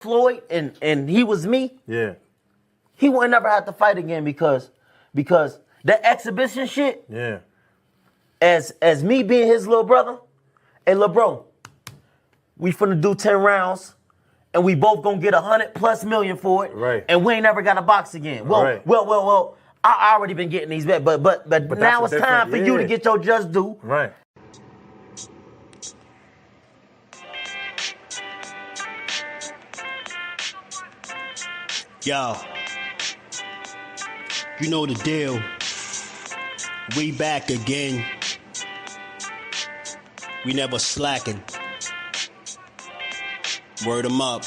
Floyd and he was me, yeah, he would never have to fight again because that exhibition shit, yeah. as me being his little brother, hey, little bro, we finna do 10 rounds and we both gonna get 100+ million for it. Right. And we ain't never got to box again. Well, Right. well, I already been getting these bets, but now it's time for you to get your just due. Right. Yo, you know the deal. We back again. We never slacking. Word 'em up.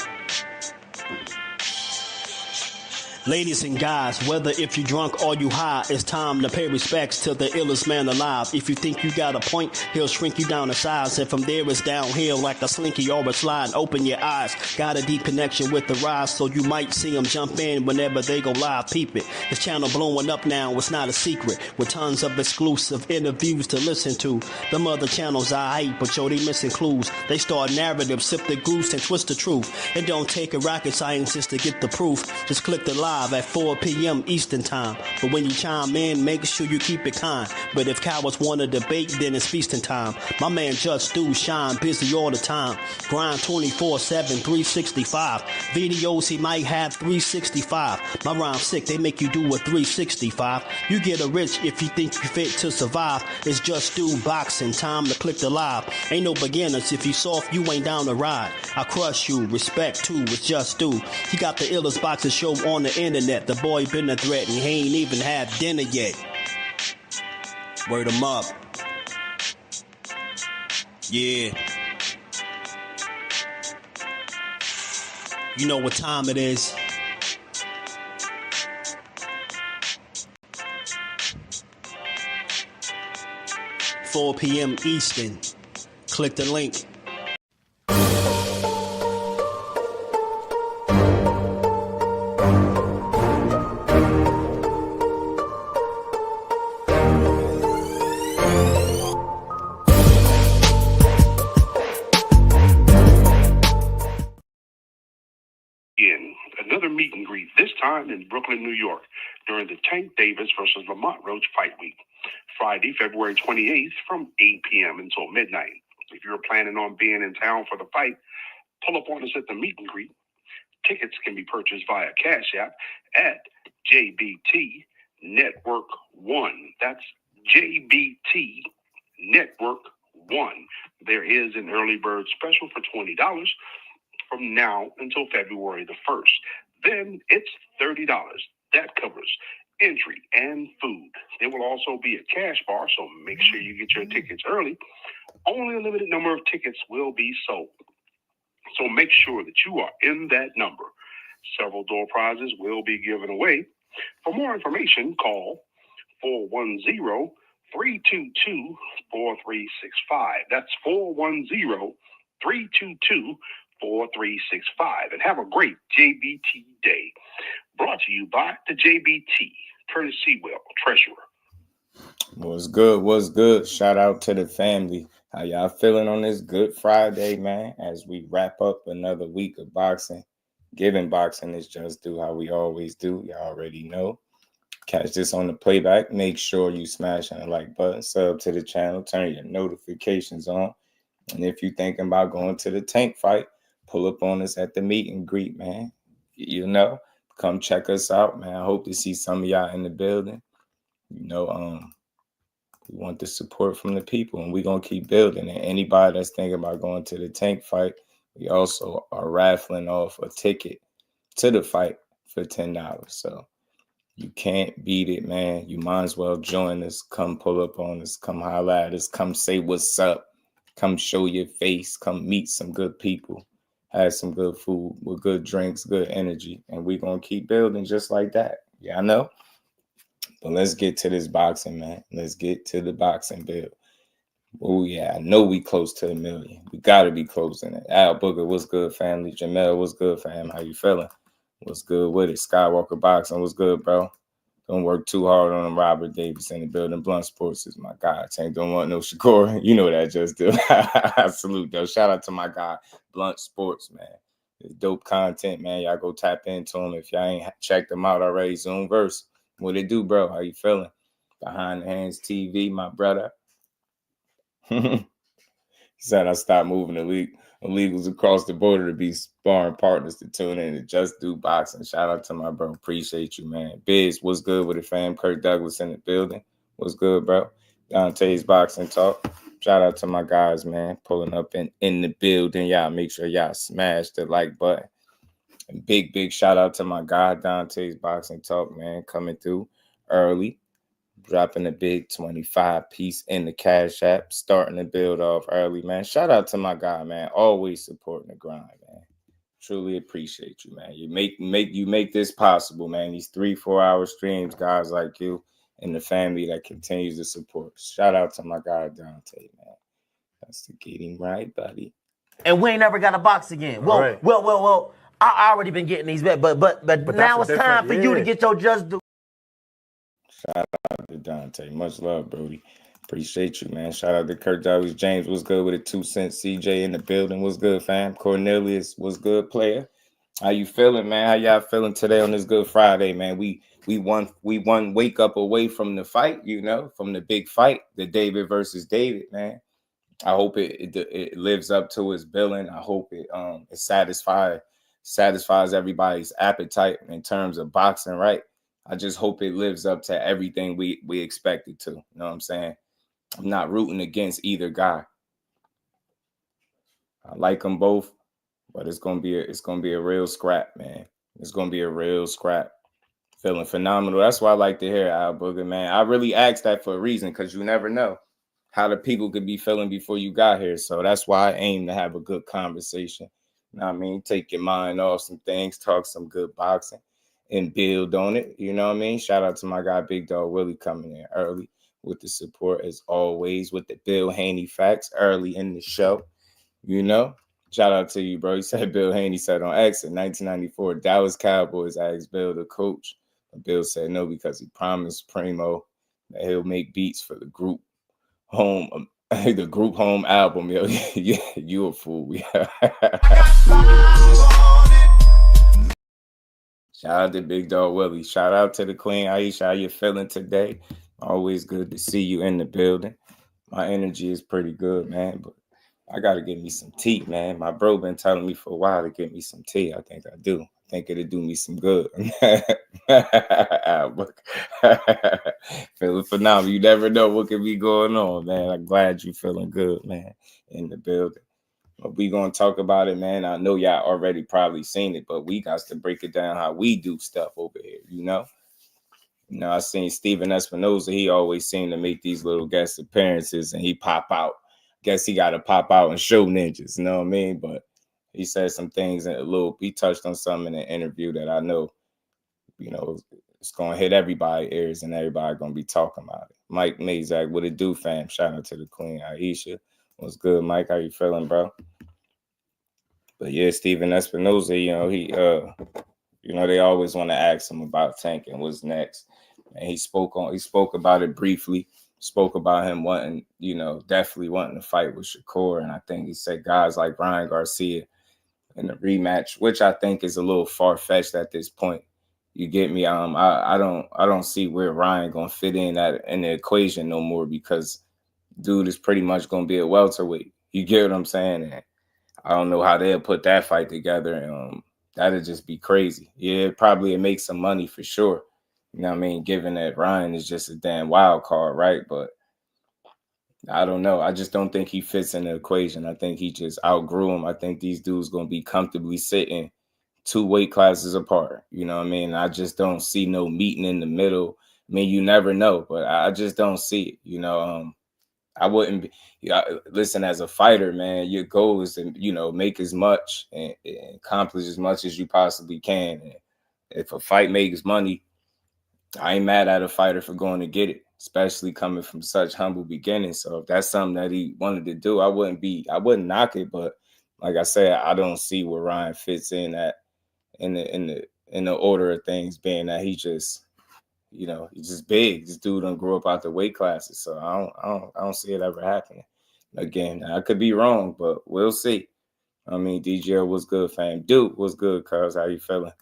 Ladies and guys, whether if you drunk or you high, it's time to pay respects to the illest man alive. If you think you got a point, he'll shrink you down to size. And from there it's downhill like a slinky or a slide. Open your eyes, got a deep connection with the rise, so you might see them jump in whenever they go live. Peep it, this channel blowing up now, it's not a secret. With tons of exclusive interviews to listen to. Them other channels I hate, but yo, they missing clues. They start narratives, sip the goose and twist the truth. It don't take a rocket scientist to get the proof. Just click the live at 4 p.m. Eastern time. But when you chime in, make sure you keep it kind. But if cowards want to debate, then it's feasting time. My man Jusdu shine busy all the time. Grind 24/7, 365. Videos he might have 365. My rhyme sick, they make you do a 365. You get a rich if you think you fit to survive. It's Jusdueboxing, time to click the live. Ain't no beginners, if you soft, you ain't down to ride. I crush you, respect too, it's Jusdu. He got the illest boxing show on the internet. The boy been a threat and he ain't even had dinner yet. Word 'em up. Yeah. You know what time it is. "4 p.m. Eastern. Click the link. Another meet and greet, this time in Brooklyn, New York, during the Tank Davis versus Lamont Roach fight week. Friday, February 28th from 8 p.m. until midnight. If you're planning on being in town for the fight, pull up on us at the meet and greet. Tickets can be purchased via Cash App at JBT Network 1. That's JBT Network 1. There is an early bird special for $20 from now until February the 1st. Then it's $30. That covers entry and food. There will also be a cash bar, so make sure you get your tickets early. Only a limited number of tickets will be sold, so make sure that you are in that number. Several door prizes will be given away. For more information, call 410-322-4365. That's 410-322-4365. And have a great JBT day. Brought to you by the JBT, Curtis Sewell, Treasurer. What's good? What's good? Shout out to the family. How y'all feeling on this Good Friday, man? As we wrap up another week of boxing. Giving boxing is just do how we always do. Y'all already know. Catch this on the playback. Make sure you smash on the like button, sub to the channel, turn your notifications on. And if you're thinking about going to the Tank fight, pull up on us at the meet and greet, man. You know, come check us out, man. I hope to see some of y'all in the building. You know, we want the support from the people, and we're going to keep building it. Anybody that's thinking about going to the Tank fight, we also are raffling off a ticket to the fight for $10. So you can't beat it, man. You might as well join us. Come pull up on us. Come holler at us. Come say what's up. Come show your face. Come meet some good people. Have some good food with good drinks, good energy. And we're going to keep building just like that. Yeah, I know. But let's get to this boxing, man. Let's get to the boxing build. Oh, yeah, I know we close to $1 million. We got to be closing it. Al Booker, what's good, family? Jamel, what's good, fam? How you feeling? What's good with it? Skywalker Boxing, what's good, bro? Don't work too hard on them. Robert Davis in the building. Blunt Sports is my guy. Tank don't want no Shakur. You know that, just do. I salute, though. Shout out to my guy, Blunt Sports, man. It's dope content, man. Y'all go tap into them if y'all ain't checked them out already. Zoomverse, what it do, bro? How you feeling? Behind the Hands TV, my brother. He said I stopped moving illegals across the border to be sparring partners to tune in to Just Do Boxing. Shout out to my bro. Appreciate you, man. Biz, what's good with it, fam? Kirk Douglas in the building. What's good, bro? Dante's Boxing Talk. Shout out to my guys, man, pulling up in the building. Y'all make sure y'all smash the like button. And big shout out to my guy, Dante's Boxing Talk, man, coming through early. Dropping a big 25 piece in the Cash App, starting to build off early, man. Shout out to my guy, man. Always supporting the grind, man. Truly appreciate you, man. You make this possible, man. These 3-4 hour streams, guys like you and the family that continues to support. Shout out to my guy Dante, man. That's the getting right, buddy. And we ain't never got a box again. Well, Right. well. I already been getting these back, but now it's time for you to get your Just Do. Shout out to Dante. Much love, Brody. Appreciate you, man. Shout out to Kirk Douglas. James, what's good with a 2 cent? CJ in the building. What's good, fam? Cornelius, what's good, player? How you feeling, man? How y'all feeling today on this Good Friday, man? We one wake up away from the fight, you know, from the big fight, the David versus David, man. I hope it lives up to its billing. I hope it satisfies everybody's appetite in terms of boxing, right? I just hope it lives up to everything we expect it to. You know what I'm saying? I'm not rooting against either guy. I like them both, but it's gonna be a real scrap, man. It's gonna be a real scrap. Feeling phenomenal. That's why I like to hear Al Booger, man. I really asked that for a reason, because you never know how the people could be feeling before you got here. So that's why I aim to have a good conversation. You know what I mean? Take your mind off some things, talk some good boxing, and build on it. You know what I mean? Shout out to my guy Big Dog Willie coming in early with the support as always, with the Bill Haney facts early in the show. You know? Shout out to you, bro. He said Bill Haney said on X in 1994, Dallas Cowboys asked Bill to coach. But Bill said no because he promised Primo that he'll make beats for the group home album. Yo, you a fool. Shout out to Big Dog Willie. Shout out to the Queen Aisha. How you feeling today? Always good to see you in the building. My energy is pretty good, man, but I got to get me some tea, man. My bro been telling me for a while to get me some tea. I think I do. I think it'll do me some good. Feeling phenomenal. You never know what could be going on, man. I'm glad you feeling good, man, in the building. But we going to talk about it, man. I know y'all already probably seen it, but we got to break it down how we do stuff over here, you know? You know, I seen Steven Espinoza. He always seemed to make these little guest appearances, and he pop out. Guess he got to pop out and show ninjas, you know what I mean? But he said some things he touched on something in an interview that I know, you know, it's going to hit everybody's ears and everybody going to be talking about it. Mike Mazak, what it do, fam? Shout out to the Queen Aisha. What's good, Mike? How you feeling, bro? But yeah, Steven Espinoza, you know, he, you know, they always want to ask him about Tank and what's next. And he spoke about it briefly. Spoke about him wanting, you know, definitely wanting to fight with Shakur. And I think he said guys like Ryan Garcia in the rematch, which I think is a little far-fetched at this point. You get me? I don't see where Ryan gonna fit in the equation no more, because dude is pretty much gonna be a welterweight. You get what I'm saying? And I don't know how they'll put that fight together. That'd just be crazy. Yeah, it makes some money for sure. You know what I mean? Given that Ryan is just a damn wild card, right? But I don't know. I just don't think he fits in the equation. I think he just outgrew him. I think these dudes going to be comfortably sitting 2 weight classes apart. You know what I mean? I just don't see no meeting in the middle. I mean, you never know, but I just don't see it. You know, I wouldn't be. Listen, as a fighter, man, your goal is to, you know, make as much and accomplish as much as you possibly can. And if a fight makes money, I ain't mad at a fighter for going to get it, especially coming from such humble beginnings. So if that's something that he wanted to do, I wouldn't knock it. But like I said, I don't see where Ryan fits in in the order of things, being that he just, you know, he's just big. This dude don't grow up out the weight classes. So I don't see it ever happening again. I could be wrong, but we'll see. I mean, DGL was good, fam. Duke was good, cuz. How you feeling?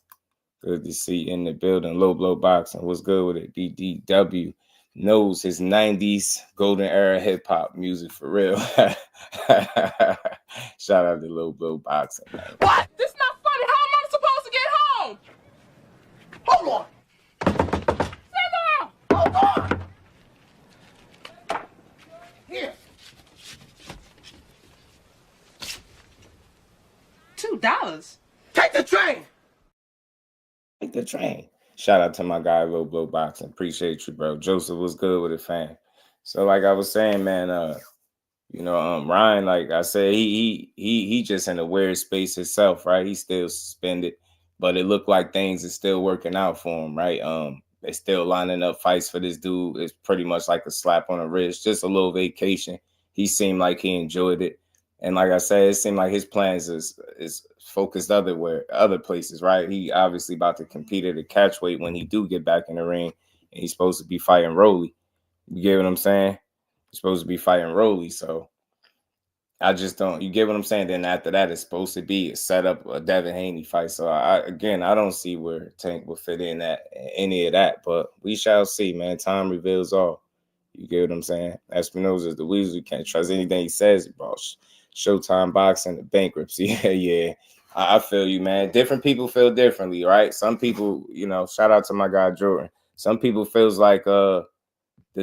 Good to see you in the building. Low blow boxing. What's good with it? BDW knows his 90s golden era hip hop music for real. Shout out to low blow boxing, man. What? This not funny. How am I supposed to get home? Hold on. Hold on. Here. $2. Take the train. Take the train. Shout out to my guy, Low Blow Boxing. Appreciate you, bro. Joseph was good with it, fam. So, like I was saying, man, Ryan, like I said, he just in a weird space himself, right? He's still suspended, but it looked like things is still working out for him, right? They still lining up fights for this dude. It's pretty much like a slap on the wrist, just a little vacation. He seemed like he enjoyed it. And like I said, it seemed like his plans is focused other places, right? He obviously about to compete at a catch weight when he do get back in the ring, and he's supposed to be fighting Rolly. You get what I'm saying? He's supposed to be fighting Rolly, so I just don't. You get what I'm saying? Then after that, it's supposed to be a setup a Devin Haney fight. So I don't see where Tank will fit in at any of that, but we shall see, man. Time reveals all. You get what I'm saying? Espinoza is the weasel. You can't trust anything he says about Showtime boxing, the bankruptcy. Yeah. I feel you, man. Different people feel differently, right? Some people, shout out to my guy Jordan. Some people feels like the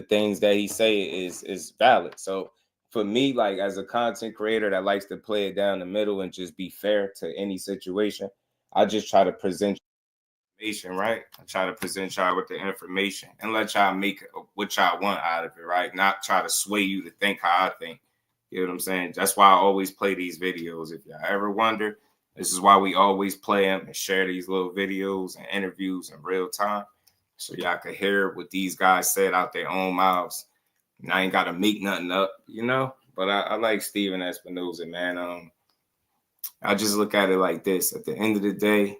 things that he say is valid. So for me, like as a content creator that likes to play it down the middle and just be fair to any situation, I just try to present information, right? I try to present y'all with the information and let y'all make what y'all want out of it, right? Not try to sway you to think how I think. You know what I'm saying? That's why I always play these videos. If y'all ever wonder, this is why we always play them and share these little videos and interviews in real time. So y'all can hear what these guys said out their own mouths. And I ain't got to make nothing up, But I like Steven Espinoza, man. I just look at it like this. At the end of the day,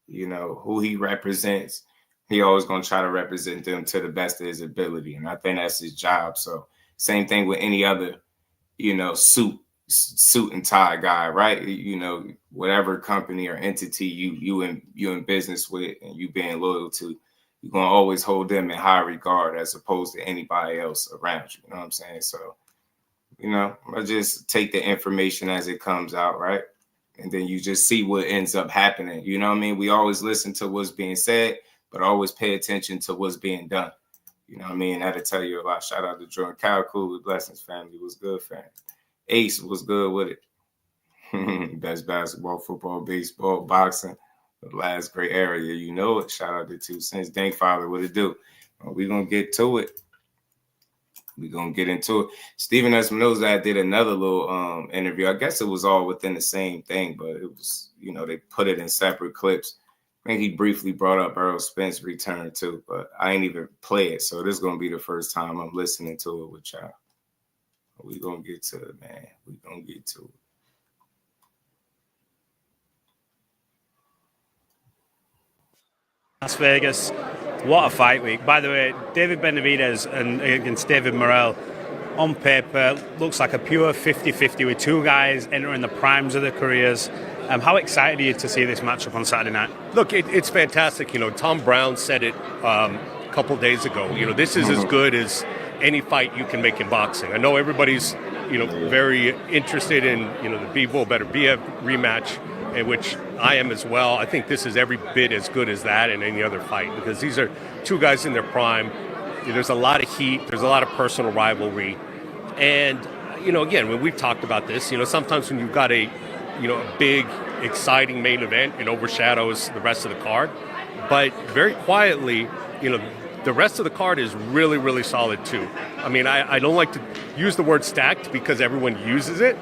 who he represents, he always going to try to represent them to the best of his ability. And I think that's his job. So same thing with any other, suit and tie guy, right? Whatever company or entity you in business with and you being loyal to, you're going to always hold them in high regard as opposed to anybody else around you. You know what I'm saying? So, I just take the information as it comes out, right? And then you just see what ends up happening. You know what I mean? We always listen to what's being said, but always pay attention to what's being done. You know what I mean? That'll tell you a lot. Shout out to Jordan Cool, blessings, family. Was good, fam. Ace was good with it. Best basketball, football, baseball, boxing. The last great area, you know it. Shout out to 2 Cents. Dank Father, what it do? We're going to get to it. We're going to get into it. Steven Espinoza did another little interview. I guess it was all within the same thing, but it was, they put it in separate clips. I think he briefly brought up Earl Spence return too, but I ain't even play it. So this is going to be the first time I'm listening to it with y'all. We're going to get to it, man. We're going to get to it. Las Vegas, what a fight week. By the way, David Benavidez against David Morel, on paper, looks like a pure 50-50 with two guys entering the primes of their careers. How excited are you to see this matchup on Saturday night? Look, it's fantastic. Tom Brown said it a couple days ago. This is as good as any fight you can make in boxing. I know everybody's, very interested in, the Bivol better be a rematch, in which I am as well. I think this is every bit as good as that in any other fight because these are two guys in their prime. There's a lot of heat. There's a lot of personal rivalry. And, again, when we've talked about this, sometimes when you've got a big, exciting main event, it overshadows the rest of the card. But very quietly, the rest of the card is really, really solid too. I mean, I don't like to use the word stacked because everyone uses it,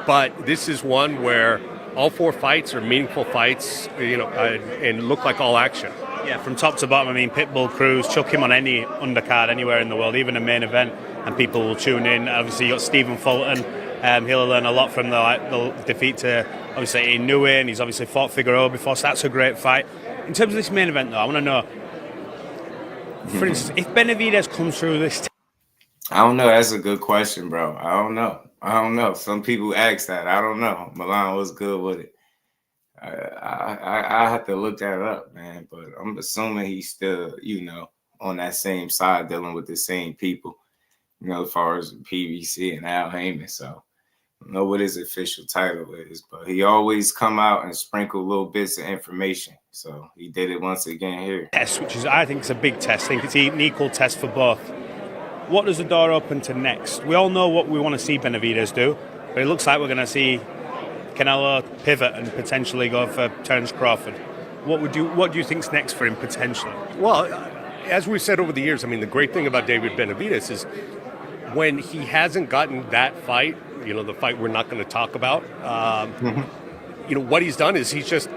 but this is one where all 4 fights are meaningful fights, and look like all action. Yeah, from top to bottom. I mean, Pitbull, Cruz, chuck him on any undercard anywhere in the world, even a main event, and people will tune in. Obviously, you got Stephen Fulton. He'll learn a lot from the defeat to, obviously, Inoue, and he's obviously fought Figueroa before, so that's a great fight. In terms of this main event, though, I want to know, for instance, if Benavidez comes through this... I don't know. That's a good question, bro. I don't know. I don't know. Some people ask that. I don't know. Milan was good with it. I have to look that up, man. But I'm assuming he's still, on that same side, dealing with the same people, as far as PBC and Al Heyman. So I don't know what his official title is, but he always come out and sprinkle little bits of information. So he did it once again here. Test, which is, I think, it's a big test. I think it's an equal test for both. What does the door open to next? We all know what we want to see Benavidez do, but it looks like we're going to see Canelo pivot and potentially go for Terence Crawford. What do you think's next for him potentially? Well, as we've said over the years, I mean, the great thing about David Benavidez is when he hasn't gotten that fight, the fight we're not going to talk about, what he's done is he's just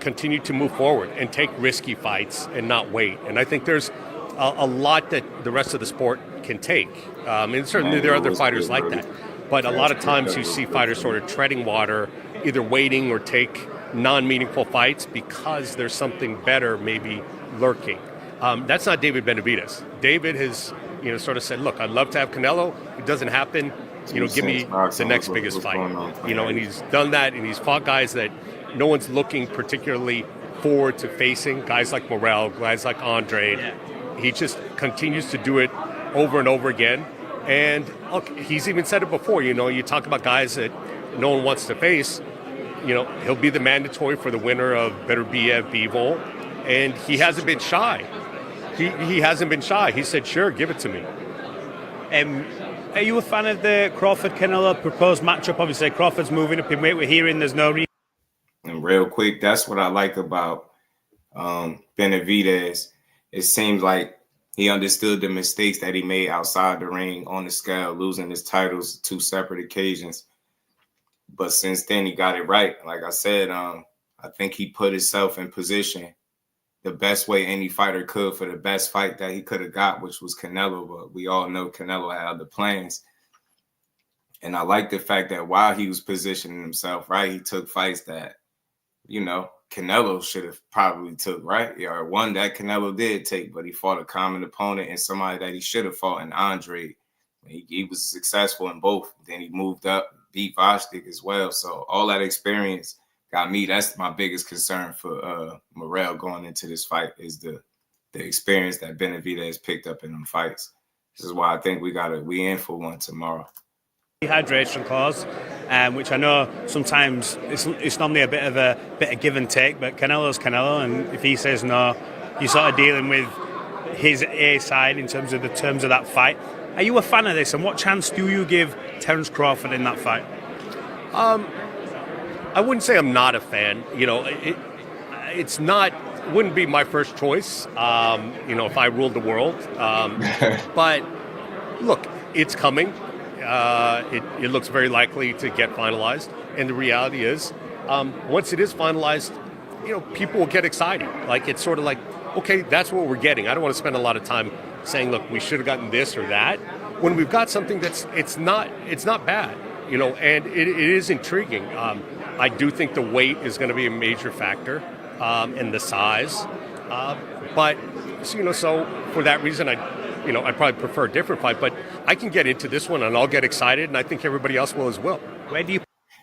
continued to move forward and take risky fights and not wait. And I think there's a lot that the rest of the sport can take. And certainly there are other fighters like that. But a lot of times you see fighters sort of treading water, either waiting or take non-meaningful fights because there's something better maybe lurking. That's not David Benavidez. David has, sort of said, look, I'd love to have Canelo. It doesn't happen. Give me the next biggest fight. And he's done that, and he's fought guys that no one's looking particularly forward to facing, guys like Morel, guys like Andre. Yeah. He just continues to do it over and over again. And look, he's even said it before, you talk about guys that no one wants to face, he'll be the mandatory for the winner of Beterbiev, Bivol, and he hasn't been shy. He hasn't been shy. He said, sure, give it to me. Are you a fan of the Crawford-Canelo proposed matchup? Obviously, Crawford's moving up in weight. We're hearing there's no reason. And real quick, that's what I like about Benavidez. It seems like he understood the mistakes that he made outside the ring on the scale, losing his titles 2 separate occasions. But since then, he got it right. Like I said, I think he put himself in position the best way any fighter could for the best fight that he could have got, which was Canelo. But we all know Canelo had other plans. And I like the fact that while he was positioning himself, right, he took fights that, Canelo should have probably took, right? Or one that Canelo did take, but he fought a common opponent and somebody that he should have fought in Andre. He was successful in both. Then he moved up, beat Voshtik as well. So all that experience got me. That's my biggest concern for Morel going into this fight is the experience that Benavidez picked up in them fights. This is why I think we in for one tomorrow. Hydration clause, which I know sometimes it's normally a bit of give and take, but Canelo's Canelo, and if he says no, you're sort of dealing with his A side in terms of the terms of that fight. Are you a fan of this, and what chance do you give Terence Crawford in that fight? I wouldn't say I'm not a fan. It's not. Wouldn't be my first choice. If I ruled the world. But look, it's coming. It looks very likely to get finalized, and the reality is, once it is finalized, people will get excited. Like it's sort of like, okay, that's what we're getting. I don't want to spend a lot of time saying, look, we should have gotten this or that. When we've got something it's not bad, and it is intriguing. I do think the weight is going to be a major factor, and the size. But so for that reason, I'd probably prefer a different fight, but I can get into this one and I'll get excited, and I think everybody else will as well. Where do you?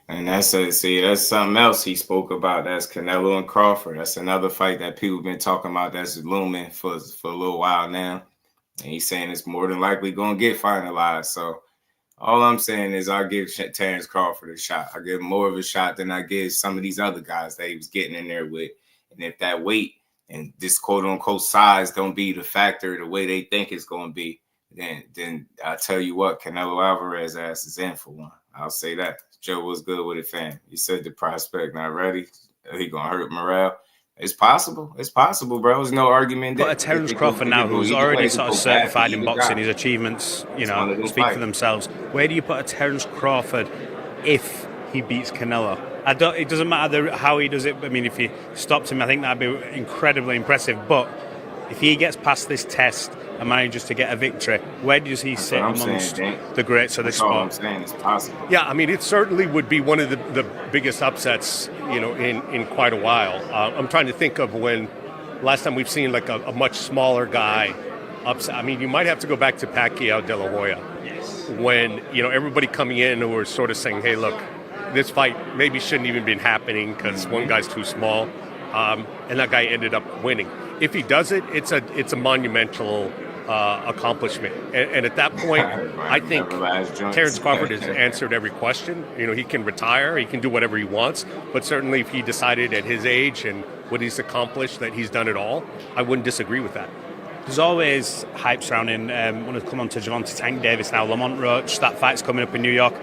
And that's something else he spoke about. That's Canelo and Crawford. That's another fight that people have been talking about that's looming for a little while now. And he's saying it's more than likely going to get finalized. So all I'm saying is I'll give Terence Crawford a shot. I give him more of a shot than I give some of these other guys that he was getting in there with. And if that weight and this quote-unquote size don't be the factor the way they think it's going to be, then I tell you what, Canelo Alvarez ass is in for one. I'll say that. Joe was good with it, fam. He said the prospect not ready. He going to hurt Morel. It's possible. It's possible, bro. There's no argument. But a Terence Crawford now who's already sort of certified in boxing, his achievements, speak for themselves. Where do you put a Terence Crawford if he beats Canelo? It doesn't matter how he does it. I mean, if he stops him, I think that'd be incredibly impressive. But if he gets past this test and manages to get a victory, where does he sit amongst the greats of the sport? All I'm saying is possible. Yeah, I mean, it certainly would be one of the biggest upsets, in quite a while. I'm trying to think of when last time we've seen like a much smaller guy upset. I mean, you might have to go back to Pacquiao De La Hoya, when everybody coming in who were sort of saying, "Hey, look, this fight maybe shouldn't even been happening because one guy's too small," and that guy ended up winning. If he does it, it's a monumental accomplishment. And at that point, I think Terrence Crawford has answered every question. He can retire, he can do whatever he wants, but certainly if he decided at his age and what he's accomplished that he's done it all, I wouldn't disagree with that. There's always hype surrounding, when we come on to Gervonta Tank Davis now, Lamont Roach, that fight's coming up in New York.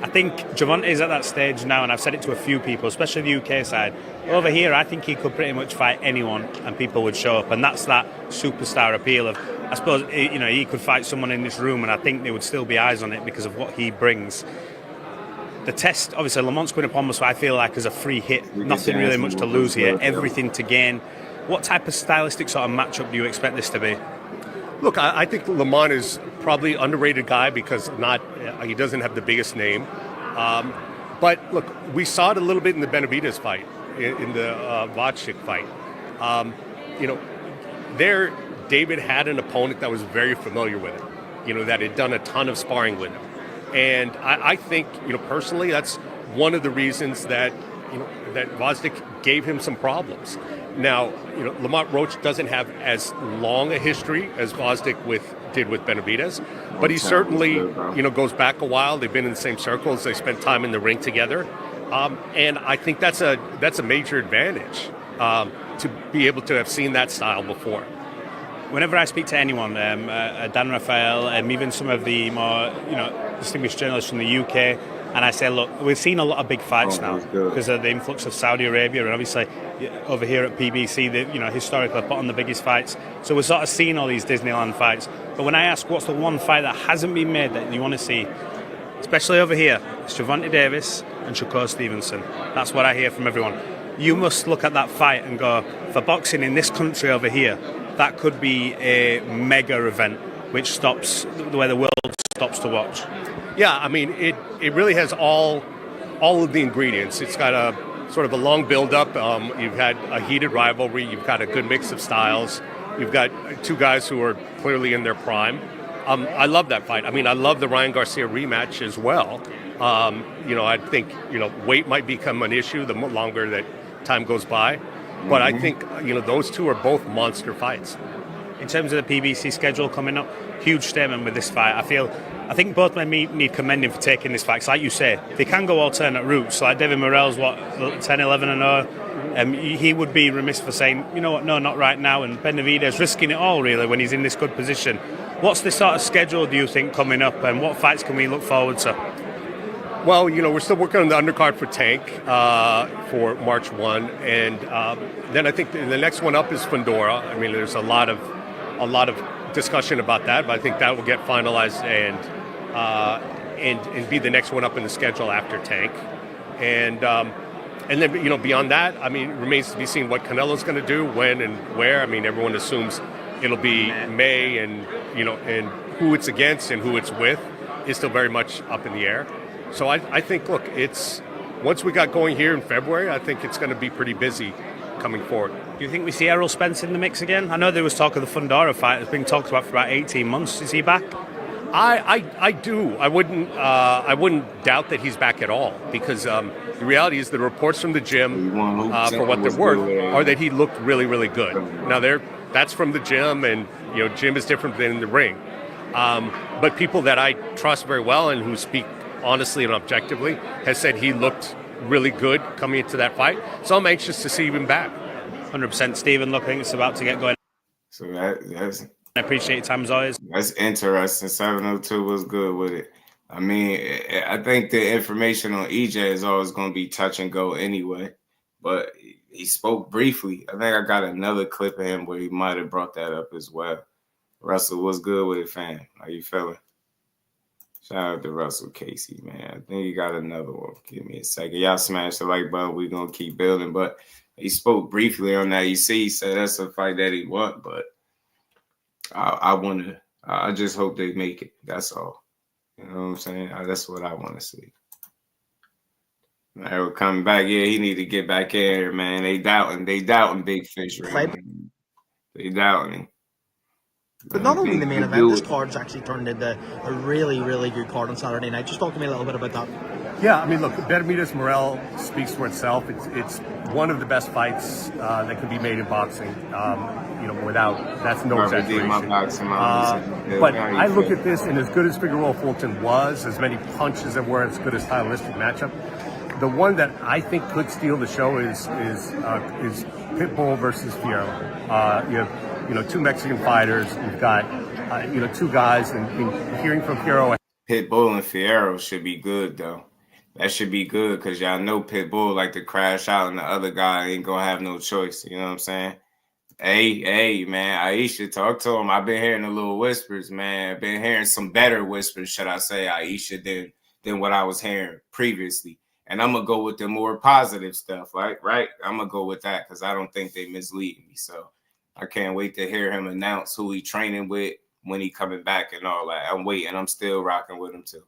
I think Gervonta is at that stage now, and I've said it to a few people, especially the UK side. Over here, I think he could pretty much fight anyone and people would show up, and that's that superstar appeal of, I suppose, he could fight someone in this room, and I think there would still be eyes on it because of what he brings. The test, obviously, Lamont's going upon us, I feel like, as a free hit. Nothing really much to lose here, everything to gain. What type of stylistic sort of matchup do you expect this to be? Look, I think Lamont is probably an underrated guy because he doesn't have the biggest name. But look, we saw it a little bit in the Benavidez fight, in the Vodchik fight. There, David had an opponent that was very familiar with him, that had done a ton of sparring with him. And I think, personally, that's one of the reasons that, that Vodchik gave him some problems. Now, Lamont Roach doesn't have as long a history as Vodchik did with Benavidez, but he certainly, goes back a while. They've been in the same circles. They spent time in the ring together. And I think that's a major advantage to be able to have seen that style before. Whenever I speak to anyone, Dan Raphael, even some of the more distinguished journalists from the UK, and I say, look, we've seen a lot of big fights now because of the influx of Saudi Arabia, and obviously over here at PBC, they historically put on the biggest fights. So we're sort of seeing all these Disneyland fights. But when I ask what's the one fight that hasn't been made that you want to see, especially over here, it's Gervonta Davis and Shakur Stevenson. That's what I hear from everyone. You must look at that fight and go, for boxing in this country over here, that could be a mega event which stops where the world stops to watch. Yeah, I mean, it really has all of the ingredients. It's got a sort of a long build-up. You've had a heated rivalry. You've got a good mix of styles. You've got two guys who are clearly in their prime. I love that fight. I mean, I love the Ryan Garcia rematch as well. I think, weight might become an issue the longer that time goes by. But I think, those two are both monster fights. In terms of the PBC schedule coming up, huge statement with this fight. I think both men need commending for taking this fight. 'Cause like you say, they can go alternate routes. Like David Morrell's 10, 11 and 0. He would be remiss for saying, you know what, no, not right now. And Benavidez risking it all really when he's in this good position. What's the sort of schedule do you think coming up, and what fights can we look forward to? Well, we're still working on the undercard for Tank for March 1, and then I think the next one up is Figueroa. I mean, there's a lot of discussion about that, but I think that will get finalized and be the next one up in the schedule after Tank, and then beyond that, I mean, it remains to be seen what Canelo's going to do, when and where. I mean, everyone assumes it'll be May, and and who it's against and who it's with is still very much up in the air. So I think, look, once we got going here in February, I think it's going to be pretty busy coming forward. Do you think we see Errol Spence in the mix again? I know there was talk of the Fundora fight. It's been talked about for about 18 months. Is he back? I do. I wouldn't doubt that he's back at all, because the reality is the reports from the gym, for what they're worth, are that he looked really, really good. Now that's from the gym, and gym is different than in the ring. But people that I trust very well and who speak honestly and objectively has said he looked really good coming into that fight. So I'm anxious to see him back. 100%. Stephen, look, I think it's about to get going. So that's I appreciate your time as always. That's interesting. 702 was good with it. I mean, I think the information on EJ is always going to be touch and go anyway. But he spoke briefly. I think I got another clip of him where he might have brought that up as well. Russell, what's good with it, fam? How you feeling? Shout out to Russell Casey, man. I think he got another one. Give me a second. Y'all smash the like button. We're going to keep building. But he spoke briefly on that. You see, he said that's a fight that he want, but I just hope they make it. That's all. You know what I'm saying? That's what I want to see. Now, coming back, yeah, he need to get back in here, man. They doubting Big Fish right now. They doubting him. But not only the main event, this card's actually turned into a really, really good card on Saturday night. Just talk to me a little bit about that. Yeah, I mean, look, Benavidez Morel speaks for itself. It's one of the best fights that can be made in boxing. Without that's no exaggeration. But I look at this, and as good as Figueroa Fulton was, as many punches there were, as good a stylistic matchup, the one that I think could steal the show is Pitbull versus Figueroa. You have two Mexican fighters. You've got two guys, and hearing from Figueroa. Pitbull and Figueroa should be good though. That should be good because y'all know Pitbull like to crash out, and the other guy ain't gonna have no choice. You know what I'm saying? Hey, man, Aisha, talk to him. I've been hearing the little whispers, man. I've been hearing some better whispers, should I say, Aisha, than what I was hearing previously. And I'm going to go with the more positive stuff, right? I'm going to go with that because I don't think they mislead me. So I can't wait to hear him announce who he training with, when he coming back and all that. I'm waiting. I'm still rocking with him, too.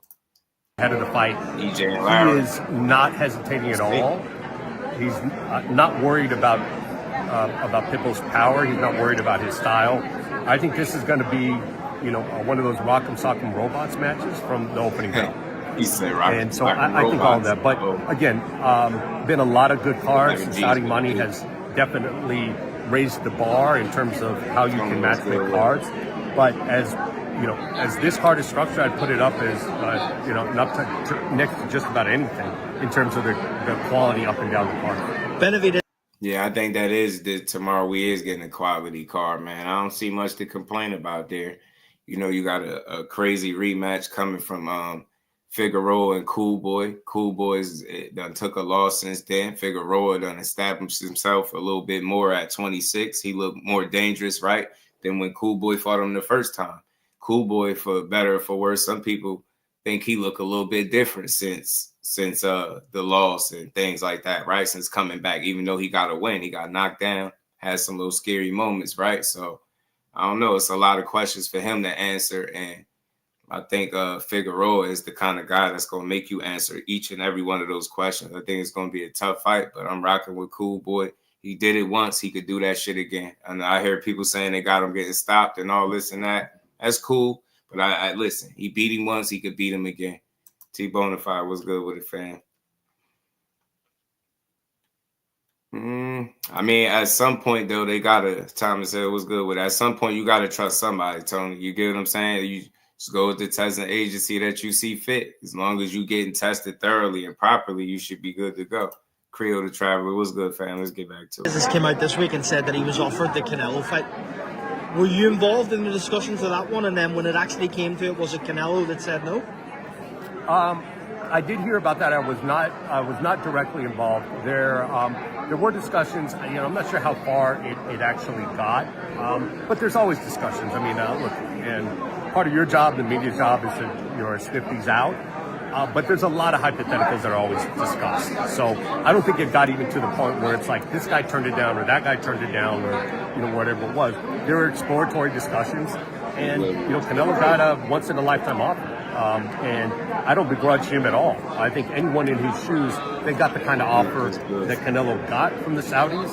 Ahead of the fight, EJ and Larry. He is not hesitating at all. He's not worried about Pitbull's power. He's not worried about his style. I think this is going to be, one of those rock'em sock'em robots matches from the opening bell. He said rock'em. And so I think all that. But again, been a lot of good cards. Saudi money has definitely raised the bar in terms of how you can match make cards. But as this card is structured, I'd put it up as next to just about anything in terms of the quality up and down the card. Benavidez. Yeah, I think that is tomorrow. We is getting a quality card, man. I don't see much to complain about there. You got a crazy rematch coming from Figueroa and Cool Boy. Cool Boy's done took a loss since then. Figueroa done established himself a little bit more at 26. He looked more dangerous, right, than when Cool Boy fought him the first time. Cool Boy, for better or for worse, some people think he looked a little bit different since the loss and things like that, right? Since coming back, even though he got a win, he got knocked down, had some little scary moments, right? So I don't know. It's a lot of questions for him to answer, and I think Figueroa is the kind of guy that's going to make you answer each and every one of those questions. I think it's going to be a tough fight, but I'm rocking with Cool Boy. He did it once. He could do that shit again. And I hear people saying they got him getting stopped and all this and that. That's cool. But I listen, he beat him once. He could beat him again. T-Bonafide was good with it, fam. I mean, at some point, though, Thomas said it was good with it. At some point, you got to trust somebody, Tony. You get what I'm saying? You just go with the testing agency that you see fit. As long as you getting tested thoroughly and properly, you should be good to go. Creole the Traveler was good, fam. Let's get back to it. This came out this week and said that he was offered the Canelo fight. Were you involved in the discussions of that one? And then when it actually came to it, was it Canelo that said no? I did hear about that. I was not directly involved. There were discussions. I'm not sure how far it actually got, but there's always discussions. I mean, look, and part of your job, the media job, is to sniff these out. But there's a lot of hypotheticals that are always discussed. So I don't think it got even to the point where it's like this guy turned it down or that guy turned it down or whatever it was. There were exploratory discussions, and Canelo got a once in a lifetime offer, and I don't begrudge him at all. I think anyone in his shoes, they got the kind of offer that Canelo got from the Saudis.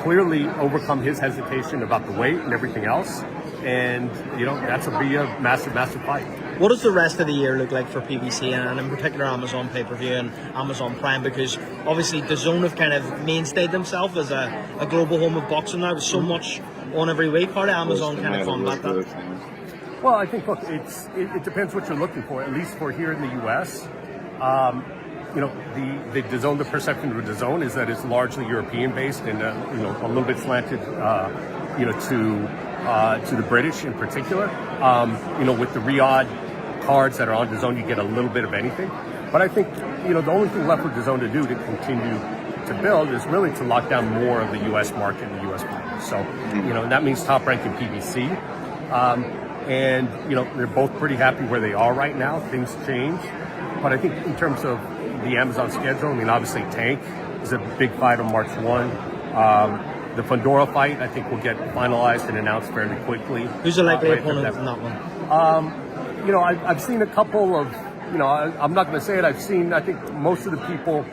Clearly overcome his hesitation about the weight and everything else, and that's be a massive fight. What does the rest of the year look like for PBC and in particular Amazon pay-per-view and Amazon Prime? Because obviously DAZN have kind of mainstayed themselves as a global home of boxing now with so much on every week. How do Amazon kind of combat that? Well, I think, look, it depends what you're looking for, at least for here in the U.S. The DAZN, the perception of DAZN is that it's largely European-based and, a little bit slanted, to the British in particular. With the Riyadh cards that are on DAZN, you get a little bit of anything. But I think, the only thing left for DAZN to do to continue to build is really to lock down more of the U.S. market and the U.S. market. So, and that means top-ranking PBC. They're both pretty happy where they are right now. Things change. But I think in terms of the Amazon schedule, obviously Tank is a big fight on March 1. The Fundora fight, I think, will get finalized and announced fairly quickly. Who's the likely opponent in that one? I've seen a couple of, I'm not going to say it. I think most of the people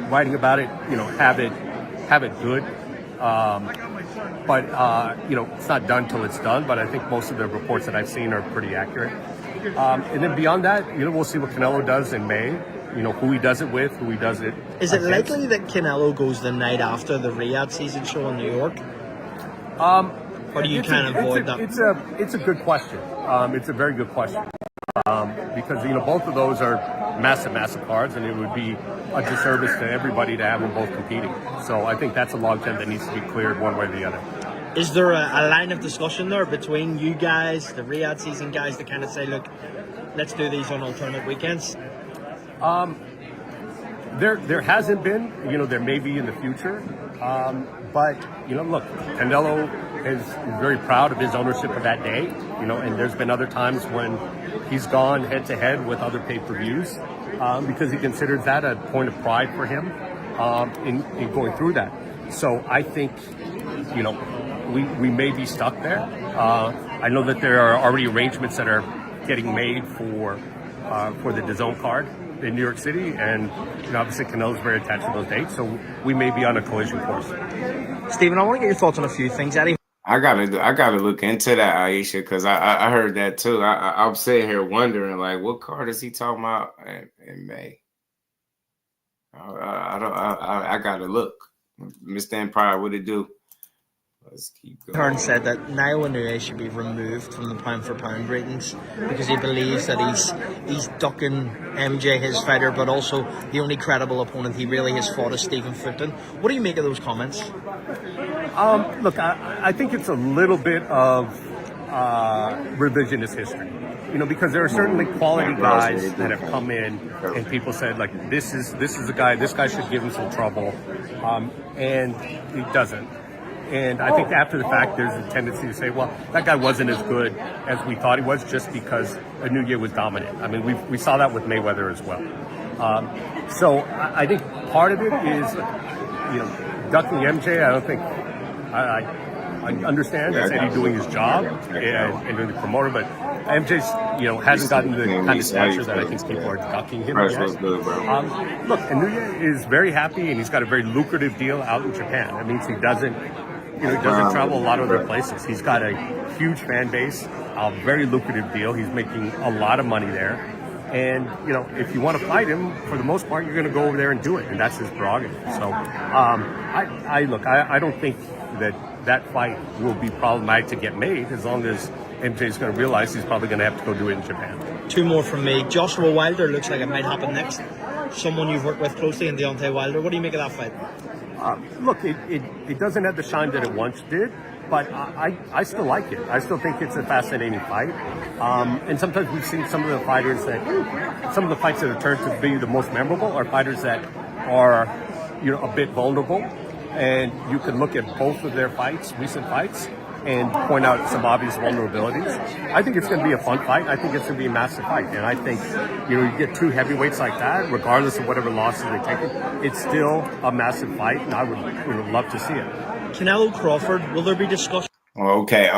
writing about it, have it good. But you know, it's not done till it's done. But I think most of the reports that I've seen are pretty accurate. And then beyond that, you know, we'll see what Canelo does in May. You know, who he does it with, who he does it. Is it likely that Canelo goes the night after the Riyadh season show in New York? Or do you kind of avoid that? It's a good question. It's a very good question. Because, you know, both of those are massive cards, and it would be a disservice to everybody to have them both competing. So I think that's a logjam that needs to be cleared one way or the other. Is there a line of discussion there between you guys, the Riyadh season guys, to kind of say, look, let's do these on alternate weekends? There hasn't been, you know, there may be in the future. But, you know, look, Canelo is very proud of his ownership of that day, you know, and there's been other times when he's gone head to head with other pay-per-views because he considers that a point of pride for him in going through that. So I think, you know, we may be stuck there. I know that there are already arrangements that are getting made for the DAZN card in New York City, and you know, obviously Canelo's very attached to those dates, so we may be on a collision course. Stephen, I want to get your thoughts on a few things, Eddie. I gotta look into that, Aisha, because I heard that too. I'm sitting here wondering, like, what card is he talking about in May? I gotta look. Mr. Empire, what it do? Let's keep going. Hearn said that Naoya Inoue should be removed from the pound for pound ratings because he believes that he's ducking MJ, his fighter, but also the only credible opponent he really has fought is Stephen Fulton. What do you make of those comments? Look, I think it's a little bit of revisionist history, you know, because there are certainly quality guys that have come in and people said, like, this is a guy, this guy should give him some trouble, and he doesn't. And I think after the fact, there's a tendency to say, well, that guy wasn't as good as we thought he was just because Inoue was dominant. I mean, we saw that with Mayweather as well. So I think part of it is, you know, ducking MJ. I don't think I understand that's Eddie doing his job and doing the promoter, but MJ's, you know, hasn't gotten the kind of stature that I think people are ducking him yet. Look, Inoue is very happy, and he's got a very lucrative deal out in Japan. That means he doesn't travel a lot of other places. He's got a huge fan base, a very lucrative deal. He's making a lot of money there. And, you know, if you want to fight him, for the most part, you're going to go over there and do it. And that's his prerogative. So, I don't think that fight will be problematic to get made as long as MJ's going to realize he's probably going to have to go do it in Japan. Two more from me. Joshua Wilder looks like it might happen next. Someone you've worked with closely in Deontay Wilder. What do you make of that fight? Look, it doesn't have the shine that it once did, but I still like it. I still think it's a fascinating fight. And sometimes we've seen some of the fights that have turned to be the most memorable are fighters that are, you know, a bit vulnerable. And you can look at both of their fights, recent fights, and point out some obvious vulnerabilities. I think it's going to be a fun fight. I think it's going to be a massive fight. And I think, you know, you get two heavyweights like that, regardless of whatever losses they take, it's still a massive fight, and I would love to see it. Canelo Crawford, will there be discussion? Okay,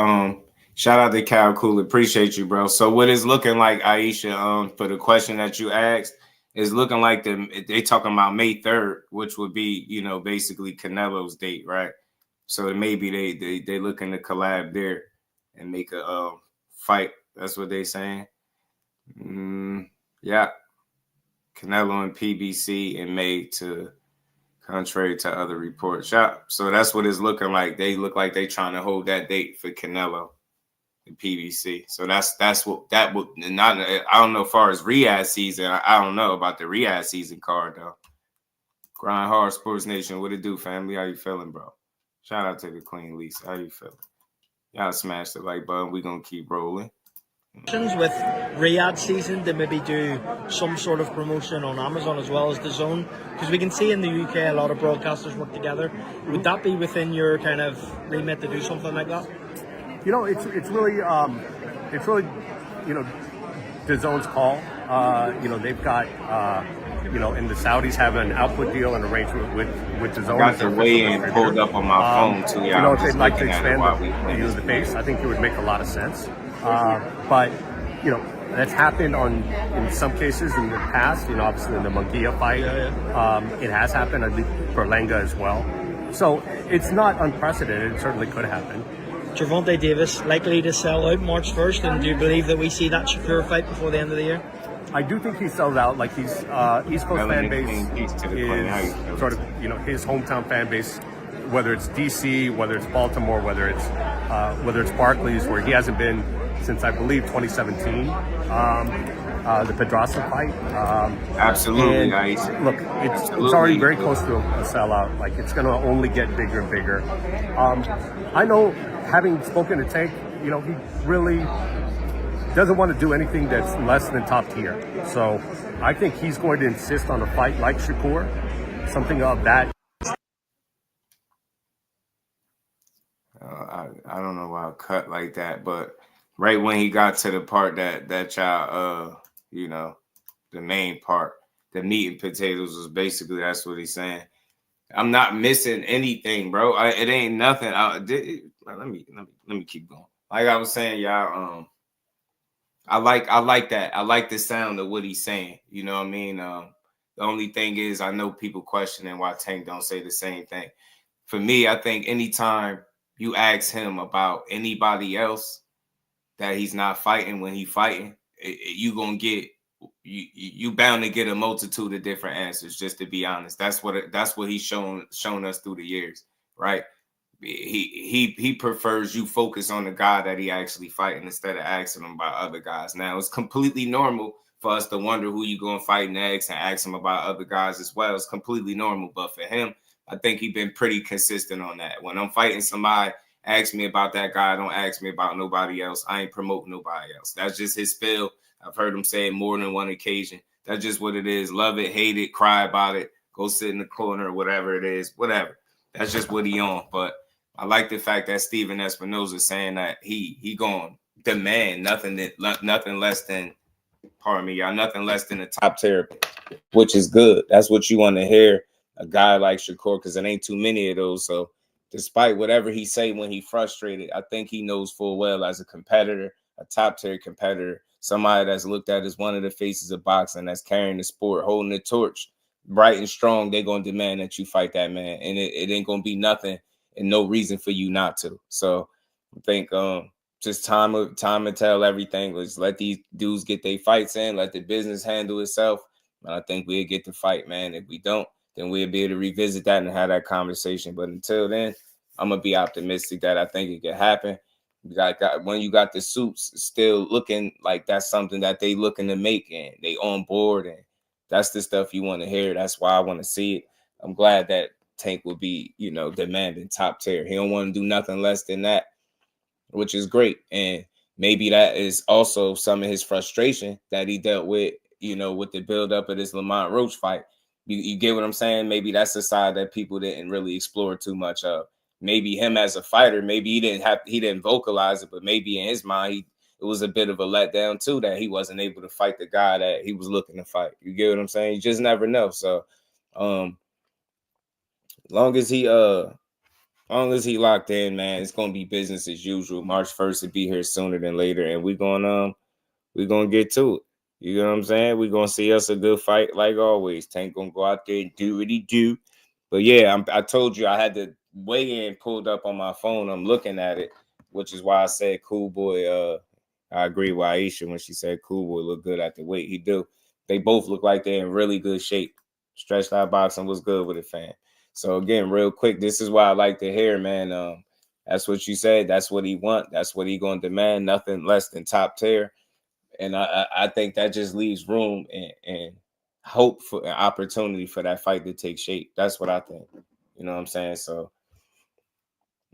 shout out to Cal Cool. Appreciate you, bro. So what is looking like, Aisha, for the question that you asked, is looking like they talking about May 3rd, which would be, you know, basically Canelo's date, right? So maybe they looking to collab there and make a fight. That's what they saying. Yeah. Canelo and PBC in May, to contrary to other reports. Yeah. So that's what it's looking like. They look like they trying to hold that date for Canelo and PBC. So that's what that would not. I don't know as far as Riyadh season. I don't know about the Riyadh season card though. Grind Hard Sports Nation. What it do, family? How you feeling, bro? Shout out to the Queen Lisa. How you feeling? Y'all smash the like button. We gonna keep rolling. With Riyadh season, they maybe do some sort of promotion on Amazon as well as DAZN, because we can see in the UK a lot of broadcasters work together. Would that be within your kind of remit to do something like that? You know, it's really you know, DAZN's call. You know, they've got you know, and the Saudis have an output deal and arrangement with DAZN. Got the weigh-in pulled up on my phone too. You know, if they'd like to expand the base, I think it would make a lot of sense. But you know, that's happened in some cases in the past. You know, obviously in the Munguia fight, it has happened. I think Berlanga as well. So it's not unprecedented. It certainly could happen. Gervonta Davis likely to sell out March 1st, and do you believe that we see that Shakur fight before the end of the year? I do think he sells out. Like he's East Coast fan base is sort of his hometown fan base, whether it's DC, whether it's Baltimore, whether it's Barclays, where he hasn't been since I believe 2017, the Pedraza fight. Absolutely, look, it's already very close to a sellout. Like it's going to only get bigger and bigger. I know, having spoken to Tank, he really doesn't want to do anything that's less than top tier. So I think he's going to insist on a fight like Shakur, something of that. I don't know why I cut like that, but right when he got to the part that y'all, the main part, the meat and potatoes was basically, that's what he's saying. I'm not missing anything, bro. It ain't nothing. Let me keep going. Like I was saying, y'all, I like that. I like the sound of what he's saying. You know what I mean? The only thing is, I know people questioning why Tank don't say the same thing. For me, I think anytime you ask him about anybody else that he's not fighting when he fighting, you bound to get a multitude of different answers. Just to be honest, that's what he's shown us through the years, right? He prefers you focus on the guy that he actually fighting instead of asking him about other guys. Now it's completely normal for us to wonder who you going to fight next and ask him about other guys as well. It's completely normal, but for him, I think he's been pretty consistent on that. When I'm fighting somebody, ask me about that guy. Don't ask me about nobody else. I ain't promoting nobody else. That's just his spiel. I've heard him say it more than one occasion. That's just what it is. Love it, hate it, cry about it, go sit in the corner, whatever it is, whatever. That's just what he on. But I like the fact that Steven Espinoza is saying that he going to demand nothing less than, pardon me, y'all, nothing less than a top tier, which is good. That's what you want to hear, a guy like Shakur, because it ain't too many of those. So despite whatever he say when he frustrated, I think he knows full well as a competitor, a top tier competitor, somebody that's looked at as one of the faces of boxing, that's carrying the sport, holding the torch, bright and strong. They're going to demand that you fight that man, and it ain't going to be nothing and no reason for you not to. So I think just time to tell everything. Let's let these dudes get their fights in, let the business handle itself. And I think we'll get the fight, man. If we don't, then we'll be able to revisit that and have that conversation. But until then, I'm going to be optimistic that I think it can happen. When you got the suits still looking like that's something that they looking to make and they on board, and that's the stuff you want to hear. That's why I want to see it. I'm glad that Tank will be, demanding top tier. He don't want to do nothing less than that, which is great. And maybe that is also some of his frustration that he dealt with, with the buildup of this Lamont Roach fight. You get what I'm saying? Maybe that's the side that people didn't really explore too much of. Maybe him as a fighter, maybe he didn't vocalize it, but maybe in his mind, it was a bit of a letdown too, that he wasn't able to fight the guy that he was looking to fight. You get what I'm saying? You just never know. So, long as he locked in, man, it's gonna be business as usual. March 1st will be here sooner than later, and we're gonna get to it. You know what I'm saying? We're gonna see us a good fight like always. Tank gonna go out there and do what he do. But yeah, I told you I had the weigh-in pulled up on my phone. I'm looking at it, which is why I said Cool Boy. I agree with Aisha when she said Cool Boy look good at the weight. He do. They both look like they're in really good shape. Stretched out boxing was good with it, fam. So again, real quick, this is why I like to hear, man. That's what you said. That's what he want. That's what he gonna demand. Nothing less than top tier. And I think that just leaves room and hope for an opportunity for that fight to take shape. That's what I think. You know what I'm saying? So,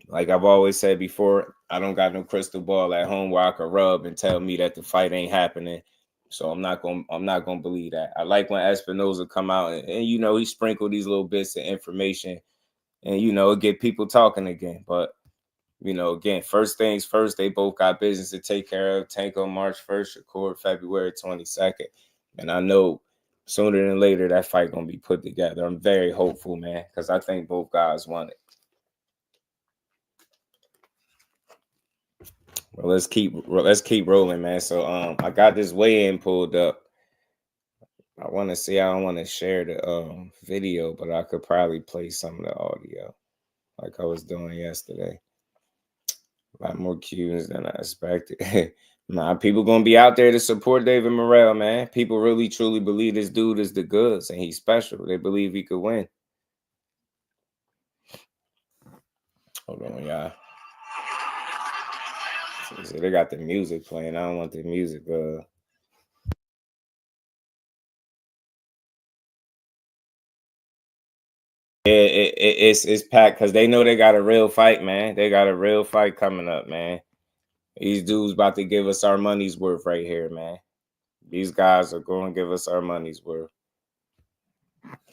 like I've always said before, I don't got no crystal ball at home where I could rub and tell me that the fight ain't happening. So I'm not gonna believe that. I like when Espinoza come out and he sprinkled these little bits of information and it get people talking again. But again, first things first, they both got business to take care of. Tank on March 1st, Shakur February 22nd. And I know sooner than later that fight gonna be put together. I'm very hopeful, man, because I think both guys want it. Well, let's keep rolling, man. So I got this weigh-in pulled up. I want to see. I don't want to share the video, but I could probably play some of the audio. like I was doing yesterday. A lot more Cubans than I expected. Nah, people gonna be out there to support David Morrell, man. People really truly believe this dude is the goods and he's special. They believe he could win. Hold on, y'all. So they got the music playing. I don't want the music. It's packed because they know they got a real fight, man. They got a real fight coming up, man. These dudes about to give us our money's worth right here, man. These guys are going to give us our money's worth.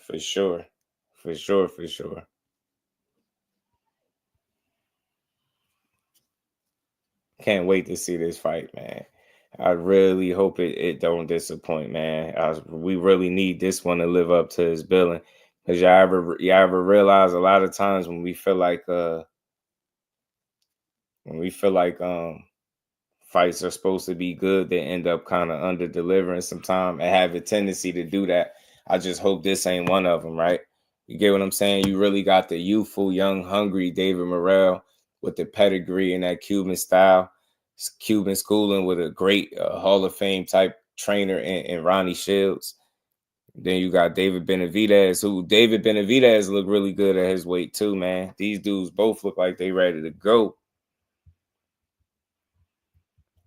For sure. For sure, for sure. Can't wait to see this fight, man. I really hope it don't disappoint, man. We really need this one to live up to his billing. Because y'all ever realize a lot of times when we feel like fights are supposed to be good, they end up kind of under delivering sometimes and have a tendency to do that. I just hope this ain't one of them, right? You get what I'm saying? You really got the youthful, young, hungry David Morrell with the pedigree and that Cuban style, Cuban schooling with a great Hall of Fame type trainer in Ronnie Shields. Then you got David Benavidez, David Benavidez look really good at his weight too, man. These dudes both look like they ready to go.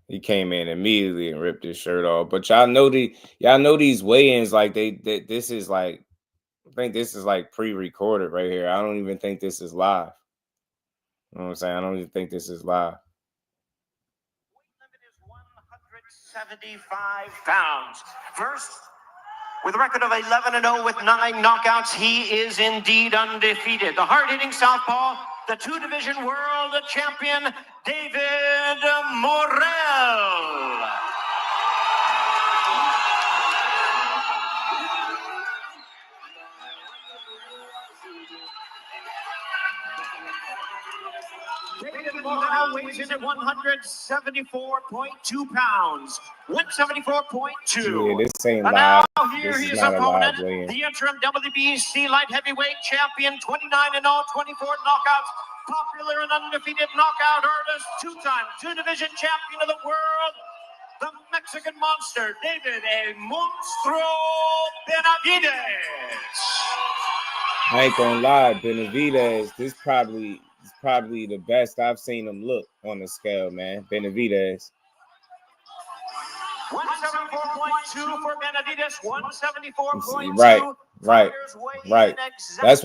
He came in immediately and ripped his shirt off. But y'all know these weigh-ins, like this is like, I think this is like pre-recorded right here. I don't even think this is live. You know what I'm saying? I don't even think this is live. Weight limit is 175 pounds. First, with a record of 11-0 with 9 knockouts, he is indeed undefeated. The hard-hitting southpaw, the two-division world champion, David Morrell. David Morrell weighs in at 174.2 pounds. 174.2. Yeah, this ain't and live. now here This is his not a opponent, live weigh-in. the interim WBC light heavyweight champion, 29-0, 24 knockouts, popular and undefeated knockout artist, two-time two-division champion of the world, the Mexican monster, David "A Monstro" Benavidez. I ain't gonna lie, Benavidez, this is probably the best I've seen him look on the scale, man. Benavidez. 174.2 for Benavidez, 174.2. Right. That's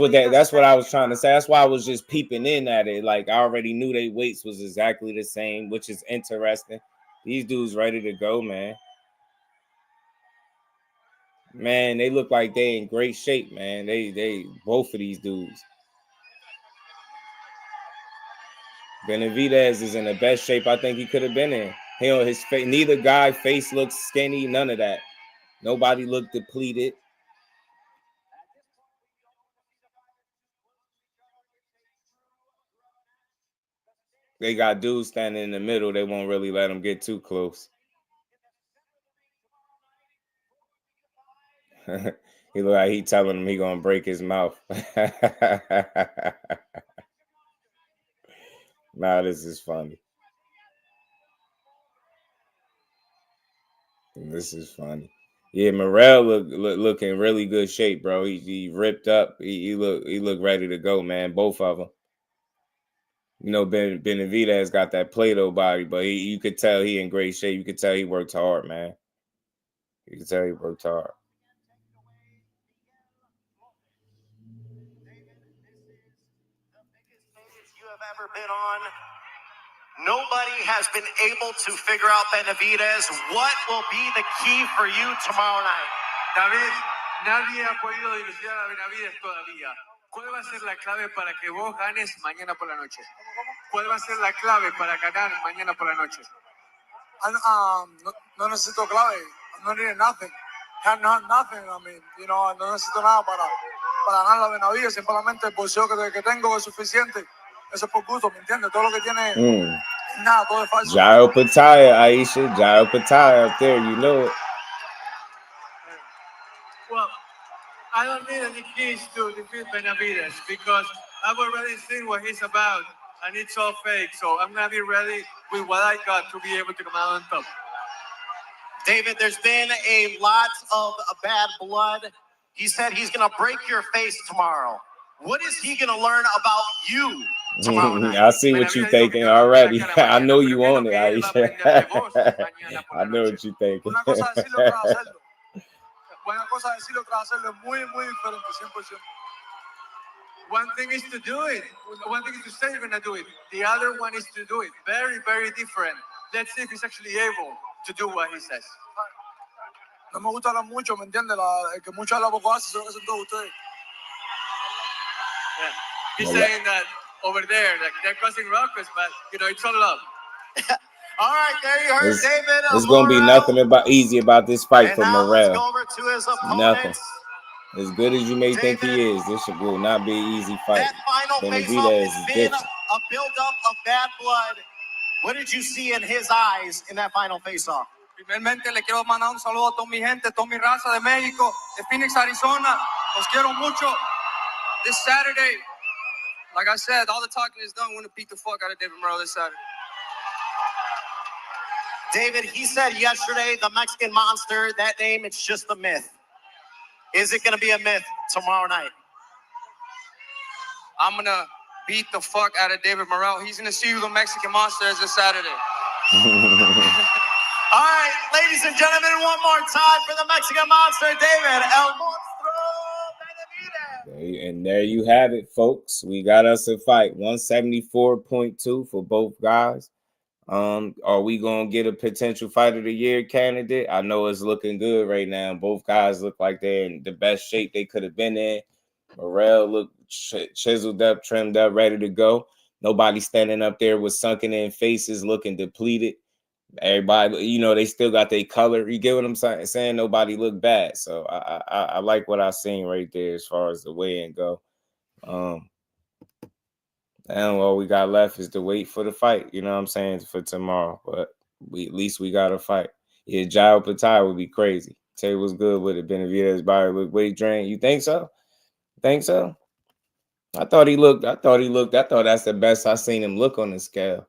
what I was trying to say. That's why I was just peeping in at it. Like I already knew their weights was exactly the same, which is interesting. These dudes ready to go, man. Man, they look like they in great shape, man. They both of these dudes. Benavidez is in the best shape I think he could have been in. His face, neither guy face looks skinny, none of that. Nobody looked depleted. They got dudes standing in the middle. They won't really let them get too close. He look like he telling him he gonna break his mouth. Nah, this is funny. This is funny. Yeah, Morel look in really good shape, bro. He ripped up. He look ready to go, man. Both of them. You know, Benavidez got that Play-Doh body, but you could tell he in great shape. You could tell he worked hard, man. You could tell he worked hard. You have ever been on. Nobody has been able to figure out, Benavidez, what will be the key for you tomorrow night. David, nadie ha podido dilucidar a Benavidez todavía. ¿Cuál va a ser la clave para que vos ganes mañana por la noche? ¿Cuál va a ser la clave para ganar mañana por la noche? No necesito clave. No need nothing. Nothing. I mean, you know, no necesito nada para ganar la Benavidez. Simplemente el bolsillo que tengo es suficiente. Eso es por gusto, ¿me entiendes? Todo lo que tiene, nada, todo es falso. Jairo Pataya, Aisha. Jairo Pataya up there, you know it. Well, I don't need any keys to defeat Benavidez because I've already seen what he's about, and it's all fake. So I'm gonna be ready with what I got to be able to come out on top. David, there's been a lot of bad blood. He said he's gonna break your face tomorrow. What is he gonna learn about you tomorrow night? I see what you thinking already. I know you on it, Aisha. I know what you thinking. Una cosa es decirlo, otra hacerlo. Una cosa es decirlo, otra hacerlo. Muy, muy diferente, 100%. One thing is to do it. One thing is to say you're gonna do it. The other one is to do it. Very, very different. Let's see if he's actually able to do what he says. No me gusta hablar mucho, ¿me entiendes? El que mucho habla poco hace, eso lo hacen todos ustedes. Yeah. He's saying that over there, like they're causing ruckus, but you know it's all love. All right, there you heard David. It's gonna be nothing easy about this fight for Morel. Let's go over to his opponent. Nothing. As good as you may think he is, this will not be an easy fight. That final Benavidez face-off has been a buildup of bad blood. What did you see in his eyes in that final face-off? Primeramente le quiero mandar un saludo a toda mi gente, toda mi raza de México, de Phoenix, Arizona. Los quiero mucho. This Saturday, like I said, all the talking is done. I'm going to beat the fuck out of David Morrell this Saturday. David, he said yesterday, the Mexican Monster, that name, it's just a myth. Is it going to be a myth tomorrow night? I'm going to beat the fuck out of David Morrell. He's going to see who the Mexican Monster is this Saturday. All right, ladies and gentlemen, one more time for the Mexican Monster, David El Monstro Benavidez. And there you have it, folks. We got us a fight, 174.2 for both guys. Are we gonna get a potential fight of the year candidate? I know it's looking good right now. Both guys look like they're in the best shape they could have been in. Morel looked chiseled up, trimmed up, ready to go. Nobody standing up there with sunken in faces, looking depleted. Everybody, you know, they still got their color. You get what I'm saying? Nobody looked bad. So I like what I seen right there as far as the weigh-in go. And all we got left is to wait for the fight, you know what I'm saying, for tomorrow. But at least we got a fight. Yeah, Jao Patai would be crazy. Tay was good with it. Benavidez body looked weight drained. You think so? Think so? I thought that's the best I seen him look on the scale.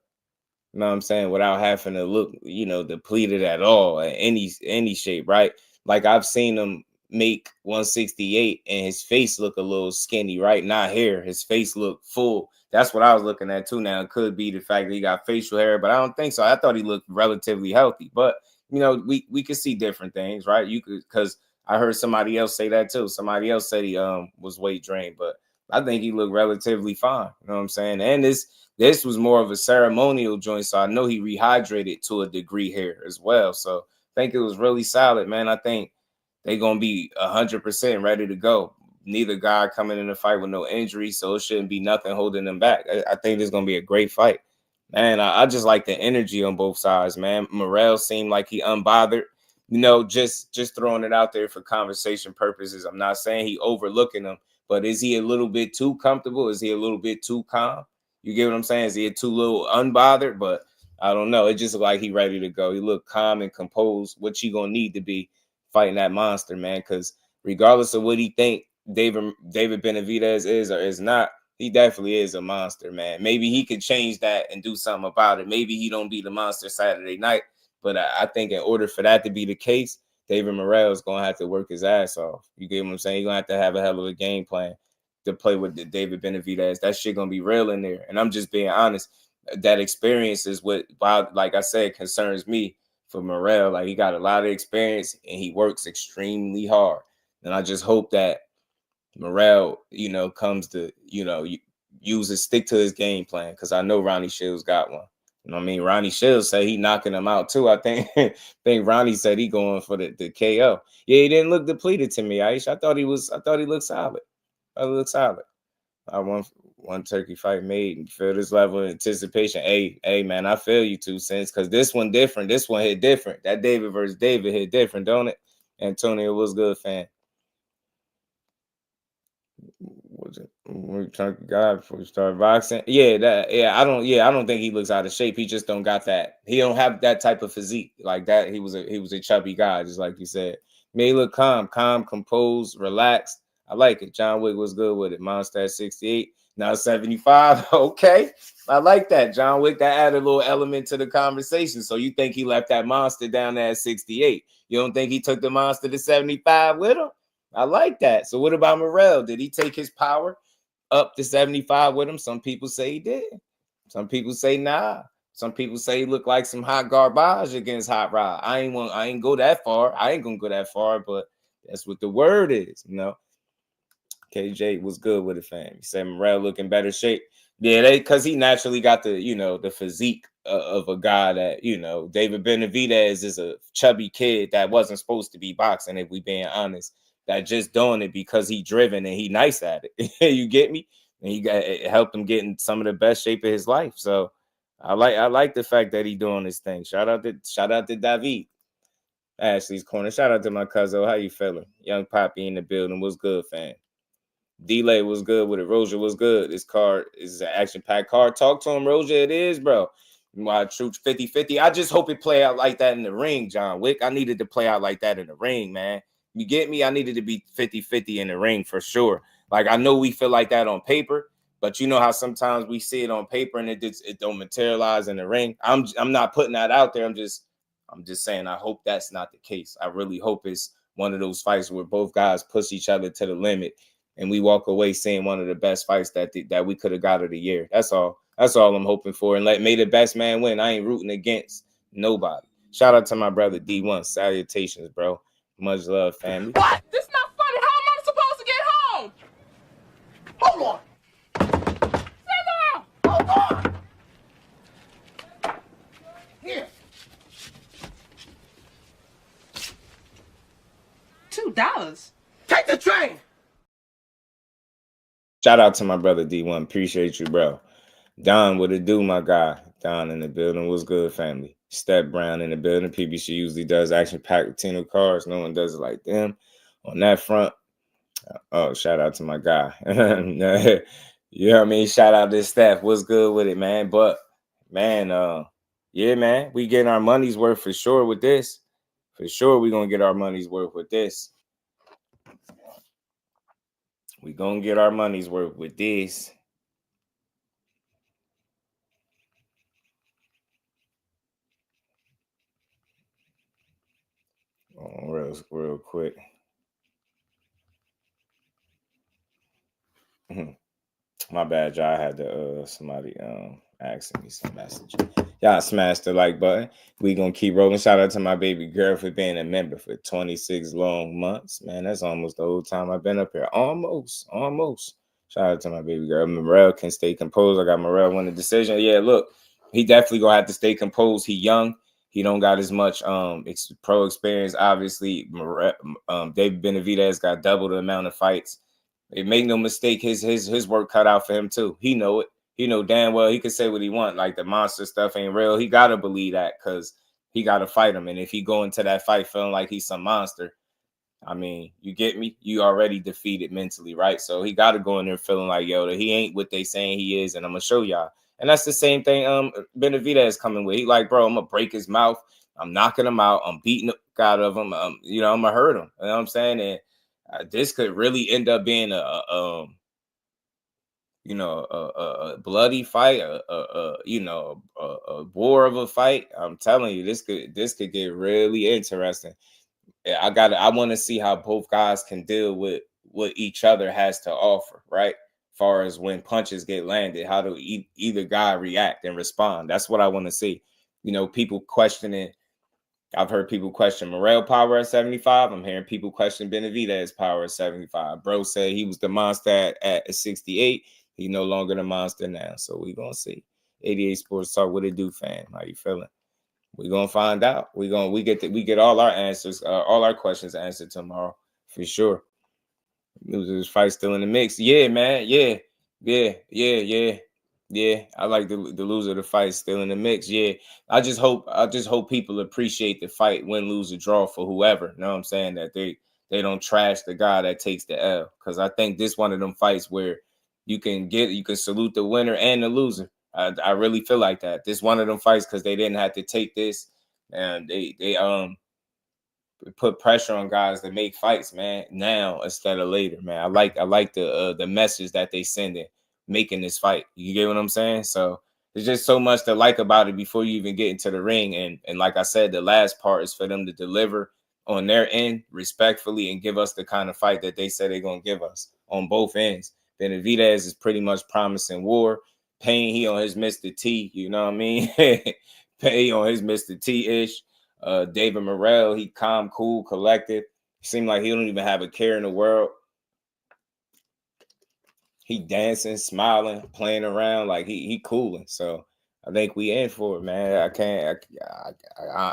You know what I'm saying? Without having to look, you know, depleted at all in any shape, right? Like I've seen him make 168 and his face look a little skinny, right? Not hair. His face looked full. That's what I was looking at too. Now it could be the fact that he got facial hair, but I don't think so. I thought he looked relatively healthy, but you know, we could see different things, right? You could, because I heard somebody else say that too. Somebody else said he was weight drained, but I think he looked relatively fine. You know what I'm saying? And this was more of a ceremonial joint, so I know he rehydrated to a degree here as well. So I think it was really solid, man. I think they're gonna be 100% ready to go. Neither guy coming in the fight with no injury, so it shouldn't be nothing holding them back. I think this is gonna be a great fight, man. I just like the energy on both sides, man. Morel seemed like he unbothered, you know, just throwing it out there for conversation purposes. I'm not saying he overlooking them, but is he a little bit too comfortable? Is he a little bit too calm? You get what I'm saying? Is he too little unbothered? But I don't know. It just looked like he ready to go. He looked calm and composed, what you gonna need to be fighting that monster, man. Because regardless of what he think David Benavidez is or is not, he definitely is a monster, man. Maybe he could change that and do something about it. Maybe he don't be the monster Saturday night. But I think in order for that to be the case, David Morrell is going to have to work his ass off. You get what I'm saying? He's going to have a hell of a game plan to play with the David Benavidez. That shit going to be real in there. And I'm just being honest. That experience is what, like I said, concerns me for Morrell. Like, he got a lot of experience and he works extremely hard. And I just hope that Morrell, you know, comes to, you know, stick to his game plan, because I know Ronnie Shields got one. You know what I mean? Ronnie Shields said he knocking him out too. I think Ronnie said he going for the KO. Yeah, he didn't look depleted to me, Aish. I thought he looked solid. I won one turkey fight made and feel this level of anticipation. Hey, man, I feel you 2 cents, because this one different. This one hit different. That David versus David hit different, don't it? Antonio was good, fan. We're trying to God before we start boxing. I don't think he looks out of shape. He just don't got that. He don't have that type of physique like that. He was a chubby guy, just like you said. May look calm, composed, relaxed. I like it. John Wick was good with it. Monster at 68. Now 75. Okay. I like that, John Wick. That added a little element to the conversation. So you think he left that monster down there at 68? You don't think he took the monster to 75 with him? I like that. So what about Morel? Did he take his power up to 75 with him? Some people say he did. Some people say nah. Some people say he looked like some hot garbage against Hot Rod. I ain't go that far. I ain't gonna go that far, but that's what the word is, you know. KJ was good with it, fam. He said Morel look in better shape. Yeah, because he naturally got the, you know, the physique of a guy that, you know, David Benavidez is a chubby kid that wasn't supposed to be boxing, if we being honest. That just doing it because he driven and he nice at it. You get me? And it helped him get in some of the best shape of his life. So I like the fact that he doing this thing. Shout out to David. Ashley's Corner. Shout out to my cousin. How you feeling? Young Poppy in the building. What's good, fam? Delay was good with it. Roja was good. This card is an action-packed card. Talk to him, Roja. It is, bro. My troops 50-50. I just hope it play out like that in the ring, John Wick. I needed to play out like that in the ring, man. You get me? I needed to be 50-50 in the ring for sure. Like, I know we feel like that on paper, but you know how sometimes we see it on paper and it don't materialize in the ring. I'm not putting that out there. I'm just saying I hope that's not the case. I really hope it's one of those fights where both guys push each other to the limit and we walk away seeing one of the best fights that we could have got of the year. That's all. That's all I'm hoping for. And may the best man win. I ain't rooting against nobody. Shout out to my brother D1. Salutations, bro. Much love, family. What? This not funny. How am I supposed to get home? Hold on. Sit down. Hold on. Here. $2. Take the train. Shout out to my brother D1. Appreciate you, bro. Don, what it do, my guy? Don in the building. What's good, family? Step Brown in the building. PBC usually does action-packed Latino cards. No one does it like them. On that front, oh, shout out to my guy. You know what I mean? Shout out to the staff. What's good with it, man? But, man, yeah, man, we getting our money's worth for sure with this. For sure, we're going to get our money's worth with this. We're going to get our money's worth with this. Oh, real quick. My bad, y'all. I had to somebody asking me some message. Y'all smash the like button. We gonna keep rolling. Shout out to my baby girl for being a member for 26 long months. Man, that's almost the whole time I've been up here. Almost. Shout out to my baby girl. Morel can stay composed. I got Morel win the decision. Yeah, look, he definitely gonna have to stay composed. He young. He don't got as much pro experience. Obviously, David Benavidez got double the amount of fights. Make no mistake, his work cut out for him too. He know it. He know damn well he can say what he want. Like the monster stuff ain't real. He gotta believe that because he gotta fight him. And if he go into that fight feeling like he's some monster, I mean, you get me? You already defeated mentally, right? So he gotta go in there feeling like, yo, that he ain't what they saying he is, and I'm gonna show y'all. And that's the same thing Benavidez coming with. He like, bro, I'm gonna break his mouth. I'm knocking him out. I'm beating the out of him. I'm gonna hurt him. You know what I'm saying? And this could really end up being a bloody fight, a war of a fight. I'm telling you, this could get really interesting. I want to see how both guys can deal with what each other has to offer, right? As far as when punches get landed, how do either guy react and respond? That's what I want to see. You know, people questioning. I've heard people question Morel power at 75. I'm hearing people question Benavidez power at 75. Bro said he was the monster at 68. He's no longer the monster now. So we're going to see. 88 Sports Talk, what it do, fam? How you feeling? We're going to find out. We get all our answers, all our questions answered tomorrow for sure. Losers fight still in the mix. Yeah, man. Yeah. I like the loser of the fight still in the mix. Yeah. I just hope people appreciate the fight, win, lose, or draw for whoever. You know what I'm saying? That they don't trash the guy that takes the L. Because I think this one of them fights where you can salute the winner and the loser. I really feel like that. This one of them fights because they didn't have to take this, and they put pressure on guys to make fights, man, now instead of later, man. I like the message that they sending. making this fight. You get what I'm saying? So there's just so much to like about it before you even get into the ring. And like I said, the last part is for them to deliver on their end respectfully and give us the kind of fight that they say they're going to give us on both ends. Benavidez is pretty much promising war. Payne, he on his Mr. T, you know what I mean? Payne on his Mr. T-ish. David Morrell, he calm, cool, collected. Seemed like he don't even have a care in the world. He dancing, smiling, playing around, like he cooling. So I think we in for it, man. I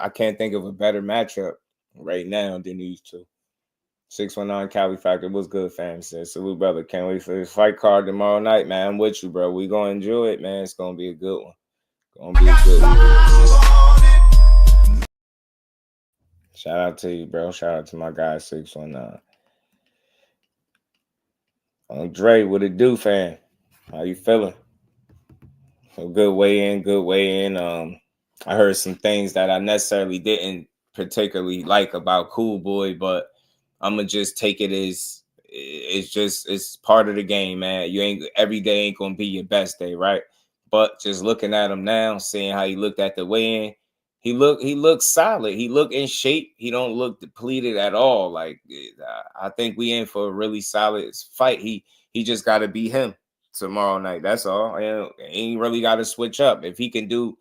can't think of a better matchup right now than these two. 619 Cali Factor, what's good, fam? Says salute, brother. Can't wait for this fight card tomorrow night, man. I'm with you, bro. We gonna enjoy it, man. It's gonna be a good one. Gonna be a good one. Shout out to you, bro. Shout out to my guy 619. Dre, what it do, fam? How you feeling? So good way in, good way in. I heard some things that I necessarily didn't particularly like about Cool Boy, but I'm gonna just take it as it's part of the game, man. You ain't every day ain't gonna be your best day, right? But just looking at him now, seeing how he looked at the weigh-in, he looked solid. He looked in shape. He don't look depleted at all. Like I think we in for a really solid fight. He just got to be him tomorrow night. That's all. And he ain't really got to switch up. If he can do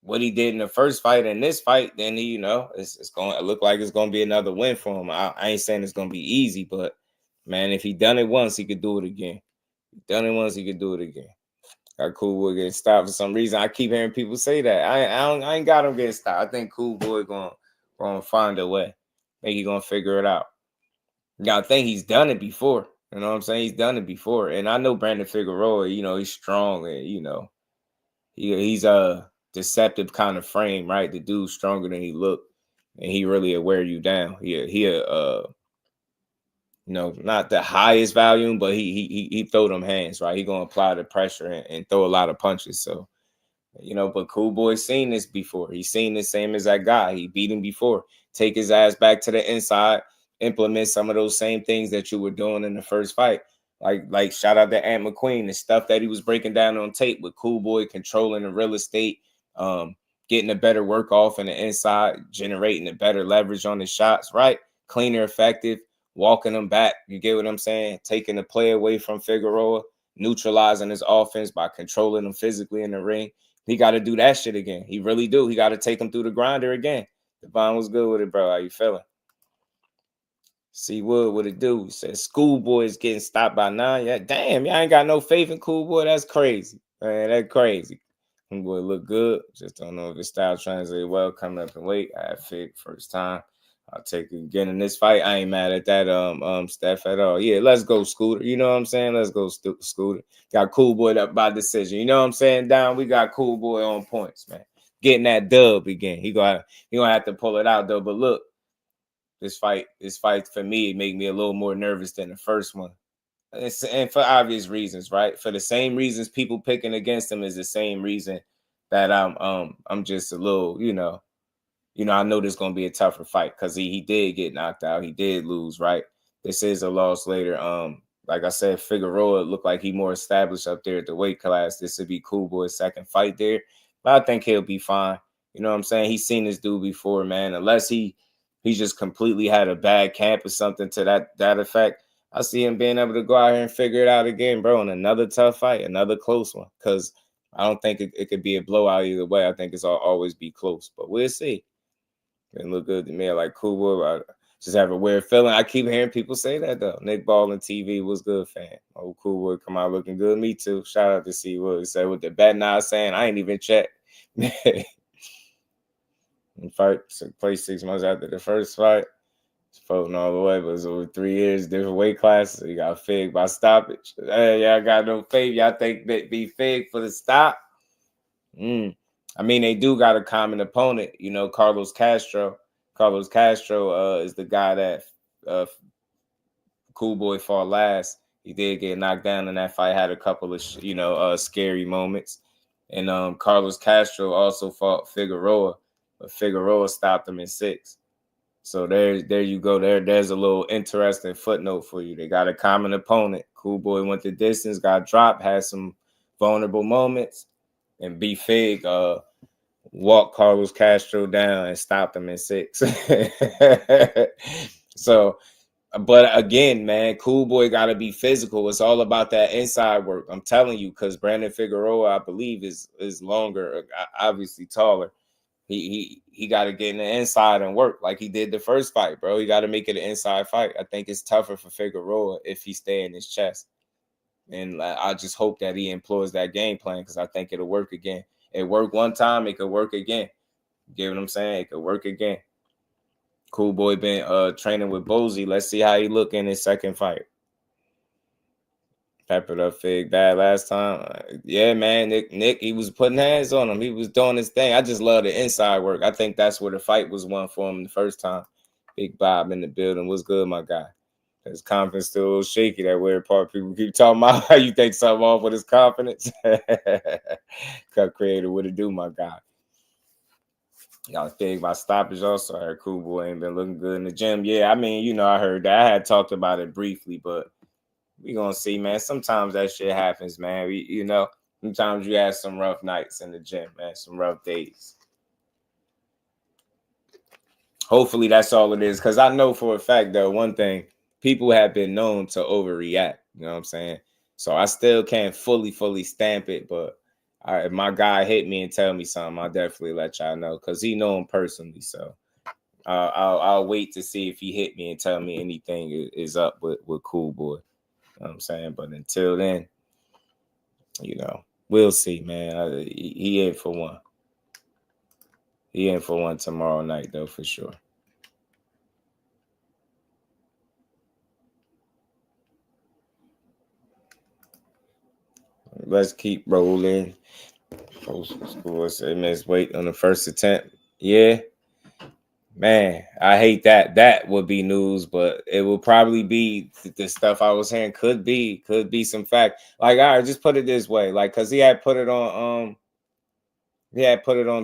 what he did in the first fight and this fight, then he, it's going to look like it's going to be another win for him. I ain't saying it's going to be easy, but man, if he done it once, he could do it again. Done it once, he could do it again. Got Cool Boy getting stopped for some reason. I keep hearing people say that. I ain't got him getting stopped. I think Cool Boy gonna find a way. I think he gonna figure it out. Yeah, I think he's done it before. You know what I'm saying? He's done it before. And I know Brandon Figueroa, he's strong and he's a deceptive kind of frame, right? The dude's stronger than he looked, and he really will wear you down. Not the highest volume, but he throw them hands, right? He gonna apply the pressure and throw a lot of punches. So, but Cool Boy's seen this before. He's seen the same as that guy. He beat him before. Take his ass back to the inside, implement some of those same things that you were doing in the first fight. Like shout out to Ant McQueen, the stuff that he was breaking down on tape with Cool Boy controlling the real estate, getting a better work off in the inside, generating a better leverage on the shots, right? Cleaner, effective. Walking them back, you get what I'm saying? Taking the play away from Figueroa, neutralizing his offense by controlling him physically in the ring. He got to do that shit again. He really do. He got to take him through the grinder again. Devon was good with it, bro. How you feeling? C Wood, what it do? He said, Schoolboy is getting stopped by 9. Yeah, damn, y'all ain't got no faith in Cool Boy. That's crazy. Man, that's crazy. Cool Boy look good. Just don't know if his style translated well coming up in weight. I had Fig first time. I'll take it again in this fight. I ain't mad at that Steph at all. Yeah, let's go, Scooter. You know what I'm saying? Let's go, Scooter. Got Cool Boy up by decision. You know what I'm saying? Down, we got Cool Boy on points, man. Getting that dub again. He gonna have to pull it out though. But look, this fight for me make me a little more nervous than the first one. And for obvious reasons, right? For the same reasons people picking against him is the same reason that I'm just a little, I know this is going to be a tougher fight because he did get knocked out. He did lose, right? This is a loss later. Like I said, Figueroa looked like he more established up there at the weight class. This would be Cool Boy's second fight there. But I think he'll be fine. You know what I'm saying? He's seen this dude before, man. Unless he just completely had a bad camp or something to that effect, I see him being able to go out here and figure it out again, bro, in another tough fight, another close one. Because I don't think it could be a blowout either way. I think it's always be close. But we'll see. It look good to me. I like Cool Boy. I just have a weird feeling. I keep hearing people say that though. Nick Ball and TV was good, fan. Oh, Cool Boy come out looking good. Me too. Shout out to C Wood. He said with the bet now saying I ain't even checked. Fight took place 6 months after the first fight. It's floating all the way, but it's over 3 years, different weight classes. So you got Fig by stoppage. Hey, y'all got no faith. Y'all think that be Fig for the stop? I mean, they do got a common opponent, Carlos Castro. Carlos Castro is the guy that Cool Boy fought last. He did get knocked down in that fight, had a couple of, scary moments. And Carlos Castro also fought Figueroa, but Figueroa stopped him in 6. So there you go. There's a little interesting footnote for you. They got a common opponent. Cool Boy went the distance, got dropped, had some vulnerable moments, and B Fig walked Carlos Castro down and stopped him in 6. So, but again, man, Cool Boy got to be physical. It's all about that inside work. I'm telling you, because Brandon Figueroa, I believe, is longer, obviously taller. He got to get in the inside and work like he did the first fight, bro. He got to make it an inside fight. I think it's tougher for Figueroa if he stay in his chest. And I just hope that he employs that game plan because I think it'll work again. It worked one time, it could work again. You get what I'm saying? It could work again. Cool Boy been training with Bozy. Let's see how he look in his second fight. Peppered up Fig bad last time. Yeah, man, Nick, he was putting hands on him. He was doing his thing. I just love the inside work. I think that's where the fight was won for him the first time. Big Bob in the building. What's good, my guy? His confidence still a little shaky. That weird part. People keep talking about how you think something off with his confidence. Cut creator, what it do, my guy? Y'all think about stoppage also. I heard Cool Boy ain't been looking good in the gym. Yeah, I mean, you know, I heard that. I had talked about it briefly, but we gonna see, man. Sometimes that shit happens, man. You know, sometimes you have some rough nights in the gym, man. Some rough days. Hopefully that's all it is. Because I know for a fact, though, one thing, people have been known to overreact. You know what I'm saying? So I still can't fully stamp it. But if my guy hit me and tell me something, I'll definitely let y'all know. Because he know him personally. So I'll wait to see if he hit me and tell me anything is up with Cool Boy. You know what I'm saying? But until then, you know, we'll see, man. He in for one. He in for one tomorrow night, though, for sure. Let's keep rolling. School miss weight on the first attempt. Yeah. Man, I hate that. That would be news, but it will probably be the stuff I was hearing. Could be some fact. Like, all right, just put it this way. Like, cause he had put it on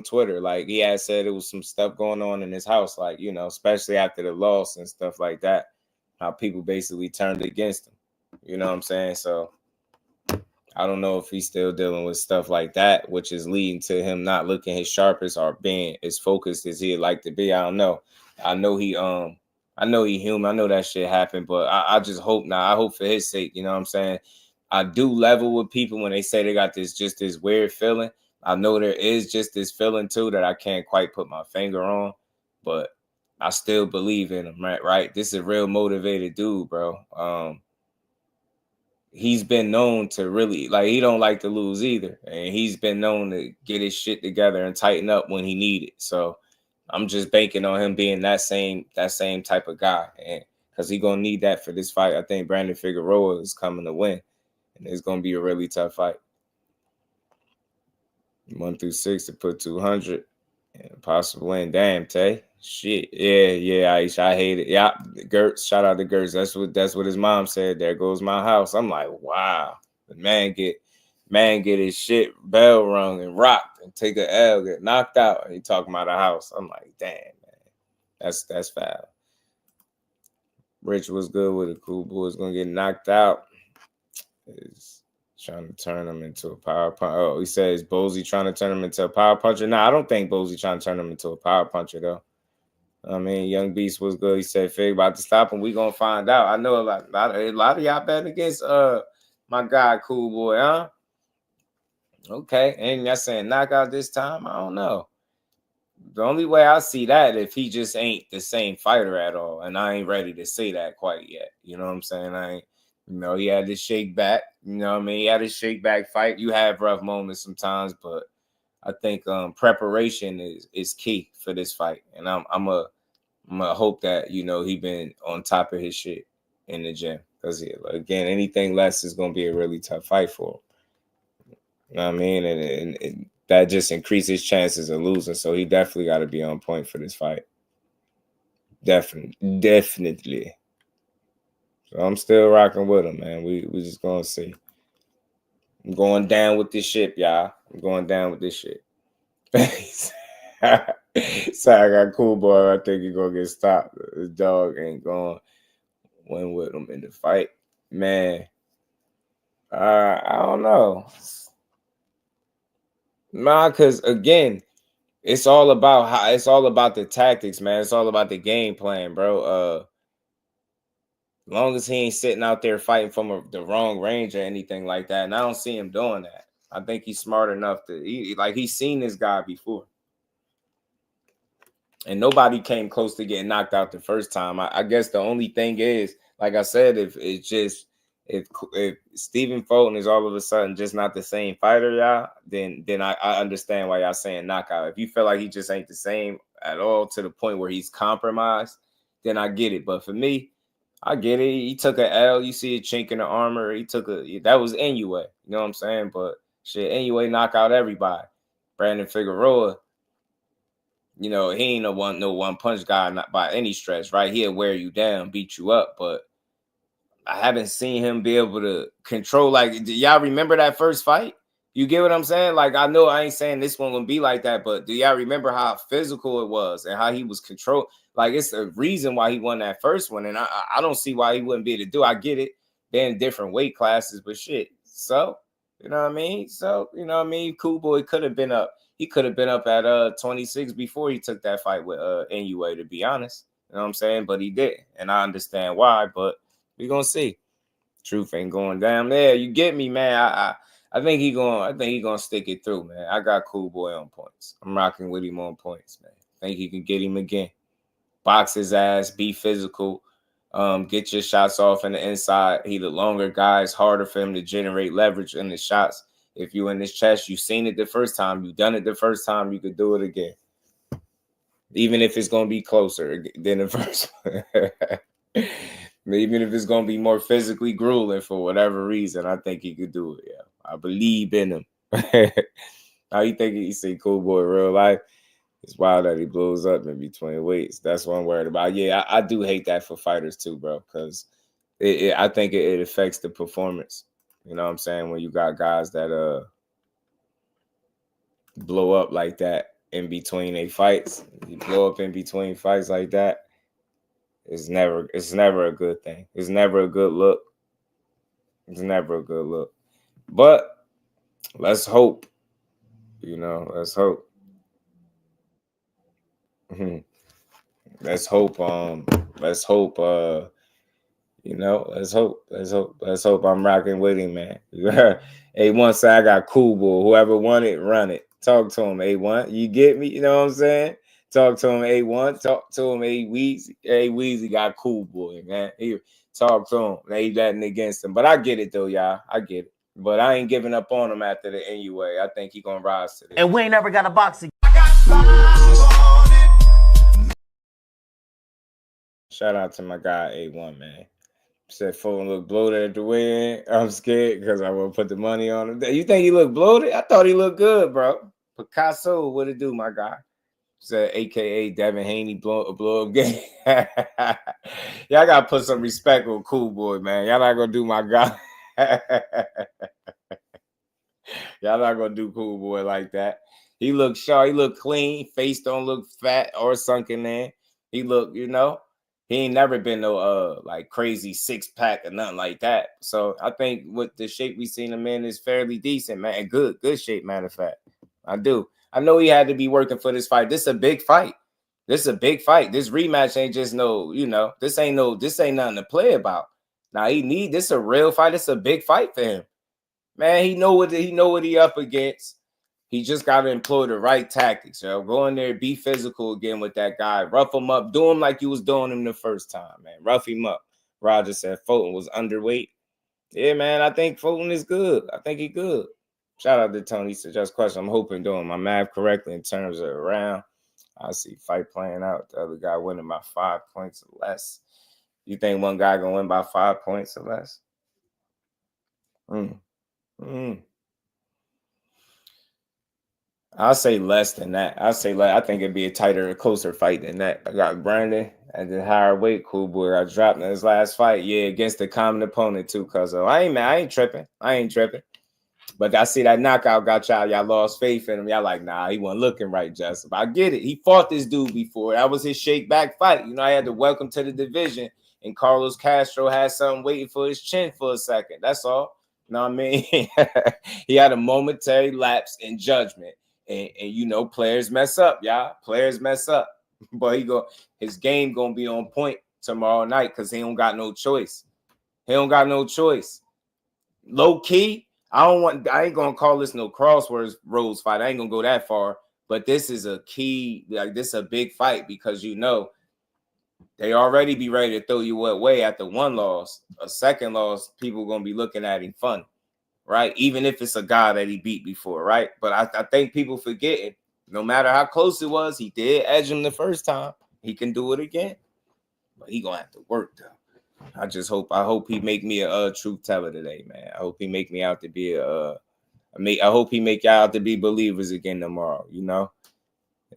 Twitter. Like, he had said it was some stuff going on in his house, like, you know, especially after the loss and stuff like that. How people basically turned against him. You know what I'm saying? So I don't know if he's still dealing with stuff like that, which is leading to him not looking his sharpest or being as focused as he'd like to be. I don't know. I know he human. I know that shit happened, but I just hope not. I hope for his sake, you know what I'm saying? I do level with people when they say they got this weird feeling. I know there is just this feeling too that I can't quite put my finger on, but I still believe in him, right? This is a real motivated dude, bro. He's been known to really, like, he don't like to lose either. And he's been known to get his shit together and tighten up when he needed. So I'm just banking on him being that same type of guy. And because he's going to need that for this fight. I think Brandon Figueroa is coming to win. And it's going to be a really tough fight. 1 through 6 to put 200. And possible win. Damn, Tay. Shit. Yeah, Aisha, I hate it. Yeah, Gertz, shout out to Gertz. That's what his mom said. There goes my house. I'm like, wow. The man get his shit bell rung and rocked and take a L, get knocked out, and he talking about a house. I'm like, damn, man. That's foul. Rich was good with it. Cool Boy's gonna get knocked out. He's trying to turn him into a power puncher. Oh, he says Bozy trying to turn him into a power puncher. Nah, I don't think Bozy trying to turn him into a power puncher though. I mean, Young Beast was good. He said, Fig about to stop him. We gonna find out. I know a lot of y'all betting against my guy, Cool Boy, huh? Okay, and y'all saying knockout this time? I don't know. The only way I see that if he just ain't the same fighter at all, and I ain't ready to say that quite yet. You know what I'm saying? I ain't. You know, he had his shake back. You know what I mean? He had his shake back fight. You have rough moments sometimes, but I think preparation is key for this fight. And I'm gonna hope that, you know, he been on top of his shit in the gym. Because, again, anything less is going to be a really tough fight for him. You know what I mean? And that just increases chances of losing. So he definitely got to be on point for this fight. Definitely. So I'm still rocking with him, man. We just going to see. I'm going down with this ship, y'all. I'm going down with this shit. Sorry, I got Cool Boy. I think he's going to get stopped. His dog ain't going to win with him in the fight. Man, I don't know. Nah, because again, it's all about the tactics, man. It's all about the game plan, bro. As long as he ain't sitting out there fighting from the wrong range or anything like that, and I don't see him doing that. I think he's smart enough to he's seen this guy before. And nobody came close to getting knocked out the first time. I guess the only thing is, like I said, if Stephen Fulton is all of a sudden just not the same fighter, y'all, then I understand why y'all saying knockout. If you feel like he just ain't the same at all to the point where he's compromised, then I get it. But for me, I get it. He took an L. You see a chink in the armor. That was Inoue. You know what I'm saying? But shit, Inoue knock out everybody. Brandon Figueroa, you know, he ain't no one punch guy, not by any stretch, right? He'll wear you down, beat you up, but I haven't seen him be able to control. Like, do y'all remember that first fight? You get what I'm saying? Like, I know I ain't saying this one will be like that, but do y'all remember how physical it was and how he was controlled? Like, it's a reason why he won that first one, and I don't see why he wouldn't be able to do. I get it, they're in different weight classes, but shit. So, you know what I mean? Cool Boy could have been up. He could have been up at 26 before he took that fight with Inoue, to be honest. You know what I'm saying? But he didn't. And I understand why, but we're gonna see. Truth ain't going down there. You get me, man. I think he gonna stick it through, man. I got Cool Boy on points. I'm rocking with him on points, man. I think he can get him again. Box his ass, be physical, get your shots off in the inside. He the longer guy. It's harder for him to generate leverage in the shots. If you in his chest, you seen it the first time, you done it the first time, you could do it again. Even if it's gonna be closer than the first one. Even if it's gonna be more physically grueling for whatever reason, I think he could do it. Yeah, I believe in him. How you think he say Cool Boy in real life? It's wild that he blows up in between weights. That's what I'm worried about. Yeah, I do hate that for fighters too, bro, because I think it affects the performance. You know what I'm saying? When you got guys that blow up like that in between a fights, you blow up in between fights like that. It's never a good thing. It's never a good look. It's never a good look. But let's hope. You know, let's hope. Let's hope. You know, let's hope I'm rocking with him, man. Hey, one side I got Cool Boy. Whoever won it, run it. Talk to him, A1. You get me? You know what I'm saying? Talk to him, A1. Talk to him, A-Weezy. A-Weezy got Cool Boy, man. He talk to him. They betting against him. But I get it, though, y'all. I get it. But I ain't giving up on him after the NUA. I think he going to rise to this. And we ain't never got a boxing. Shout out to my guy, A1, man. Said Fulton look bloated at the weigh-in. I'm scared because I want to put the money on him. You think he looked bloated? I thought he looked good, bro. Picasso, what it do, my guy? Said AKA Devin Haney blow up game. Y'all gotta put some respect on Cool Boy, man. Y'all not gonna do my guy. Y'all not gonna do Cool Boy like that. He look sharp, he look clean, face don't look fat or sunken in. He look, you know. He ain't never been no like crazy 6-pack or nothing like that. So I think with the shape we seen him in is fairly decent, man. And good shape, matter of fact. I do. I know he had to be working for this fight. This is a big fight. This rematch ain't just no, you know, this ain't nothing to play about. Now this is a real fight. It's a big fight for him. Man, he know what he up against. He just got to employ the right tactics, yo. Go in there, be physical again with that guy. Rough him up. Do him like you was doing him the first time, man. Rough him up. Roger said Fulton was underweight. Yeah, man, I think Fulton is good. I think he good. Shout out to Tony. Suggest question. I'm hoping doing my math correctly in terms of round. I see fight playing out. The other guy winning by 5 points or less. You think one guy going to win by 5 points or less? I'll say less than that. I think it'd be a tighter, closer fight than that. I got Brandon at the higher weight. Cool Boy got dropped in his last fight. Yeah, against the common opponent too, cuz I ain't tripping. But I see that knockout got y'all lost faith in him. Y'all like, nah, he wasn't looking right, Justin. I get it. He fought this dude before. That was his shake back fight. You know, I had to welcome to the division, and Carlos Castro had something waiting for his chin for a second. That's all. know what I mean? He had a momentary lapse in judgment. And you know, players mess up, y'all. Players mess up. But his game gonna be on point tomorrow night because he don't got no choice. He don't got no choice. Low key, I ain't gonna call this no crosswords Rose fight. I ain't gonna go that far. But this is a key, like this is a big fight because you know they already be ready to throw you away after one loss. A second loss, people gonna be looking at him funny, right? Even if it's a guy that he beat before, right? But I think people forgetting, no matter how close it was, he did edge him the first time. He can do it again, but he gonna have to work though. I hope he make me a truth teller today, man. I hope he make me out to be I hope he make y'all out to be believers again tomorrow. You know,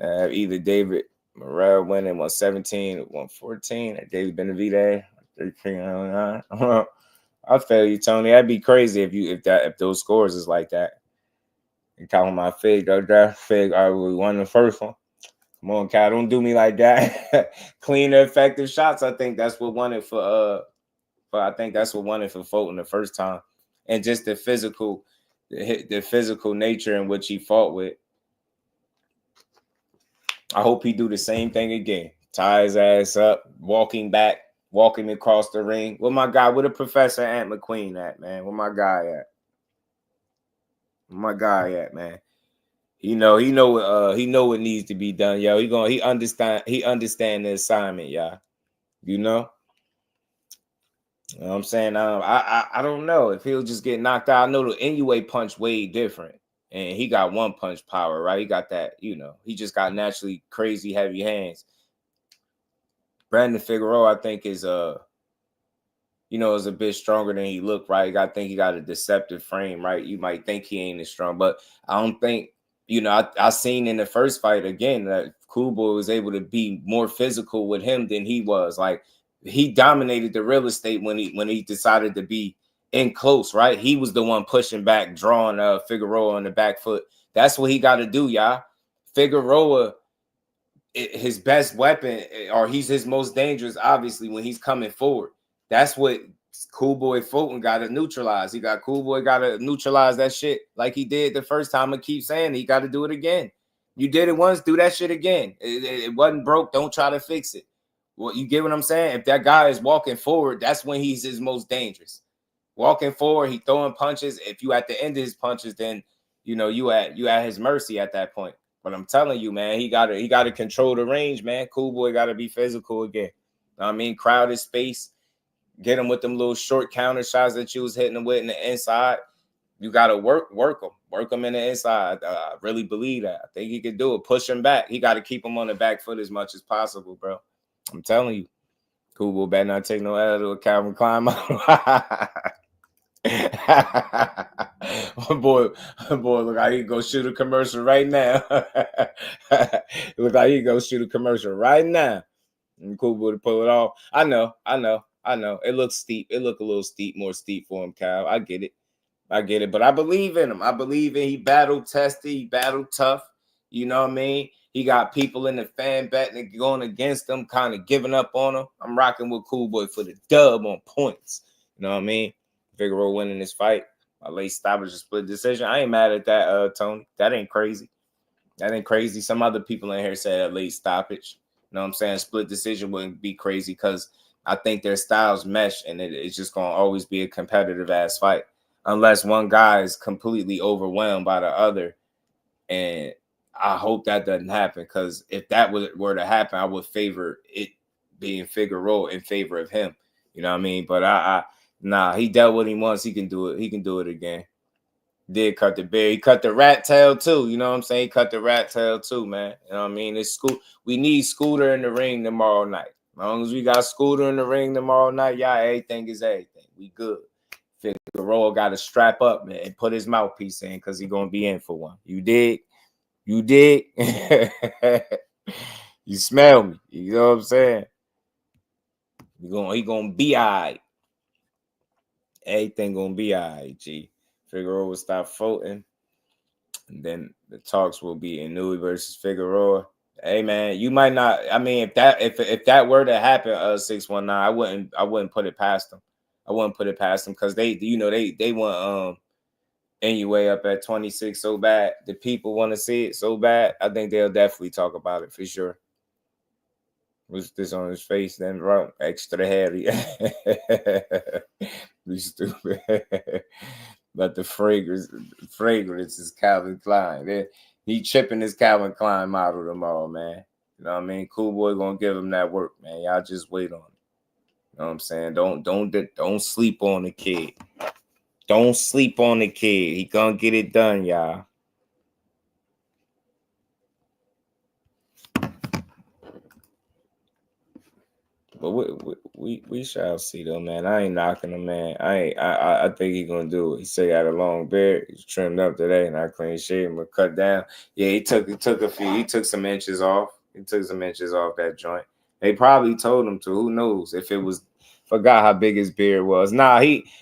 either David Morel winning 117, 114, or David Benavidez 13. I feel you, Tony. That'd be crazy if those scores is like that. You talking about Fig? Fig, we won the first one. Come on, Cal, don't do me like that. Clean, effective shots. I think that's what won it for. I think that's what won it for Fulton the first time, and just the physical nature in which he fought with. I hope he do the same thing again. Tie his ass up, walking across the ring. Where my guy, where the Professor Ant McQueen at, man? Where my guy at? Where my guy at, man? He know what needs to be done, yo. He understand the assignment, y'all. You know? You know what I'm saying? I don't know if he'll just get knocked out. I know the NUA punch way different. And he got one punch power, right? He got that, you know. He just got naturally crazy heavy hands. Brandon Figueroa, I think, is a bit stronger than he looked, right? I think he got a deceptive frame, right? You might think he ain't as strong, but I don't think, you know, I seen in the first fight again that Cool Boy was able to be more physical with him than he was. Like, he dominated the real estate when he decided to be in close, right? He was the one pushing back, drawing Figueroa on the back foot. That's what he got to do, y'all. Figueroa, his best weapon, or he's his most dangerous, obviously, when he's coming forward. That's what Cool Boy Fulton got to neutralize. Cool Boy got to neutralize that shit like he did the first time. I keep saying he got to do it again. You did it once, do that shit again. It wasn't broke. Don't try to fix it. Well, you get what I'm saying? If that guy is walking forward, that's when he's his most dangerous. Walking forward, he throwing punches. If you at the end of his punches, then you know you at his mercy at that point. But I'm telling you, man, he gotta control the range, man. Cool Boy gotta be physical again. I mean, crowd his space. Get him with them little short counter shots that you was hitting him with in the inside. You got to work him in the inside. I really believe that. I think he could do it. Push him back. He got to keep him on the back foot as much as possible, bro. I'm telling you. Cool Boy better not take no L to a Calvin Klein. boy, look like he go shoot a commercial right now. Look like he go shoot a commercial right now. And Cool Boy to pull it off. I know. It looks steep. It look a little steep, more steep for him, Cal. I get it. But I believe in him. I believe he battled tested. He battled tough. You know what I mean? He got people in the fan betting going against him, kind of giving up on him. I'm rocking with Cool Boy for the dub on points. You know what I mean? Figueroa winning this fight. A late stoppage, a split decision. I ain't mad at that, Tony. That ain't crazy. Some other people in here said a late stoppage. You know what I'm saying? Split decision wouldn't be crazy because I think their styles mesh and it's just going to always be a competitive ass fight unless one guy is completely overwhelmed by the other. And I hope that doesn't happen because if that were to happen, I would favor it being Figueroa in favor of him. You know what I mean? But he dealt with him once. He can do it. He can do it again. Did cut the bear. He cut the rat tail too. You know what I'm saying? He cut the rat tail too, man. You know what I mean? We need Scooter in the ring tomorrow night. As long as we got Scooter in the ring tomorrow night, y'all, everything is everything. We good. Figueroa got to strap up, man, and put his mouthpiece in because he's going to be in for one. You dig? You smell me. You know what I'm saying? He going to be all right. Everything going to be all right, G. Figueroa will stop floating. And then the talks will be Inouye versus Figueroa. Hey man, you might not. I mean, if that were to happen, 619, I wouldn't put it past him. I wouldn't put it past them because they want Inoue up at 26 so bad. The people want to see it so bad. I think they'll definitely talk about it for sure. Was this on his face? Then wrong, extra hairy. Be stupid. But the fragrance is Calvin Klein. He chipping his Calvin Klein model tomorrow, man. You know what I mean? Cool Boy gonna give him that work, man. Y'all just wait on it. You know what I'm saying? Don't sleep on the kid. Don't sleep on the kid. He gonna get it done, y'all. But we shall see though, man. I ain't knocking him, man. I think he gonna do it. He said he had a long beard. He's trimmed up today, and I clean shave but cut down. Yeah, he took some inches off. He took some inches off that joint. They probably told him to. Who knows if it was? Forgot how big his beard was. He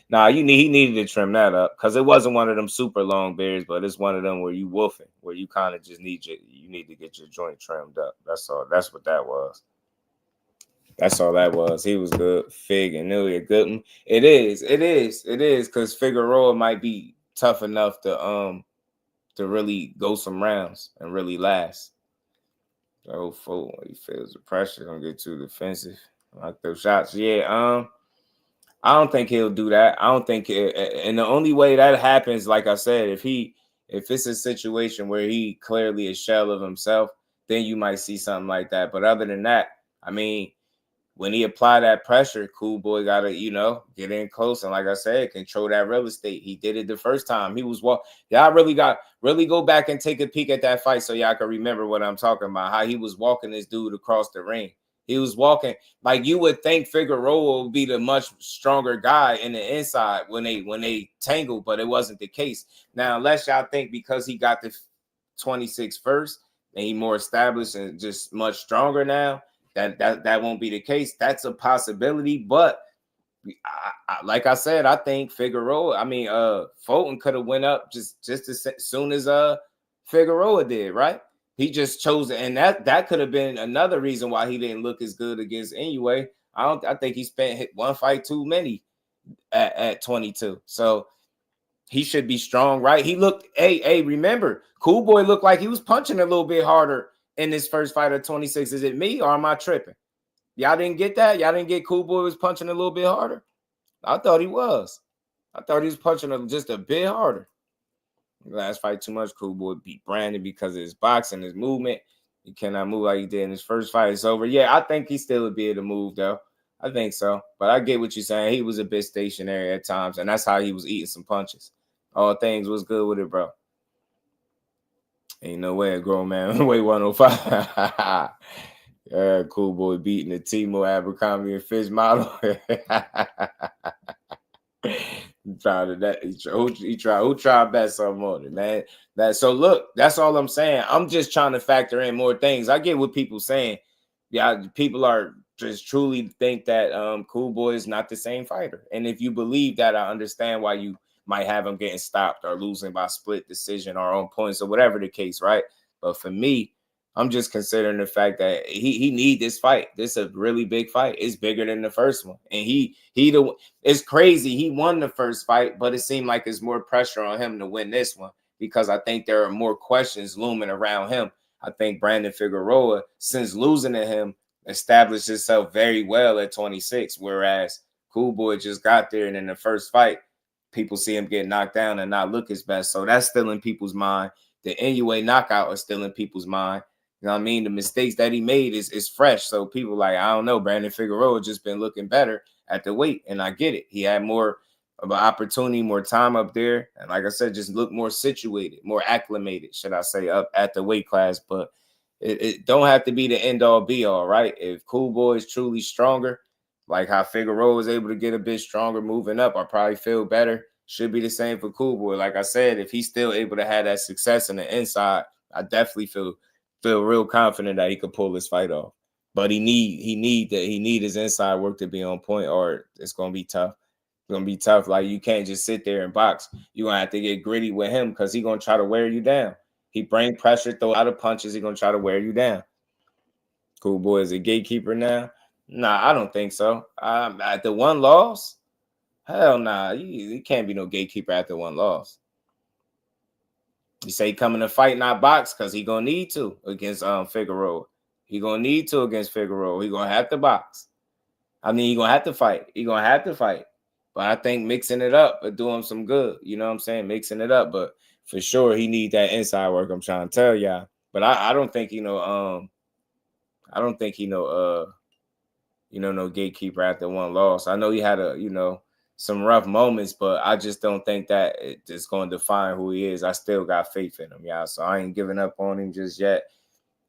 needed to trim that up because it wasn't one of them super long beards, but it's one of them where you wolfing, where you kind of just need to get your joint trimmed up. That's all. That's what that was. That's all that was. He was good. Fig and Nui a good one. It is, because Figueroa might be tough enough to really go some rounds and really last. So he feels the pressure, gonna get too defensive. Like those shots. Yeah, I don't think he'll do that. I don't think and the only way that happens, like I said, if it's a situation where he clearly a shell of himself, then you might see something like that. But other than that, I mean, when he apply that pressure, Cool Boy got to, get in close. And like I said, control that real estate. He did it the first time. He was y'all really go back and take a peek at that fight so y'all can remember what I'm talking about, how he was walking this dude across the ring. He was walking like you would think Figueroa would be the much stronger guy in the inside when they tangled, but it wasn't the case. Now, unless y'all think because he got the 26 first and he more established and just much stronger now, that won't be the case. That's a possibility, but like I said, I think Fulton could have went up just as soon as Figueroa did, right? He just chose it, and that could have been another reason why he didn't look as good against Inoue. I think he spent one fight too many at 22, so he should be strong, right? He looked. Hey, remember, Cool Boy looked like he was punching a little bit harder in his first fight at 26. Is it me or am I tripping? Y'all didn't get that? Y'all didn't get Cool Boy was punching a little bit harder? I thought he was. I thought he was punching just a bit harder. Last fight, too much. Cool Boy beat Brandon because of his boxing, his movement. He cannot move like he did in his first fight. It's over. Yeah, I think he still would be able to move, though. I think so. But I get what you're saying. He was a bit stationary at times, and that's how he was eating some punches. All things was good with it, bro. Ain't no way a grown man weigh 105. Yeah, Cool Boy beating the Timo Abercrombie and Fitch model. He tried bet something on it, man. So look, that's all I'm saying. I'm just trying to factor in more things. I get what people saying. Yeah, people are just truly think that Cool Boy is not the same fighter. And if you believe that, I understand why you might have him getting stopped or losing by split decision or on points or whatever the case, right? But for me, I'm just considering the fact that he need this fight. This is a really big fight. It's bigger than the first one. And it's crazy. He won the first fight, but it seemed like there's more pressure on him to win this one because I think there are more questions looming around him. I think Brandon Figueroa, since losing to him, established himself very well at 26, whereas Cool Boy just got there, and in the first fight, people see him get knocked down and not look his best. So that's still in people's mind. The Inoue knockout is still in people's mind. You know what I mean? The mistakes that he made is fresh. So people like, I don't know, Brandon Figueroa just been looking better at the weight. And I get it. He had more of an opportunity, more time up there. And like I said, just look more situated, more acclimated, should I say, up at the weight class. But it don't have to be the end all be all, right? If Cool Boy is truly stronger, like how Figueroa was able to get a bit stronger moving up, I probably feel better. Should be the same for Cool Boy. Like I said, if he's still able to have that success in the inside, I definitely feel real confident that he could pull this fight off. But he need his inside work to be on point, or it's gonna be tough. It's gonna be tough. Like you can't just sit there and box. You're gonna have to get gritty with him because he's gonna try to wear you down. He bring pressure, throw out of punches, he's gonna try to wear you down. Cool Boy is a gatekeeper now. Nah, I don't think so. At the one loss, Hell nah. He can't be no gatekeeper after one loss. You say he coming to fight, not box, because he gonna need to against Figueroa. He gonna need to against Figueroa. He gonna have to box. I mean, he gonna have to fight. He gonna have to fight. But I think mixing it up would do him some good. You know what I'm saying? Mixing it up. But for sure, he need that inside work. I'm trying to tell y'all. But I don't think I don't think no gatekeeper after one loss. I know he had some rough moments, but I just don't think that it's going to define who he is. I still got faith in him, y'all. So I ain't giving up on him just yet.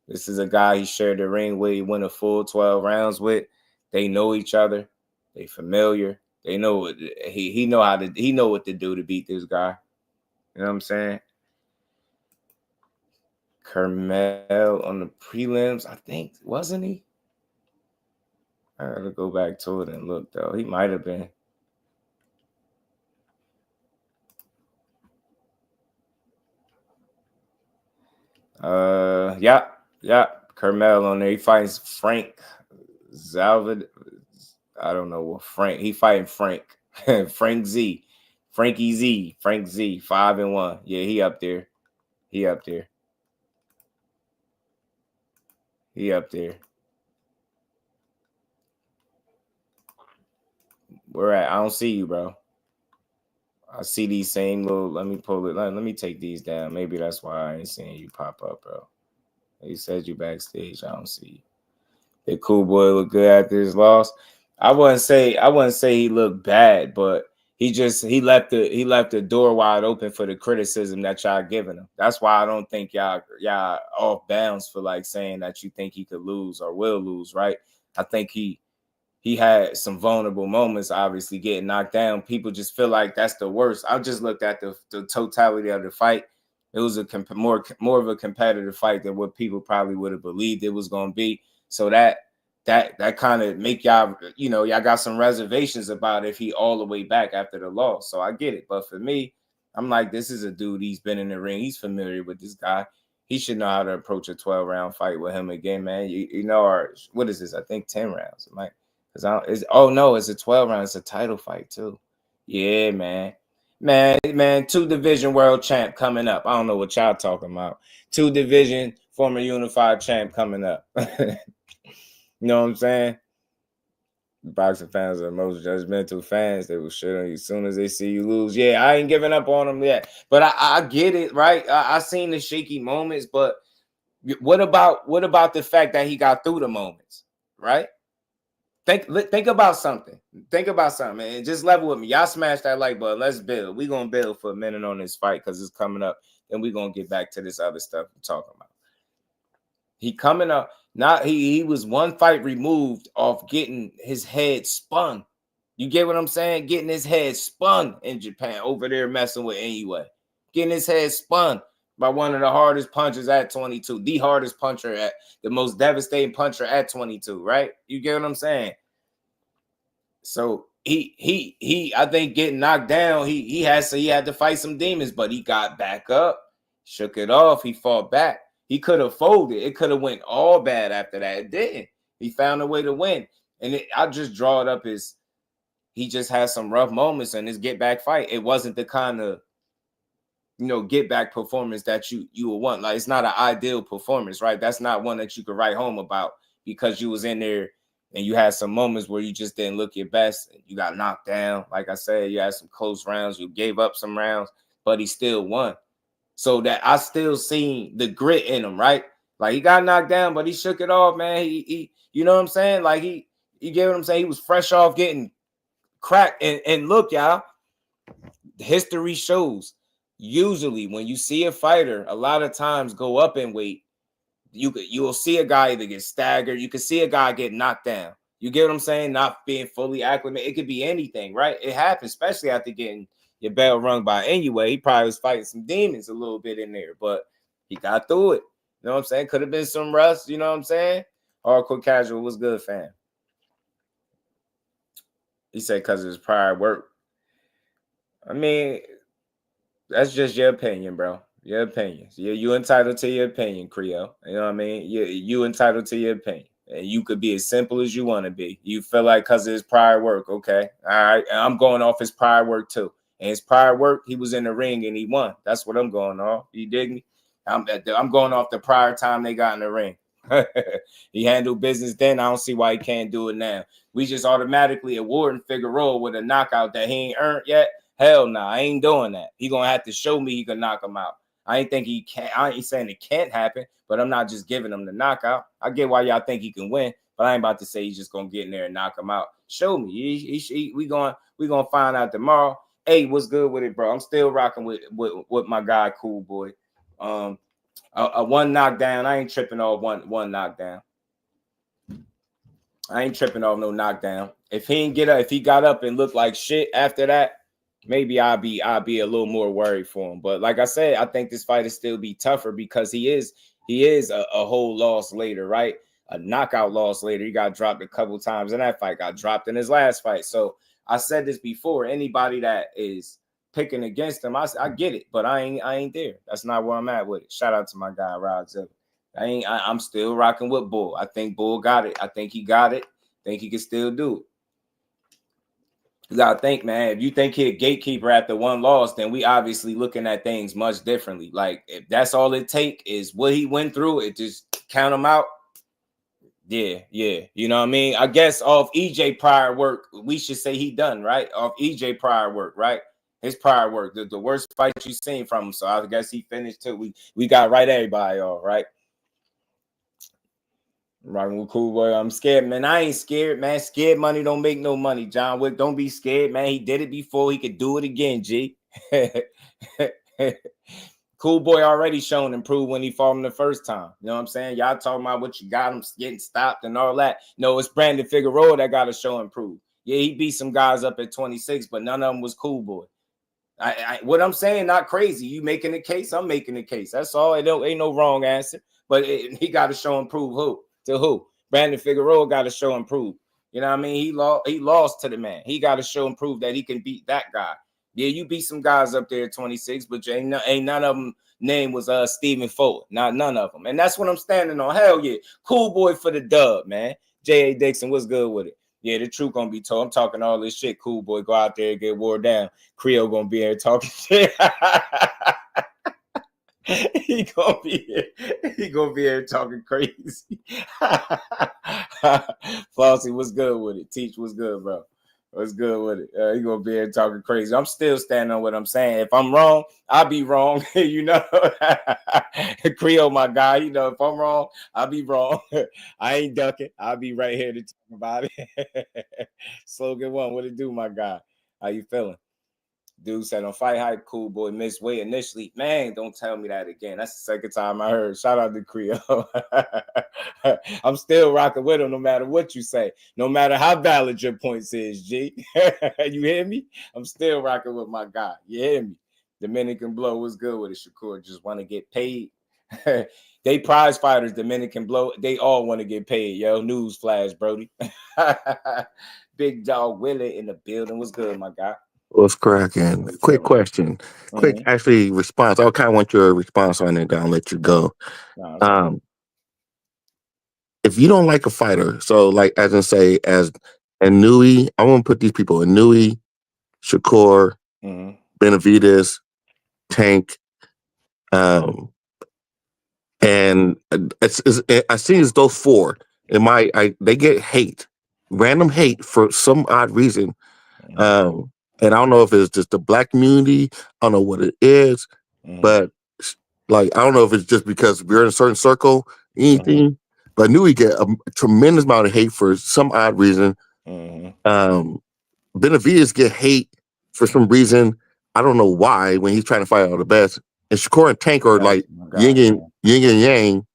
This is a guy he shared the ring with. He went a full 12 rounds with. They know each other. They familiar. They know what he know what to do to beat this guy. You know what I'm saying? Carmel on the prelims, I think, wasn't he? I gotta go back to it and look though. He might have been. Yeah. Carmel on there. He fights Frank Zalvid. I don't know what Frank. He fighting Frank. Frank Z. Frankie Z. Frank Z. 5-1. Yeah, he up there. He up there. Where at? I don't see you, bro. I see these same little. Let me pull it. Let me take these down. Maybe that's why I ain't seeing you pop up, bro. He said you backstage. I don't see you. The cool boy look good after his loss. I wouldn't say he looked bad, but he left the door wide open for the criticism that y'all giving him. That's why I don't think y'all off bounds for like saying that you think he could lose or will lose, right? I think he had some vulnerable moments, obviously getting knocked down. People just feel like that's the worst. I just looked at the totality of the fight. It was a more of a competitive fight than what people probably would have believed it was going to be. So that kind of make y'all, y'all got some reservations about if he all the way back after the loss. So I get it. But for me, I'm like, this is a dude. He's been in the ring. He's familiar with this guy. He should know how to approach a 12-round fight with him again, man. Or what is this? I think 10 rounds. It might. It's a 12 round. It's a title fight too. Yeah, man. 2-division world champ coming up. I don't know what y'all talking about. 2-division former unified champ coming up. You know what I'm saying? Boxing fans are the most judgmental fans. They will shit on you as soon as they see you lose. Yeah, I ain't giving up on them yet. But I get it, right? I seen the shaky moments, but what about the fact that he got through the moments, right? Think about something. And just level with me. Y'all smash that like button. Let's build. We're going to build for a minute on this fight because it's coming up. Then we're going to get back to this other stuff we're talking about. He coming up. He was one fight removed off getting his head spun. You get what I'm saying? Getting his head spun in Japan over there messing with Inoue. Getting his head spun by one of the hardest punchers at 22. The hardest puncher at the most devastating puncher at 22, right? You get what I'm saying? So he I think getting knocked down, he had to fight some demons, but he got back up, shook it off, he fought back. He could have folded. It could have went all bad after that. It didn't. He found a way to win. And I just draw it up as he just had some rough moments in his get back fight. It wasn't the kind of get back performance that you would want. Like, it's not an ideal performance, right? That's not one that you could write home about because you was in there and you had some moments where you just didn't look your best. You got knocked down. Like I said, you had some close rounds. You gave up some rounds, but he still won. So that I still seen the grit in him, right? Like, he got knocked down, but he shook it off, man. He you know what I'm saying? Like, you get what I'm saying? He was fresh off getting cracked. And look, y'all, history shows usually when you see a fighter a lot of times go up in weight, you'll see a guy either get staggered. You can see a guy get knocked down. You get what I'm saying? Not being fully acclimated. It could be anything, right? It happens, especially after getting your bell rung by Inoue. He probably was fighting some demons a little bit in there, but he got through it. You know what I'm saying? Could have been some rust, you know what I'm saying? Hardcore Casual was good, fam. He said because of his prior work. I mean, that's just your opinion, bro. Your opinion. You entitled to your opinion, Creole. You know what I mean? You entitled to your opinion. You could be as simple as you want to be. You feel like because of his prior work, okay, all right. And I'm going off his prior work too. And his prior work, he was in the ring and he won. That's what I'm going off. You dig me? I'm going off the prior time they got in the ring. He handled business then. I don't see why he can't do it now. We just automatically awarding Figueroa with a knockout that he ain't earned yet. Hell no, I ain't doing that. He gonna have to show me he can knock him out. I ain't think he can. I ain't saying it can't happen, but I'm not just giving him the knockout. I get why y'all think he can win, but I ain't about to say he's just gonna get in there and knock him out. Show me. We gonna find out tomorrow. Hey, what's good with it, bro? I'm still rocking with my guy, Cool Boy. A one knockdown. I ain't tripping off one knockdown. I ain't tripping off no knockdown. If he ain't if he got up and looked like shit after that, maybe I'll be a little more worried for him. But like I said, I think this fight will still be tougher because he is a whole loss later, right? A knockout loss later. He got dropped a couple times in that fight, got dropped in his last fight. So I said this before. Anybody that is picking against him, I get it, but I ain't there. That's not where I'm at with it. Shout out to my guy Rod Zip. I'm still rocking with Bull. I think Bull got it. I think he got it. I think he can still do it. You gotta think, man. If you think he's a gatekeeper after one loss, then we obviously looking at things much differently. Like if that's all it take is what he went through, it just count him out. Yeah. You know what I mean? I guess off EJ prior work, we should say he done, right? Off EJ prior work, right? His prior work, the worst fight you've seen from him. So I guess he finished too. We got right everybody, all right. Rocking with Cool Boy. I'm scared, man. I ain't scared, man. Scared money don't make no money. John Wick, don't be scared, man. He did it before. He could do it again, G. Cool Boy already shown improved when he fought him the first time. You know what I'm saying? Y'all talking about what you got him getting stopped and all that. No, it's Brandon Figueroa that got to show improve. Yeah, he beat some guys up at 26, but none of them was Cool Boy. What I'm saying, not crazy. You making a case, I'm making a case. That's all. It ain't no wrong answer. But he got to show improve who? To who? Brandon Figueroa got to show and prove. You know what I mean? He lost to the man. He got to show and prove that he can beat that guy. Yeah, you beat some guys up there at 26, but ain't none of them name was Stephen Fulton. Not none of them. And that's what I'm standing on. Hell yeah. Cool Boy for the dub, man. J.A. Dixon, what's good with it? Yeah, the truth gonna be told. I'm talking all this shit. Cool Boy, go out there and get wore down. Creole gonna be here talking shit. He gonna be here talking crazy. Flossie, what's good with it? Teach, what's good, bro? What's good with it? He gonna be here talking crazy. I'm still standing on what I'm saying. If I'm wrong, I'll be wrong. You know, Creole, my guy. You know, if I'm wrong, I'll be wrong. I ain't ducking. I'll be right here to talk about it. Slogan one, what it do, my guy? How you feeling? Dude said on Fight Hype, Cool Boy missed weight initially. Man, don't tell me that again. That's the second time I heard. Shout out to Creole. I'm still rocking with him no matter what you say. No matter how valid your points is, G. You hear me? I'm still rocking with my guy. You hear me? Dominican Blow was good with it. Shakur just want to get paid. They prize fighters, Dominican Blow. They all want to get paid, yo. News flash, Brody. Big Dog Willie in the building. What's good, my guy? What's cracking? Quick question. Quick, actually, response. I kind of want your response on it. I'll let you go. If you don't like a fighter, so like as in say, as Inui, I want to put these people: Inui, Shakur, Benavidez, Tank, and I see it's those four. They get hate, random hate for some odd reason. And I don't know if it's just the black community. I don't know what it is, but like I don't know if it's just because we're in a certain circle, anything. But I knew he get a tremendous amount of hate for some odd reason. Benavidez get hate for some reason. I don't know why when he's trying to fight all the best. And Shakur and Tank are like yin and yang.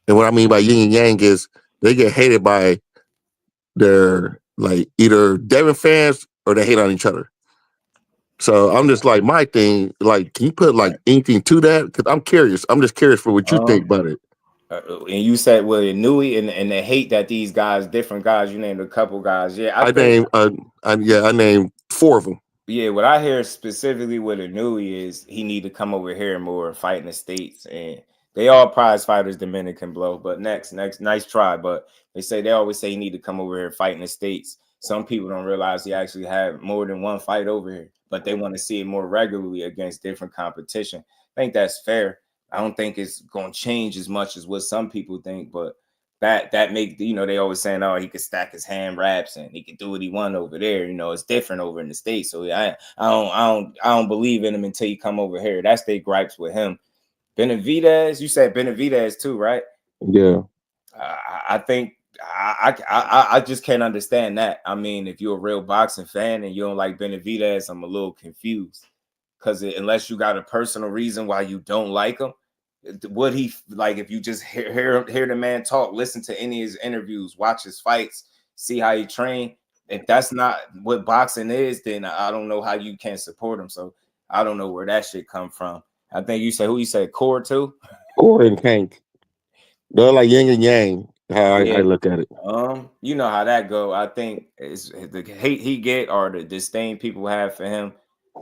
And what I mean by yin and yang is they get hated by their like either Devin fans or they hate on each other. So I'm just like, my thing, like, can you put like anything to that? Because I'm curious. I'm just curious for what you think about it. And you said, well, Nui and the hate that these guys, different guys, you named a couple guys. Yeah, I named four of them. Yeah, what I hear specifically with Nui is he need to come over here more and fight in the States. And They all prize fighters, Dominican blow. But next, nice try. But they always say you need to come over here fight in the States. Some people don't realize he actually had more than one fight over here, but they want to see it more regularly against different competition. I think that's fair. I don't think it's going to change as much as what some people think, but that make, you know, they always saying, oh, he could stack his hand wraps and he could do what he want over there. You know, it's different over in the States. So I don't believe in him until you come over here. That's their gripes with him. Benavidez, you said Benavidez too, right? Yeah. I think I just can't understand that. I mean, if you're a real boxing fan and you don't like Benavidez, I'm a little confused, because unless you got a personal reason why you don't like him, would he, like, if you just hear the man talk, listen to any of his interviews, watch his fights, see how he train, if that's not what boxing is, then I don't know how you can support him. So I don't know where that shit come from. I think you said, who you said, Core too? Core and Tank. They're like yin and yang. How I look at it. You know how that go. I think it's the hate he get or the disdain people have for him.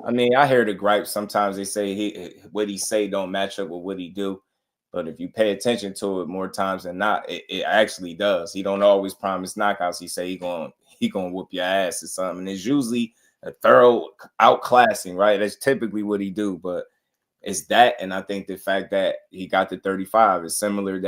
I mean, I hear the gripes. Sometimes they say what he say don't match up with what he do. But if you pay attention to it more times than not, it actually does. He don't always promise knockouts. He say he gonna whoop your ass or something. And it's usually a thorough outclassing, right? That's typically what he do. But it's that, and I think the fact that he got to 35 is similar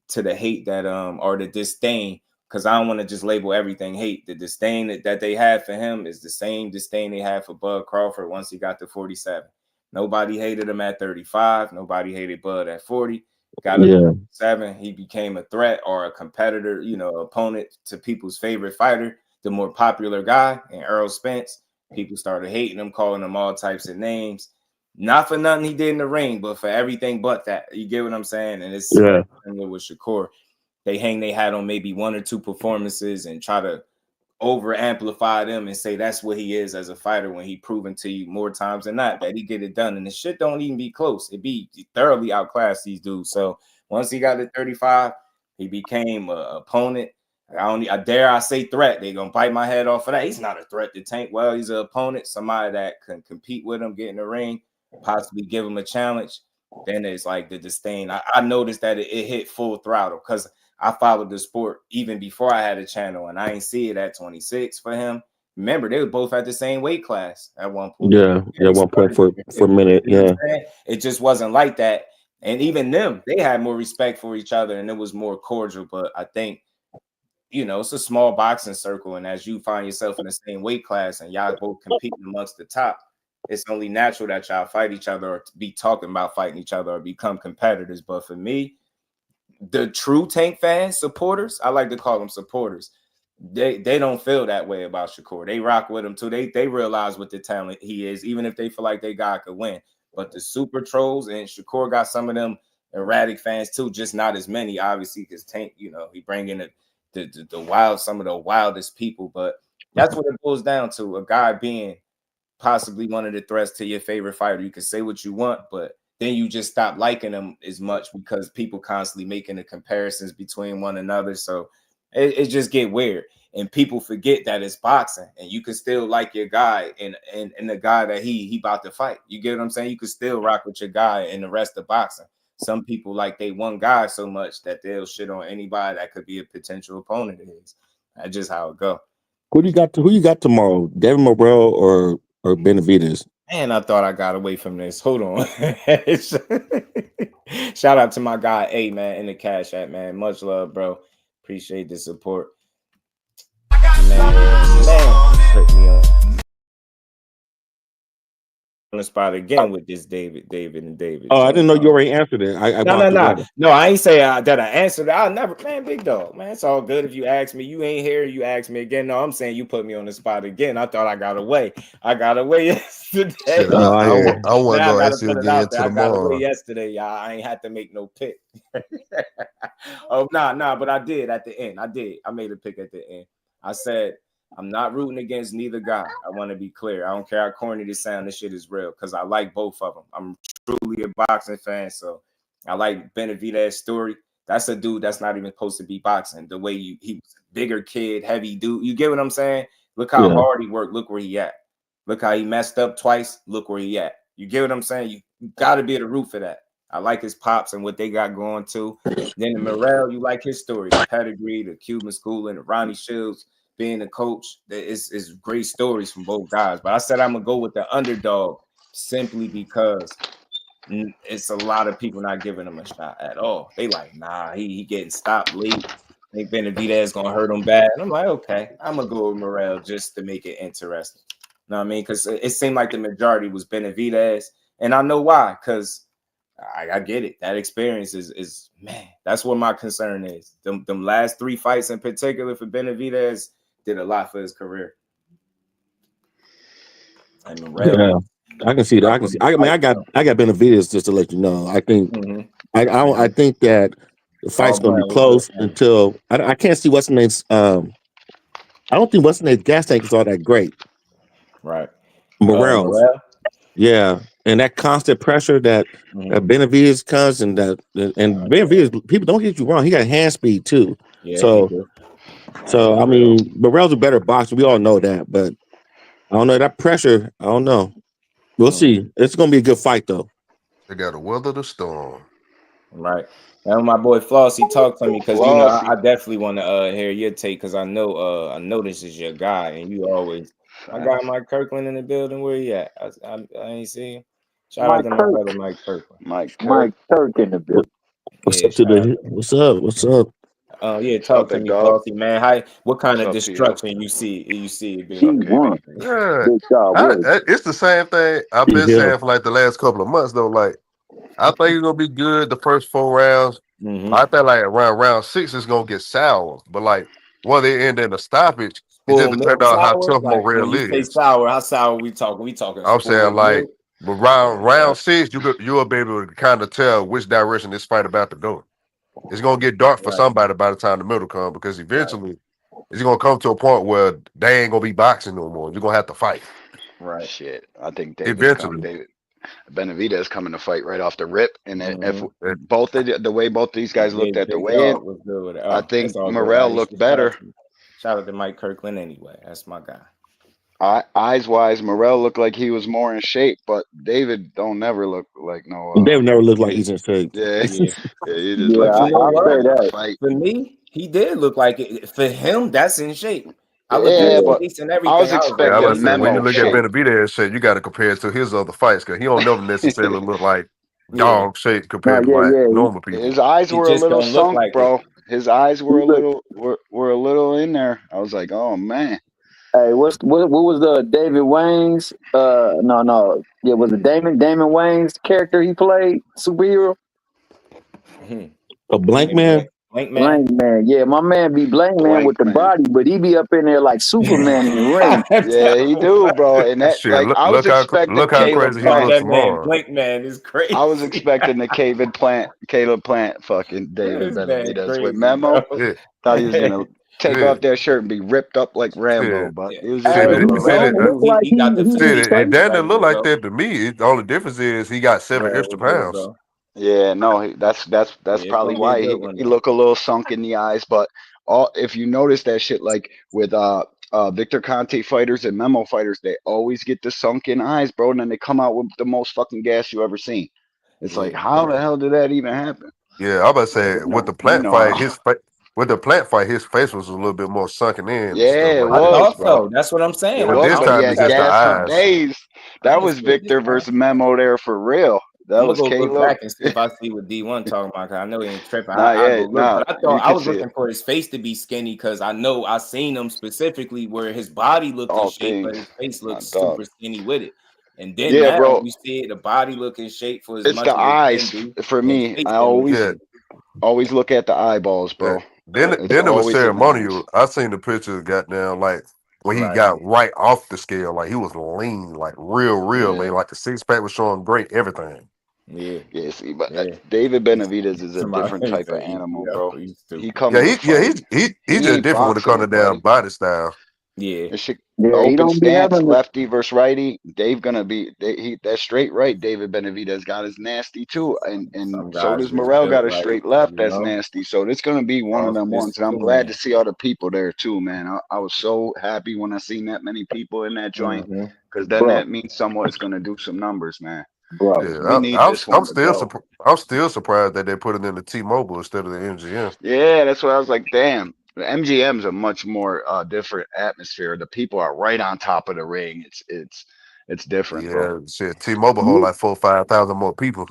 to the hate that or the disdain, because I don't want to just label everything hate. The disdain that they have for him is the same disdain they had for Bud Crawford once he got to 47. Nobody hated him at 35. Nobody hated Bud at 40. Got to 47. He became a threat or a competitor, you know, opponent to people's favorite fighter, the more popular guy, and Errol Spence. People started hating him, calling him all types of names. Not for nothing he did in the ring, but for everything but that. You get what I'm saying? And it's similar with Shakur. They hang their hat on maybe one or two performances and try to over amplify them and say that's what he is as a fighter, when he proven to you more times than not that he get it done. And the shit don't even be close. It be thoroughly outclassed these dudes. So once he got to 35, he became an opponent. I dare I say threat. They gonna bite my head off for that. He's not a threat to Tank. Well, he's an opponent, somebody that can compete with him, get in the ring, possibly give him a challenge. Then it's like the disdain. I noticed that it hit full throttle because I followed the sport even before I had a channel, and I ain't see it at 26 for him. Remember, they were both at the same weight class at one point. Yeah, 1 point for a minute. Yeah, it just wasn't like that. And even them, they had more respect for each other, and it was more cordial. But I think, you know, it's a small boxing circle, and as you find yourself in the same weight class and y'all both competing amongst the top, it's only natural that y'all fight each other or be talking about fighting each other or become competitors. But for me, the true Tank fans, supporters, I like to call them supporters, they don't feel that way about Shakur. They rock with him too. They realize what the talent he is, even if they feel like they guy could win. But the super trolls, and Shakur got some of them erratic fans too, just not as many, obviously, because Tank, you know, he bring in the wild, some of the wildest people. But that's what it boils down to, a guy being possibly one of the threats to your favorite fighter. You can say what you want, but then you just stop liking them as much because people constantly making the comparisons between one another. So it just get weird, and people forget that it's boxing, and you can still like your guy and the guy that he about to fight. You get what I'm saying? You can still rock with your guy and the rest of boxing. Some people like they one guy so much that they'll shit on anybody that could be a potential opponent of his. That's just how it go. Who you got tomorrow? Devin Morrell or Benavidez? Man, I thought I got away from this. Hold on. Shout out to my guy, A, man, in the Cash App, man. Much love, bro. Appreciate the support. Man, put me on the spot again with this David. Oh, I didn't know you already answered it. No, I ain't say that I answered it. I'll never, man, big dog, man. It's all good if you ask me. You ain't here, you ask me again. No, I'm saying you put me on the spot again. I thought I got away. I got away yesterday. Shit, I want to go ask you again tomorrow. I got away yesterday, y'all. I ain't had to make no pick. Oh, nah, but I did at the end. I made a pick at the end. I said, I'm not rooting against neither guy. I want to be clear. I don't care how corny this sound. This shit is real because I like both of them. I'm truly a boxing fan, so I like Benavidez's story. That's a dude that's not even supposed to be boxing. The way he was a bigger kid, heavy dude. You get what I'm saying? Look how hard he worked. Look where he at. Look how he messed up twice. Look where he at. You get what I'm saying? You got to be able to root for that. I like his pops and what they got going too. Then the Morel, you like his story, the pedigree, the Cuban schooling, the Ronnie Shields being a coach. It's great stories from both guys. But I said I'm gonna go with the underdog simply because it's a lot of people not giving him a shot at all. They like, nah, he getting stopped late. I think Benavidez gonna hurt him bad. And I'm like, okay, I'm gonna go with Morel just to make it interesting. You know what I mean? Because it seemed like the majority was Benavidez, and I know why. Because I get it. That experience is man. That's what my concern is. Them last 3 fights in particular for Benavidez did a lot for his career. And Morel, I can see that. I can see. I mean, I got Benavidez just to let you know. I think I think that the fight's gonna be close until I can't see what's the name's. I don't think what's the name's gas tank is all that great. Right. Morel. Yeah, and that constant pressure that Benavidez comes and Benavidez, people don't get you wrong, he got hand speed too. Yeah, so I mean, Morel's a better boxer. We all know that, but I don't know that pressure. I don't know. We'll see. It's gonna be a good fight though. They got to weather the storm. Right. And my boy Flossy talked to me because you know I definitely want to hear your take because I know this is your guy and you always. I got Mike Kirkland in the building. Where he at? I ain't see him. Shout out to my brother Mike Kirkland. Mike Kirk in the building. What's up to the? What's up? What's up? Yeah, talk to me, Flossy, man. What kind of destruction you see? He won. Yeah, Good job. it's the same thing I've been saying for like the last couple of months though. Like, I think it's gonna be good the first 4 rounds. I think like around round 6 it's gonna get sour, but like when they end in a stoppage, it just depends on how tough Morel is. Say sour, how sour we talking? We talking. I'm saying like, but round 6, you'll be able to kind of tell which direction this fight about to go. It's gonna get dark for somebody by the time the middle comes because eventually it's gonna come to a point where they ain't gonna be boxing no more. You're gonna have to fight. Right. Shit, I think Benavidez coming to fight right off the rip, and if the way both these guys looked at the weigh-in, I think Morel looked better. Shout out to Mike Kirkland anyway. That's my guy. Eyes wise, Morel looked like he was more in shape, but David don't never look like no. David never looked like he's in shape. Yeah, he just I'll say that. For me, he did look like it. For him, that's in shape. I looked at his face and everything. I was expecting when you look at Benavidez shit, you got to compare it to his other fights because he don't never necessarily look like dog shape compared to like normal people. His eyes were a little sunk, bro. His eyes were a little in there. I was like, oh man. Hey, what was the David Wayne's? Was it Damon Wayne's character he played superhero? A Blank Man. Blank Man, yeah, my man be Blank Man with the body, but he be up in there like Superman in the ring. Yeah, he do, bro. And that shit, like I was expecting Caleb crazy Plant. That man, Blank Man is crazy. I was expecting the Caleb Plant, fucking David Benavidez with Memo. Thought he was gonna take off that shirt and be ripped up like Rambo, but it was just and that didn't look like that to me. The only difference is he got 7 extra pounds. Yeah, no, that's probably why he look a little sunk in the eyes. But if you notice that shit, like with Victor Conte fighters and Memo fighters, they always get the sunken eyes, bro, and then they come out with the most fucking gas you ever seen. It's like, how the hell did that even happen? Yeah, I was about to say with the Plant fight, his face was a little bit more sunken in. Yeah, it was, I thought so. That's what I'm saying. But this time it's just the eyes. Days. That was Victor versus Memo there for real. That was Caleb. Look back and see if I see what D1 talking about. I know he ain't tripping. But I thought I was looking for his face to be skinny because I know I seen him specifically where his body looked in shape, but his face looked super skinny with it. And then now you see it, the body look in shape for as much. It's the eyes for me. I always look at the eyeballs, bro. Then it was ceremonial. I seen the picture goddamn like when he got right off the scale, like he was lean, like real lean, like the 6-pack was showing great everything. Yeah. See, but David Benavidez is a different type of animal, bro. He comes. He's just different when it comes to damn body style. Yeah. Open stance, lefty versus righty. Dave gonna be that straight right. David Benavidez got his nasty too, and so does Morel got a straight left that's nasty. So it's gonna be one of them ones, and I'm glad to see all the people there too, man. I was so happy when I seen that many people in that joint because then that means someone's gonna do some numbers, man. bro. Yeah, I'm still surprised that they put it in the T-Mobile instead of the MGM. Yeah, that's why I was like, damn. The MGM's a much more different atmosphere. The people are right on top of the ring. It's different, bro. Yeah, shit. T-Mobile hold like 4,000 or 5,000 more people.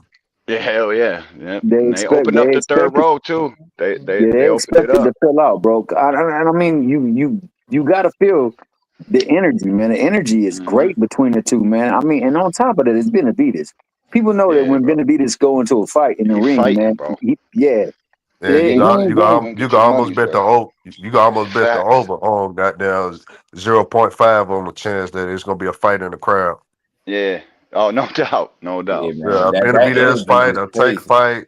Yeah, hell yeah. Yep. They And they opened up the third expect it. row too. They Yeah, they opened it expect it to up. fill out, bro. I mean, you got to feel the energy, man. The energy is great between the two, man. I mean, and on top of it, it's Benavidez. People know that when Benavidez go into a fight in the ring, fighting, man, bro. yeah, Yeah, he you ain't going. can almost bet the over. You can almost bet the Facts. over on goddamn 0.5 on the chance that it's gonna be a fight in the crowd. Yeah. Oh, no doubt. No doubt. Yeah, a Benavidez fight, a Tank fight.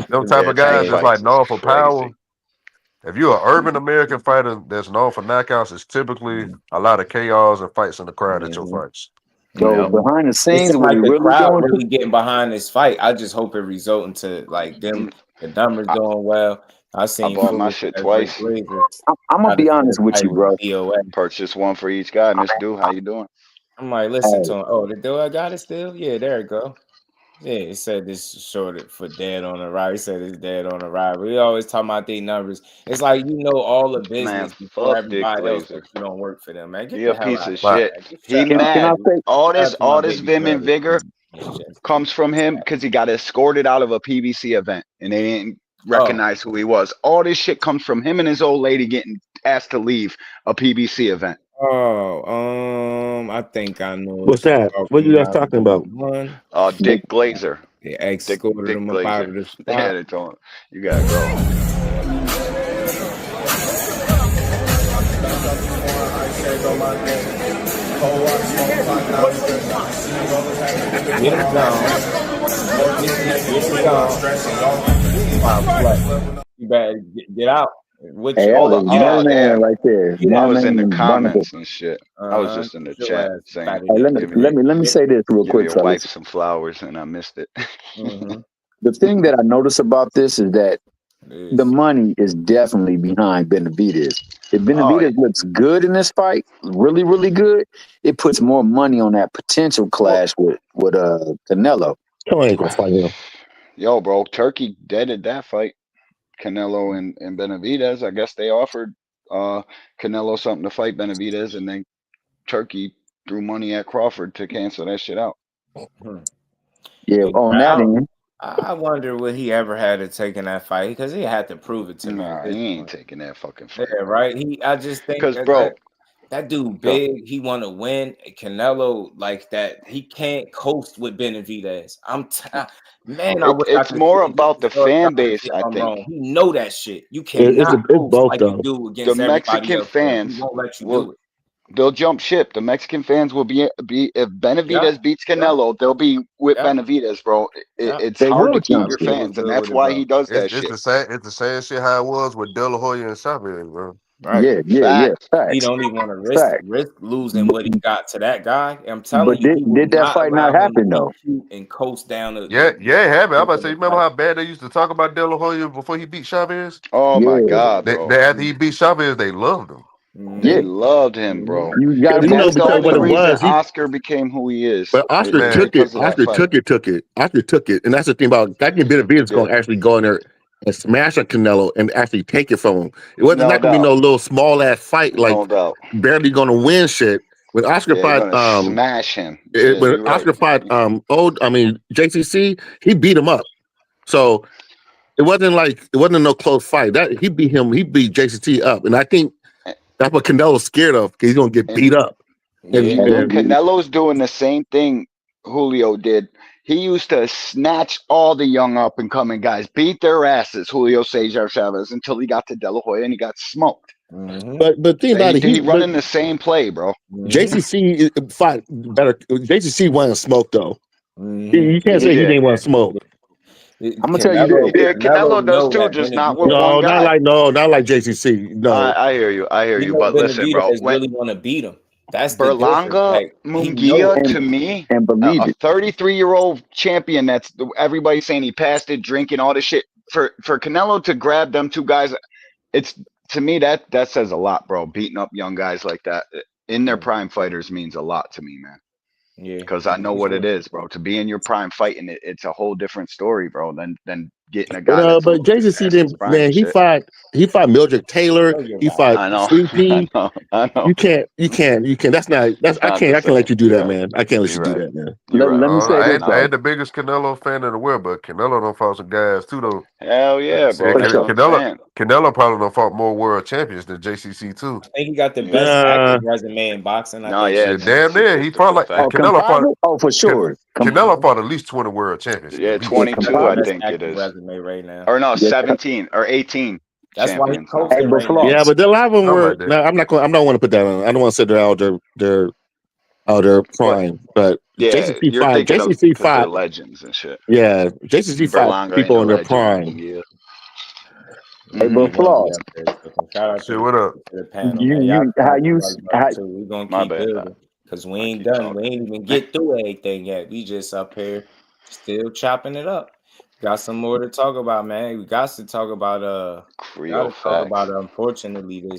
Them type of guys that's like known for power. If you're an urban American fighter that's known for knockouts, it's typically a lot of chaos and fights in the crowd at your fights. So behind the It scenes, seems what like he the really crowd doing? really getting behind this fight. I just hope it result into like them, the numbers doing well. I seen bought my Fully shit as twice. Glazer. I'm gonna be honest with you, bro. Purchase one for each guy. Miss Du, how you doing? I'm like, listen to him. Oh, the dude I got it still? Yeah, there it go. Yeah, it said this shorted for dead on the ride. He said it's dead on the ride. We always talk about these numbers. It's like you know all the business before fuck Dick everybody else, Glazer. but you don't work for them, man. Get He the a hell piece out of of here, shit. man. Get He shut up. mad. All Shout out to my this baby vim and brother. vigor comes from him because he got escorted out of a PBC event and they didn't recognize who he was. All this shit comes from him and his old lady getting asked to leave a PBC event. I think I know What's that? What you guys talking about? Dick Glazer. They escorted Dick him up out of Glazer. the spot. Yeah, they told him, you gotta go. Get him gone. You better get out. What Hey, you that was Oh, man right there. I was in the Man, comments and shit. I was just in the chat saying, Hey, let me say this real give quick, your fellas. wife some flowers, and I missed it. The thing that I notice about this is that the money is definitely behind Benavidez. If Benavidez looks good in this fight, really, really good, it puts more money on that potential clash with Canelo. Canelo ain't gonna fight him. Yo, bro, Turkey deaded that fight. Canelo and Benavidez. I guess they offered Canelo something to fight Benavidez, and then Turkey threw money at Crawford to cancel that shit out. Yeah, on that end. I wonder would he ever had to take in that fight because he had to prove it to me. Nah, he ain't taking that fucking fight. Yeah, right. I just think that dude big. He want to win. Canelo like that. He can't coast with Benavidez. Man, I wish it's more about the fan base. I think wrong. He know that shit. You It's cannot both like though. you do against the everybody Mexican else. fans He won't let you will. do it. They'll jump ship. The Mexican fans will be if Benavidez beats Canelo, they'll be with Benavidez, bro. It's hard to keep your fans, and that's why he does that shit. It's the same shit how it was with De La Hoya and Chavez, bro. Right. Yeah. Facts. He don't even want to risk losing what he got to that guy. I'm telling But you, he will did that not fight allow not him happen to though? be cute and coast down the. Yeah, it happened. I'm about to say, remember how bad they used to talk about De La Hoya before he beat Chavez? Oh my God, bro! After he beat Chavez, they loved him. They loved him, bro. You got And that's the because what only it reason was, Oscar became who he is. But Oscar took it. Oscar took it. Oscar took it, and that's the thing about that. Benavidez is going to actually go in there and smash a Canelo and actually take it from him. It wasn't not going to be no little small ass fight like barely going to win shit. When Oscar fought, smash him. When Oscar fought, JCC, he beat him up. So it wasn't no close fight. That he beat him. He beat JCC up, and I think that's what Canelo's scared of because he's going to get beat up. Canelo's doing the same thing Julio did. He used to snatch all the young up and coming guys, beat their asses, Julio Cesar Chavez, until he got to De La Hoya and he got smoked. But think about it, he running the same play, bro. JCC fought better. JCC wasn't smoke though. You can't say he didn't want to smoke. I'm gonna tell you this. Yeah, Canelo does too, just not with one guy. Not like JCC. No, I hear you. But listen, bro, really want to beat him. That's Berlanga Munguia to me, a 33-year-old champion. That's everybody saying he passed it, drinking all this shit. For Canelo to grab them two guys, it's to me that says a lot, bro. Beating up young guys like that in their prime fighters means a lot to me, man. Yeah, because I know what it is, bro. To be in your prime fighting it, it's a whole different story, bro. Than getting a guy that's a But little bit JCC past his didn't, prime man. and shit. He fought Mildred Taylor. He fought I know, Sweet Pea. I know. You can't. That's not. It's I not the can't same. let you do You're that, right. man. I can't let you You're do right. that, man. You're right. Let me say this, I though. ain't the biggest Canelo fan in the world, but Canelo done fought some guys too, though. Hell yeah, Shit, bro. That's what I'm saying. Canelo probably done fought more world champions than JCC too. I think he got the best active resume in boxing. I think. yeah, Shit, damn near. He fought like Canelo fought. For sure. Canelo fought at least 20 world champions. Yeah, at least. 22, I Best think it active is. resume right now. Or no, 17 or 18 That's why he's champions now. coasting right now. Yeah, but a lot of them Something were. like that. No, I'm not going. I don't want to put that on. I don't want to say they're out their prime. But Yeah, JCC you're fought. thinking of JCC because they're fought. legends and shit. Yeah, JCC fought Berlanga ain't people a in their legend. prime. Yeah. Hey, but Flaws, Shout out Shit, to what up? the panel, man. Y'all too. We're gonna My keep bad. building because we ain't done. We ain't even get through anything yet. We just up here still chopping it up. Got some more to talk about, man. We got to talk about Creole facts. unfortunately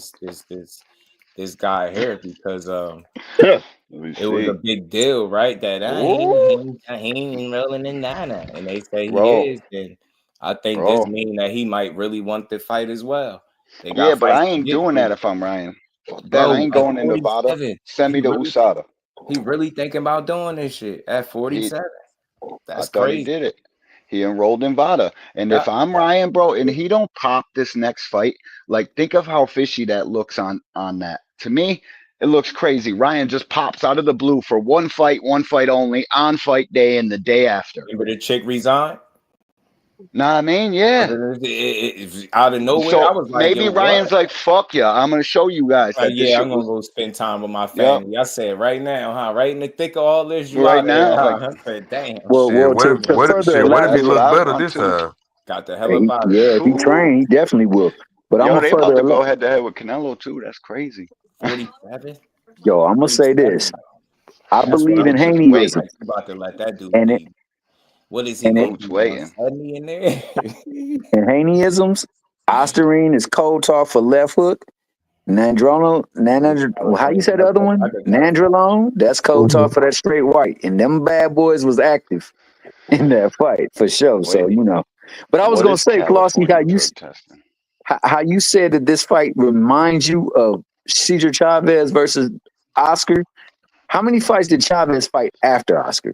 this guy here because it was a big deal, right? That he ain't rolling in Nana, and they say Bro. he is. And I think this means that he might really want the fight as well. They got Yeah, but fights I to ain't get doing through. that if I'm Ryan. Fuck that. Bro, I ain't at going into VADA. 47, Send me to USADA. He really thinking about doing this shit at 47. That's I thought crazy. he did it. He enrolled in VADA. And if I'm Ryan, bro, and he don't pop this next fight, like think of how fishy that looks on that. To me, it looks crazy. Ryan just pops out of the blue for one fight only, on fight day and the day after. Remember the chick resigned? Nah, I mean, yeah. Out of nowhere, So I was like, maybe yo, Ryan's like, fuck yeah, I'm gonna show you guys that this shit I'm gonna go spend time with my family. I said right now, huh? Right in the thick of all this, you right out there, now, huh? like, I said, damn. Well, to further what if he elaborate, look better this time? Got the hell up out of if he trained, he definitely will. But I'm yo, gonna they about further to go head to head with Canelo too. That's crazy. 47. Yo, I'm gonna say this. I believe in Haneyism. You about to let that dude And be. What is he and going it, to be? 170 in there? and Haneyisms, Osterine is cold talk for left hook. How you say the other one? Nandrolone, that's code talk for that straight white. And them bad boys was active in that fight for sure. So But I was gonna say, Flossie, how you said that this fight reminds you of Cesar Chavez versus Oscar. How many fights did Chavez fight after Oscar?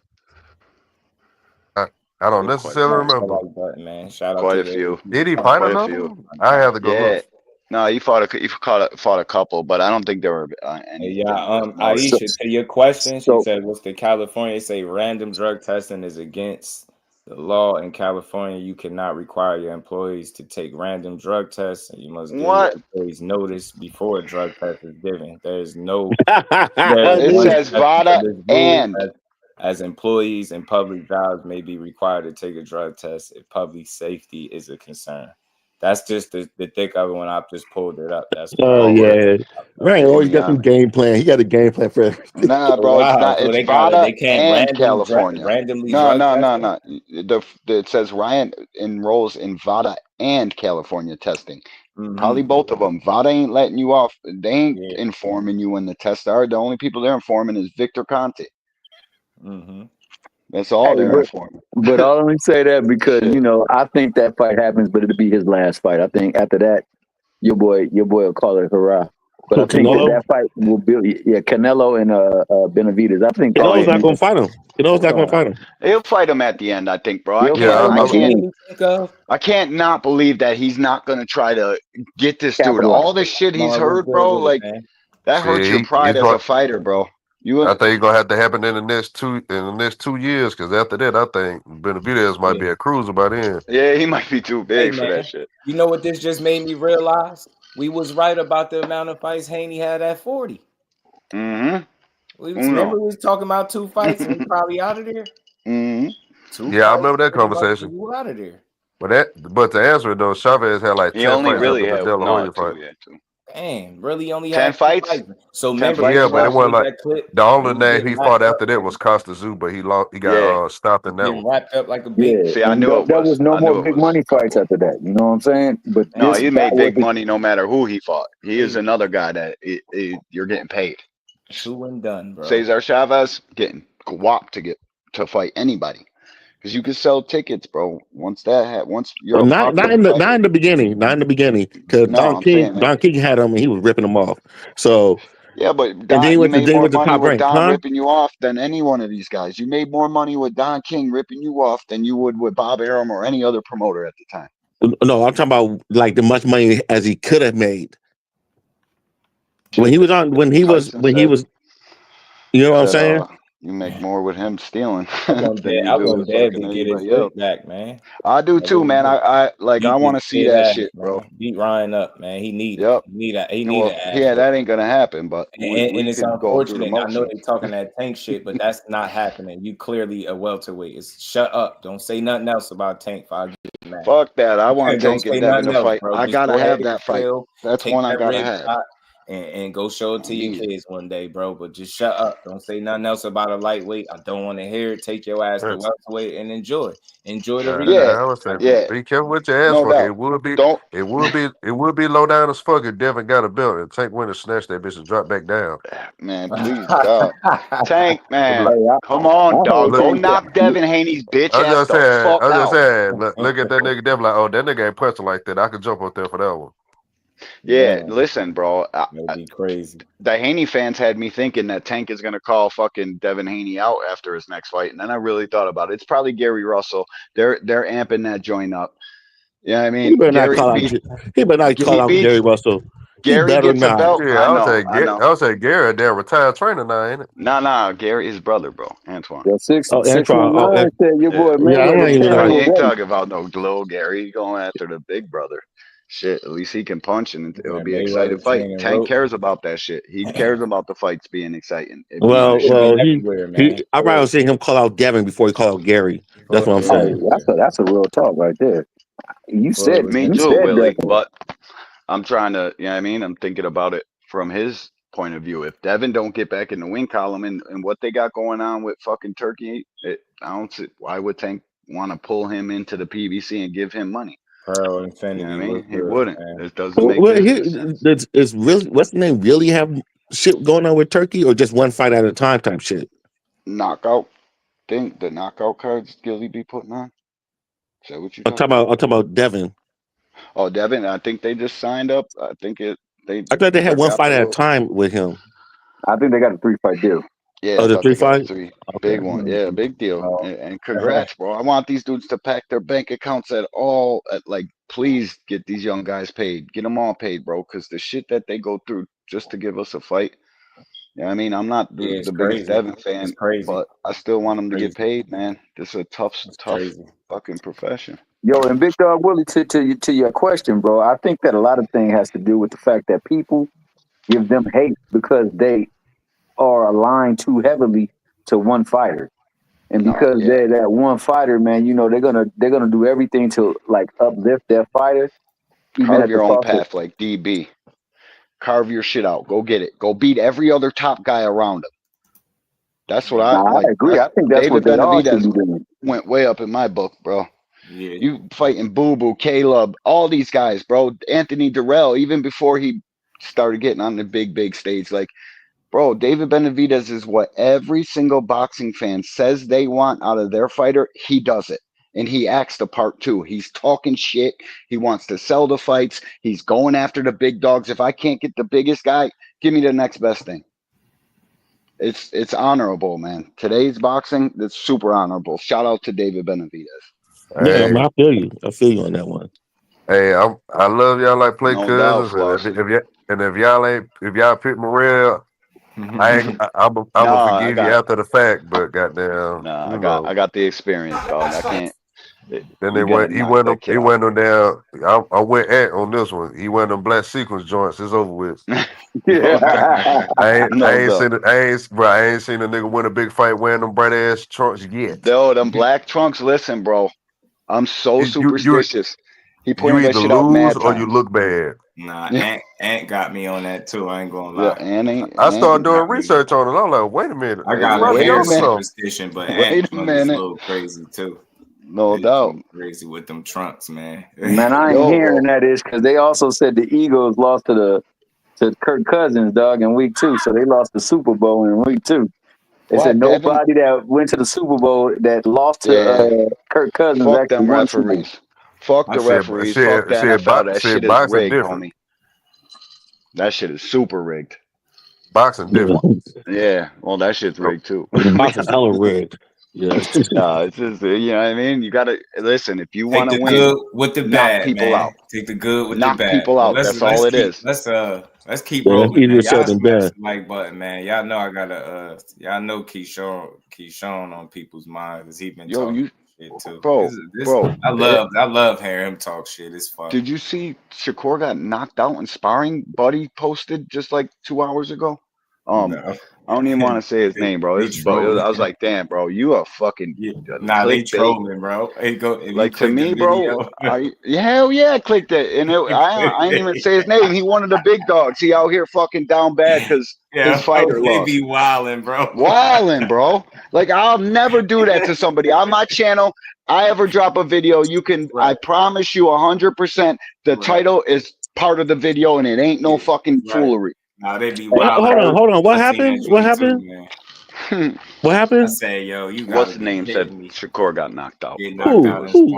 I don't necessarily remember. Man, shout out Quite to a few. Did he fight another? I have to go look. No, he fought a couple, but I don't think there were any. Aisha, to your question, she said, "What's the California say? Random drug testing is against the law in California. You cannot require your employees to take random drug tests, and you must give your employees notice before a drug test is given. There's no. It says VADA and." As employees in public jobs may be required to take a drug test if public safety is a concern. That's just the thick of it when I just pulled it up. That's yeah. Ryan always got some game plan. He got a game plan for everything. Nah, bro, it's not. So It's they VADA can't and California. randomly No. test It says Ryan enrolls in VADA and California testing. Mm-hmm. Probably both of them. VADA ain't letting you off. They ain't informing you when the tests are. The only people they're informing is Victor Conte. Mm-hmm. That's all they're informing. But I'll only say that because I think that fight happens, but it'll be his last fight. I think after that, your boy will call it hurrah. But I think that fight will be Canelo and Benavidez. I think Canelo's not gonna fight him. Canelo's not gonna fight him. He'll fight him at the end, I think, bro. I can't not believe that he's not gonna try to get this dude. All the shit he's heard, bro, like that hurts your pride as a fighter, bro. I think it's gonna have to happen in the next 2 years, because after that, I think Benavidez might be a cruiser by then. Yeah, he might be too big for that shit. You know what this just made me realize? We was right about the amount of fights Haney had at 40. Mm-hmm. Remember we was talking about 2 fights and he probably out of there? Mm-hmm. Yeah, I remember that conversation. You out of there. But to answer it though, Chavez had like 10 fights really after the De La Hoya fight. Damn, really only 10 had fights? So 10 remember, fights, but it wasn't like the only name he fought wrapped after that was Costa Zoo, but he got stopped in that one. wrapped up like a big. See, I knew it there was. was no more big money fights after that. You know what I'm saying? But No, he made big money no matter who he fought. He is another guy that you're getting paid. 2 and done, bro. Cesar Chavez getting whop to fight anybody. Because you can sell tickets, bro. Once you're Well, a not popular in the fighter. not in the beginning, because No, I'm saying that. Don King had him and he was ripping them off. So Yeah, but and then you made he more went to money Top with Rank, Don huh? ripping you off than any one of these guys. You made more money with Don King ripping you off than you would with Bob Arum or any other promoter at the time. No, I'm talking about like the much money as he could have made when he was, you know what I'm Said, saying? you make more with him stealing I want than you I do want with Dev fucking to get his anybody else. weight back, man. I do I too, really man. do. I Beat want to this see kid that ass, shit, bro. man. Beat Ryan up, man. He need it. Yep. He need Well, an ass yeah, whoop. that ain't gonna happen, but we And it's could go through the unfortunate. I know motions. they talking that Tank shit, but that's not happening. You clearly a welterweight. It's shut up. Don't say nothing else about Tank. I'll get mad. Fuck that. I want Don't Tank and say Devin nothing to else, fight. bro. I Just gotta go ahead have and that fight. chill. That's Take one I that gotta rib have. shot and go show it to your kids one day, bro. But just shut up. Don't say nothing else about a lightweight. I don't want to hear it. Take your ass to welterweight and enjoy the rematch. I would say, Yeah. be careful with your ass No fucking. doubt. It would be low down as fuck if Devin got a belt and Tank went and snatched that bitch and dropped back down. Man, please, dog. Tank, man. Look, Come on, dog. Go look, knock Devin Haney's bitch I was ass just the saying, fuck out. look at that nigga Devin like, oh, that nigga ain't punching like that. I could jump up there for that one. Yeah, Man, listen, bro. that'd be crazy. The Haney fans had me thinking that Tank is gonna call fucking Devin Haney out after his next fight, and then I really thought about it. It's probably Gary Russell. They're amping that joint up. Yeah, I mean, He better not Gary call out. He better not call he out beats Gary Russell. He Gary better gets a not. belt. Yeah, I I know. would say Gary, they're retired trainer now, ain't it? Nah, Gary, his brother, bro, Antoine. Yeah, Oh, Antoine. 619 said your boy Yeah, I'm not Mayweather even came He like. with ain't weight. talking about no little Gary. He going after the big brother. Shit, at least he can punch and it'll Man, be an Mayweather exciting fight. training Tank rope. cares about that shit. He cares about the fights being exciting. Punch It should be be. everywhere, man. I'd rather see him call out Devin before he call out Gary. That's Fuck what I'm yeah. saying. Oh, that's a real talk right there. You said Me you too, said Willie. definitely. But I'm trying to, you know what I mean? I'm thinking about it from his point of view. If Devin don't get back in the win column and what they got going on with fucking Turkey, I don't see why would Tank want to pull him into the PBC and give him money. Pearl You Infinity know what I mean? look He good, wouldn't. man. It doesn't make business sense. It's really what's the name? Really have shit going on with Turkey, or just one fight at a time type shit? Knockout thing, the knockout cards Gilly be putting on. Is that what you I'm talking talking about? about. I'm talking about Devin. Oh, Devin, I think they just signed up. I think they I thought they had one got fight the at a little. time with him. I think they got a 3-fight deal. Yeah, Oh, I the thought three they got a fight. 3 Okay. big one. Yeah, big deal. Oh. And congrats, bro. I want these dudes to pack their bank accounts like, please get these young guys paid. Get them all paid, bro, because the shit that they go through just to give us a fight. You know what I mean? I'm not Yeah, it's the biggest crazy. Devin It's fan, crazy. but I still want them to Crazy. get paid, man. This is a tough Crazy. fucking profession. Yo, and Big Dog Willie, to your question, bro, I think that a lot of things has to do with the fact that people give them hate because they are aligned too heavily to one fighter. And because Yeah. they're that one fighter, man, you know, they're gonna do everything to like uplift their fighter, even Carve at the your own cost of. path like DB. Carve your shit out. Go get it. Go beat every other top guy around him. That's what I Nah, like. I agree. I think that's what David they all should Benavidez be doing. went way up in my book, bro. Yeah. You fighting Boo Boo, Caleb, all these guys, bro. Anthony Durrell, even before he started getting on the big stage. Like, bro, David Benavidez is what every single boxing fan says they want out of their fighter. He does it. And he acts the part too. He's talking shit. He wants to sell the fights. He's going after the big dogs. If I can't get the biggest guy, give me the next best thing. It's honorable, man. Today's boxing, that's super honorable. Shout out to David Benavidez. Yeah, I, Hey, mean, I feel you. I feel you on that one. hey, I love y'all like play No doubt, cousins, Flossie. if y'all pick Morel, I'm gonna No, forgive you after the fact, but goddamn, you know. I got the experience, dog. I can't. Then We gotta knock that kid he out. went on down. I went at on this one. He went on black sequence joints. It's over with. No doubt. I No ain't doubt. seen it. I ain't seen a nigga win a big fight wearing them bright ass trunks yet. Yo, them black trunks. Listen, bro. I'm so You superstitious. He you pointed that either shit out lose mad or you times. look bad. Nah, Ant got me on that too. I ain't gonna Yeah, lie. I started Ant doing got me. research on it. I'm like, wait a minute, I he got a probably Wait a hair on minute. something. superstition, but Wait Ant a is a minute. little crazy too. No doubt. Crazy with them trunks, man. Man, I ain't Yo, hearing bro. that is because they also said the Eagles lost to Kirk Cousins, dog, in week 2. So they lost the Super Bowl in week 2. They said nobody that went to the Super Bowl that lost to Kirk Cousins Fuck actually them won Super Bowl. referees. Fuck the referees. Fuck the NFL. That shit is rigged, homie. That shit is super rigged. Boxing different. Yeah, well, that shit's rigged too. Boxing's hella rigged. Yes. No, it's just you know what I mean. You gotta listen if you Take want to the win. good with the knock bad, people man. out. Take the good with knock the bad. people out. That's all it is. Let's keep Yeah, rolling. that's easier Man. said Y'all than smash done. the like button, man. Y'all know I gotta y'all know Keyshawn on people's minds because he been talking shit too. Bro. I love hearing him talk shit. It's fun. Did you see Shakur got knocked out in sparring? Buddy posted just like 2 hours ago. No. I don't even want to say his name, bro. I was like, damn, bro, you are fucking they trolling, bro. Like to me, bro. Hell yeah, clicked it, and I didn't even say his name. He one of the big dogs. He out here fucking down bad because his fighter lost. He be wilding, bro. Wilding, bro. Like I'll never do that to somebody on my channel. I ever drop a video, you can. I promise you, 100%. The title is part of the video, and it ain't no fucking foolery. Nah, they be wild. Hold on. What happened? What happened? What happened? I say, yo, you got what's the name said Shakur got knocked out. Who got knocked out? Who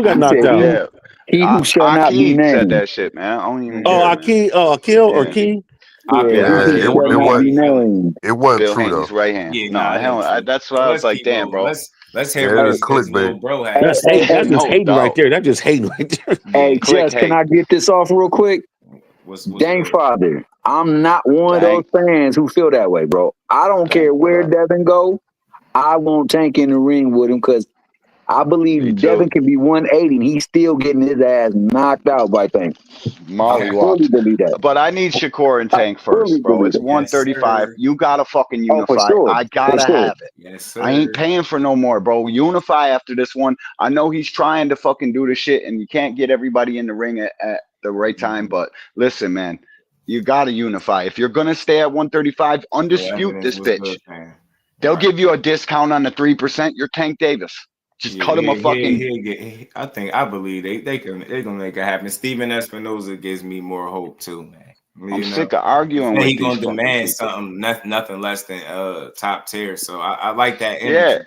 got knocked out? Yeah. He who shall not be named. Said that shit, man. I don't even Akil or Key? It wasn't true Haney's though. right hand. That's why I was like, damn, bro. Let's hear what clickbait. Bro had. That's just hating right there. That's just hating right there. Hey, Jess, can I get this off real quick? Dang father, I'm not one of those fans who feel that way, bro. I don't care where Devin go. I won't Tank in the ring with him because I believe Devin can be 180 and he's still getting his ass knocked out by Tank. But I need Shakur and Tank first, bro. It's 135. You gotta fucking unify. I gotta have it. Yes, sir. I ain't paying for no more, bro. Unify after this one. I know he's trying to fucking do the shit, and you can't get everybody in the ring at the right time. But listen, man, you gotta unify. If you're gonna stay at 135, undispute this bitch. They'll give you a discount on the 3%. You're Tank Davis. Just cut him a fucking. I believe they're gonna make it happen. Steven Espinoza gives me more hope too, man. I'm sick of arguing with these. He's gonna demand something, nothing less than top tier. So I like that energy.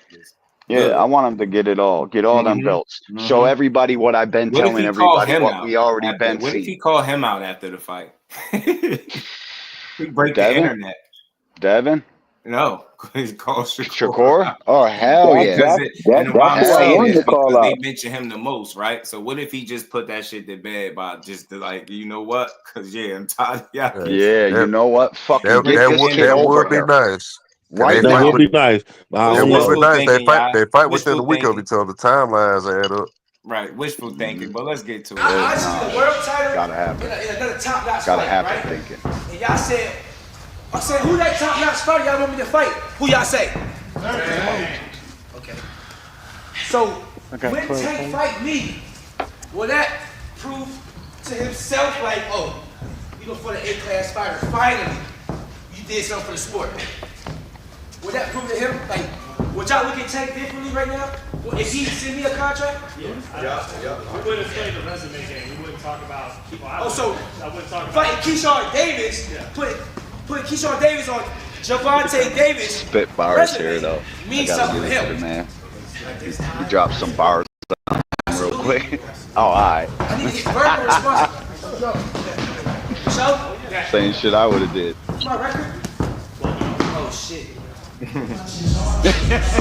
Yeah, I want him to get it all. Get all them belts. Show everybody what I've been telling everybody. What we already been seeing. What if he call him out after the fight? We break the internet. Devin? No, he's called Shakur. Oh hell yeah! That's why I wanted to call out. They mention him the most, right? So what if he just put that shit to bed by just like, you know what? Because I'm tired. You know what? Fucking that would be nice. Right, that would be nice. It would be nice. They fight within a week of each other. Timelines add up. Right, wishful thinking, but let's get to it. I see the world title. Gotta happen. In another top-notch Gotta fight, happen right? thinking. And y'all said, I said, who that top-notch fighter y'all want me to fight? Who y'all say? Okay. So when Tank fight me, will that prove to himself like, oh, you know, for the A-class fighter, finally, you did something for the sport? Will that prove to him, like, would y'all look at Tank differently right now? If he send me a contract? Yeah. We wouldn't play the resume game. We wouldn't talk about people. I wouldn't talk about fighting Keyshawn Davis, put Keyshawn Davis on Gervonta Davis. Spit bars here though. Means something to him, man. You dropped some bars real quick. Oh, all right. I need to get verbal response. So? Same shit I would have did. My record? Oh shit.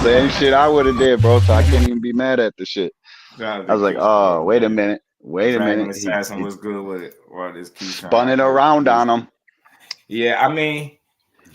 Same shit I would have did, bro. So I can't even be mad at the shit. I was like, oh, wait a minute. Assassin was good with it. Or this spun it around on him. Yeah, I mean,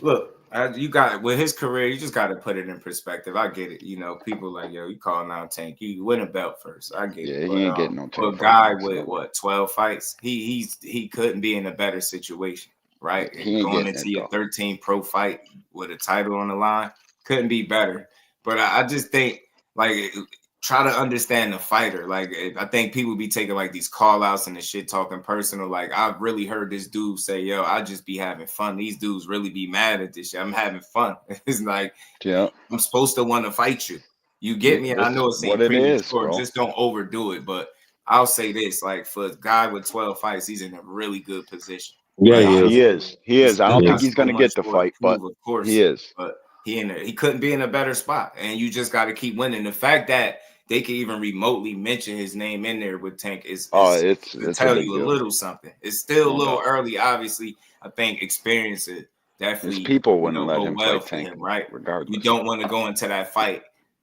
look, you got with his career, you just got to put it in perspective. I get it. You know, people like, yo, you calling out Tank, you win a belt first. I get it. Yeah, he ain't getting no Tank. A guy with what 12 fights, he couldn't be in a better situation, right? Going into your 13th pro fight with a title on the line couldn't be better. But I just think like try to understand the fighter. Like I think people be taking like these call outs and the shit talking personal. Like I've really heard this dude say, yo, I just be having fun. These dudes really be mad at this shit. I'm having fun. It's like, I'm supposed to want to fight you. You get me? And I know it's what it is, bro. Just don't overdo it. But I'll say this, like for a guy with 12 fights, he's in a really good position. Yeah, But he is. He is. I still don't think got he's so going to get much the more to fight, but prove, of course. he is. But he couldn't be in a better spot, and you just got to keep winning. The fact that they could even remotely mention his name in there with Tank is it's to a tell big you a deal. little something. It's still a No little doubt. early. Obviously, I think experience it definitely His people wouldn't let go him well fight for Tank, him, right? regardless. You don't want to go into that fight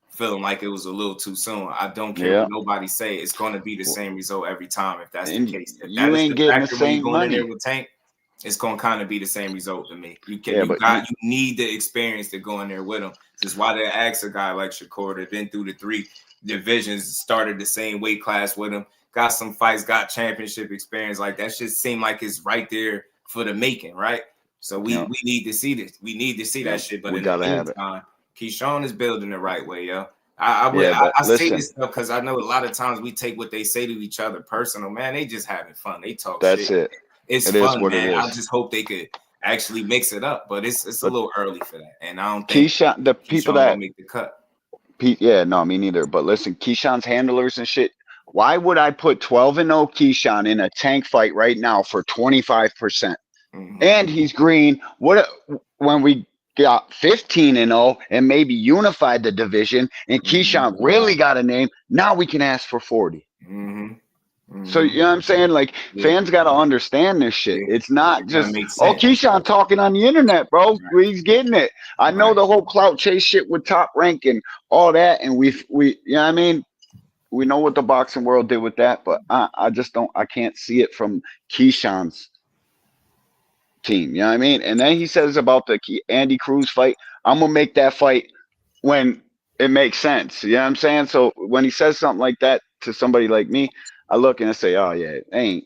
feeling like it was a little too soon. I don't care Yeah. what nobody say. It's going to be the same result every time if that's the And case. If you that is ain't the getting the factor when you're same going in there money. with Tank, it's going to kind of be the same result to me. You Yeah, but you need the experience to go in there with him. This is why they ask a guy like Shakur that's been through the 3 divisions, started the same weight class with him, got some fights, got championship experience. Like that shit seem like it's right there for the making, right? So we need to see this. We need to see that shit. But we in the gotta have it. meantime, Keyshawn is building the right way, yo. I say this stuff because I know a lot of times we take what they say to each other personal. Man, they just having fun. They talk That's shit. it. It's It is fun, what it man. I is. just hope they could actually mix it up, but it's a little early for that. And I don't think Keyshawn, the people Keyshawn that gonna make the cut. no, me neither. But listen, Keyshawn's handlers and shit. Why would I put 12-0 Keyshawn in a Tank fight right now for 25%? And he's green. What when we got 15-0 and maybe unified the division and Keyshawn really got a name, now we can ask for 40. So you know what I'm saying? Like fans got to understand this shit. It's not just Keyshawn talking on the internet, bro. He's getting it. I know the whole clout chase shit with Top Rank and all that, and we you know what I mean? We know what the boxing world did with that, but I just don't. I can't see it from Keyshawn's team. You know what I mean? And then he says about the Andy Cruz fight, I'm gonna make that fight when it makes sense. You know what I'm saying? So when he says something like that to somebody like me, I look and I say, oh yeah, ain't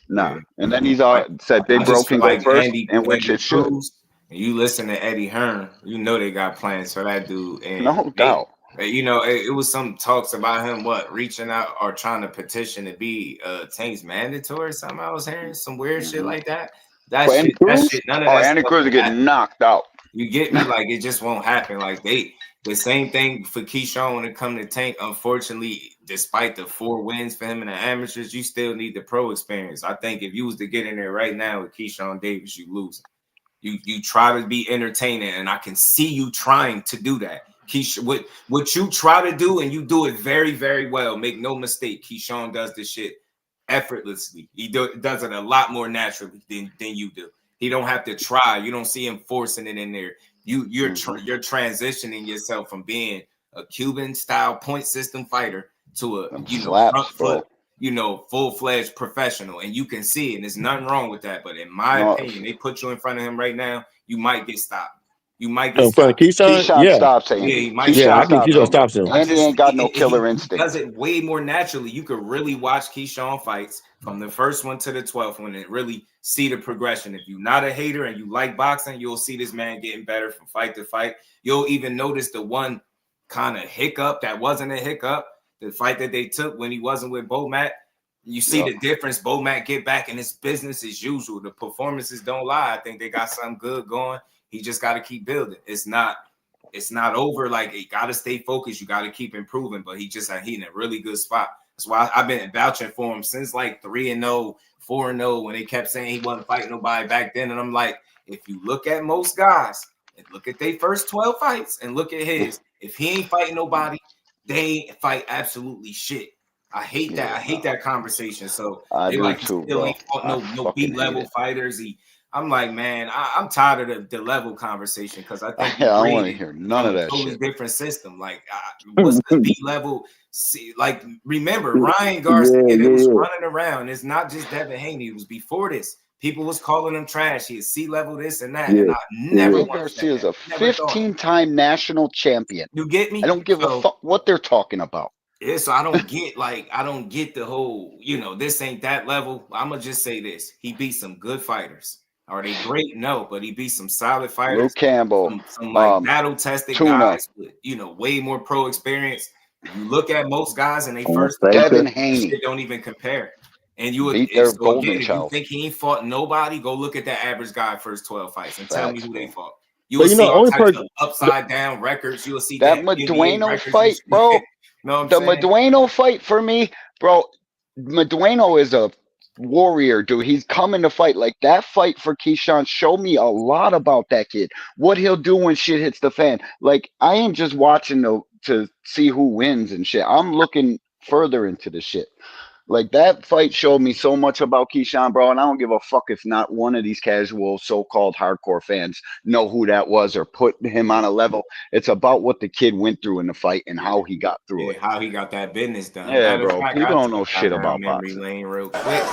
nah. And then he's all said Big Bro can go first, and which it should. And you listen to Eddie Hearn, you know they got plans for that dude. And no doubt. You know, it was some talks about him reaching out or trying to petition to be Tank's mandatory or something. I was hearing some weird shit like that. That shit, none of that Andy stuff Cruz will get knocked out. You get me? Like it just won't happen. Like the same thing for Keyshawn when it comes to Tank. Unfortunately, despite the 4 wins for him in the amateurs, you still need the pro experience. I think if you was to get in there right now with Keyshawn Davis, you lose. You try to be entertaining, and I can see you trying to do that. Keyshawn, what you try to do, and you do it very, very well. Make no mistake, Keyshawn does this shit effortlessly. He does it a lot more naturally than you do. He don't have to try. You don't see him forcing it in there. You're transitioning yourself from being a Cuban style point system fighter to a front foot, full-fledged professional, and you can see it. And there's nothing wrong with that. But in my opinion, they put you in front of him right now, you might get stopped. You might get stopped. Keyshawn stops Andy. Yeah, he might I think Keyshawn stops him. Andy ain't got no killer instinct. He does it way more naturally. You could really watch Keyshawn fights from the first one to the 12th one and really see the progression. If you're not a hater and you like boxing, you'll see this man getting better from fight to fight. You'll even notice the one kind of hiccup that wasn't a hiccup, the fight that they took when he wasn't with Bomac. You see the difference. Bomac get back and it's business as usual. The performances don't lie. I think they got something good going. He just got to keep building. It's not over. Like, you got to stay focused. You got to keep improving. But he in a really good spot. That's why I've been vouching for him since like 3-0, 4-0 when they kept saying he wasn't fighting nobody back then. And I'm like, if you look at most guys and look at their first 12 fights and look at his, if he ain't fighting nobody, they ain't fight absolutely shit. I hate that. I hate that conversation. So I do like too, still bro. ain't fought no B level fighters. I'm like, man, I'm tired of the level conversation because I think I don't want to hear none of that totally shit. different system. Like, what's the B level? Like, remember Ryan Garcia that was running around. It's not just Devin Haney. It was before this. People was calling him trash. He is C level this and that. And I never Garcia is a 15-time national champion. You get me? I don't give a fuck what they're talking about. Yeah, so I don't get the whole, this ain't that level. I'm gonna just say this: he beat some good fighters. Are they great? No, but he beat some solid fighters. Luke Campbell, some like battle tested guys with way more pro experience. You look at most guys and they first Devin Haney don't even compare. And you would beat their if you think he ain't fought nobody, go look at that average guy first 12 fights and tell me who they fought. You will see all types of upside down records. You will see that Medueno fight, bro. No, the Medueno fight for me, bro. Medueno is a warrior, dude. He's coming to fight. Like that fight for Keyshawn showed me a lot about that kid. What he'll do when shit hits the fan. Like I ain't just watching to see who wins and shit. I'm looking further into the shit. Like that fight showed me so much about Keyshawn, bro, and I don't give a fuck if not one of these casual so-called hardcore fans know who that was or put him on a level. It's about what the kid went through in the fight and how he got through it. How he got that business done. Yeah, bro. People don't know shit about memory boxing. lane real quick.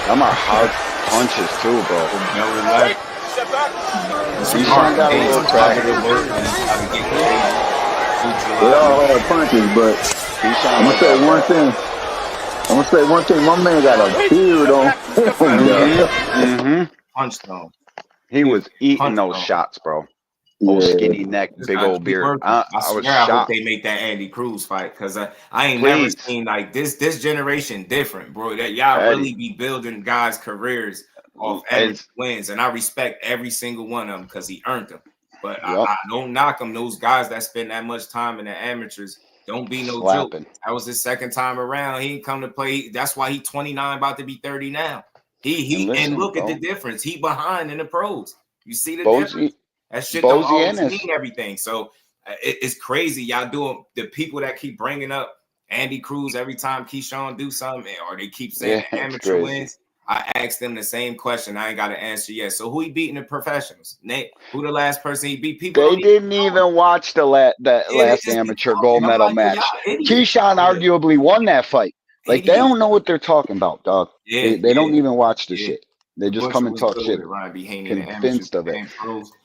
Them are hard punches too, bro. Keyshawn got a little crack. They all hard punches, but I'm gonna say one thing. My man got a beard on. Punch though. He was eating those shots, bro. Old skinny neck, big old beard. I was I hope shocked. they make that Andy Cruz fight because I ain't never seen like this generation different, bro. That y'all really be building guys' careers off every wins, and I respect every single one of them because he earned them. But I don't knock them. Those guys that spend that much time in the amateurs don't be no joke. That was his second time around. He ain't come to play. That's why he 29, about to be 30 now. And look at the difference. He behind in the pros. You see the difference? That shit don't always mean everything. So it's crazy. Y'all doing the people that keep bringing up Andy Cruz every time Keyshawn do something, or they keep saying amateur wins. I asked them the same question. I ain't got an answer yet. So who he beating the professionals? Nate, who the last person he beat? People they didn't even watch the last amateur gold medal match. Keyshawn arguably won that fight. Like they don't know what they're talking about, dog. They don't even watch the shit. They just come and talk shit. Convinced of it.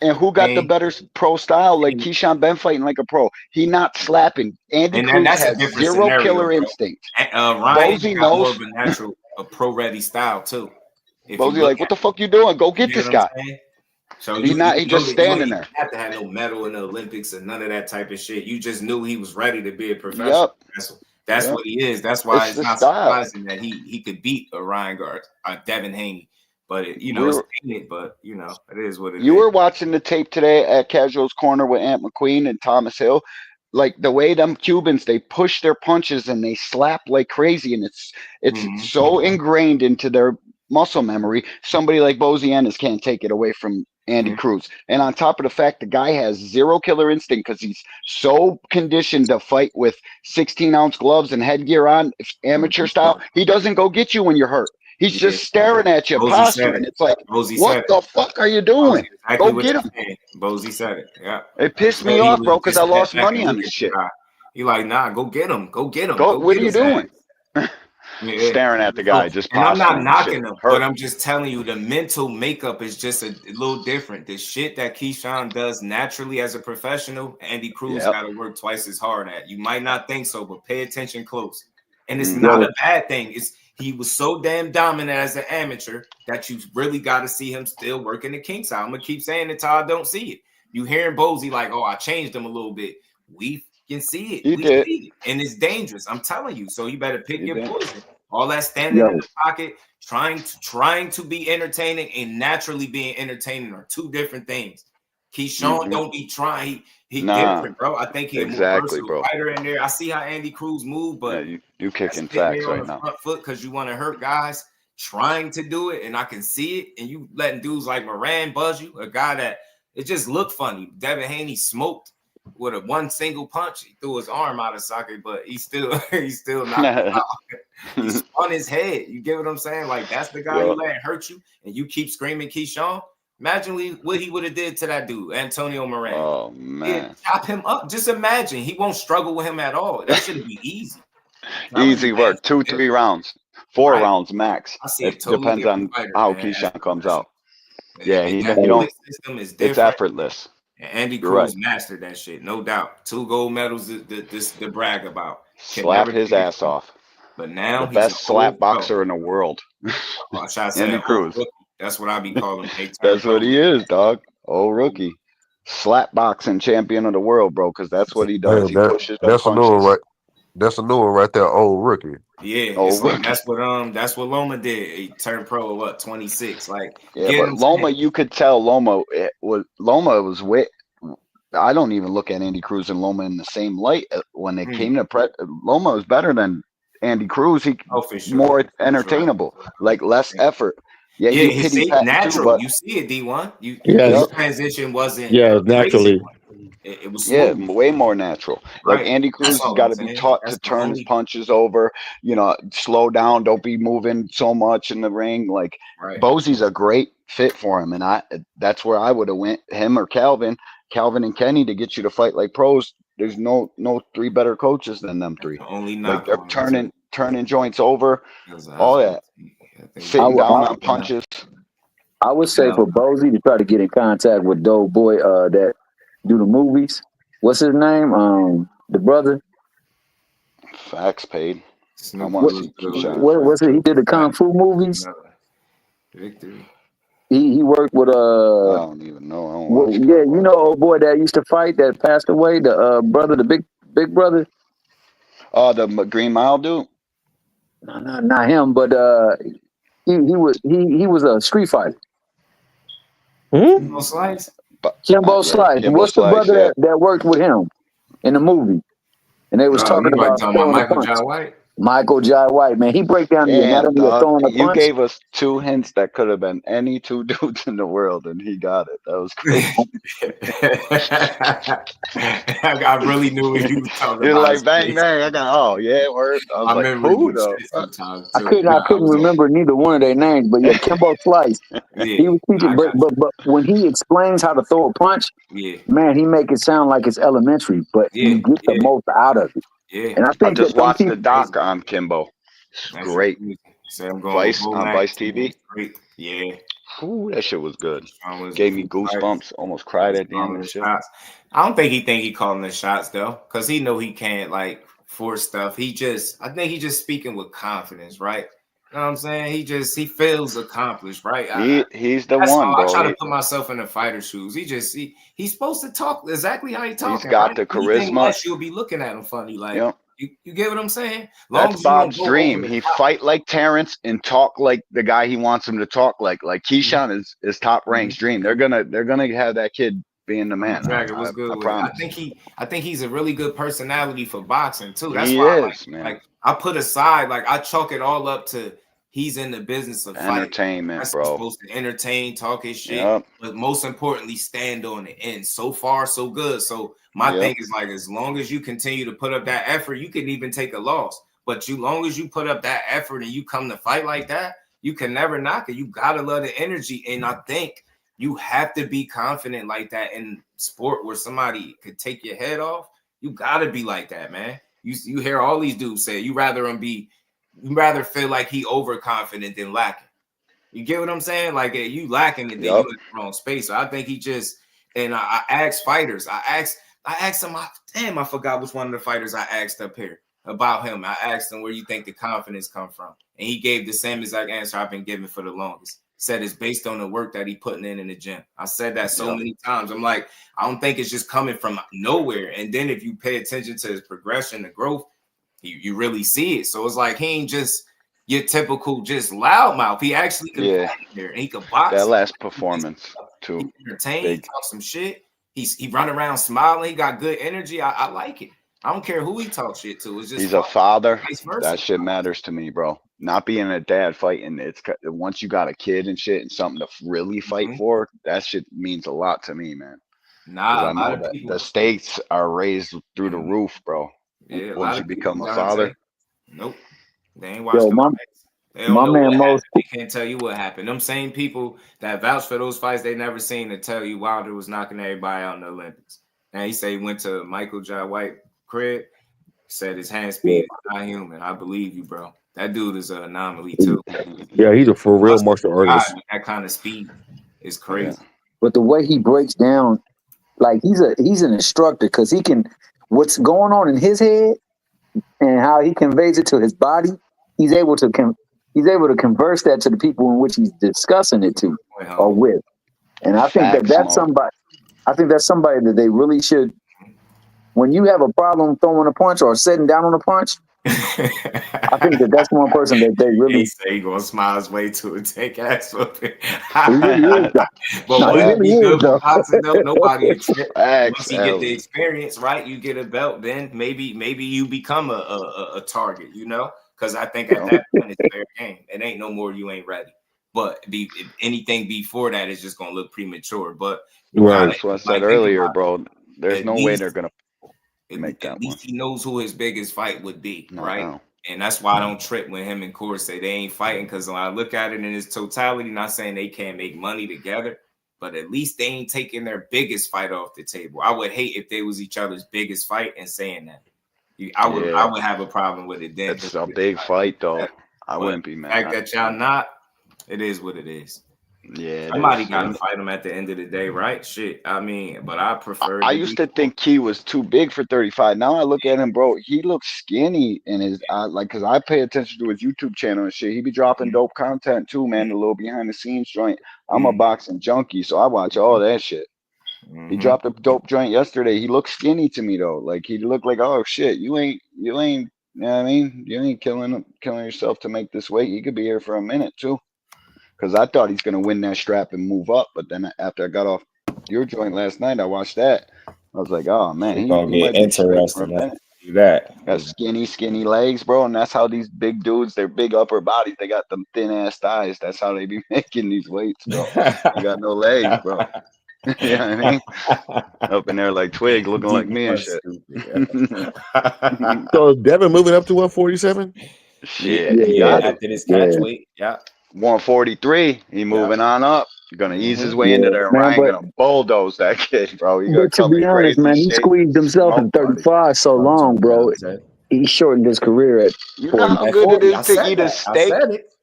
And who got the better pro style? Like Keyshawn been fighting like a pro. He not slapping. Andy Cruz has zero killer instinct. Ryan got more of a natural, a pro-ready style too. Bozy like, what the fuck you doing? Go get this guy. So he's just standing there. You have to have no medal in the Olympics and none of that type of shit. You just knew he was ready to be a professional. That's what he is. That's why it's not surprising that he could beat a Ryan Guard, Devin Haney. But it is what it is. You were watching the tape today at Casual's Corner with Ant McQueen and Thomas Hill. Like the way them Cubans, they push their punches and they slap like crazy, and it's so ingrained into their muscle memory. Somebody like Bozianis can't take it away from Andy Cruz. And on top of the fact, the guy has zero killer instinct because he's so conditioned to fight with 16-ounce gloves and headgear on, amateur style. He doesn't go get you when you're hurt. He's just staring at you, posturing. It's like, what the fuck are you doing? Go get him. Bozy said it. Yeah. It pissed me off, bro, because I lost money on this shit. He like, nah, go get him. Go get him. What are you doing? Staring at the guy, just posturing. And I'm not knocking him, but I'm just telling you the mental makeup is just a little different. The shit that Keyshawn does naturally as a professional, Andy Cruz got to work twice as hard at. You might not think so, but pay attention close. And it's not a bad thing. He was so damn dominant as an amateur that you really got to see him still working the kinks out. I'm going to keep saying it till I don't see it. You hearing Bozy like, oh, I changed him a little bit. We can see it. We see it. And it's dangerous. I'm telling you. So you better pick your poison. All that standing in the pocket, trying to be entertaining and naturally being entertaining are two different things. Keyshawn don't be trying. He different, bro. I think he's a more versatile fighter in there. I see how Andy Cruz move, but you kicking facts right now. Front foot because you want to hurt guys trying to do it, and I can see it. And you letting dudes like Morel buzz you, a guy that it just looked funny. Devin Haney smoked with a one single punch. He threw his arm out of socket, but he still knocked him out. He's on his head. You get what I'm saying? Like that's the guy you let hurt you, and you keep screaming Keyshawn. Imagine what he would have did to that dude, Antonio Morel. Oh man, he'd chop him up. Just imagine he won't struggle with him at all. That should be easy. Easy work. 2-3 rounds, 4 rounds max. It depends on how Keyshawn comes out. Yeah, he don't. It's effortless. And Andy Cruz mastered that shit, no doubt. 2 gold medals to brag about. Slap his ass off. But now the best slap boxer in the world. Andy Cruz. That's what I be calling him. That's what he is, dog. Old rookie. Slap boxing champion of the world, bro, because that's what he does. He pushes them That's a new one, punches. right? That's a new one right there. Old rookie. Yeah, Old it's like rookie. that's what Loma did. He turned pro at 26. Like, Yeah, get but him Loma, you could tell Loma was with. I don't even look at Andy Cruz and Loma in the same light. When it came to Loma was better than Andy Cruz. He for sure. more entertainable, like less effort. Yeah, Yeah, he his pity shape pat too, natural. but You see it, D1. Yes. His transition wasn't Yeah, a crazy naturally. one. It was yeah, smooth. way more natural. Like Right. Andy That's Cruz has all got I'm to be saying. taught That's to the turn his only punches over. Slow down. Don't be moving so much in the ring. Like Bosey's a great fit for him, and that's where I would have went him or Calvin and Kenny to get you to fight like pros. There's no three better coaches than them three. only Like knock they're on him. turning joints over, I all that, sitting down on punches. I would say for Bosey to try to get in contact with Doe Boy that do the movies. What's his name? The brother. Facts paid. I Snoop want to was see good Keyshawn. What was it? He did the Kung Fu movies. Victory. He worked with I don't even know. I don't watch yeah, you know, old boy that used to fight that passed away. The brother, the big brother. The Green Mile dude. No, not him, but he was a street fighter. Kimbo Slice. Kimbo Slice. Kimbo What's the Slice, brother that worked with him in the movie? And they was talking You might about talking about throwing a Michael punch. Jai White. Michael Jai White, man, he break down the Damn, anatomy of dog. throwing a You punch. gave us 2 hints that could have been any 2 dudes in the world, and he got it. That was crazy. I really knew what you was talking You're about. like, bang, bang. I got, word. I was My like, memory who, be though? shit sometimes I too. couldn't remember neither one of their names, but yeah, Kimbo Slice. He was teaching, but when he explains how to throw a punch, man, he make it sound like it's elementary, but you get the most out of it. Yeah. And I I think just that them watched the people, doc on Kimbo. That's Great. Say I'm going with On Bomac. Vice TV. Great. Yeah. Ooh, that shit was good. Was Gave me goosebumps. Almost cried at the end of the shit. shots. I don't think he calling the shots though, because he know he can't like force stuff. I think he just speaking with confidence, right? You know what I'm saying? He feels accomplished, right? He's the That's one, all. bro. I try to put myself in the fighter's shoes. He's supposed to talk exactly how he talking. He's got right? the Anything charisma. less, you'll be looking at him funny. Like you get what I'm saying? That's Bob's dream. He fight like Terrence and talk like the guy he wants him to talk like. Like Keyshawn is top rank's dream. They're gonna have that kid being the man. Dragon was good. I promise. I think he's a really good personality for boxing too. That's He why is, man. like I put aside, like I chalk it all up to he's in the business of Entertainment, fighting. bro. He's supposed to entertain, talk his shit, Yep. but most importantly, stand on the end. So far, so good. So my thing is like, as long as you continue to put up that effort, you can even take a loss. But long as you put up that effort and you come to fight like that, you can never knock it. You gotta love the energy, and I think you have to be confident like that in sport where somebody could take your head off. You gotta be like that, man. You hear all these dudes say you rather feel like he overconfident than lacking. You get what I'm saying? Like you lacking it, then you in the wrong space. So I think he just I asked fighters. I asked him. I forgot which one of the fighters I asked up here about him. I asked him where you think the confidence come from, and he gave the same exact answer I've been giving for the longest. Said it's based on the work that he putting in the gym. I said that so many times. I'm like, I don't think it's just coming from nowhere. And then if you pay attention to his progression, the growth, you really see it. So it's like he ain't just your typical just loudmouth. He actually can fight there, and he can box. That last performance too. He entertain, he talk some shit. He run around smiling. He got good energy. I like it. I don't care who he talks shit to. It's just he's a father. Vice versa. That shit matters to me, bro. Not being a dad fighting. It's once you got a kid and shit and something to really fight for. That shit means a lot to me, man. Nah, I know that the stakes are raised through the roof, bro. Yeah, once you become a father. Nope, they ain't watched the fights. They don't know what happened. They can't tell you what happened. Them same people that vouch for those fights, they never seen to tell you Wilder was knocking everybody out in the Olympics. Now he say he went to Michael Jai White crib, said his hand speed is not human. I believe you, bro. That dude is an anomaly too. Yeah, he's a for real martial artist. That kind of speed is crazy. But the way he breaks down, like he's an instructor because he can what's going on in his head and how he conveys it to his body. He's able to he's able to converse that to the people in which he's discussing it to or with. And I think that's somebody. I think that's somebody that they really should. When you have a problem throwing a punch or sitting down on a punch, I think that's one person that they really. He say he gonna smile his way to a take ass whooping. He really is, but no, what really be good is, for boxing though? Nobody trip. Facts, Once you get the experience, right? You get a belt, then maybe you become a target, you know? Because I think at that point it's fair game. It ain't no more you ain't ready. But anything before that is just gonna look premature. But that's what I said earlier, bro. There's no way they're gonna make that at least one. he knows who his biggest fight would be, right? No. And that's why I don't trip when him and Core say they ain't fighting, because when I look at it in its totality, not saying they can't make money together, but at least they ain't taking their biggest fight off the table. I would hate if they was each other's biggest fight and saying that. I would have a problem with it then. It's a big fight though. I wouldn't be mad. The fact that y'all not, it is what it is. Yeah, somebody got to fight him at the end of the day, right? Shit, I mean, but I prefer. I used to think Key was too big for 35. Now I look at him, bro. He looks skinny in his like, cause I pay attention to his YouTube channel and shit. He be dropping dope content too, man. The little behind the scenes joint. I'm a boxing junkie, so I watch all that shit. He dropped a dope joint yesterday. He looked skinny to me though. Like he looked like, oh shit, you ain't. You know what I mean? You ain't killing yourself to make this weight. You could be here for a minute too. Because I thought he's going to win that strap and move up. But then after I got off your joint last night, I watched that. I was like, oh, man. He's going to get interesting. Do that. Got skinny legs, bro. And that's how these big dudes, their big upper bodies, they got them thin-ass thighs. That's how they be making these weights, bro. They got no legs, bro. You know what I mean? Up in there like Twig looking like me and shit. So Devin moving up to 147? Shit. Yeah, after this catch weight. Yeah. 143. He moving on up. You're gonna ease his way into there. Ryan gonna bulldoze that kid, bro. You gotta to be honest, man, he squeezed himself in 35 so long, bro. He shortened his career at. You know how good it is to eat a steak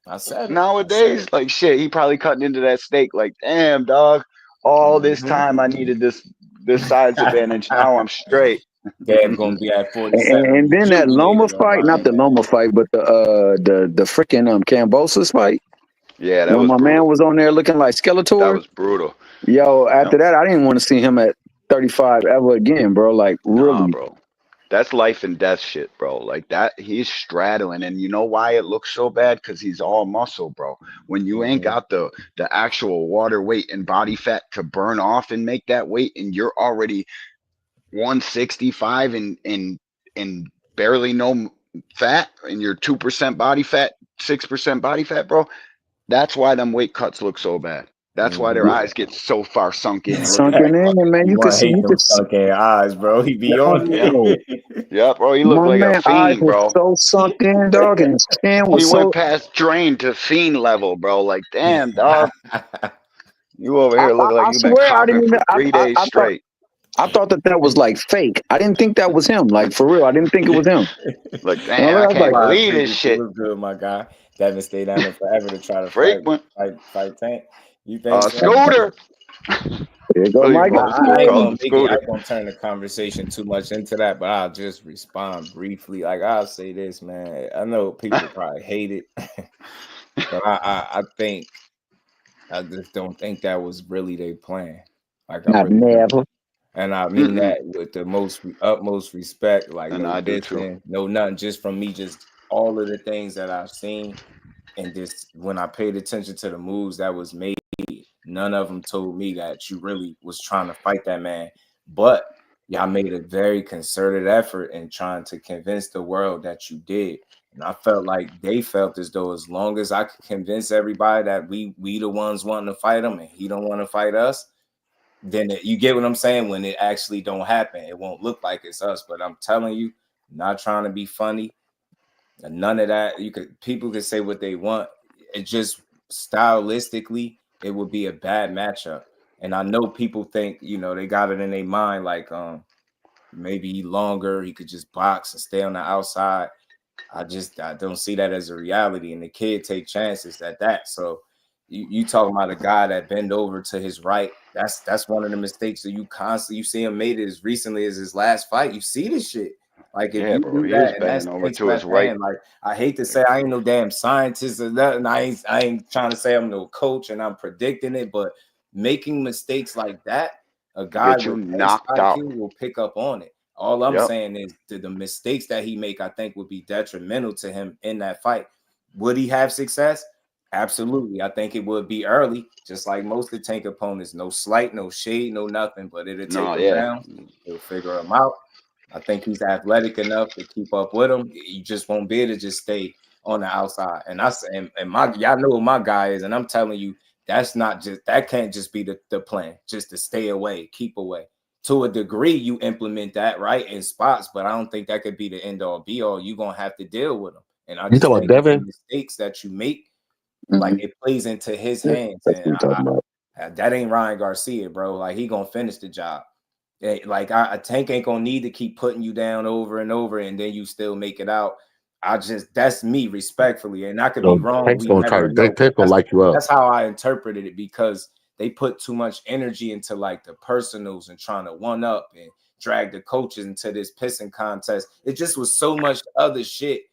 I said it. nowadays? Like shit, he probably cutting into that steak. Like, damn, dog. All this time I needed this size advantage. Now I'm straight. Damn, gonna be at 47. And then that Loma fight, not the Loma fight, but the freaking Cambosos fight. Yeah, that when was my brutal. man was on there looking like Skeletor. That was brutal. Yo, after that, I didn't want to see him at 35 ever again, bro. Like, really, nah, bro. That's life and death shit, bro. Like that, he's straddling, and you know why it looks so bad? Because he's all muscle, bro. When you ain't got the actual water weight and body fat to burn off and make that weight, and you're already 165 and barely no fat, and you're 2% body fat, 6% body fat, bro. That's why them weight cuts look so bad. That's why their eyes get so far sunk in. Sunken in, man. You can see you sunken eyes, bro. He be on it. Yeah, bro. He looked like a fiend, bro. So sunk in, dog, and his skin was he went past drain to fiend level, bro. Like, damn, dog. You over here look like you've been coughing for 3 days straight. I thought that was like fake. I didn't think that was him. Like, for real, I didn't think it was him. Like, damn, I can't believe this shit. It was good, my guy. Devin stayed down there forever to try to fight Tank. You think Scooter? There you go, Mike. I ain't gonna turn the conversation too much into that, but I'll just respond briefly. Like, I'll say this, man. I know people probably hate it, but I think I just don't think that was really their plan. Like, never. And I mean that with the utmost respect. Like, and no I do too. No, nothing. Just from me, just all of the things that I've seen, and just when I paid attention to the moves that was made, none of them told me that you really was trying to fight that man. But y'all made a very concerted effort in trying to convince the world that you did. And I felt like they felt as though as long as I could convince everybody that we the ones wanting to fight him and he don't want to fight us, then you get what I'm saying. When it actually don't happen, it won't look like it's us. But I'm telling you, not trying to be funny, and none of that. People could say what they want. It just stylistically, it would be a bad matchup. And I know people think, they got it in their mind like maybe he longer, he could just box and stay on the outside. I don't see that as a reality. And the kid take chances at that. So you talking about a guy that bend over to his right. That's one of the mistakes that you see him made it as recently as his last fight. You see this shit. Like if Yeah, you bro, do he was that, and that's bending over thanks to for his that right. man. Like I hate to say I ain't no damn scientist or nothing. I ain't trying to say I'm no coach and I'm predicting it, but making mistakes like that, a guy Get you with X knocked out. IQ will pick up on it. All I'm Yep. saying is the mistakes that he make, I think, would be detrimental to him in that fight. Would he have success? Absolutely. I think it would be early, just like most of the Tank opponents. No slight, no shade, no nothing, but it'll take him rounds. He'll figure him out. I think he's athletic enough to keep up with him. You just won't be able to just stay on the outside. And my y'all know who my guy is, and I'm telling you, that can't just be the plan, just to stay away, keep away. To a degree, you implement that right in spots, but I don't think that could be the end all be all. You're gonna have to deal with them. And I You just talking think about the Devin? mistakes that you make, like it plays into his Yeah, hands. that's what And I'm talking about. that ain't Ryan Garcia, bro. Like he gonna finish the job. Like a Tank ain't gonna need to keep putting you down over and over, and then you still make it out. That's me respectfully, and I could be wrong. Tank's We gonna try never to know. Tank gonna light you up. That's how I interpreted it because they put too much energy into like the personals and trying to one up and drag the coaches into this pissing contest. It just was so much other shit,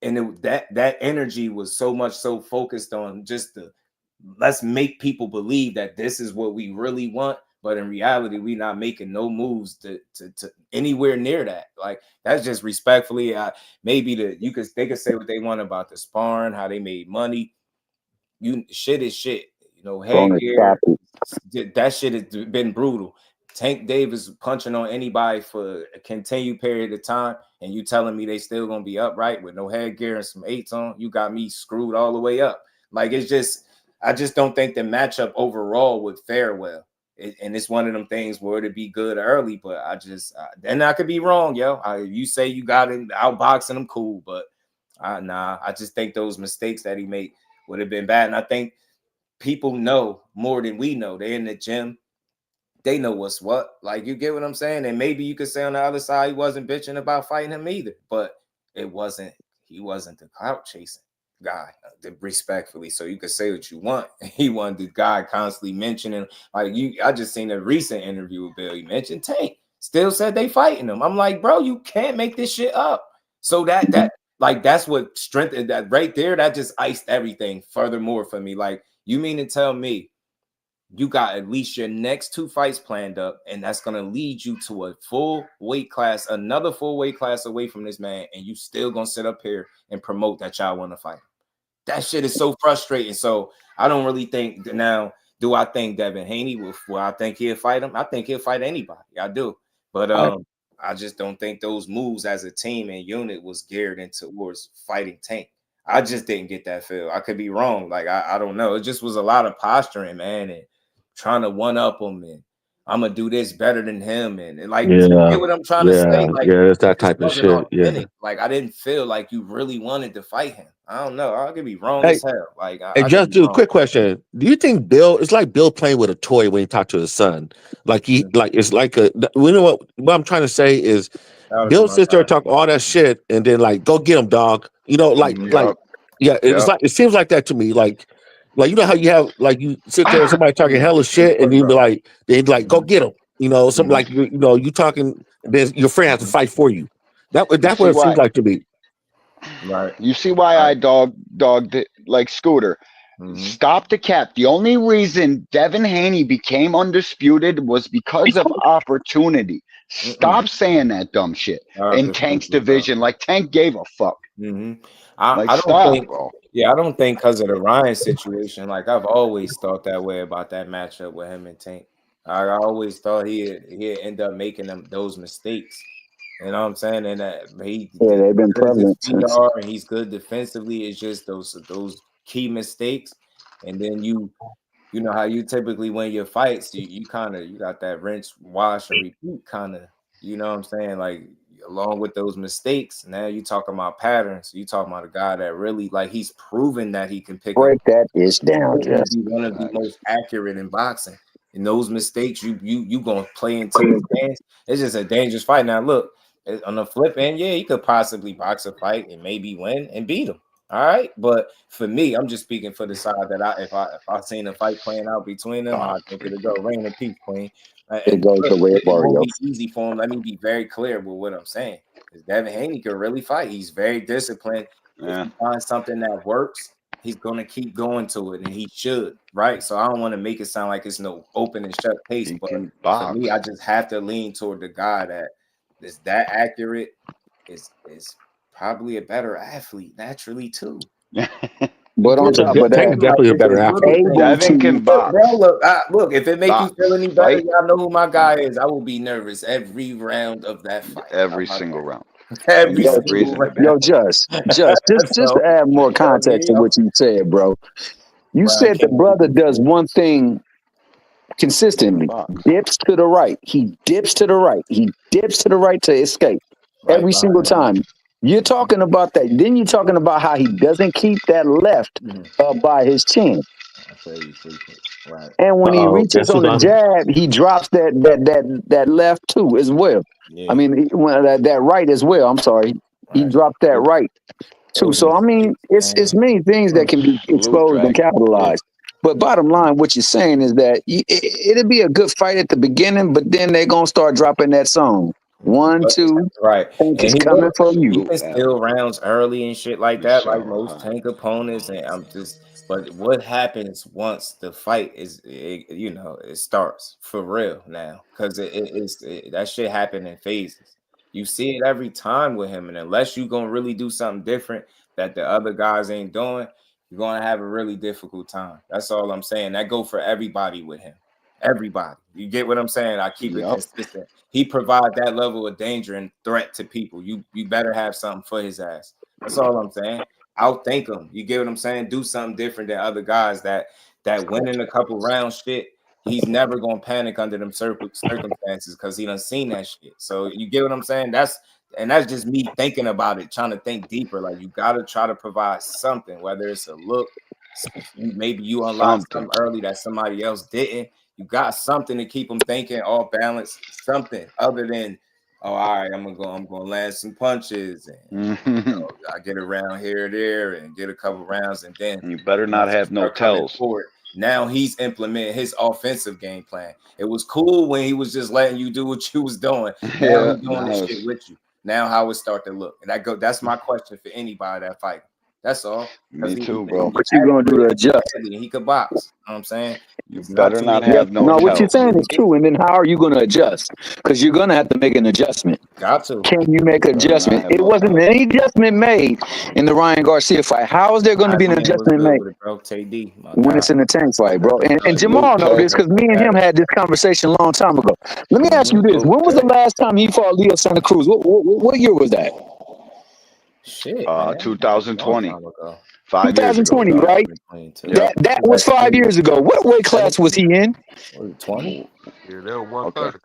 and that energy was so much so focused on just the let's make people believe that this is what we really want. But in reality, we not making no moves to anywhere near that. Like that's just respectfully. Maybe they could say what they want about the sparring, how they made money. Shit is shit. You know, headgear. That shit has been brutal. Tank Davis punching on anybody for a continued period of time, and you telling me they still gonna be upright with no headgear and some eights on. You got me screwed all the way up. Like it's just, I just don't think the matchup overall would fare well. And it's one of them things where it'd be good early, but and I could be wrong, yo. You say you got him outboxing him, cool, but I just think those mistakes that he made would have been bad. And I think people know more than we know. They're in the gym. They know what's what. Like, you get what I'm saying? And maybe you could say on the other side, he wasn't bitching about fighting him either, but he wasn't the clout chasing guy, respectfully. So you could say what you want. He wasn't the guy constantly mentioning, I just seen a recent interview with Bill. He mentioned Tank. Still said they fighting him. I'm like, bro, you can't make this shit up. So that's what strengthened that right there. That just iced everything furthermore for me. Like, you mean to tell me you got at least your next 2 fights planned up, and that's going to lead you to a full weight class, another full weight class away from this man, and you still going to sit up here and promote that y'all want to fight? That shit is so frustrating. So I don't really think now, do I think Devin Haney will I think he'll fight him? I think he'll fight anybody. I do. But I just don't think those moves as a team and unit was geared towards fighting Tank. I just didn't get that feel. I could be wrong. Like, I don't know. It just was a lot of posturing, man, and trying to one up him, and I'm gonna do this better than him, and like, you get what I'm trying to say? Like, it's that type of shit. Yeah. Like, I didn't feel like you really wanted to fight him. I don't know. I could be wrong Hey, as hell. Like, Hey, just do a quick question. Do you think Bill? It's like Bill playing with a toy when he talked to his son. Like it's like you know what I'm trying to say is, Bill sits there and talk all that shit, and then like, go get him, dog. You know, it seems like that to me. Like you know how you have like you sit there and somebody talking hella shit, and you be like, go get him. You know, something like you talking, then your friend has to fight for you. That's what it seems like to me. Right. You see why I dogged it like Scooter. Stop the cap. The only reason Devin Haney became undisputed was because of opportunity. Stop saying that dumb shit in Tank's division. Like, Tank gave a fuck. I don't think, bro. Yeah, I don't think because of the Ryan situation. Like, I've always thought that way about that matchup with him and Tank. I always thought he'd end up making those mistakes. You know what I'm saying? And they've been prevalent since. And he's good defensively. It's just those key mistakes, and then you know how you typically win your fights. You kind of got that rinse, wash, and repeat kind of. You know what I'm saying? Like, along with those mistakes, now you talking about patterns. You talking about a guy that really, like, he's proven that he can pick Break up. that bitch down, Jess. Be one of the most accurate in boxing. And those mistakes, you gonna play into his hands. It's just a dangerous fight. Now, look, on the flip end, yeah, he could possibly box a fight and maybe win and beat him. All right, but for me, I'm just speaking for the side that if I seen a fight playing out between them, I think it'll go. Reign in peace, Queen. It goes Look, the way of it won't Barrios. be easy for him. Let me be very clear with what I'm saying. Because Devin Haney can really fight. He's very disciplined. If he finds something that works, he's gonna keep going to it, and he should, right? So I don't want to make it sound like it's no open and shut case, but for me, I just have to lean toward the guy that is that accurate, is probably a better athlete naturally too. But on top of Tank's that, definitely a better athlete. Devin can box. Bro, look, if it make you feel any better, y'all know who my guy is. I will be nervous every round of that fight. Every single round. Every single round. Yo, just to add more context to what you said, bro. You said the brother does one thing consistently. Dips to the right. He dips to the right. He dips to the right to escape. Every single time. You're talking about that. Then you're talking about how he doesn't keep that left by his chin. Right. And when he reaches on the jab, he drops that left too as well. Yeah. I mean, that right as well. I'm sorry, he dropped that right too. So I mean, it's many things that can be exposed and capitalized. But bottom line, what you're saying is that it'll be a good fight at the beginning, but then they're gonna start dropping that song. 1, 2, right. Tank is coming for you. He can steal rounds early and shit like that, like most Tank opponents. And but what happens once the fight it starts for real now? Because that shit happen in phases. You see it every time with him, and unless you gonna really do something different that the other guys ain't doing, you're gonna have a really difficult time. That's all I'm saying. That go for everybody with him. Everybody, you get what I'm saying? I keep it consistent. He provides that level of danger and threat to people. You better have something for his ass. That's all I'm saying. Outthink him. You get what I'm saying? Do something different than other guys that winning a couple rounds shit. He's never gonna panic under them circumstances because he done seen that shit. So you get what I'm saying? That's just me thinking about it, trying to think deeper. Like you gotta try to provide something, whether it's a look, maybe you unlocked something early that somebody else didn't. You got something to keep them thinking, all balanced, something other than, all right, I'm gonna land some punches and I get around here, there, and get a couple rounds, and then you better not have no tells. Now he's implementing his offensive game plan. It was cool when he was just letting you do what you was doing. Now he's doing this shit with you. Now how it start to look, and that's my question for anybody that fight. That's all. Me too, bro. What you gonna do to adjust? He could box. You know what I'm saying? You better not have no tells. What you're saying is true, and then how are you going to adjust? Because you're going to have to make an adjustment. Got to. Can you make an adjustment? It wasn't any adjustment made in the Ryan Garcia fight. How is there going to be an adjustment made when it's in the Tank fight, bro? And Jamal knows this because me and him had this conversation a long time ago. Let me ask you this: when was the last time he fought Leo Santa Cruz? What year was that? Shit, 2020. 5 years ago. 2020, right? That was 5 years ago. What weight class was he in? 20. Yeah, that was 130.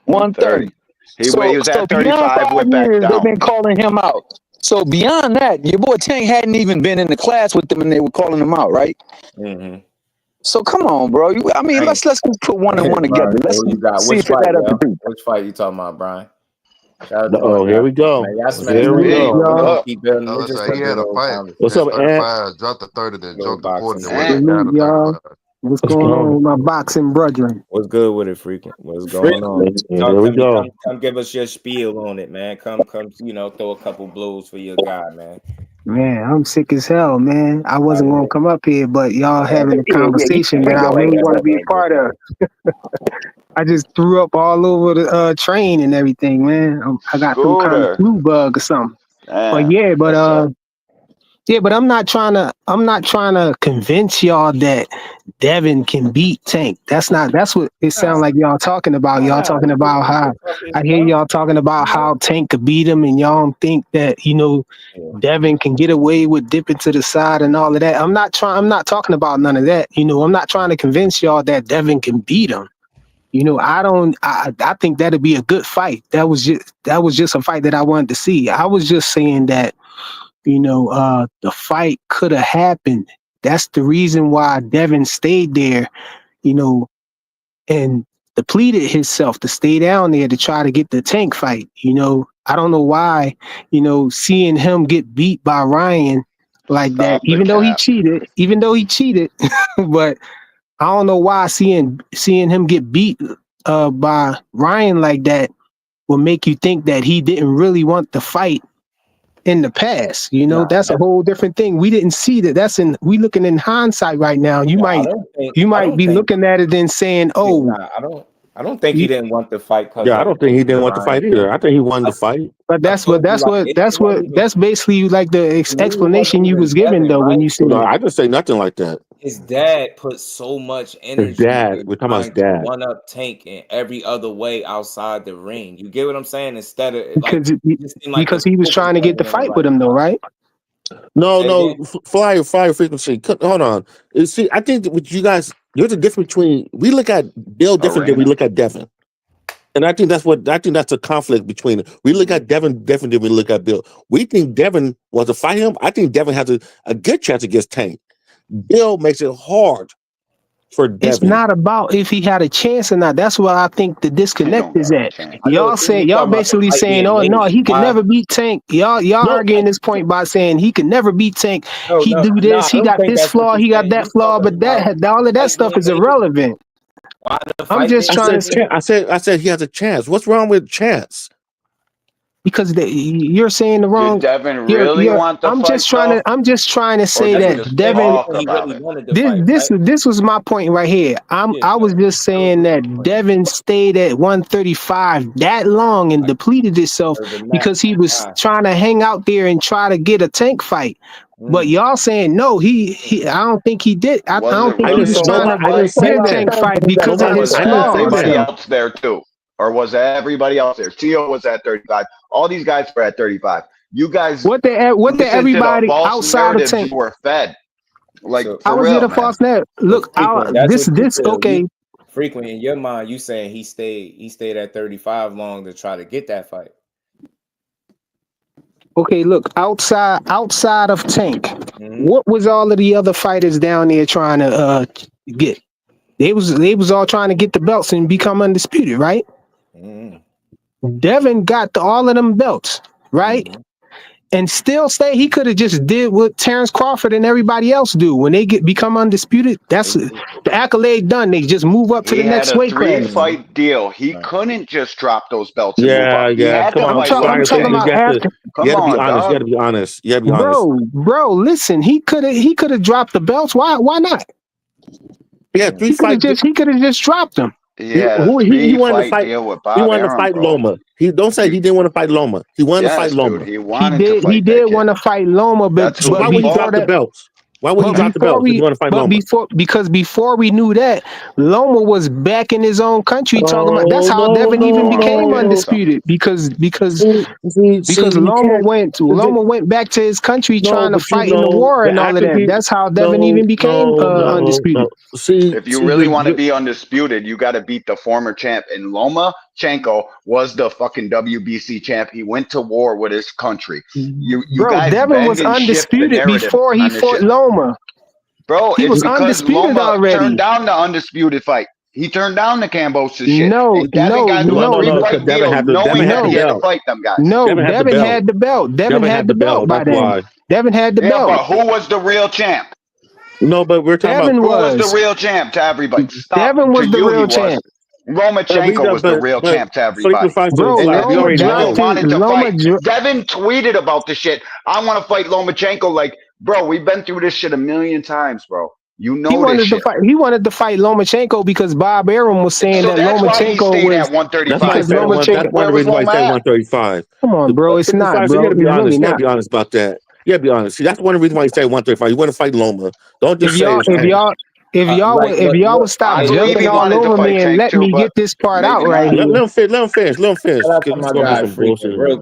130. He was at 35, went back down. They've been calling him out. So beyond that, your boy Tank hadn't even been in the class with them, and they were calling him out, right? Mm-hmm. So come on, bro. Let's just put one and one together. Let's see if that up to Which fight you talking about, Brian? Here we go. Here we go. He had a fight. What's up, Ant? Dropped the 30, then jumped the 40. Y'all. What's going on with my boxing brethren? What's good with it, freaking? What's going on? Here we go. Come give us your spiel on it, man. Come, throw a couple blows for your guy, man. Man, I'm sick as hell, man. I wasn't going to come up here, but y'all having a conversation that I really want to be a part of. I just threw up all over the train and everything, man. I got some kind of flu bug or something. But I'm not trying to convince y'all that Devin can beat Tank. That's what it sounds like y'all talking about. Y'all talking about how I hear y'all talking about how Tank could beat him, and y'all don't think that, Devin can get away with dipping to the side and all of that. I'm not talking about none of that. I'm not trying to convince y'all that Devin can beat him. I think that'd be a good fight. That was just a fight that I wanted to see. I was just saying that, the fight could have happened. That's the reason why Devin stayed there, and depleted himself to stay down there to try to get the Tank fight. I don't know why, seeing him get beat by Ryan, like that. Stop the Even though he cheated, but I don't know why seeing him get beat by Ryan like that will make you think that he didn't really want the fight in the past. You know, that's a whole different thing. We didn't see that. We looking in hindsight right now. You might be looking at it and saying, "Oh, I don't think he didn't want the fight." Yeah, I don't think he didn't want the fight either. I think he wanted to fight. But that's basically like the explanation you was giving though when you said. No, I didn't say nothing like that. His dad put so much energy His dad. We're talking about his dad. One up Tank in every other way outside the ring. You get what I'm saying? Instead of because he was trying to get the fight with him though, right? No, flyer frequency. Hold on. See, I think that with you guys, there's a difference between we look at Bill different than we look at Devin. And I think that's a conflict between we look at Devin different than we look at Bill. We think Devin wants to fight him. I think Devin has a good chance against Tank. Bill makes it hard for Devin. It's not about if he had a chance or not. That's what I think the disconnect is at. Y'all basically saying, "Oh no, he could never beat Tank." Y'all arguing this point by saying he could never beat Tank. He do this, he got this flaw, he got that flaw, but all of that stuff is irrelevant. I'm just trying to say. I said he has a chance. What's wrong with chance? Because you're saying the wrong. Did Devin really want the fight? I'm just trying to say that Devin. This was my point right here. I was just saying that Devin stayed at 135 that long and depleted himself because he was trying to hang out there and try to get a Tank fight. But y'all saying no, I don't think he did. I don't think he was trying to get a Tank fight because of his flaws. Everybody else there too. Or was everybody else there? Tio was at 35. All these guys were at 35. You guys, what did everybody outside of Tank? You were fed. Like, I was in a false narrative. Look, this okay. Frequently in your mind, you saying he stayed at 35 long to try to get that fight. Okay, look, outside of Tank, what was all of the other fighters down there trying to get? They was all trying to get the belts and become undisputed, right? Devin got all of them belts, right? And still stay. He could have just did what Terrence Crawford and everybody else do when they become undisputed. That's the accolade done. They just move up to the next weight class. He had a 3-fight deal. He couldn't just drop those belts. Yeah. Come on, I'm talking about after. You got to be honest. You got to be honest. Bro, listen. He could have dropped the belts. Why not? Yeah, 3 fights. He could have just dropped them. Yeah, he wanted to fight. He wanted to fight Loma. Don't say he didn't want to fight Loma. He wanted to fight Loma. Dude, he did want to fight Loma, but why would he drop the belts? Why would he drop the belts? He want to fight Loma. Because before we knew that, Loma was back in his own country talking about. That's how Devin even became undisputed because Loma went back to his country trying to fight in the war and all of that. That's how Devin even became undisputed. If you really want to be undisputed, you got to beat the former champ. And Lomachenko was the fucking WBC champ. He went to war with his country. Devin was undisputed before he fought Loma. Bro, he was undisputed already. Turned down the undisputed fight. He turned down the Cambosa shit. Devin had the belt. Devin had the belt by then. Devin had the belt. But who was the real champ? No, but we're talking about who was the real champ to everybody. Devin was the real champ. Lomachenko was the real champ to everybody. Devin tweeted about the shit. I want to fight Lomachenko. Like, bro, we've been through this shit a million times, bro. You know this shit. He wanted to fight Lomachenko because Bob Arum was saying that Lomachenko was at 135. That's one reason why he stayed 135. Come on, bro. It's not, bro. You gotta be honest. You gotta be honest about that. You gotta be honest. See, that's one reason why he stayed 135. You want to fight Loma. Don't just say if y'all would stop jumping all over me and let me get this part out right here. Let him finish.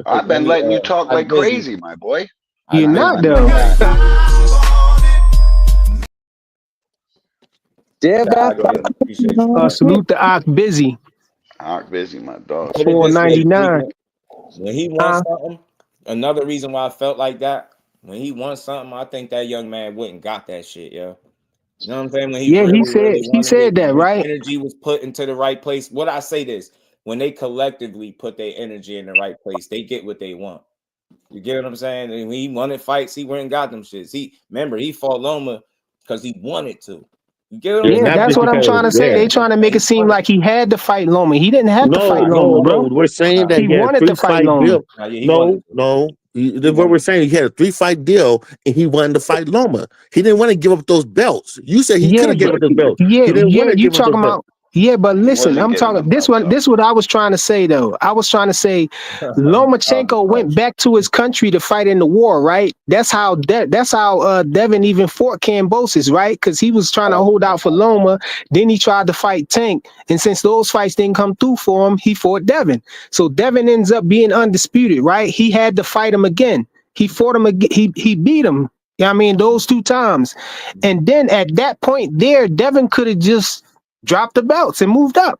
I've been letting you talk like crazy, my boy. You're not though. Salute the Ock Busy. Ock Busy, my dog. $4.99. When he won something, another reason why I felt like that, when he won something, I think that young man wouldn't got that shit, yo. You know what I'm saying? When he said that, right? Energy was put into the right place. What I say this, when they collectively put their energy in the right place, they get what they want. You get what I'm saying? And when he wanted fights, he went and got them shits. He fought Loma because he wanted to. You get what I'm saying? Yeah, that's what I'm trying to say. They trying to make it seem like he had to fight Loma. He didn't have to fight Loma, bro. We're saying that He he had a wanted to fight 3-fight Loma. deal. What we're saying, he had a 3-fight deal, and he wanted to fight Loma. He didn't want to give up those belts. You said he could have given up those belts. He didn't want to you give up talking those about? belts. Yeah, but listen, wasn't I'm giving talking them this belts, one. This is what I was trying to say though. I was trying to say Lomachenko went back to his country to fight in the war, right? That's how Devin even fought Kambosos, right? Because he was trying to hold out for Loma. Then he tried to fight Tank, and since those fights didn't come through for him, he fought Devin. So Devin ends up being undisputed, right? He had to fight him again. He fought him again. He beat him. Yeah, I mean those 2 times, and then at that point there, Devin could have just dropped the belts and moved up.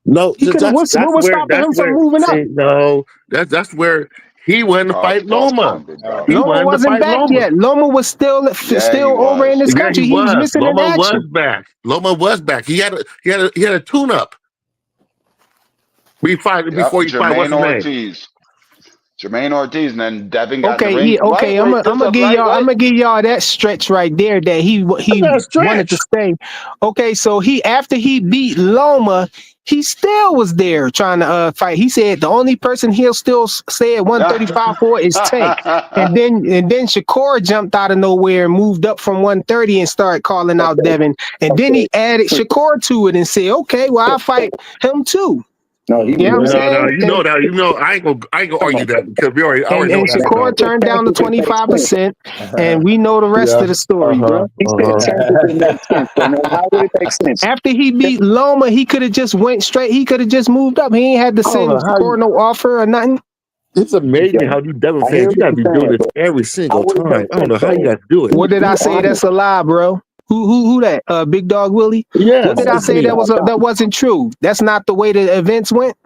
No, he could have. What was stopping him from moving up? No, that's where he wanted to fight Loma. Loma wasn't back yet. Loma was still over in this country. He was missing in Loma action. was back. Loma was back. He had a tune-up. Before he fight, what's his name? Jermaine Ortiz, and then Devin got the Okay, ring. okay. I'm gonna give y'all that stretch right there that he wanted to stay. Okay, so after he beat Loma, he still was there trying to fight. He said the only person he'll still stay at 135 for is Tank, and then Shakur jumped out of nowhere and moved up from 130 and started calling out Devin, and then he added Shakur to it and said, okay, well I'll fight him too. No, you know what I'm saying? I ain't gonna argue that because we already know that. Shakur turned down the 25%, and we know the rest of the story, bro. How would it make sense? After he beat Loma, he could have just went straight. He could have just moved up. He ain't had to send Shakur no offer or nothing. It's amazing how you Devin fans, you gotta be doing this every single time. I don't know how you gotta do it. What did I say? That's a lie, bro. Who that? Big Dog Willie? Yeah. What did I say that wasn't true? That's not the way the events went.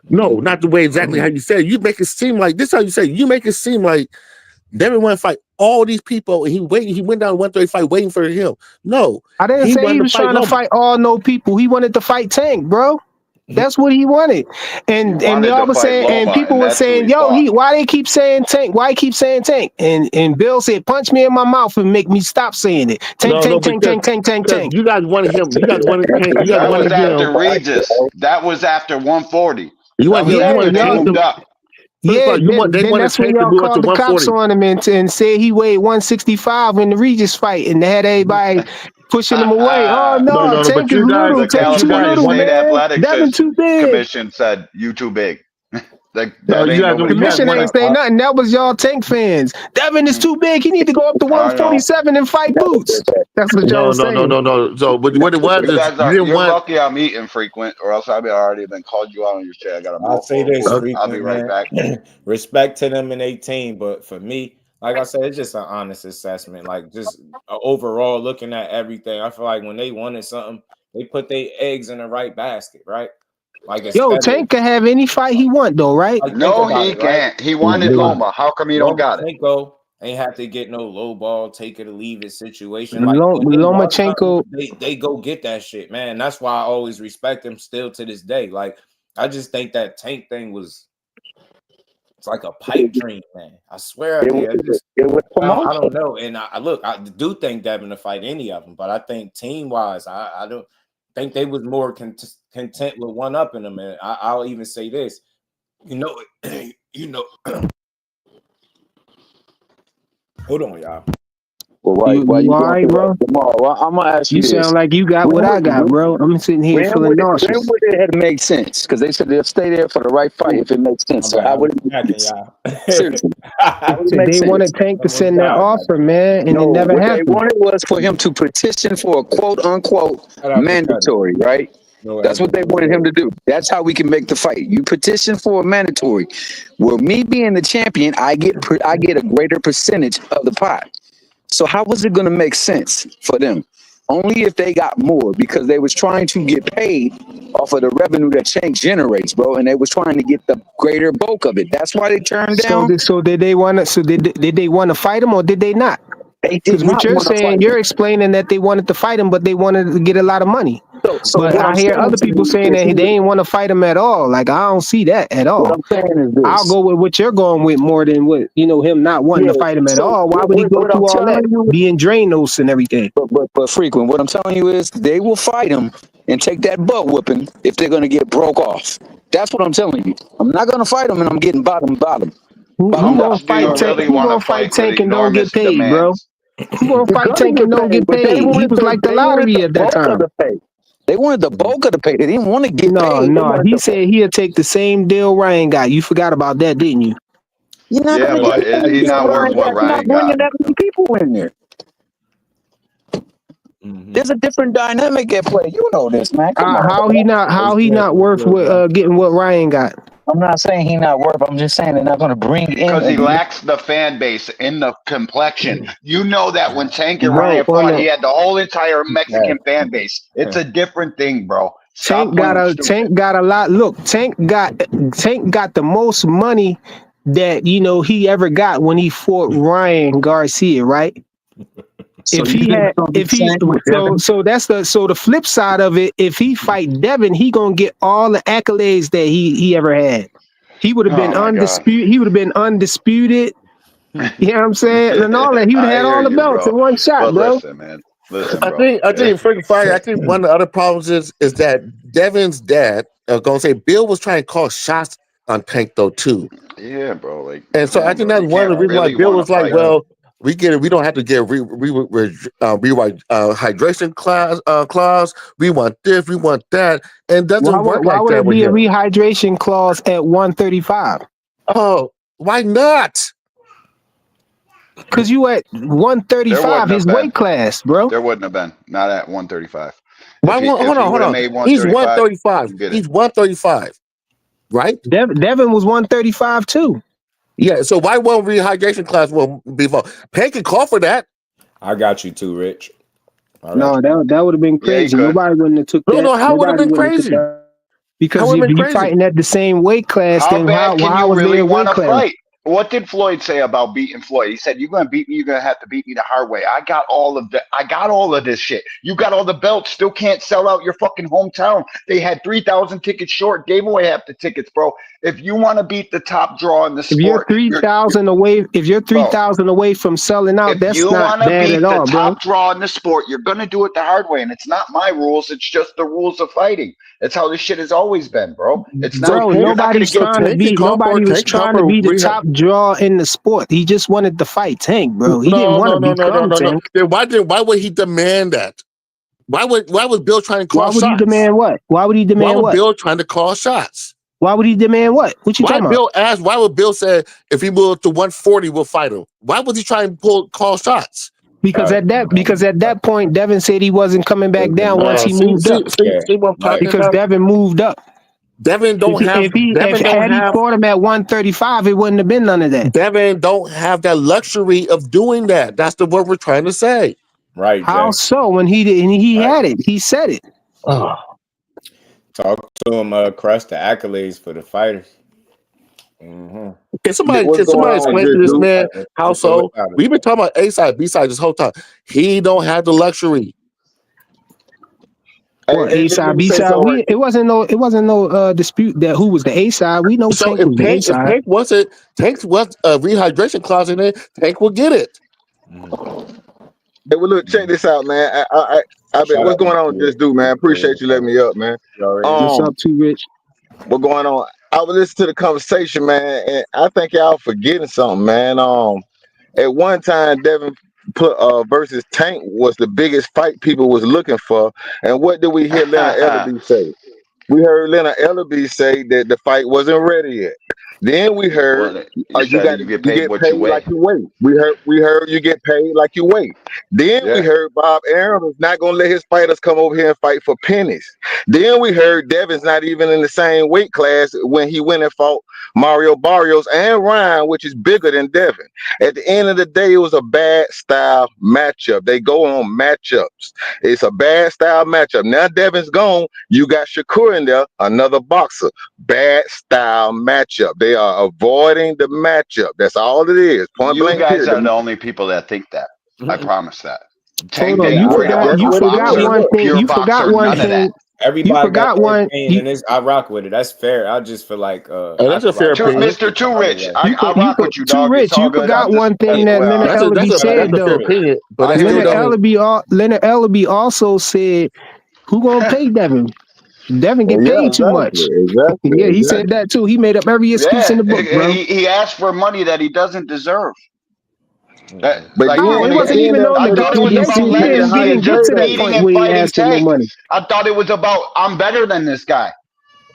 No, not the way exactly how you said. You make it seem like this. How you say? You make it seem like Devin went to fight all these people, and he went down to 135 waiting for him. No, I didn't say he was trying to fight all no people. He wanted to fight Tank, bro. That's what he wanted. And y'all was saying, and people were saying, yo, why they keep saying Tank? Why he keep saying Tank? And Bill said, punch me in my mouth and make me stop saying it. Tank. You guys wanted him. You guys wanted Tank. That was after Regis. That was after 140. You wanted moved up. Yeah, then that's when y'all called the cops on him and said he weighed 165 in the Regis fight, and they had everybody pushing him away. Oh no, Tank is little. Tank too little, man. Devin too big. Commission said you too big. The commission ain't say nothing. That was y'all Tank fans. Devin is too big. He need to go up to 147 and fight Boots. That's what y'all saying. No. So, but what it was is you're lucky I'm eating frequent, or else I'd already been called you out on your shit. I gotta. I'll say this. I'll be right back. Respect to them in 18, but for me, like I said, it's just an honest assessment. Like just overall looking at everything. I feel like when they wanted something, they put their eggs in the right basket, right? Like Tank can have any fight he want though, right? Like, no, he can't. Right? He wanted Loma. How come he don't got it? Ain't have to get no low ball, take it or leave it situation. Like Lomachenko, they go get that shit, man. That's why I always respect him still to this day. Like I just think that Tank thing it's like a pipe dream, man. I swear. I don't know. And I do think Devin to fight any of them, but I think team wise, I don't think they was more content with one up in them. And I'll even say this, hold on, y'all. Well, why you all right, bro? Well, I'm gonna ask you. You sound like you got what I got, bro. I'm sitting here feeling nauseous. When would it have made sense? Because they said they'll stay there for the right fight if it makes sense. So how would it make sense? Seriously, they wanted Tank to send that offer, man, and it never happened. What they wanted was for him to petition for a quote unquote mandatory, right? That's what they wanted him to do. That's how we can make the fight. You petition for a mandatory. Well, me being the champion, I get a greater percentage of the pot. So how was it going to make sense for them? Only if they got more, because they was trying to get paid off of the revenue that Tank generates, bro, and they was trying to get the greater bulk of it. That's why they turned down. So did they want to? So did they want to fight him or did they not? Because what you're saying, you're explaining that they wanted to fight him, but they wanted to get a lot of money. So But what I'm I hear saying other to people you saying is that they ain't want to fight him at all. Like I don't see that at what all. I'm saying is I'll this. go with what you're going with more than what him not wanting Yeah. to fight him at So all. Why would he go what I'm through all that? telling you, Being Dranos and everything. but frequent. What I'm telling you is they will fight him and take that butt whooping if they're gonna get broke off. That's what I'm telling you. I'm not gonna fight him and I'm getting bottom. Who How gonna much do fight you Tank? really Who want to gonna fight fight with Tank and don't get enormous paid, bro? demands? Who gonna They're fight gonna Tank get and don't paid, get but they paid? He wanted was like the they wanted lottery the at that bulk of time. the pay. They wanted the bulk of the pay. They didn't want to get No, paid. They no. wanted He the said he'll take the same deal Ryan got. You forgot about that, didn't you? You're not Yeah, gonna but get is that he deal, not worth Ryan. what You're not Ryan bringing got? that many people in there. There's a different dynamic at play. You know this, man. Come on, How he bro. not? How he not worth what, getting what Ryan got? I'm not saying he's not worth. I'm just saying they're not going to bring in. Because he lacks the fan base in the complexion. You know that when Tank and Bro, Ryan fought, he had the whole entire Mexican fan base. It's a different thing, bro. Stop playing stupid. Tank got a lot. Look, Tank got the most money that he ever got when he fought Ryan Garcia, right? So If you he think had, it's gonna be if the he, same with Devin? so that's the flip side of it. If he fight Devin, he gonna get all the accolades that he ever had. He would have been Oh my God. undisputed. He would have been undisputed. You know what I'm saying? And all that. He would have I had hear all the you, belts in bro. one shot, But bro. listen, man. Listen, I bro. think freaking fire. I think one of the other problems is that Devin's dad, gonna say Bill was trying to call shots on Tank though too, Yeah, bro. Like, and so come I on, think bro. that's You one of the can't reasons why really Bill want was to like, fight. well, we get it. We don't have to get hydration clause. We want this. We want that, and it doesn't work Why like would that it with be a him. rehydration clause at 135? Oh, why not? Because you at There 135, wouldn't his have been. weight class, bro. There wouldn't have been. Not at 135. Why? If he Hold would have on. made He's 135, 135. you get it. He's 135, right? Devin was 135 too. Yeah. So why won't rehydration class will be for? Tank can call for that. I got you too, Rich. No, that would have been Yeah, he crazy. could. Nobody wouldn't have took No, that. how would have Nobody been wouldn't have took crazy? that. How Because would if have been you crazy? fighting at the same weight class, How then bad can how you is really their want weight to class? fight? What did Floyd say about beating Floyd? He said, "You're gonna beat me. You're gonna have to beat me the hard way." I got all of this shit. You got all the belts. Still can't sell out your fucking hometown. They had 3,000 tickets short. Gave away half the tickets, bro. If you want to beat the top draw in the If you're sport, 3,000 away, bro. away from selling out, If that's you not want to bad at beat the all, bro. top draw in the sport, you're going to do it the hard way. And it's not my rules. It's just the rules of fighting. It's how this shit has always been, bro. It's not, Bro, you're not going to get. nobody was trying to be the top draw in the sport. He just wanted to fight Tank, bro. He didn't want to become Tank. Then why would he demand that? Why was Bill trying to call shots? Why would he demand what? Why would he demand Why what? would Bill trying to call shots? Why would he demand what? What you talking about? Why would Bill say if he moved to 140, we'll fight him? Why would he try and call shots? Because at that point, Devin said he wasn't coming back down once he moved up. See what I'm talking Because about? Devin moved up. Devin don't have. If he fought him at 135, it wouldn't have been none of that. Devin don't have that luxury of doing that. That's what we're trying to say. Right. How Jay. so? When he had it, he said it. Oh. Talk to him, crush the accolades for the fighters. Mm-hmm. Can somebody explain to this man how so? We've been talking about A side, B side this whole time. He don't have the luxury. What A side, B side? It wasn't no dispute that who was the A side. We know So Tank was the A side. if Tank was a rehydration clause in it, Tank will get it. Hey, well, look, check this out, man. I bet what's going on, Just Do, man. Appreciate you letting me up, man. What's up, too, Rich? What going on? I was listening to the conversation, man, and I think y'all forgetting something, man. At one time, Devin versus Tank was the biggest fight people was looking for, and what did we hear Leonard Ellerby say? We heard Leonard Ellerby say that the fight wasn't ready yet. Then we heard you get paid like you wait. We heard you get paid like you wait. Then we heard Bob Arum is not gonna let his fighters come over here and fight for pennies. Then we heard Devin's not even in the same weight class when he went and fought Mario Barrios and Ryan, which is bigger than Devin. At the end of the day, it was a bad style matchup. They go on matchups. It's a bad style matchup. Now Devin's gone. You got Shakur in there, another boxer. Bad style matchup. They are avoiding the matchup. That's all it is. Point You blank. guys Period. are the only people that think that. I promise that. Tank Hold on, didn't worry about you no forgot boxer, one thing. pure You forgot boxer, one none of that. thing. You Everybody got forgot their one. opinion, and this I rock with it. That's fair. I just feel like And I that's a feel fair like opinion. Mr. Too Rich, You I you rock with you, too dog. It's rich. all You good. I'm forgot just one thing that Leonard That's Ellaby a said fair though. opinion, but I that still hear don't. you. Leonard Ellaby also said, "Who gonna pay Devin? Devin get Yeah, paid too much." Yeah, he said exactly. that too. He made up every excuse in Yeah, the book, bro. he asked for money that he doesn't deserve. But Like Oh, when it then, wasn't even no I thought it was negotiation. about He pay the didn't highest get to grade. that competing point and where he fighting asked for no Tank. money. I thought it was about I'm better than this guy.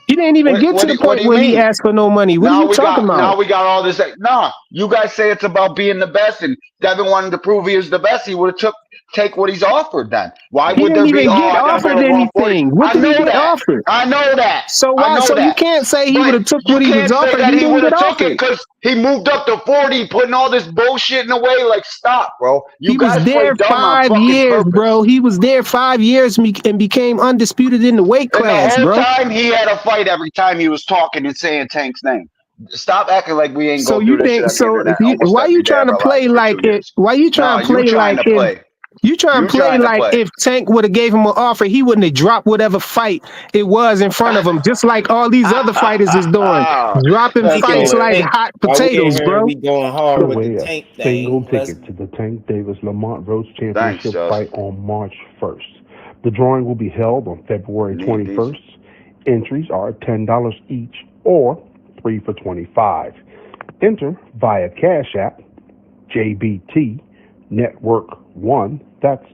He didn't even get to the What do point you where he mean? asked for no money. What are you talking about? Now we got all this. Nah, you guys say it's about being the best, and Devin wanted to prove he was the best. He would have take what he's offered. Then why He would didn't there be? even Oh, get I gotta go offered to 140. anything. What I did he know get that. offered? I know that. So I why? know So you that. can't say he would But have took you what he was can't say offered. that He he didn't would get have took it offered. because he moved up to 40, putting all this bullshit in the way. Like, stop, bro. You He was guys play there dumb on 5 fucking years, purpose. bro. He was there 5 years and became undisputed in the weight And the class, whole bro. time he had a fight every time he was talking and saying Tank's name. Stop acting like we ain't So go through you this shit think on the so? internet almost Why you every day trying of to our lives play for like 2 it? years. Why you No, trying to you play trying like to if play. you trying You to play trying to like play. if Tank would have gave him an offer, he wouldn't have dropped whatever fight it was in front of him, just like all these other fighters is doing, dropping Speaking fights of like Tank, hot while we in potatoes, here, bro. we going hard with the Away a Tank single thing. Let's ticket to the Tank Davis Lamont Roach Thanks, Championship Josh. fight on March 1st. The drawing will be held on February Need these. 21st. Entries are $10 each or 3 for $25. Enter via Cash App, JBT Network 1. That's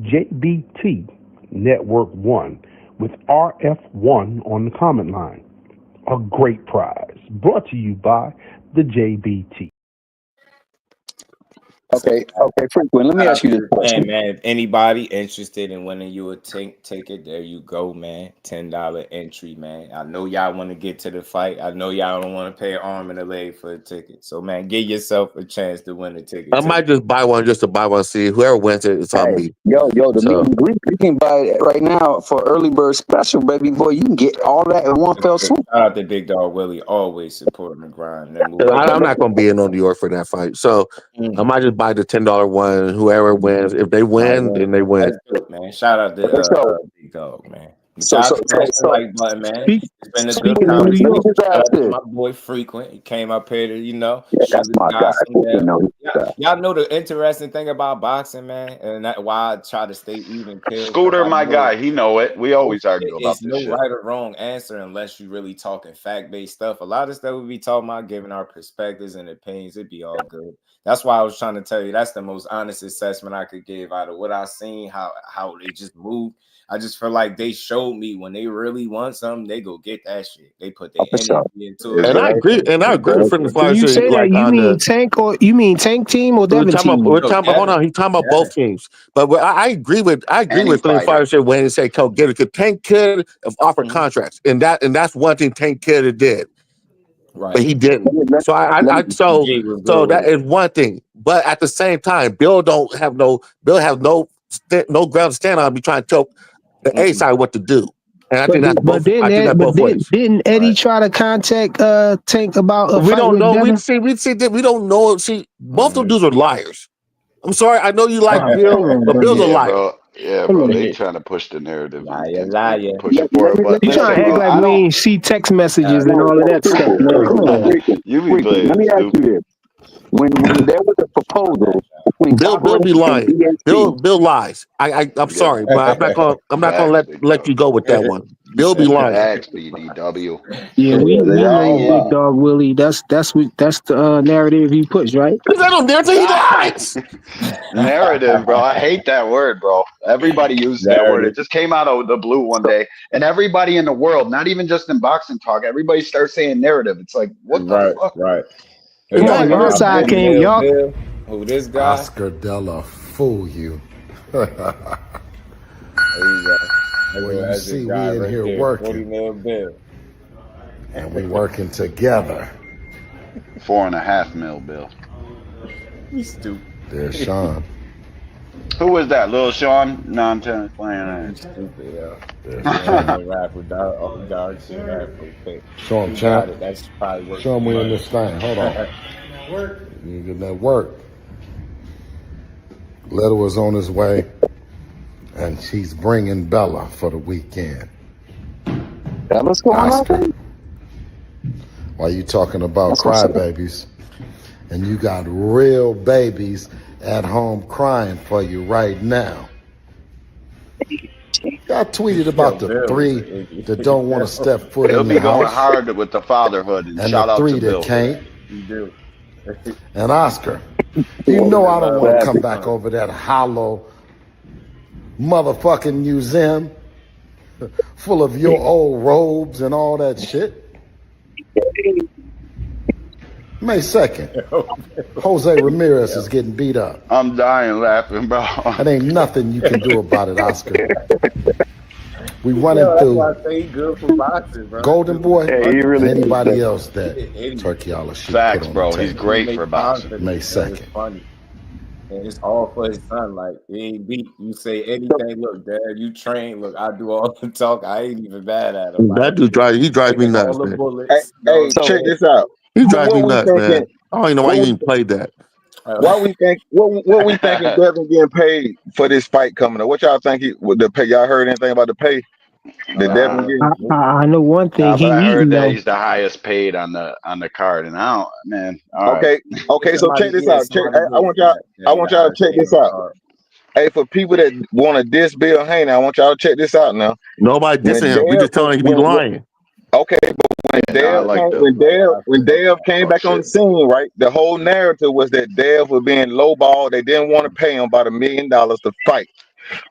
JBT Network 1 with RF1 on the comment line. A great prize brought to you by the JBT. Okay, Frequent. Let me shout ask out you to this the fan, question. man. If anybody interested in winning you a Tank ticket, there you go, man. $10 entry, man. I know y'all want to get to the fight. I know y'all don't want to pay an arm and a leg for a ticket. So, man, give yourself a chance to win a ticket. I might just buy one just to buy one. See, whoever wins it, it's on me. Yo, the meet So and greet, you can buy it right now for early bird special, baby boy. You can get all that in one fell swoop. Shout out to Big Dog Willie, always supporting the grind. I'm not going to be in New York for that fight. So I might just buy the $10 one. Whoever wins, if they win, then they win. That's good, man. Shout out to Big Dog, man. So, Y'all smash the like button, man. It's been a good speaking of New conversation. York, Shout out to my boy Frequent. He came up here to, yeah, show that's this my guy guy. some You know, y'all know the interesting thing about boxing, man, and that's why I try to stay even killed. Scooter, my guy, he know it. We always argue about It's this no shit. right or wrong answer unless you really talking fact-based stuff. A lot of stuff we be talking about, giving our perspectives and opinions, it'd be all good. That's why I was trying to tell you that's the most honest assessment I could give out of what I seen, how they just moved. I just feel like they showed me when they really want something, they go get that shit. They put their energy into it. And I agree with Friendly Fire. When you say that, Like you on mean the Tank or you mean Tank team or Devin team? we're talking about, hold on, he's talking about both teams. But I agree with Friendly Fire said when he said go get it, because Tank could have offered contracts, and that's one thing Tank could have did. Right. But he didn't. So so that is one thing. But at the same time, Bill has no ground to stand on. Be trying to tell the A side what to do. And I think that's both. I think that's both ways. Didn't Eddie try to contact Tank about a We fight don't with know. Devin? We don't know. See, both of them dudes are liars. I'm sorry. I know you like Bill, but Bill's a liar. Bro. They trying to push the narrative and liar. push it forward. But You trying to act like we ain't see text messages and all of that stuff, man. You be playing Let me ask you stupid. this: when there was a proposal between Bill be lying. Bill lies. I'm sorry, but I'm not gonna let you go with that one. Bill be lying. Facts, BDW. Yeah, we know Big Dog Willie. That's the narrative he puts, right? Because I don't dare say he lies. Narrative, bro. I hate that word, bro. Everybody uses that word. It just came out of the blue one day, and everybody in the world, not even just in boxing talk, everybody starts saying narrative. It's like, what the fuck? Right. Come on, y'all side came, y'all. Who this guy? Oscar Della fool you. There you go. Well, you see, we in here working. And we working together. $4.5 million, Bill. You stupid. There's Sean. Who is that? Lil Sean? No, I'm telling you, playing. Stupid, yeah. Rap with dark shit. Show him, champ. That's probably what. Show him we in this thing. Hold on. You get that work. Letter was on his way. and she's bringing Bella for the weekend. Bella's going Oscar, on? why you talking about That's what's up. crybabies? And you got real babies at home crying for you right now. I tweeted about the three that don't want to step foot He'll in be the going house, hard with the fatherhood, and and shout the out three to that Bill. can't. You do. And Oscar, you know I don't want to come back over that hollow motherfucking museum full of your old robes and all that shit. May 2nd, Jose Ramirez is getting beat up. I'm dying laughing, bro. That ain't nothing you can do about it, Oscar. We running That's through why I say he good for boxing, bro. Golden Boy really and anybody else that Turkey Alashish Facts, put on bro. the He's table. great for boxing. May It's 2nd. funny. And it's all for his son. Like, he ain't beat. You say anything. Look, Dad, you train. Look, I do all the talk. I ain't even bad at him. That dude drives me Taking all nuts, the man. bullets. Hey, check this out. He drives me What we nuts, man. thinking? I don't even know why What you we even played that. Why we think what we thinking Devin getting paid for this fight coming up? What y'all think he with the pay? Y'all heard anything about the pay that Devin getting? I know one thing. But I He heard eating that though. he's the highest paid on the card, and I don't, man. All Okay, right. okay. So check this out. Check. somebody I want y'all. I want y'all to check this out. Hey, for people that want to diss Bill Haney, I want y'all to check this out now. Nobody dissing him. We just telling him he be lying. Okay, but when Dev came back on the scene, right? The whole narrative was that Dev was being lowballed. They didn't want to pay him about $1 million to fight.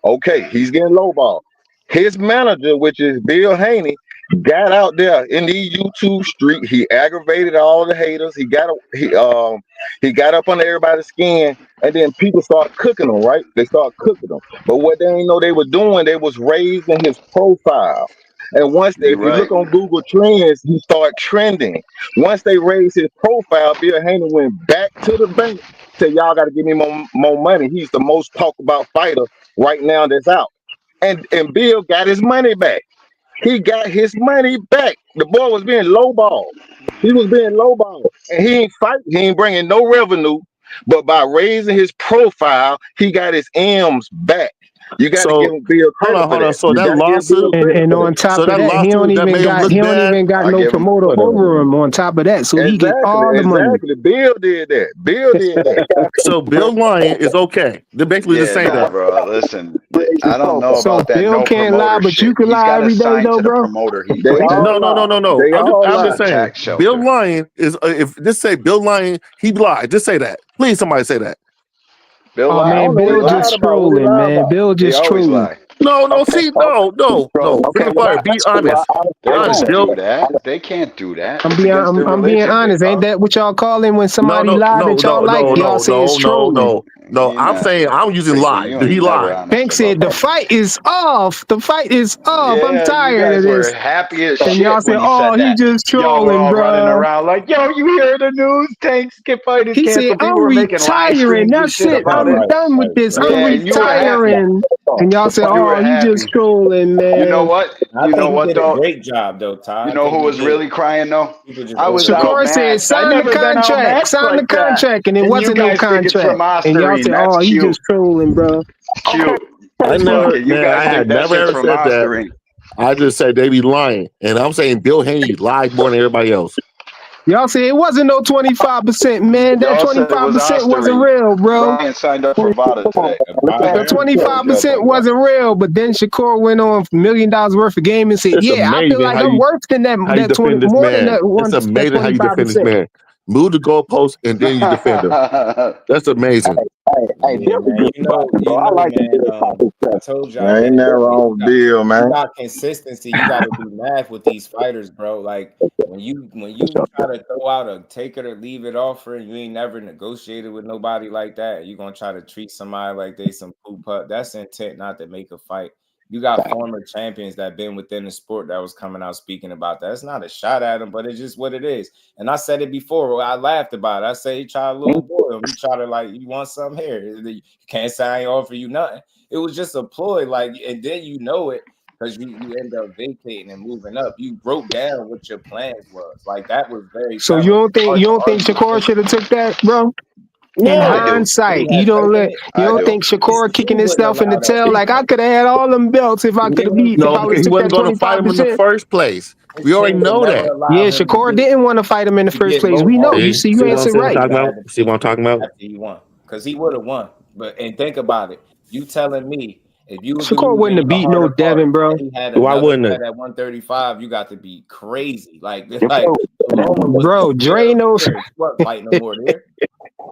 Okay, he's getting lowballed. His manager, which is Bill Haney, got out there in the YouTube street. He aggravated all the haters. He got up under everybody's skin, and then people start cooking him. Right? They start cooking him. But what they didn't know they were doing, they was raising his profile. And if you look on Google Trends, he started trending. Once they raised his profile, Bill Haney went back to the bank. Said, "Y'all got to give me more money." He's the most talked about fighter right now that's out. And Bill got his money back. He got his money back. The boy was being lowballed. He was being lowballed. And he ain't fighting. He ain't bringing no revenue. But by raising his profile, he got his M's back. You got to give him Bill credit for that. So that lawsuit, And on top of that, he don't even got no promoter over him. On top of that, so he get all the money. Exactly. Bill did that. Bill did that. So Bill lying is okay. They're basically just saying that. Bro. Listen, I don't know So about that. Bill No can't promoter lie, but shit. you can He's lie got every to day, sign though, to the bro. promoter. He No. I'm just saying. tax shelter. Bill lying is if just say Bill lying, he lied. Just say that. Please, somebody say that. Bill Oh lied. man, Bill just trolling, man. Bill just trolling. No. See, no. Pick a fire. Be honest. They Honest, won't Bill. do that. They can't do that. I'm It's against their being religion. honest. Ain't that what y'all call it when somebody lie that y'all like? Y'all say it's trolling. No. I'm saying I'm using lie. Did he lie? Tank said the fight is off. The fight is off. I'm Yeah, tired you guys of this. were happy as And shit y'all said, when he "Oh, said he that. just Y'all were trolling, all running bro." around like, "Yo, you hear the news? Tanks get fight is He said, canceled." People "I'm were making live retiring. streams and That's shit it. about I'm it. done with this. Yeah, I'm and you were happy. retiring." And y'all said, You were "Oh, he just happy. trolling, man." You know what? I think he did a great job, though, Todd. You know who was really crying though? I was Shakur said, outmatched. I "Sign the never been contract. outmatched Sign the like that. contract," and it And you wasn't no guys think it's contract. from And y'all Osterine. said, That's "Oh, he cute. just trolling, bro." Cute. I Think had that never shit's ever from said that. Osterine. I just said they be lying, and I'm saying Bill Haney lied more than everybody else. Y'all said it wasn't no 25%, man. That Y'all said it was 25% wasn't Osterine. real, bro. Ryan signed up for VADA today. The 25% wasn't real, but then Shakur went on $1 million worth of game and said, It's "Yeah, I feel amazing like how I'm you worse than that. how you That 20 defend this more than man. that one. It's That amazing how you defend this 25%." man. Move the goalpost and then you defend him. That's amazing. Hey, Yeah, man. You know, man. I told y'all, Man, ain't nothing wrong with Bill, man. You got consistency. You got to do math with these fighters, bro. Like when you try to throw out a take it or leave it offer, and you ain't never negotiated with nobody like that. You gonna try to treat somebody like they some poop up. That's intent, not to make a fight. You got former champions that been within the sport that was coming out speaking about that. It's not a shot at them, but it's just what it is. And I said it before. I laughed about it. I say, you try to little boy him. You try to like, you want something here. You can't say I ain't offer you nothing. It was just a ploy. Like, and then you know it because you end up vacating and moving up. You broke down what your plans was. Like that was very. So you don't think Shakur should have took that, bro? In I do. hindsight, you don't think Shakur kicking himself in the tail like I could have had all them belts if I could have beat if No, I would because have he took that wasn't going to fight him in the 25%. first place. We already know that. Yeah, Shakur didn't want to fight him in the first place. We know. You see, you answered right. See what I'm talking about? After he won, because he would have won. And think about it. You telling me if you was Shakur wouldn't have beat no Devin, bro. he had Why another wouldn't fight it? at 135, you got to be crazy. Like Loma was bro, Dre knows. He wasn't fighting no more there.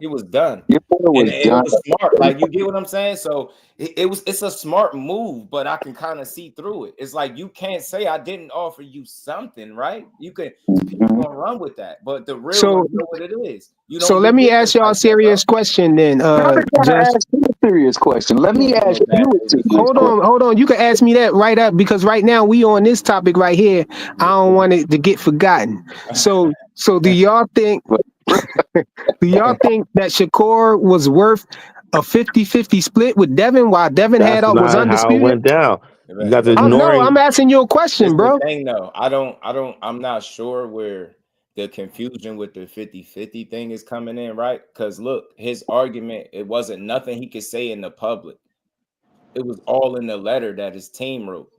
He was done. Your boy was And it done. was smart. Like, you get what I'm saying? So it's a smart move, but I can kind of see through it. It's like you can't say I didn't offer you something, right? You can people gonna run with that, but the real one know what it is. You don't. So let me ask y'all a serious question then. Ask you a serious question. Let me ask you a serious Hold on. You can ask me that right up because right now we on this topic right here. I don't want it to get forgotten. So do y'all think? Do y'all think that Shakur was worth a 50-50 split with Devin while Devin That's was not undisputed? how it went down. You got to ignore No, I'm asking you a question, bro. Thing, though. I'm not sure where the confusion with the 50-50 thing is coming in, right? Because look, his argument, it wasn't nothing he could say in the public. It was all in the letter that his team wrote.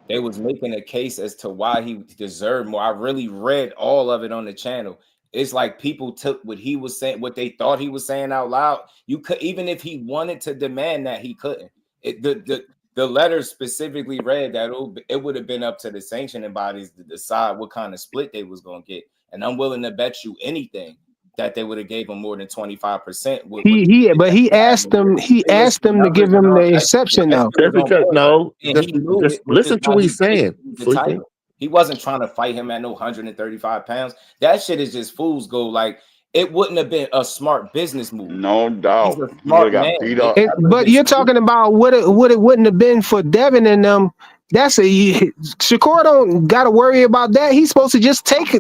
They was making a case as to why he deserved more. I really read all of it on the channel. It's like people took what he was saying, what they thought he was saying out loud. You could, even if he wanted to demand that, he couldn't. The letter specifically read that it would have been up to the sanctioning bodies to decide what kind of split they was going to get. And I'm willing to bet you anything that they would have gave him more than 25%. But he asked them to give him the exception though. Just because just listen to what he's saying. He wasn't trying to fight him at no 135 pounds. That shit is just fool's gold. Like, it wouldn't have been a smart business move. No doubt. He's a smart man. But you're talking about what it wouldn't have been for Devin and them. That's Shakur don't got to worry about that. He's supposed to just take the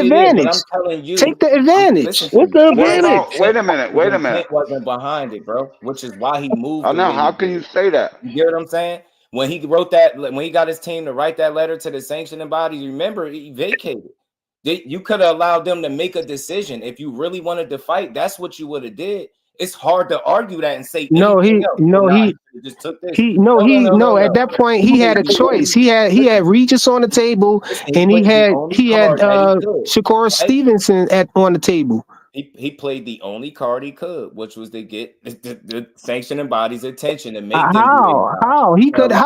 advantage. But I'm telling you, take the advantage. What's the advantage? Wait a minute. It wasn't behind it, bro. Which is why he moved. I know. How can you say that? You get what I'm saying? When he wrote that, when he got his team to write that letter to the sanctioning bodies, remember, he vacated. You could have allowed them to make a decision. If you really wanted to fight, that's what you would have did. It's hard to argue that and say At that point he had a choice. He had Regis on the table, and he had Shakur Stevenson on the table. He played the only card he could, which was to get the sanctioning body's attention and make how he could if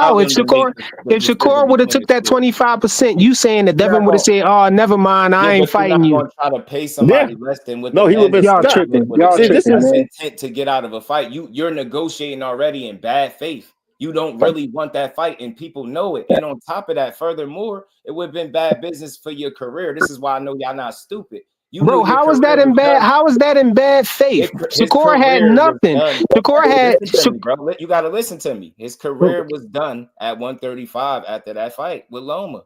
Shakur would have took that 25%, you saying that Devin would have said, "Oh, never mind, I ain't fighting you." Try to pay somebody less than what he would have been tripping. This is intent to get out of a fight. You're negotiating already in bad faith. You don't really want that fight, and people know it. And on top of that, furthermore, it would have been bad business for your career. This is why I know y'all not stupid. Bro, how is that in bad? How is that in bad faith? Shakur had nothing. Shakur had. Bro, you got to listen to me. His career was done at 135 after that fight with Loma.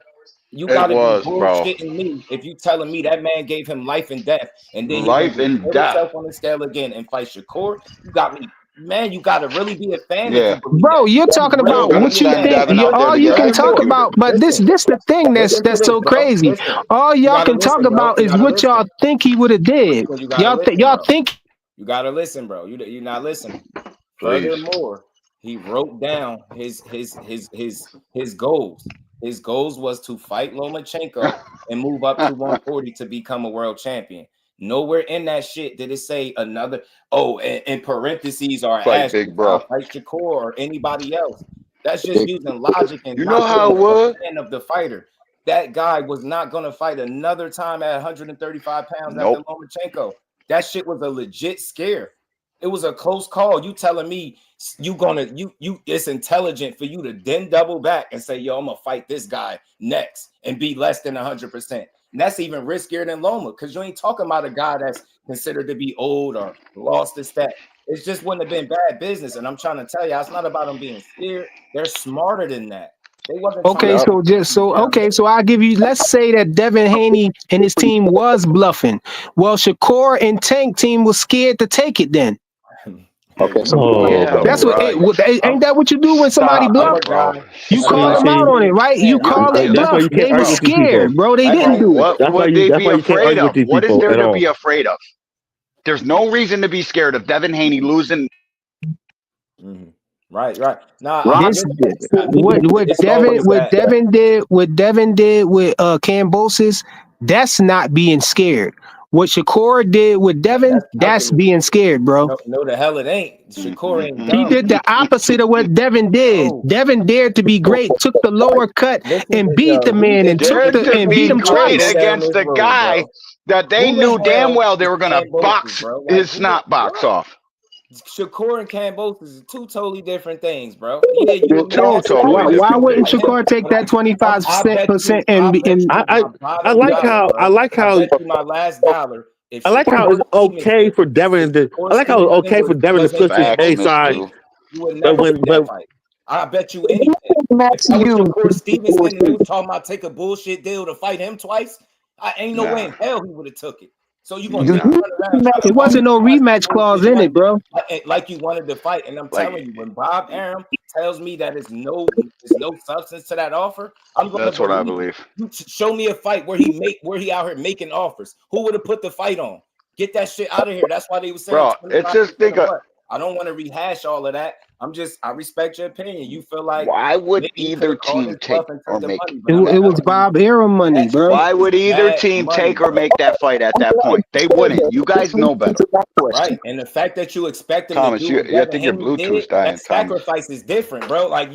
You got to be bullshitting me if you telling me that man gave him life and death, and then life and death on the scale again and fight Shakur. You got me. Man, you got to really be a fan. Yeah. Bro, you're talking about what you think. All you can talk about, but this the thing that's so crazy. All y'all can talk about is what y'all think he would have did. Y'all think. You got to listen, bro. You're not listening. Furthermore, he wrote down his goals. His goals was to fight Lomachenko and move up to 140 to become a world champion. Nowhere in that shit did it say another. Oh, in parentheses or fight big bro, fight Shakur or anybody else. That's just using logic and you know how it was of the fighter. That guy was not gonna fight another time at 135 pounds after Lomachenko. That shit was a legit scare. It was a close call. You telling me it's intelligent for you to then double back and say, yo, I'm gonna fight this guy next and be less than 100%. And that's even riskier than Loma, because you ain't talking about a guy that's considered to be old or lost his stat. It just wouldn't have been bad business. And I'm trying to tell you, it's not about them being scared. They're smarter than that. They wasn't so I'll give you, let's say that Devin Haney and his team was bluffing. Well, Shakur and Tank team was scared to take it then. Okay, that's ain't that what you do when somebody bluff? You call them out on it, right? You call it bluff. They were scared, bro. They didn't do it. What would they be afraid of? What is there to be afraid of? There's no reason to be scared of Devin Haney losing. Right. Nah, What Devin did with Kambosos, that's not being scared. What Shakur did with Devin, that's being scared, bro. No, the hell it ain't. Shakur ain't dumb. He did the opposite of what Devin did. Devin dared to be great, took the lower cut and beat the man and beat him twice against the guy that they knew damn well they were gonna box his snot box off. Shakur and Kambosos is two totally different things, bro. Why wouldn't Shakur take that 25% and I like how my last dollar. I like how it's okay for Devin to push his A side. I bet you anything. Shakur Stevenson, they were talking about take a bullshit deal to fight him twice. I ain't no way in hell he would have took it. So you gonna it wasn't no rematch clause in it, bro. Like you wanted to fight, and I'm telling you, when Bob Arum tells me that there's no substance to that offer, I'm gonna. That's what I believe. You show me a fight where he out here making offers. Who would have put the fight on? Get that shit out of here. That's why they were saying. Bro, it's just I don't want to rehash all of that. I respect your opinion. You feel like why would either team take or make it was Bob Arum money, bro. Why would either team take or make that fight at that point? They wouldn't. You guys know better. Right. And the fact that you expect them Thomas, to do I think your Bluetooth's dying. That sacrifice is different, bro. Like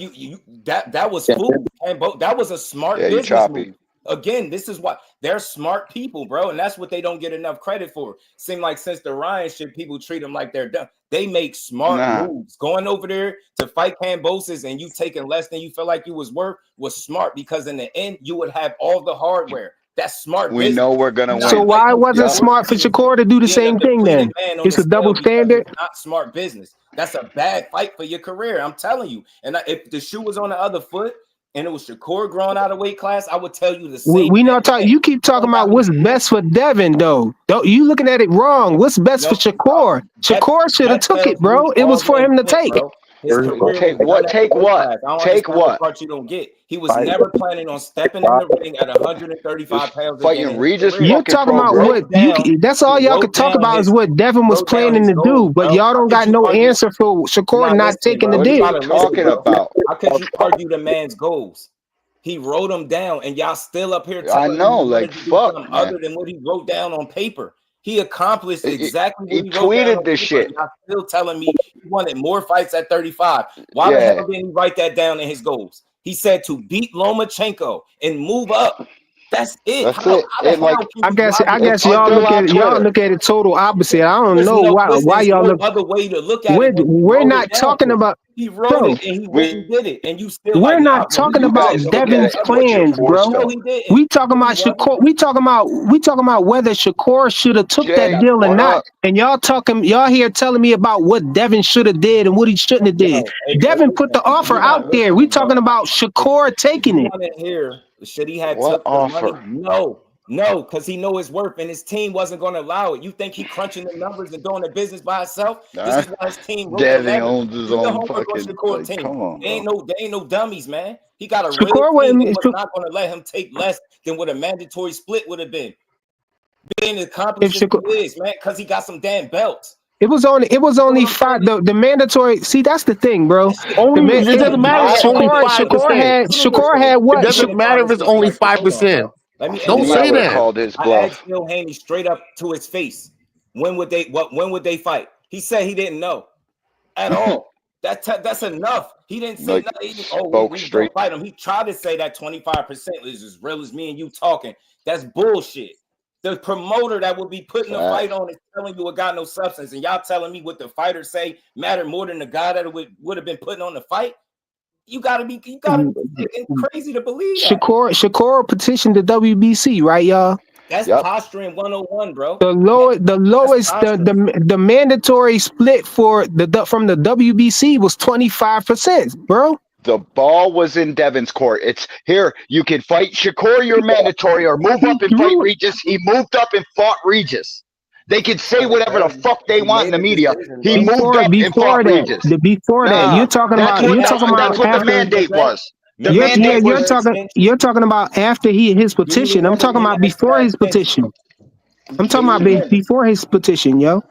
that was food. That was a smart business move. Again, this is what they're smart people, bro, and that's what they don't get enough credit for. Seem like since the Ryan shit, people treat them like they're dumb. They make smart moves. Going over there to fight Kambosos and you taking less than you feel like you was worth was smart because in the end you would have all the hardware. That's smart. We know we're gonna win. So why wasn't it smart for Shakur to do the same thing then? It's a double standard. It's not smart business. That's a bad fight for your career. I'm telling you. And if the shoe was on the other foot. And it was Shakur growing out of weight class, I would tell you the same. We not talking. You keep talking about what's best for Devin, though. Don't you looking at it wrong? What's best for Shakur? Shakur should have took it, bro. It was for him to take. Take what? Take what? Take what? Part you don't get. He was never planning on stepping in the ring at 135 pounds. Fighting Regis. You're talking about what? That's all y'all could talk about is what Devin was planning to do, but y'all don't got no answer for Shakur not taking the deal. Talking about? How could you argue the man's goals? He wrote them down, and y'all still up here. I know, like fuck, other than what he wrote down on paper. He accomplished exactly what he tweeted this shit. Y'all still telling me he wanted more fights at 35. Why the hell didn't he write that down in his goals? He said to beat Lomachenko and move up. That's it. I guess y'all look at it total opposite. I don't know why y'all look other way to look at it. We're not talking about. He wrote it and he went and did it, and you still. We're not talking about Devin's plans, bro. We talking about Shakur. We talking about whether Shakur should have took that deal or not. And y'all here telling me about what Devin should have did and what he shouldn't have did. Devin put the offer out there. We talking about Shakur taking it. Should he have took the money? No, because he know his worth, and his team wasn't going to allow it. You think he crunching the numbers and doing the business by himself? This is why his team. Devin owns his own fucking team. Come on, they ain't no dummies, man. He got a real team that was not going to let him take less than what a mandatory split would have been. Being accomplished is, man, because he got some damn belts. It was only five. The mandatory. See, that's the thing, bro. It doesn't matter. Shakur had what? It doesn't matter if it's only 5%. Don't say that. I asked Phil Haney straight up to his face. When would they fight? He said he didn't know at all. That's enough. He didn't say nothing. We don't fight him. He tried to say that 25% is as real as me and you talking. That's bullshit. The promoter that would be putting the fight on is telling you it got no substance, and y'all telling me what the fighters say matter more than the guy that would have been putting on the fight. You gotta be crazy to believe that. Shakur petitioned the WBC, right, y'all? That's posturing 101, bro. The lowest, the mandatory split from the WBC was 25%, bro. The ball was in Devin's court. It's here. You can fight Shakur, your mandatory, or move up and fight Regis. He moved up and fought Regis. They can say whatever the fuck they want in the media. He moved up and fought Regis. Before that, you're talking about. That's what the mandate was. You're talking about after his petition. I'm talking about before his petition. I'm talking about before his petition, yo.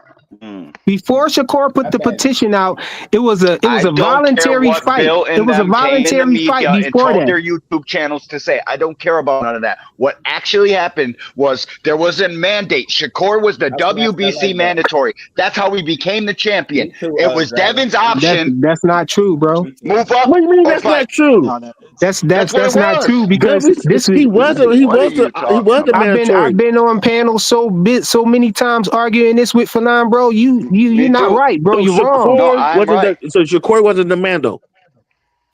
Before Shakur put the petition out, it was a I don't care voluntary what fight. Bill It and was a them came in the voluntary fight media and before told that. their YouTube channels to say. I don't care about none of that. What actually happened was there was a mandate. Shakur was the WBC mandatory. That's how he became the champion. It was Devin's option. That's not true, bro. Move up. What do you mean or that's fight. not true? That's what it not was. true because this is he was the mandatory. I've been on panels so many times arguing this with Fanon, bro. You're not right, bro. So You're wrong. Shakur wasn't the Mando.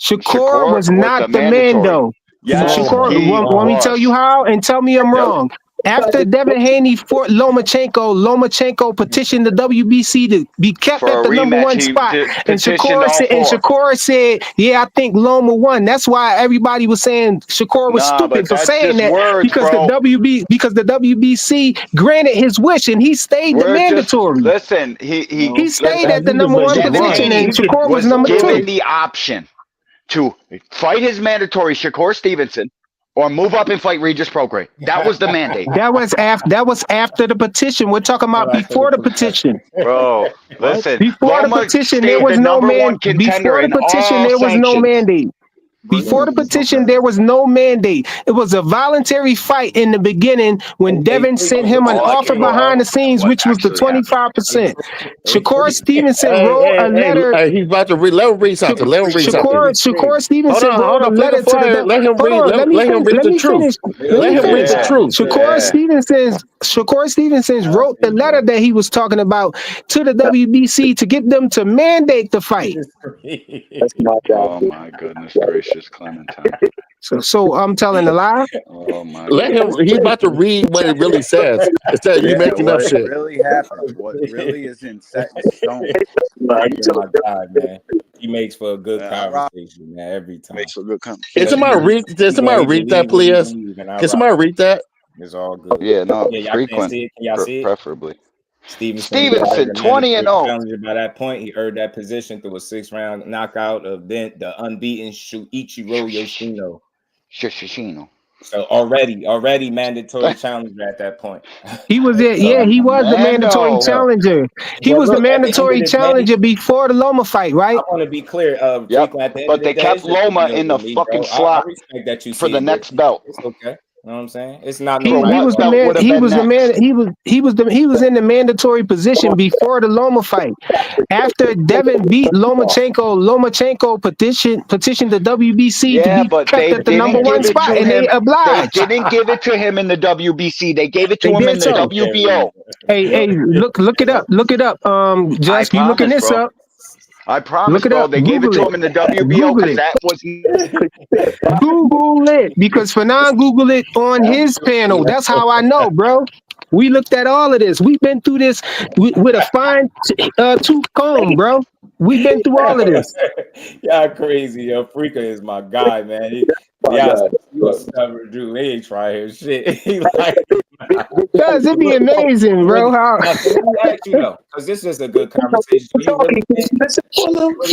Shakur was not the man, mandatory. though. Yes, Shakur, he want me to tell you how and tell me I'm wrong. After Devin Haney fought Lomachenko petitioned the WBC to be kept For at the a number rematch, one he spot. And petitioned all four. Shakur said, yeah, I think Loma won. That's why everybody was saying Shakur was Nah, stupid but for that's saying just that words, because bro. the WBC granted his wish and he stayed the mandatory. Listen, he stayed at the number one position and Shakur was number given 2. the option to fight his mandatory Shakur Stevenson or move up and fight Regis Prograis. That was the mandate. That was after the petition. We're talking about before the petition. Bro, listen. Before the petition, there was no mandate. Before the petition, there was no mandate. Before the petition, there was no mandate. It was a voluntary fight in the beginning when Devin sent him an offer behind the scenes, which was the 25%. Shakur Stevenson wrote a letter. He's about to let him read something. Shakur Stevenson wrote a letter to the. Let him read the truth. Let him read the truth. Shakur Stevenson wrote the letter that he was talking about to the WBC to get them to mandate the fight. Oh my goodness gracious, Clementine. So I'm telling a lie. Oh my. Let him. He's about to read what it really says instead of you making up shit. What really happened? What really is in set in stone? My God, man. He makes for a good conversation, man. Every time. Makes for a good conversation. Can somebody read that, please? Can somebody read that? It's all good. Yeah, no, y'all frequent. Can y'all see it? Preferably. Stevenson, 20-0. By that point, he earned that position through a 6-round knockout of the unbeaten Ichiro Yoshino. Shishino. So already mandatory challenger at that point. He was it. Yeah, he was the mandatory challenger. He was the mandatory challenger before the Loma fight, right? I want to be clear. But they kept Loma in the fucking slot for the next belt. It's okay. You know what I'm saying? It's not. He was the man. He was in the mandatory position before the Loma fight. After Devin beat Lomachenko petitioned the WBC to be kept at the number one spot, and they obliged. They didn't give it to him in the WBC. They gave it to him in the WBO. Hey, look it up. Just you looking this up. I promise, bro. They gave it to him in the WBO because that was. Google it because Fanon Googled it on his panel. That's how I know, bro. We looked at all of this. We've been through this with a fine tooth comb, bro. We've been through all of this. Y'all crazy, yo. Freaka is my guy, man. He was stubborn, Drew. He ain't try his shit. He like, guys, it'd be amazing, bro. How? Because this is a good conversation.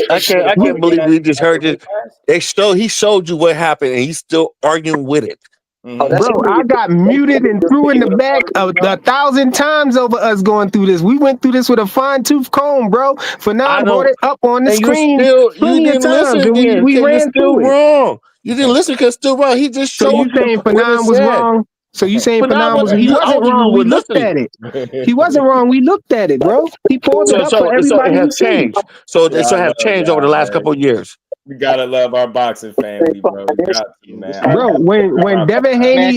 I can't believe we just heard this. He showed you what happened, and he's still arguing with it. Bro, I got muted and threw in the back 1,000 times over us going through this. We went through this with a fine tooth comb, bro. Fanon brought it up on the screen. You didn't listen. We ran through it. You didn't listen because still wrong. He just showed. So you saying Fanon was wrong? So you saying Fanon was? He wasn't wrong. We looked at it. He wasn't wrong. We looked at it, bro. He pulled it up for everybody. So it has changed. So it have changed over the last couple of years. We gotta love our boxing family, bro. We got to, man. Bro, when Devin Haney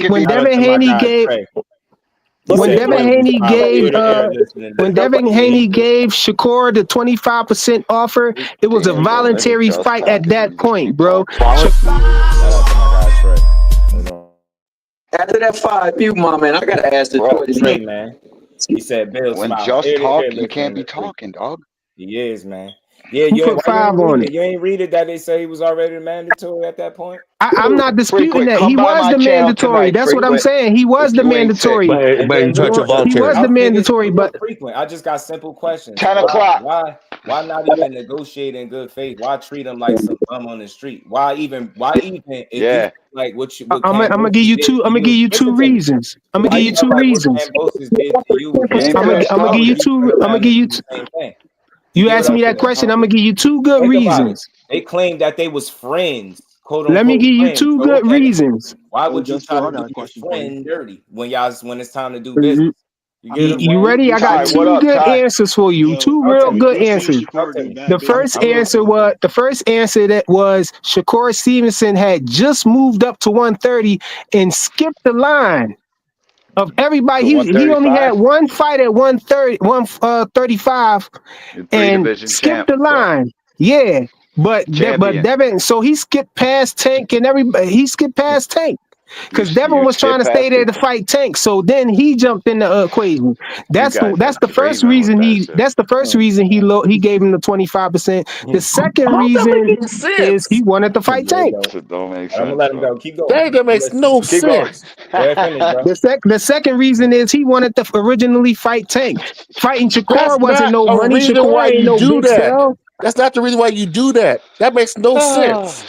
gave Shakur the 25% offer, it was a voluntary fight at that point, bro. After that 5 mute, my man, I gotta ask the question, man. He said, "Bill, when just talk, you can't be talking, dog." He is, man. Yeah, Who you ain't, put why you 5 ain't read on it? it? You ain't read it that they say he was already mandatory at that point? I'm not disputing that. Come He by was my the channel mandatory. tonight, That's what I'm Frequent. saying. He was If the you ain't sick. mandatory. And then He was the mandatory, but frequent. I just got simple questions. 10 o'clock. Why not even negotiate in good faith? Why treat him like some bum on the street? Why even if you Yeah. like what I'm gonna give you two. I'm gonna give you two reasons. I'm gonna why give you you felt two like what reasons. Cambosis did to you was You ain't I'm finished gonna give talking. you two. I'm gonna give you two. the same thing. You get asked what me I'm that saying? question. I'm gonna give you two good Think about it. reasons. They claimed that they was friends, quote Let me unquote give you friends. two So good reasons. why Hey, would you just try Bill, to I do got a your question for you. friend dirty when it's time to do business? You get what I'm You saying? ready? I Ty, got what two up, good Ty? answers for you. Yo, Two Talk to real me. good just see what answers. Shakur do. The first answer that was Shakur Stevenson had just moved up to 130 and skipped the line of everybody. To He only had 135? one fight at 135 Three and division skipped champ. the line. Yeah, but Champion. Devin, so he skipped past Tank and everybody. He skipped past Tank. Because Devin You was trying skip to stay past there to people. fight Tank, so then he jumped in the equation. You That's guys are the first dreaming with reason that shit. he gave him the 25%. The second How that reason make any is he sense? wanted to fight There you Tank. go. Shit don't make I'm gonna sense, let him bro. go. Keep going. Dang, that makes Listen. no Keep going. sense. Go ahead, finish, bro. The second reason is he wanted to originally fight Tank. Fighting That's Shakur wasn't not no a money. reason why Shakur ain't you no do big that. sell. That's not the reason why you do that. That makes no sense.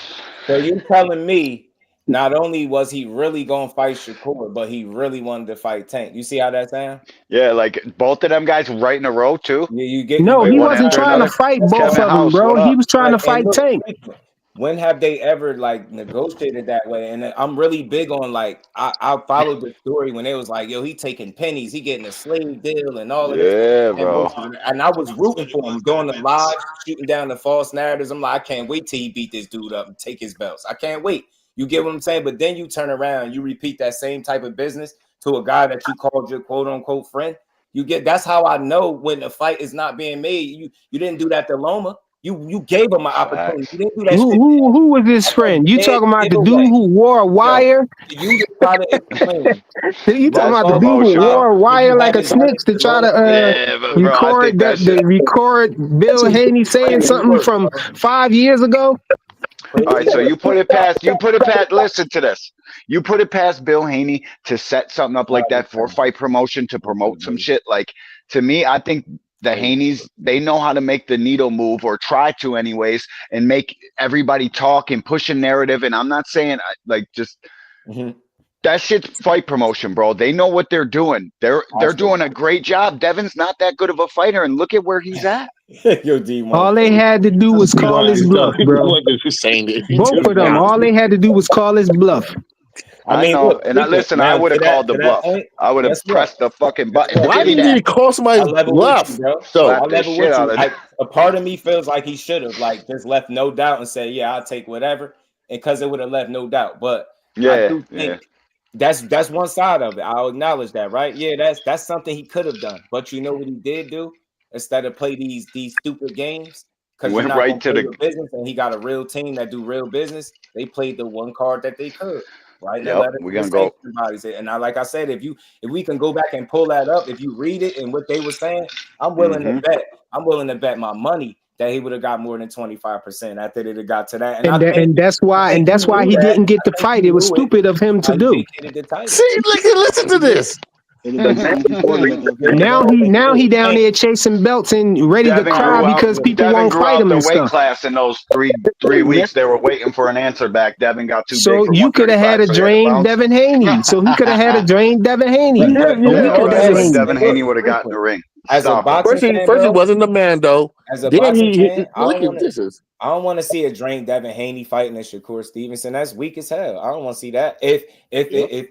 So you telling me not only was he really gonna fight Shakur, but he really wanted to fight Tank. You see how that sound? Yeah, like both of them guys right in a row, too. Yeah, you get No, Like he one wasn't after trying to another. fight both Kevin of them, House, bro. what He up? was trying to and fight look, Tank. when have they ever like negotiated that way? And I'm really big on like I followed the story when it was like, yo, he taking pennies, he getting a slave deal and all of this. Yeah, And bro. I was rooting for him doing the live, shooting down the false narratives. I'm like, I can't wait till he beat this dude up and take his belts. I can't wait. You get what I'm saying? But then you turn around, you repeat that same type of business to a guy that you called your quote unquote friend. That's how I know when a fight is not being made. You didn't do that to Loma. You gave him an opportunity. Facts. You didn't do that shit. Who was his friend? You talking about the dude who wore a wire? You just try to explain. You talking That's about the dude who promotional. wore a wire You like a haven't done snitch it to to try to Loma. Yeah, but bro, I think record that shit. Bill Haney saying Crazy something work, from bro. 5 years ago? All right, so Crazy you put it past. Listen to this. You put it past Bill Haney to set something up like that for fight promotion to promote some shit. Like to me, I think the Haneys, they know how to make the needle move or try to, anyways, and make everybody talk and push a narrative. And I'm not saying like just. That shit's fight promotion, bro. They know what they're doing. They're doing a great job. Devin's not that good of a fighter, and look at where he's at. Yo, D1. All they had to do was call his bluff, bro. Both of them, all they had to do was call his bluff. I mean, know, look, and I would have called the bluff. point, I would have guess what? pressed the fucking button. Why Give me do you need that. to call somebody's I level bluff? with you, bro. So I Slap the level shit with out you. of A part of me feels like he should have like just left no doubt and said, "Yeah, I'll take whatever," and because it would have left no doubt. But I do think that's one side of it. I'll acknowledge that, right? Yeah, that's something he could have done. But you know what he did do? Instead of play these stupid games, because you're Went not right gonna to play the. your business, and he got a real team that do real business. They played the one card that they could. Right, and that Yep, led us we're to the gonna go. sanction bodies. And like I said, if we can go back and pull that up, if you read it and what they were saying, I'm willing to bet. I'm willing to bet my money that he would have got more than 25% after they got to that. And that's why he he knew that. didn't get the I think fight. he It was knew it. stupid of him to I do. vacated the title. See, listen to this. Now he down there chasing belts and ready to Devin cry grew out. because people Devin won't grew fight out him the and weight stuff. class in those three weeks. They were waiting for an answer back. Devin got too big So for you could have had 135, a so he had to drained bounce. Devin Haney. So he could have had a drained Devin Haney, a weaker Devin But Haney. Devin Haney would have gotten the ring. As a Stop him. boxing fan, First he bro, wasn't the man though. as a Then boxing he fan, I look don't at this is. want to see a drained Devin Haney fighting a Shakur Stevenson. That's weak as hell. I don't want to see that. If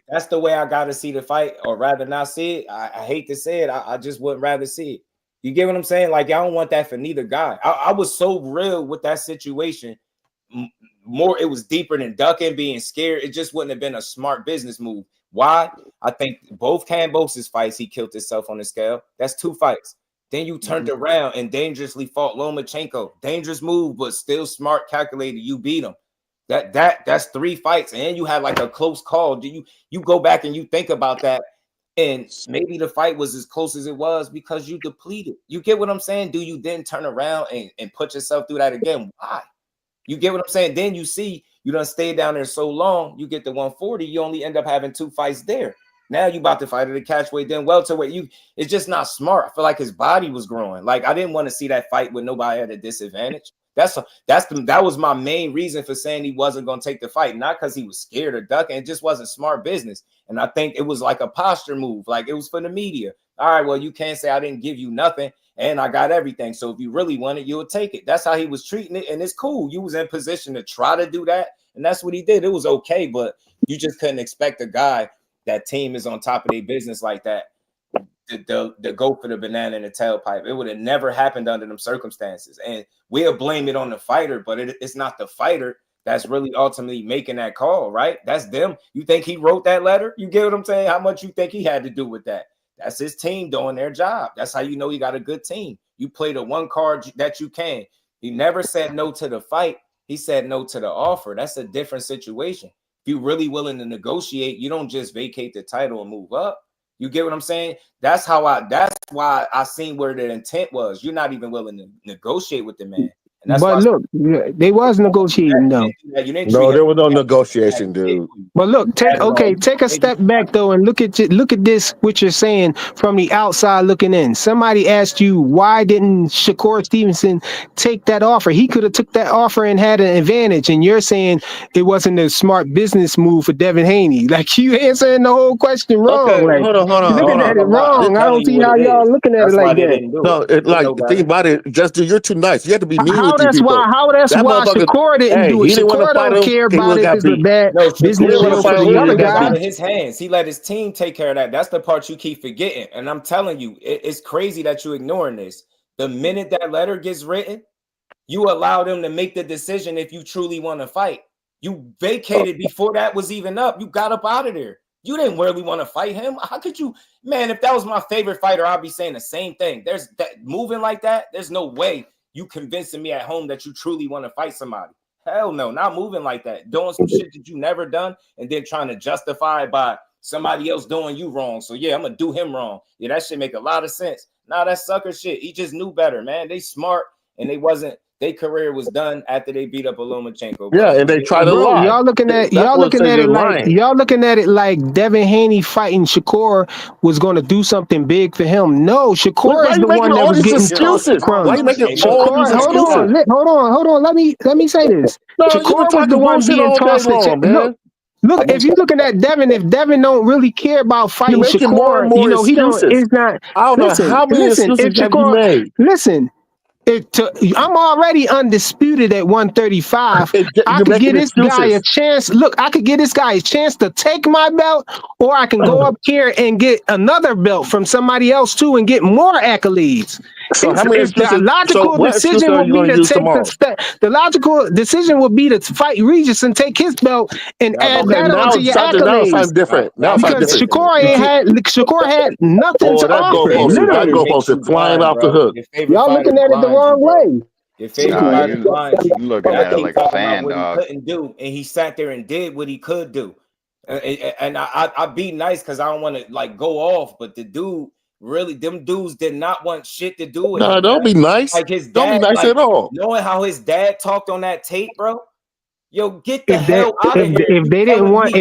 that's the way I got to see the fight, or rather not see it, I hate to say it. I just would rather see it. You get what I'm saying? Like, I don't want that for neither guy. I was so real with that situation. More, it was deeper than ducking, being scared. It just wouldn't have been a smart business move. Why? I think both Cambosis fights, he killed himself on the scale. That's 2 fights. Then you turned around and dangerously fought Lomachenko. Dangerous move, but still smart, calculated. You beat him. That's 3 fights, and you had like a close call. Do you go back and you think about that? And maybe the fight was as close as it was because you depleted. You get what I'm saying? Do you then turn around and put yourself through that again? Why? You get what I'm saying? Then you see you done stayed down there so long, you get the 140, you only end up having 2 fights there. Now you about to fight at the catchweight, then welterweight. It's just not smart. I feel like his body was growing. Like I didn't want to see that fight with nobody at a disadvantage. That was my main reason for saying he wasn't going to take the fight, not because he was scared or ducking. It just wasn't smart business. And I think it was like a posture move, like it was for the media. All right, well, you can't say I didn't give you nothing and I got everything. So if you really want it, you'll take it. That's how he was treating it. And it's cool. You was in position to try to do that. And that's what he did. It was okay, but you just couldn't expect a guy that team is on top of their business like that to go for the banana in the tailpipe. It would have never happened under them circumstances. And we'll blame it on the fighter, but it's not the fighter that's really ultimately making that call, right? That's them. You think he wrote that letter? You get what I'm saying? How much you think he had to do with that? That's his team doing their job. That's how you know you got a good team. You play the one card that you can. He never said no to the fight. He said no to the offer. That's a different situation. If you're really willing to negotiate, you don't just vacate the title and move up. You get what I'm saying? That's why I seen where the intent was. You're not even willing to negotiate with the man. And that's But look, they was negotiating though. No, there was no negotiation, dude. But look, take a step back though and look at this. What you're saying from the outside looking in. Somebody asked you why didn't Shakur Stevenson take that offer? He could have took that offer and had an advantage. And you're saying it wasn't a smart business move for Devin Haney. Like you answering the whole question wrong. Okay, like, hold on. Looking at it wrong. I don't see how y'all looking at it like that. No, the thing about it, Justin, you're too nice. You have to be mean with these people. How that's why Shakur didn't do it. Shakur don't care about it. It's a bad business deal for the other guy. Out of his hands. He let his team take care of that. That's the part you keep forgetting. And I'm telling you, it's crazy that you're ignoring this. The minute that letter gets written, you allow them to make the decision if you truly want to fight. You vacated before that was even up. You got up out of there. You didn't really want to fight him. How could you, man? If that was my favorite fighter, I'd be saying the same thing. There's that moving like that. There's no way you convincing me at home that you truly want to fight somebody. Hell no, not moving like that. Doing some shit that you never done and then trying to justify it by somebody else doing you wrong. So yeah, I'm gonna do him wrong. Yeah, that shit make a lot of sense. Nah, that's sucker shit. He just knew better, man. They smart and they wasn't. Their career was done after they beat up Lomachenko. Yeah, and they tried to lie. Y'all looking at it like Devin Haney fighting Shakur was going to do something big for him. No, Shakur is the one that was getting excuses. Why are you making all these excuses? Hold on. Let me say this. No, Shakur was the one being tossed. Look, if you're looking at Devin, if Devin don't really care about fighting Shakur, more you know, he don't. It's not. I don't know how many excuses have you made. Listen. I'm already undisputed at 135. I could give this guy a chance. Look, I could give this guy a chance to take my belt, or I can go up here and get another belt from somebody else too and get more accolades. So The logical decision would be to take the step. The logical decision would be to fight Regis and take his belt and add that onto your accolades. Now it's different. Because Shakur had nothing to offer. That goalpost is flying off the hook. Y'all looking at it the wrong way. You looking at it like a fan, dog. Couldn't do, and he sat there and did what he could do. And I be nice because I don't want to like go off, but the dude. Really, them dudes did not want shit to do with him. No, don't be nice. Like his dad, don't be nice at all. Knowing how his dad talked on that tape, bro. Yo, get the hell out of here. If they didn't want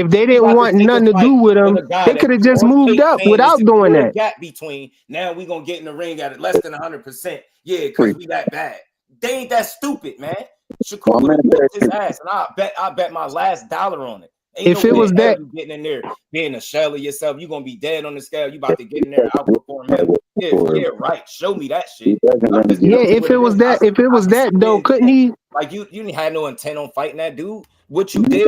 nothing to do with him, they could have just moved up without doing that. Gap between now we gonna get in the ring at less than 100%. Yeah, because we that bad. They ain't that stupid, man. Shakur would have whipped his ass, and I bet my last dollar on it. Ain't if it was that getting in there, being a shell of yourself, you're gonna be dead on the scale. You about to get in there, outperform him. Yeah, right. Show me that shit. Yeah, if it was that though, couldn't he? Like you had no intent on fighting that dude. What you did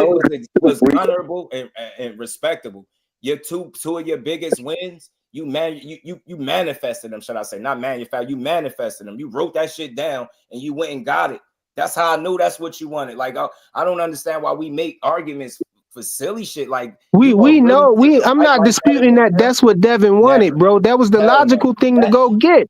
was honorable and respectable. Your two of your biggest wins, you manifested them. Should I say not manufactured? You manifested them. You wrote that shit down and you went and got it. That's how I knew that's what you wanted. Like I don't understand why we make arguments for silly shit. Like we know I'm not disputing that. That's what Devin wanted, bro. That was the logical thing to go get.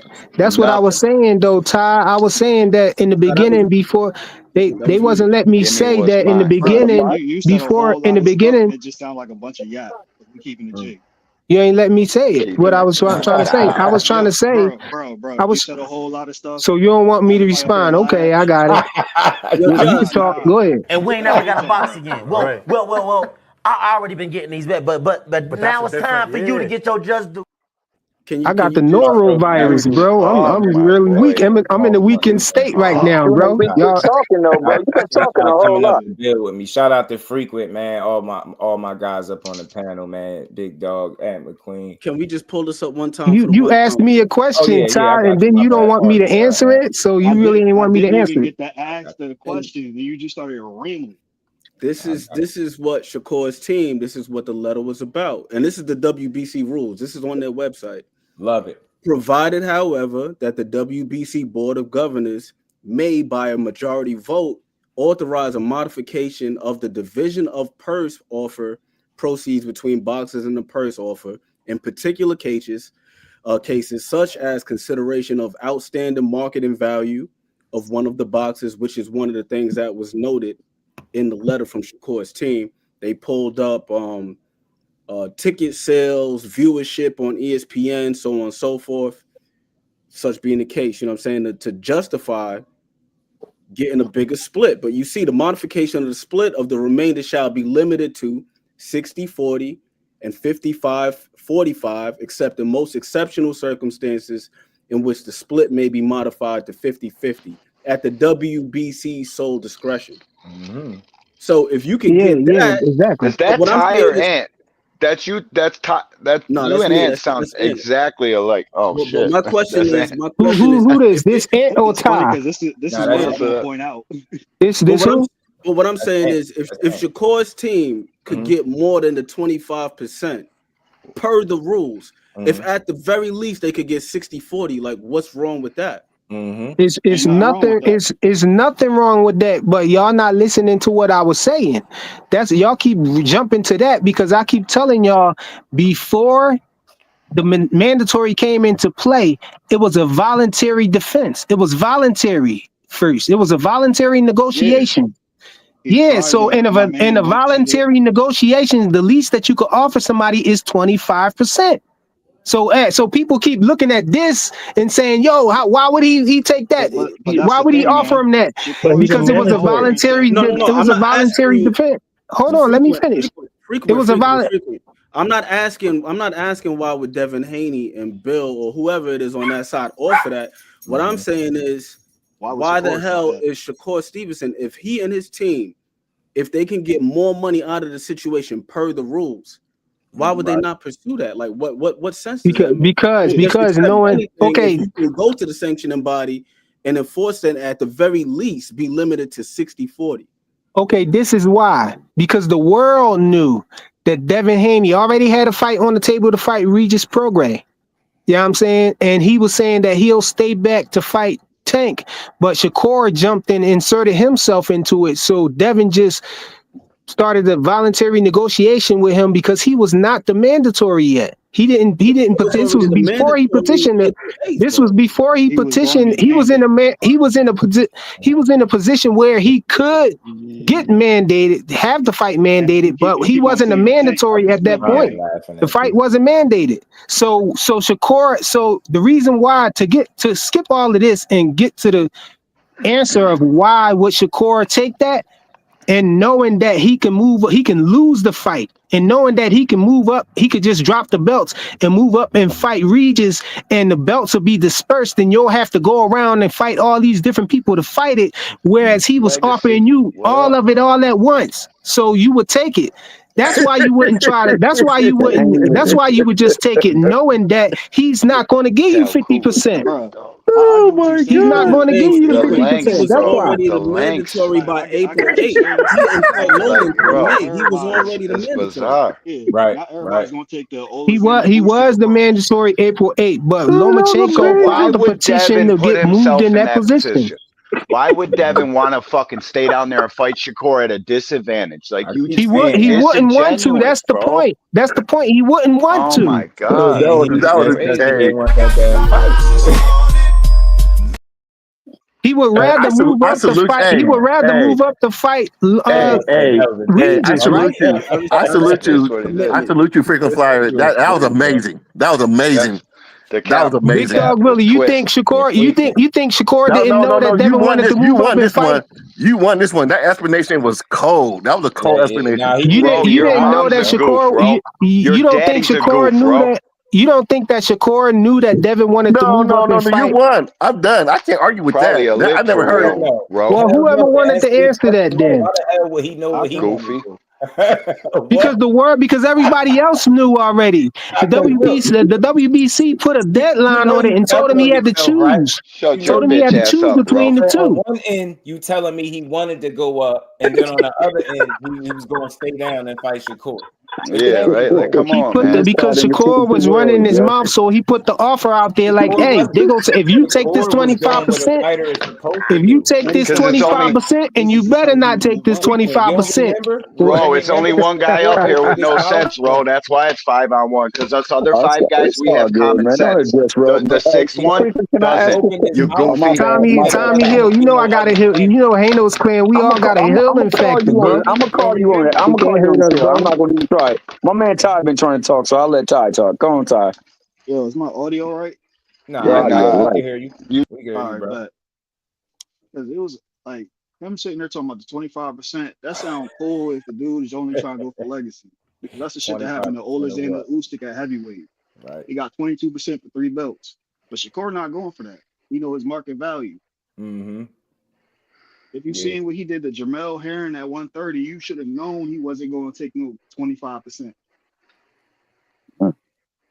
saying. That's what I was saying, though, Ty. I was saying that in the beginning before they wasn't letting me Give me say what's that in the mine. beginning You said a before whole in lot the of stuff, and beginning. it just sounded like a bunch of yap. We keeping the jig. You ain't let me say it. What I was trying to say. I was trying to say. Bro. I was. You said a whole lot of stuff. So you don't want me to respond? Okay, I got it. You can talk. Go ahead. And we ain't never got a box again. Well. I already been getting these back, but now it's time for you to get your just do. I got the norovirus, bro. I'm really weak. I'm in a weakened state right now, bro. We keep talking though, bro. You been talking a whole lot. Deal with me. Shout out to Frequent, man. All my guys up on the panel, man. Big Dog, Ant McQueen. Can we just pull this up one time? You asked me a question, Ty, and then you don't want me to answer it. So you really didn't want me to answer it. Get to ask the question, and you just started rambling. This is what Shakur's team. This is what the letter was about, and this is the WBC rules. This is on their website. Love it. Provided, however, that the WBC Board of Governors may, by a majority vote, authorize a modification of the division of purse offer proceeds between boxers and the purse offer in particular cases such as consideration of outstanding marketing value of one of the boxes, which is one of the things that was noted in the letter from Shakur's team. They pulled up ticket sales, viewership on ESPN, so on and so forth. Such being the case, you know what I'm saying, to justify getting a bigger split. But you see, the modification of the split of the remainder shall be limited to 60-40 and 55-45, except in most exceptional circumstances in which the split may be modified to 50-50 at the WBC's sole discretion. Mm-hmm. So if you can get that, exactly. Is that Ty or Ant? That's you. That's Ty. No, you and me. Ant sound exactly alike. Oh shit! My question is, who this Ant or Ty? Because this is what I'm going to point out. This who? But what I'm saying is, if Shakur's team could get more than the 25% per the rules, if at the very least they could get 60-40, like what's wrong with that? It's nothing wrong with that, but y'all not listening to what I was saying. That's y'all keep jumping to that because I keep telling y'all before the mandatory came into play, it was a voluntary defense. It was voluntary first. It was a voluntary negotiation. Yeah, so in a voluntary negotiation, the least that you could offer somebody is 25%. So people keep looking at this and saying, "Yo, why would he take that? Why would he offer him that? Because it was a voluntary. It was a voluntary defense." Hold on, let me finish. It was a voluntary. I'm not asking why would Devin Haney and Bill or whoever it is on that side offer that. What I'm saying is, why the hell is Shakur Stevenson, if he and his team, if they can get more money out of the situation per the rules, why would they not pursue that? Like, what sense? Because knowing, okay, you can go to the sanctioning body and enforce it at the very least, be limited to 60-40. Okay, this is why. Because the world knew that Devin Haney already had a fight on the table to fight Regis Prograis. You know what I'm saying? And he was saying that he'll stay back to fight Tank, but Shakur jumped in, inserted himself into it. So Devin just started a voluntary negotiation with him because he was not the mandatory yet. He didn't put this was before he petitioned it. This was before he petitioned. He was in a position where he could get mandated, have the fight mandated, but he wasn't a mandatory at that point. The fight wasn't mandated. So Shakur, so the reason why to skip all of this and get to the answer of why would Shakur take that, and knowing that he can lose the fight, and knowing that he can move up, he could just drop the belts and move up and fight Regis, and the belts will be dispersed, and you'll have to go around and fight all these different people to fight it, whereas he was offering you all of it all at once, so you would take it. That's why you wouldn't try to. That's why you would just take it, knowing that he's not going to give you 50%. Oh my God! He's not going to give you 50%. That's why. The mandatory by April 8th. He was already the mandatory. Right. He was the mandatory April 8th, but Lomachenko filed a petition to get moved in that position. Why would Devin want to fucking stay down there and fight Shakur at a disadvantage? Like he wouldn't want to. That's the point. That's the point. He wouldn't want to. Oh my God! He would rather move I up the salute. fight. He would rather move up the fight. I Regis, right? salute you. I salute you. I salute you, freaking flyer. That was amazing. That was amazing. That was Big amazing. Dog Willie, you think Shakur? You think Shakur didn't know that Devin wanted to move up and fight? You won this one. That explanation was cold. That was a cold explanation. You didn't know that Shakur. You don't think Shakur knew that? You don't think that Shakur knew that Devin wanted to move up and fight? You won. I'm done. I can't argue with that. I never heard it. Well, whoever wanted to answer that then. Why the hell would he know what he goofy? Because everybody else knew already. The WBC put a deadline on it and told him he had to choose. Told him he had to choose between the two. On one end, you telling me he wanted to go up, and then on the other end, he was going to stay down and fight Shakur. Yeah, right. Like, come on, man. Because Shakur was running his mouth, so he put the offer out there like, "Hey, they gonna say if you take this 25%, if you take this 25%, and you better not take this 25%." Bro, it's only one guy up here with no sense, bro. That's why it's 5-on-1. Because us other 5 guys, we have common sense. The sixth one doesn't. You goofy. Tommy Hill, you know I got a hill. You know Hano's clan. We all got a Hillen factor, bro. I'm gonna call you on it. I'm gonna call you on it. I'm not gonna even try. My man Ty been trying to talk, so I'll let Ty talk. Go on, Ty. Yo, is my audio right? Nah, I can hear you. We can hear you, bro. Because it was like him sitting there talking about the 25%. That sounds cool if the dude is only trying to go for legacy. Because that's the shit that happened to Olazana Usyk at heavyweight. Right. He got 22% for 3 belts. But Shakur not going for that. He know his market value. Mm-hmm. If you seen what he did to Jamel Herring at 130, you should have known he wasn't going to take no 25%.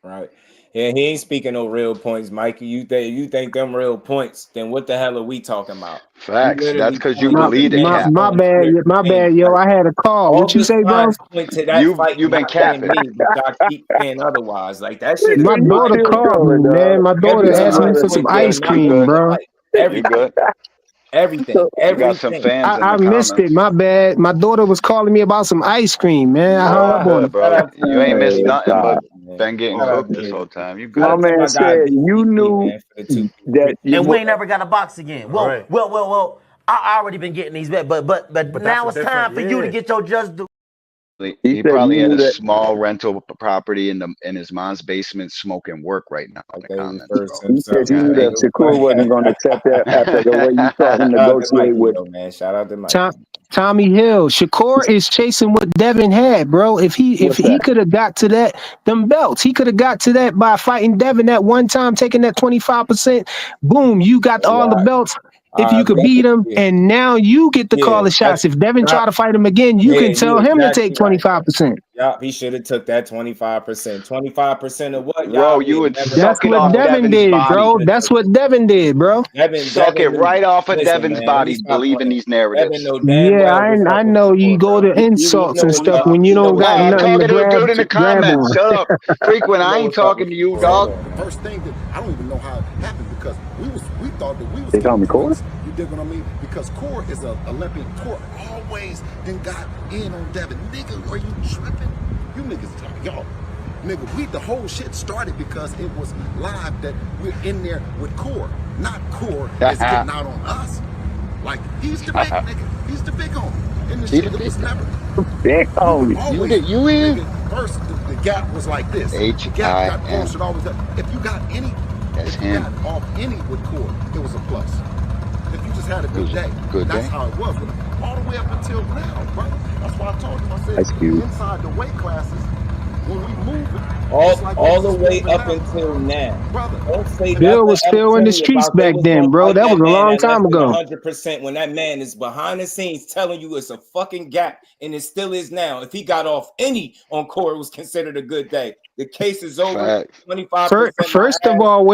Right. Yeah, he ain't speaking no real points, Mikey. You think them real points, then what the hell are we talking about? Facts. That's because you believe it. My bad, yo. I had a call. What you say, bro? You've been capping. I keep saying otherwise. Like that shit. My daughter called me, man. My daughter asked me for some ice cream, bro. Everything. Got some fans I missed it. My bad. My daughter was calling me about some ice cream, man. I hung up on her. Bro. You ain't missed nothing but been getting cooked this whole time. You good. My man said you knew that. And we ain't never got a box again. Well. I already been getting these back, but now it's time for you to get your just due. He probably in a small rental property in his mom's basement smoking work right now. He said he knew that Shakur wasn't going to accept that after the way you tried to negotiate with him. Man, shout out to Mike. Tommy Hill, Shakur is chasing what Devin had, bro. If he could have got to them belts, he could have got to that by fighting Devin at one time, taking that 25%. Boom, you got all the belts. If you could beat him, and now you get to call the shots. If Devin try to fight him again, you can tell him to take 25%. Yeah, he should have took that 25%. 25% of what? Bro, you would That's what Devin did, bro. That's what Devin did, bro. Suck it right off of Devin's body, believing these narratives. Yeah, I know you go to insults and stuff when you don't got nothing to grab. Dude in the comments, shut up. Frequent, I ain't talking to you, dog. The first thing that I don't even know how it happened because we thought that we was. They call me Core? You dig what I mean? Because Core is an Olympian. Core always then got in on Devin. Nigga, are you tripping? You niggas, y'all. Nigga, the whole shit started because it was live that we're in there with Core. Not Core is getting out on us. Like, he's the big nigga. He's the big homie. And the shit was never. Big homie. You in? Nigga, first, the gap was like this. The gap got posted always up. If you got any, got off any with Core, it was a plus. If you just had a good day, that's how it was. All the way up until now, bro. That's why I told him, I said, inside the weight classes, when we move it, all the way up until now. Bill was still in the streets back then, bro. That was a long time ago. 100% when that man is behind the scenes telling you it's a fucking gap, and it still is now. If he got off any on Core, it was considered a good day. The case is over. 25%. First of all,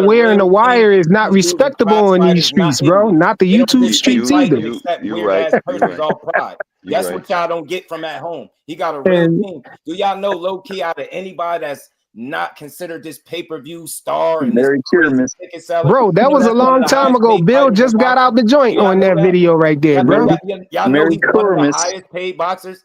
wearing the wire is not respectable in these streets, bro. Not the YouTube streets either. You're right. All pride. That's what y'all don't get from at home. He got a real team. Do y'all know low key out of anybody that's not considered this pay-per-view star and Mary Kierman. Bro, that was a long time ago. Bill just got out the joint on that video right there, bro. Y'all know he's one of the highest paid boxers.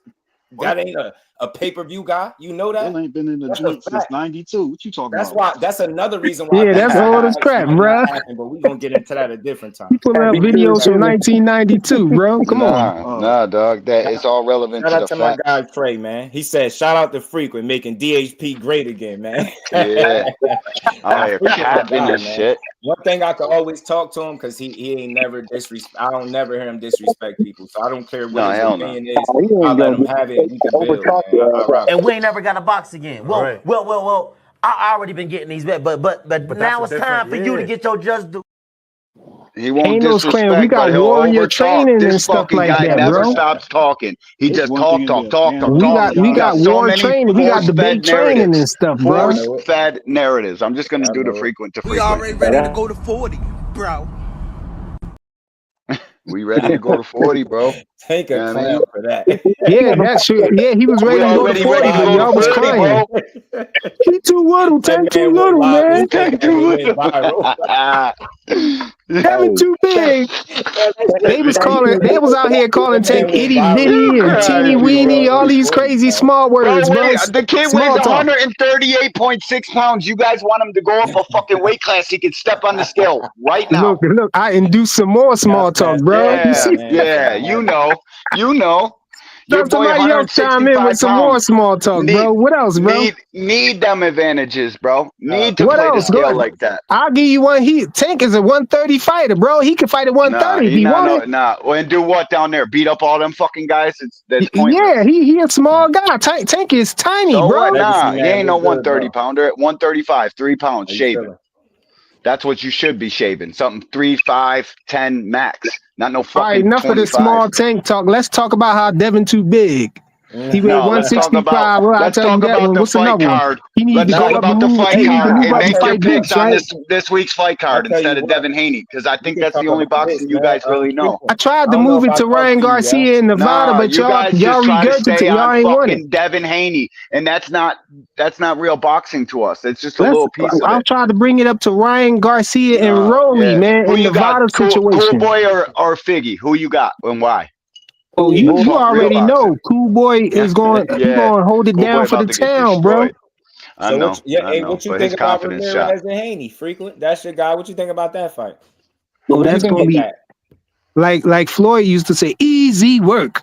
That ain't a pay-per-view guy. You know that? Bill ain't been in the joint since '92. What you talking That's about? why. That's another reason why. Yeah, that's old as crap, bro. But we're gonna get into that a different time. You pulling up videos from 1992, bro. Come on. Nah, dog. That it's all relevant Shout to out the to my fact. guy Trey, man. He said, "Shout out to Frequent making DHP great again, man." Yeah, I'm here capping this shit. One thing I could always talk to him because he ain't never disrespect. I don't never hear him disrespect people, so I don't care what his opinion is. I let him have it. We can build, man. And we ain't never got a box again. Well. I already been getting these bet, but now it's time for you to get your just do. He won't Ain't no claim. disrespect, We got but he'll warrior overtalk. training and This stuff fucking like guy that, never bro. stops talking. He just talk. We got So war many training. We got force-fed debate training and narratives. stuff, bro. Force-fed narratives. I'm just gonna do the frequent to We frequent. already ready to go to 40, bro. We ready to go to 40, bro. Take a clown for that. Yeah, that's true. Yeah, he was ready to go to 40, but y'all was crying. He too little, Tank too little, man. Tank too little. Kevin too big. They was out here calling Tank itty bitty and teeny weeny, all these crazy small words, bro. The kid weighs 138.6 pounds. You guys want him to go up a fucking weight class? He can step on the scale right now. Look, I induced some more small talk, bro. Yeah, you know. Your boy Somebody else chime in with some more small talk, bro. What else, bro? Need them advantages, bro. Need to what play else? the scale like that. I'll give you one. Tank is a 130 fighter, bro. He can fight at 130 if he wanted. Well, and do what down there? Beat up all them fucking guys? That's pointless. Yeah, he a small guy. Tank is tiny, So bro. what? Nah, he ain't no 130 pounder. At 135, 3 pounds shaving. That's what you should be shaving. Something 3, 5, 10 max. Not no fucking. All right, enough 25. of the small Tank talk. Let's talk about how Devin too big. He weighed 165. Well, I'll tell you that one. What's another one? He needs to go up and move. He needs to move up and fight picks Boots, on right? this week's fight card instead of Devin Haney, because I think that's the only boxing you guys really know. I tried to move it to Ryan Garcia in Nevada, but you guys just try to stay y'all on ain't want it. fucking Devin Haney, and that's not real boxing to us. It's just a little piece of I'll it. try to bring it up to Ryan Garcia and Rolly, man, in Nevada situation. Cool Boy or Figgy? Who you got and why? Oh, you already know. Cool Boy is going to hold it down for the town, bro. I know. What you think about Ramirez and Haney? Frequent, that's your guy. What you think about that fight? Oh, that's going to be like Floyd used to say, easy work.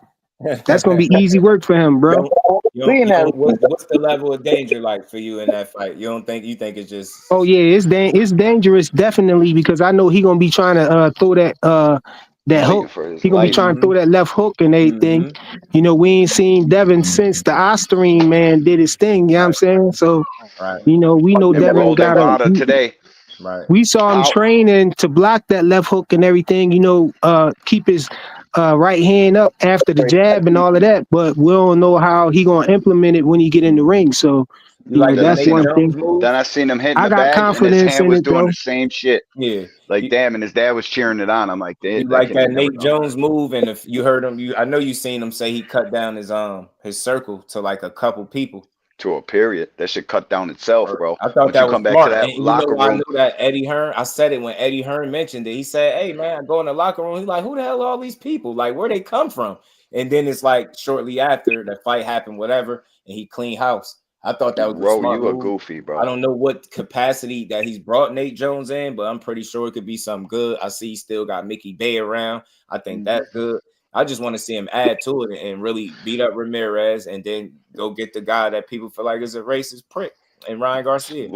That's going to be easy work for him, bro. What's the level of danger like for you in that fight? You think it's just? Oh yeah, it's dangerous definitely, because I know he going to be trying to throw that hook. He gonna be trying to throw that left hook and everything. You know, we ain't seen Devin since the Osterine man did his thing. You know what I'm saying? So, you know, we know Devin got VADA today. Right. We saw him training to block that left hook and everything. You know, keep his right hand up after the jab and all of that. But we don't know how he gonna implement it when he get in the ring. So. That's one thing. Then I seen him hitting the got bag, confidence and his hand in was it, doing though. the same shit. Yeah, like damn, and his dad was cheering it on. I'm like, you like that Nate Jones move, and if you heard him, I know you seen him say he cut down his circle to like a couple people. To a period, that should cut down itself, bro. I thought that was come back smart. to that locker room. I knew that Eddie Hearn. I said it when Eddie Hearn mentioned it. He said, "Hey man, I go in the locker room." He's like, "Who the hell are all these people? Like, where they come from?" And then it's like shortly after the fight happened, whatever, and he cleaned house. I thought that was a smart you a move. goofy, bro. I don't know what capacity that he's brought Nate Jones in, but I'm pretty sure it could be something good. I see he still got Mickey Bay around. I think that's good. I just want to see him add to it and really beat up Ramirez and then go get the guy that people feel like is a racist prick and Ryan Garcia.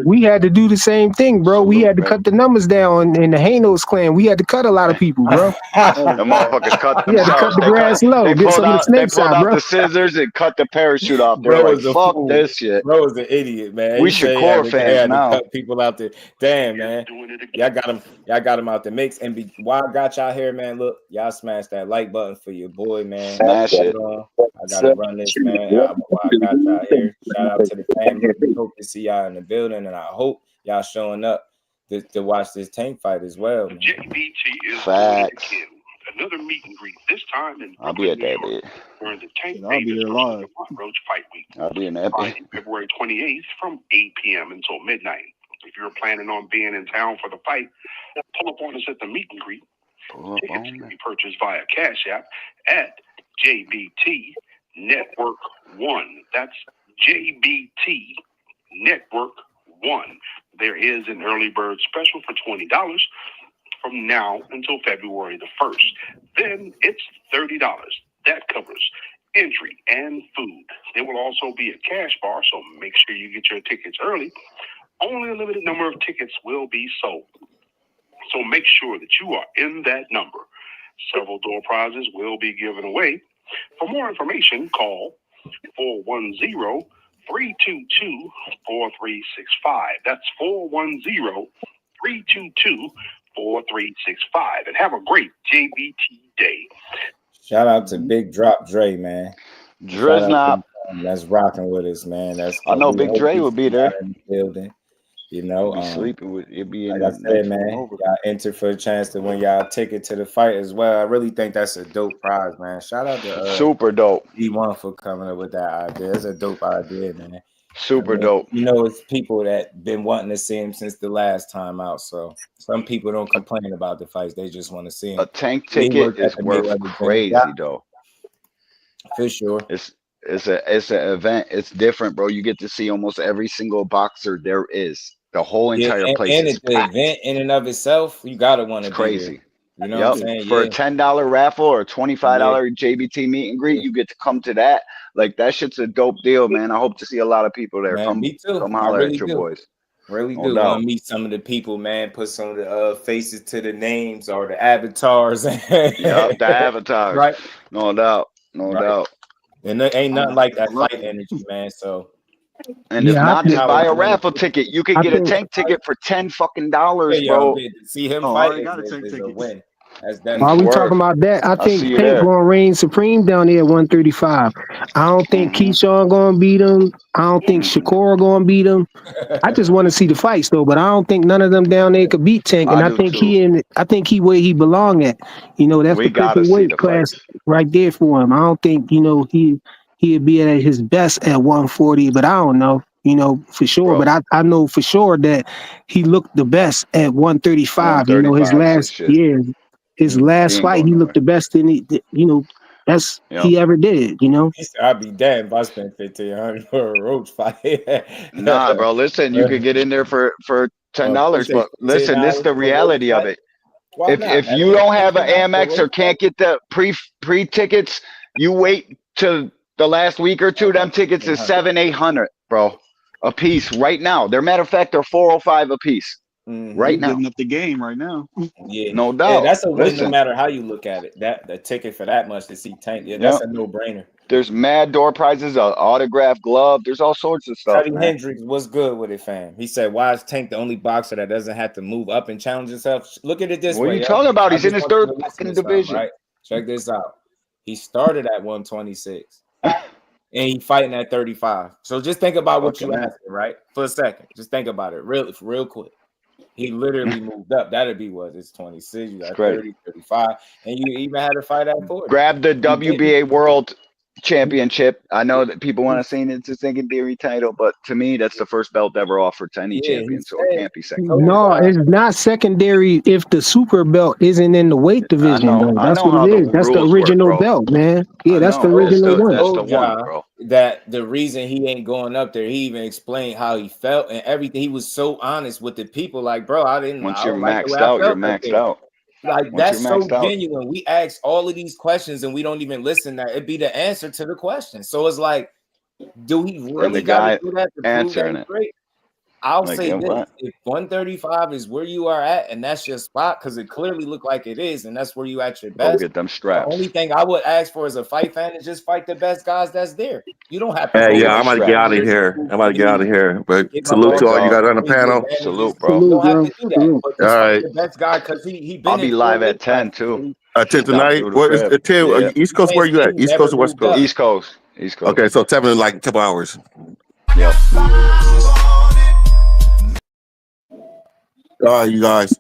We had to do the same thing, bro. We had to cut the numbers down in the Hanos clan. We had to cut a lot of people, bro. The motherfuckers cut themselves. Yeah, cut the grass low. They Get some of the snakes pulled out, out bro. the scissors and cut the parachute off. They're like, fuck this shit. Bro is an idiot, man. We Shakur fans now. Cut people out there. Damn, man. Y'all got him out the mix. And while I got y'all here, man, look, y'all smash that like button for your boy, man. Smash it. I gotta run this, man. I got y'all here. Shout out to the family. We hope to see y'all in the building, and I hope y'all showing up to watch this Tank fight as well. Man. Facts. Another meet and greet, this time in I'll be at that bit. During the Tank I'll be there live. Roach Fight Week. I'll be in that bit. February 28th from 8 p.m. until midnight. If you're planning on being in town for the fight, pull up on us at the meet and greet. Tickets can be purchased via Cash App at JBT Network 1. That's JBT Network 1. There is an early bird special for $20 from now until February the 1st. Then it's $30. That covers entry and food. There will also be a cash bar, so make sure you get your tickets early. Only a limited number of tickets will be sold, so make sure that you are in that number. Several door prizes will be given away. For more information, call 410-322-4365. That's 410-322-4365. And have a great JBT day. Shout out to Big Drop Dre, man. Drizznop. That's rocking with us, man. That's I know Big Dre will be there. In the building. You know, be sleeping with it. Be in like I said, man, y'all enter for a chance to win y'all ticket to the fight as well. I really think that's a dope prize, man. Shout out to super dope D1 for coming up with that idea. It's a dope idea, man. Super dope. You know, it's people that been wanting to see him since the last time out. So some people don't complain about the fights; they just want to see him. A tank ticket is worth crazy, though. For sure. It's an event. It's different, bro. You get to see almost every single boxer there is. The whole entire place and is the packed. event in and of itself, you gotta want to be crazy. There. You know what I'm saying? For a $10 raffle or a $25 JBT meet and greet, you get to come to that. Like, that shit's a dope deal, man. I hope to see a lot of people there. Man, me too. Come holler at your boys. Really do want to meet some of the people, man. Put some of the faces to the names or the avatars. The avatars. Right? No doubt. No doubt. And there ain't nothing like that fight energy, man. So. And if not, just buy a raffle ticket. You can get a tank ticket for $10 fucking, bro. See him fight is a win. While we talking about that, I think Tank gonna reign supreme down there at 135. I don't think Keyshawn gonna beat him. I don't think Shakur gonna beat him. I just want to see the fights though, but I don't think none of them down there could beat Tank. And I think he where he belong at. You know, that's the perfect weight class right there for him. I don't think he'd be at his best at 140, but I don't know. You know, for sure. Bro. But I know for sure that he looked the best at 135. You know, his last his last fight, he looked the best in it, you know, best he ever did, you know. I'd be damned if I spent $1,500 for a roach fight. Nah, bro, listen, you could get in there for $10, but listen, this is the reality of it. If you don't have an Amex or can't get the pre tickets, you wait till the last week or two. Them tickets is $700-800, bro, a piece right now. Matter of fact, they're $405 a piece. Right now, giving up the game right now. Yeah, no doubt. Yeah, that's a win no matter how you look at it. That the ticket for that much to see Tank, that's a no-brainer. There's mad door prizes, an autographed glove. There's all sorts of stuff. Cuddy Hendricks, what's good with it, fam? He said, "Why is Tank the only boxer that doesn't have to move up and challenge himself?" Look at it this way. What are you talking about? He's in his third fucking division. Right? Check this out. He started at 126. And he fighting at 35. So just think about what you asking, right? For a second. Just think about it real quick. He literally moved up. That'd be what? It's 26, you got 30, 35, and you even had to fight at 40. Grab the WBA World Championship. I know that people want to say it's a secondary title, but to me, that's the first belt ever offered to any champion, so it can't be secondary. No, it's not secondary if the super belt isn't in the weight division. That's what it is. That's the original belt, man. Yeah, that's the original one. That's the one, bro. That the reason he ain't going up there, he even explained how he felt and everything. He was so honest with the people, like, bro, Once you're maxed out, you're maxed out. Like, that's so genuine. We ask all of these questions and we don't even listen. That it'd be the answer to the question. So it's like, do he really got to do that to answering it? Great? I'll say this: if 135 is where you are at, and that's your spot, because it clearly looked like it is, and that's where you at your best. Go get them straps. The only thing I would ask for as a fight fan is just fight the best guys that's there. You don't have to. Hey, I'm about to get out of here. But salute to all you guys on the panel. Salute, bro. You don't have to do that. But all right. The best guy, because he been. I'll be live at 10 too. 10 tonight. What is it? 10? East Coast? Where you at? East Coast or West Coast? East Coast. East Coast. Okay, so 7 in like a couple hours. Yep. All right, you guys.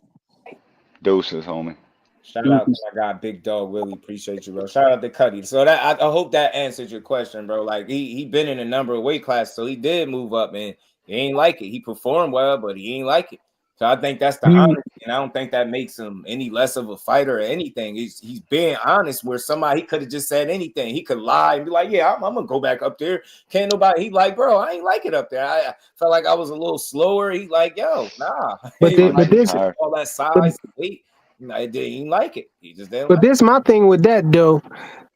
Deuces, homie. Shout out to my guy, Big Dog Willie. Appreciate you, bro. Shout out to Cuddy. So that I hope that answered your question, bro. Like he been in a number of weight classes, so he did move up, and he ain't like it. He performed well, but he ain't like it. So I think that's the honesty, and I don't think that makes him any less of a fighter or anything. He's being honest where somebody he could have just said anything. He could lie and be like, yeah, I'm gonna go back up there. Can't nobody. He like, bro, I ain't like it up there. I felt like I was a little slower. He like, yo, nah. But this all that size, weight, I didn't like it. He just didn't. But this my thing with that though.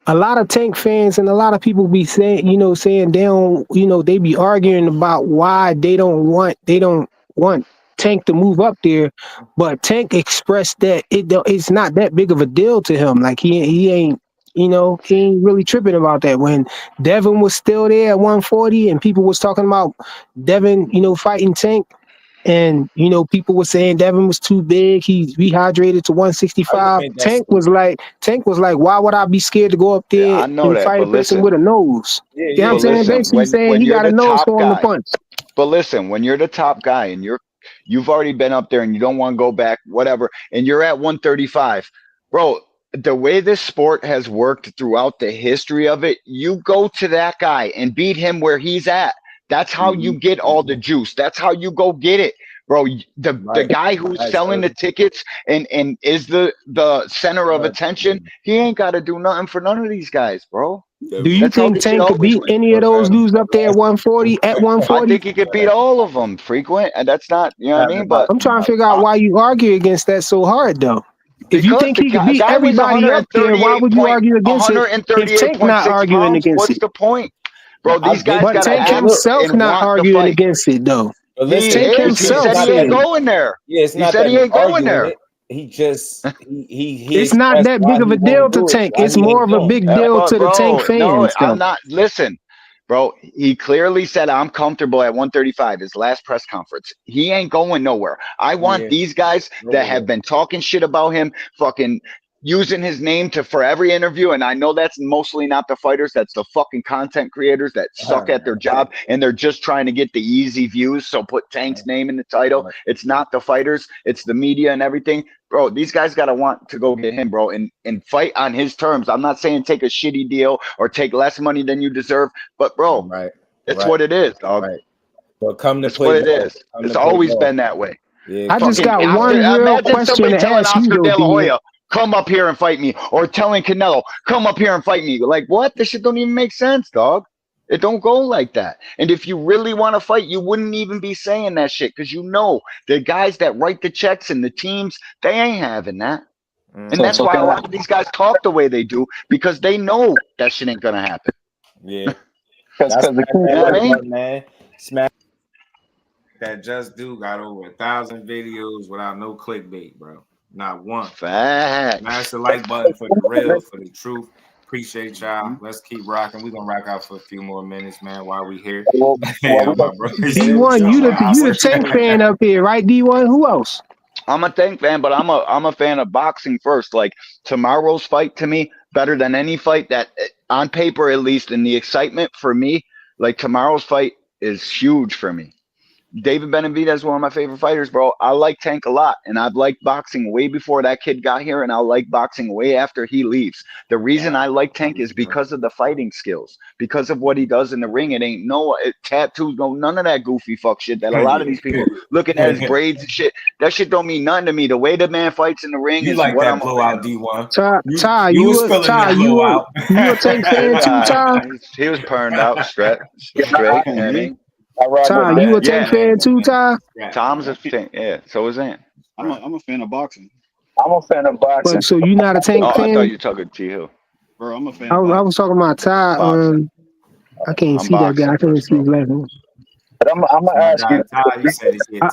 A lot of Tank fans and a lot of people be saying, saying they don't, they be arguing about why they don't want Tank to move up there, but Tank expressed that it's not that big of a deal to him. Like he ain't, he ain't really tripping about that. When Devin was still there at 140 and people was talking about Devin, fighting Tank, and people were saying Devin was too big. He rehydrated to 165. Tank was like, why would I be scared to go up there and fight a person with a nose? You know what I'm saying? Basically saying he got a nose for him to punch. But listen, when you're the top guy and you've already been up there and you don't want to go back, whatever, and you're at 135, bro, the way this sport has worked throughout the history of it, you go to that guy and beat him where he's at. That's how you get all the juice. That's how you go get it, bro. The guy who's selling the tickets and is the center of attention, he ain't got to do nothing for none of these guys, bro. Do you think Tank could beat any of those dudes up there at 140? At 140, I think he could beat all of them. Frequent, and that's not, what I mean. But I'm trying to figure out why you argue against that so hard, though. If you think he could beat everybody up there, why would you argue against it? If Tank not arguing against what's it, the point? Bro, these guys but Tank himself not arguing against it though. Tank himself said he ain't going there. Yeah, it's not he said he ain't going there. He just he it's not that big of a deal to Tank. It's more of a big deal to the Tank fans. No, I'm not. Listen, bro. He clearly said I'm comfortable at 135. His last press conference. He ain't going nowhere. I want these guys that have been talking shit about him, fucking using his name for every interview, and I know that's mostly not the fighters, that's the fucking content creators that suck at their job and they're just trying to get the easy views, so put Tank's name in the title. It's not the fighters, it's the media and everything. Bro, these guys gotta want to go get him, bro, and fight on his terms. I'm not saying take a shitty deal or take less money than you deserve, but bro, it's what it is, dog. Well, come to it's play what it is. It's always been that way. I just got one real question to ask you, Oscar De La Hoya, come up here and fight me, or telling Canelo, come up here and fight me. Like, what? This shit don't even make sense, dog. It don't go like that. And if you really want to fight, you wouldn't even be saying that shit, because you know the guys that write the checks and the teams, they ain't having that. And that's why a lot of these guys talk the way they do, because they know that shit ain't gonna happen. Yeah. That's the you know what I mean? Man, Smash that Just Do got over 1,000 videos without no clickbait, bro. Not one. Fact. Smash the like button for the real, for the truth. Appreciate y'all. Let's keep rocking. We're gonna rock out for a few more minutes, man, while we here. D1, you the Tank fan up here, right? D1, who else? I'm a Tank fan, but I'm a fan of boxing first. Like, tomorrow's fight to me, better than any fight that, on paper at least, in the excitement for me, like tomorrow's fight is huge for me. David Benavidez is one of my favorite fighters, bro. I like Tank a lot, and I've liked boxing way before that kid got here, and I'll like boxing way after he leaves. The reason I like Tank is because of the fighting skills, because of what he does in the ring. It ain't tattoos, none of that goofy fuck shit that a lot of these people looking at his braids and shit. That shit don't mean nothing to me. The way the man fights in the ring is like what that I'm blowout, D1. Ty, you a Tank fan too, Ty? He was purned out straight. Ty, you a Tank fan too, Ty? Tom's a fan, yeah. So is Ant. I'm a fan of boxing. I'm a fan of boxing. But, so you not a Tank fan? I thought you were talking T Hill. Bro, I'm a fan. I was talking about Ty. I can't see that guy. I can't see his last name. But I'm gonna ask you.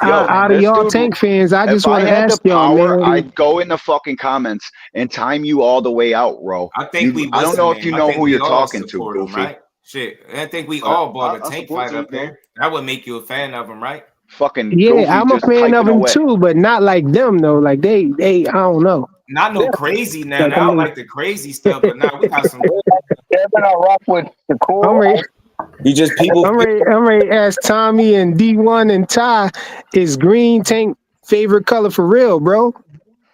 Out of y'all Tank fans, I just want to ask y'all, man. I'd go in the fucking comments and time you all the way out, bro. I think I don't know if you know who you're talking to, Goofy. Right? Shit, I think we all bought a Tank fight up there. That would make you a fan of him, right? Fucking yeah, Goofy, I'm a fan of him too, but not like them though. Like they, I don't know. Not no crazy now. I don't like the crazy stuff, but now we got some. I rock with the core. You just people. I'm ready to ask Tommy and D1 and Ty, is green Tank favorite color for real, bro?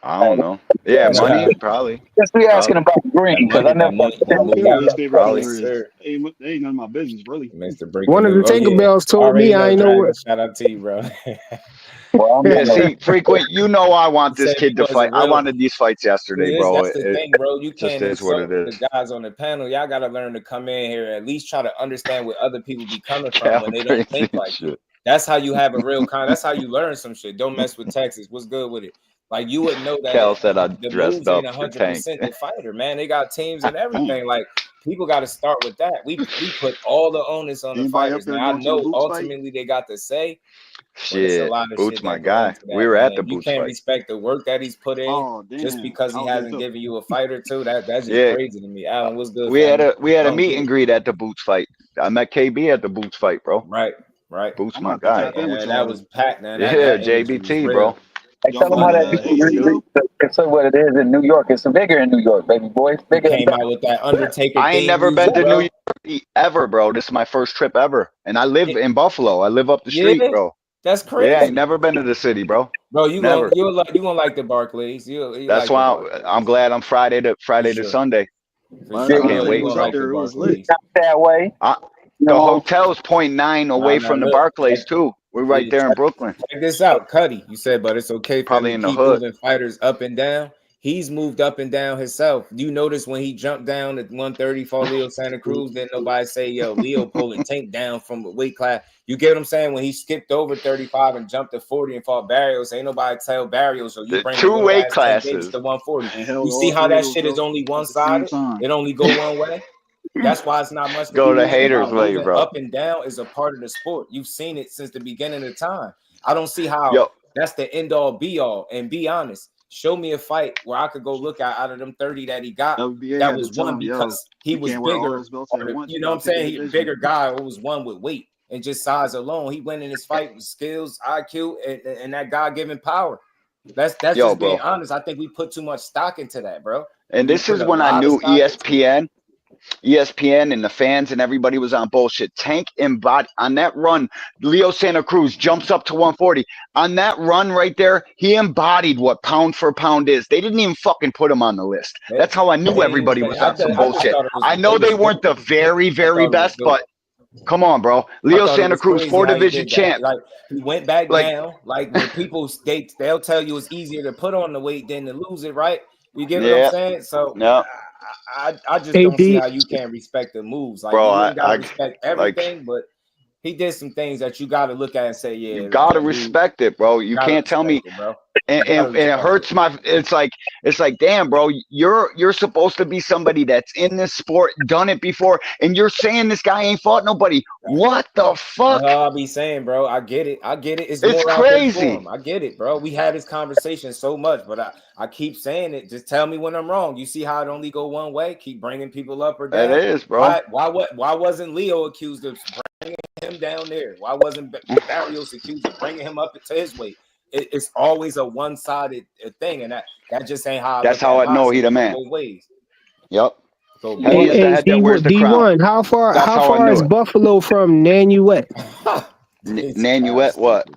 I don't know. Yeah, money probably. Just be asking about green, because I never. Probably. Ain't none of my business, really. One of the Tinkerbells told me I ain't know what. Shout out to you, bro. Well, Yeah, see, frequent. You know, I want this kid to fight. I real. wanted these fights yesterday, bro. That's the thing, bro. You just can't is what insult it the is. guys on the panel. Y'all gotta learn to come in here and at least try to understand where other people be coming from when they don't think like you. That's how you have a real that's how you learn some shit. Don't mess with Texas. What's good with it? Like you would know that Cal said I the dressed moves ain't up for Tank. 100% the fighter, man. They got teams and everything. Like people got to start with that. We put all the onus on the fighters. Now I know ultimately they got to say. But it's a lot of Boots, shit my that go guy. into that, We were man. at the You Boots can't fight. respect the work that he's put in just because he hasn't given you a fight or two. That's just crazy to me. Alan, what's good? We had a meet and greet at the Boots fight. I met KB at the Boots fight, bro. Right. Boots, my guy. And that was packed, man. Yeah, JBT, bro. Hey, tell them how that it's what it is in New York. It's bigger in New York, baby boy. It's bigger. Came out with that Undertaker. I ain't never been to New York ever, bro. This is my first trip ever, and I live in Buffalo. I live up the street, bro. That's crazy. Yeah, I ain't never been to the city, bro. Bro, you never. gonna like the Barclays. That's why I'm glad I'm Friday to Sunday. I can't wait, bro. Like it was lit. That way. The hotel's 0.9 away from the Barclays too. We're right there in Brooklyn. Check this out, Cuddy. You said, but it's okay for Probably him in to the keep hood. moving fighters up and down. He's moved up and down himself. You notice when he jumped down at 130 for Leo Santa Cruz, didn't nobody say, yo, Leo pulling Tank down from a weight class. You get what I'm saying? When he skipped over 35 and jumped to 40 and fought Barrios, ain't nobody tell Barrios, so you bring two your weight ass classes to 140. You see how that shit is only one-sided? It only go one way? That's why it's not much to Go be to mad haters' about. way, Moving bro. up and down is a part of the sport. You've seen it since the beginning of time. I don't see how that's the end all be all. And be honest, show me a fight where I could go look at out of them 30 that he got. That was one because he was bigger. You know what I'm saying? He bigger guy or was one with weight and just size alone. He went in his fight with skills, IQ, and that God-given power. That's just being honest. I think we put too much stock into that, bro. And this is when I knew ESPN and the fans and everybody was on bullshit. Tank embodied on that run. Leo Santa Cruz jumps up to 140. On that run right there, he embodied what pound for pound is. They didn't even fucking put him on the list. That's how I knew everybody was on some bullshit. I know they weren't the very, very best, but come on, bro. Leo Santa Cruz, 4-division champ. Like he went back down. Like when people they'll tell you it's easier to put on the weight than to lose it, right? You get what I'm saying? So I just don't see how you can't respect the moves. Like bro, you gotta respect everything, but he did some things that you gotta look at and say, yeah. You gotta respect it, bro. You can't tell me bro. And it hurts my it's like damn, bro, you're supposed to be somebody that's in this sport, done it before, and you're saying this guy ain't fought nobody. What the fuck? I'll be saying, bro. I get it. It's more crazy. I get it, bro. We had this conversation so much, but I keep saying it. Just tell me when I'm wrong. You see how it only go one way? Keep bringing people up or down. It is, bro. Why wasn't Leo accused of bringing him down there? Why wasn't Barrios accused of bringing him up to his weight? It's always a one-sided thing, and that just ain't how. That's how I know he the man. Ways. Yep. So, hey, D1, how far is Buffalo from Nanuet? Nanuet, what?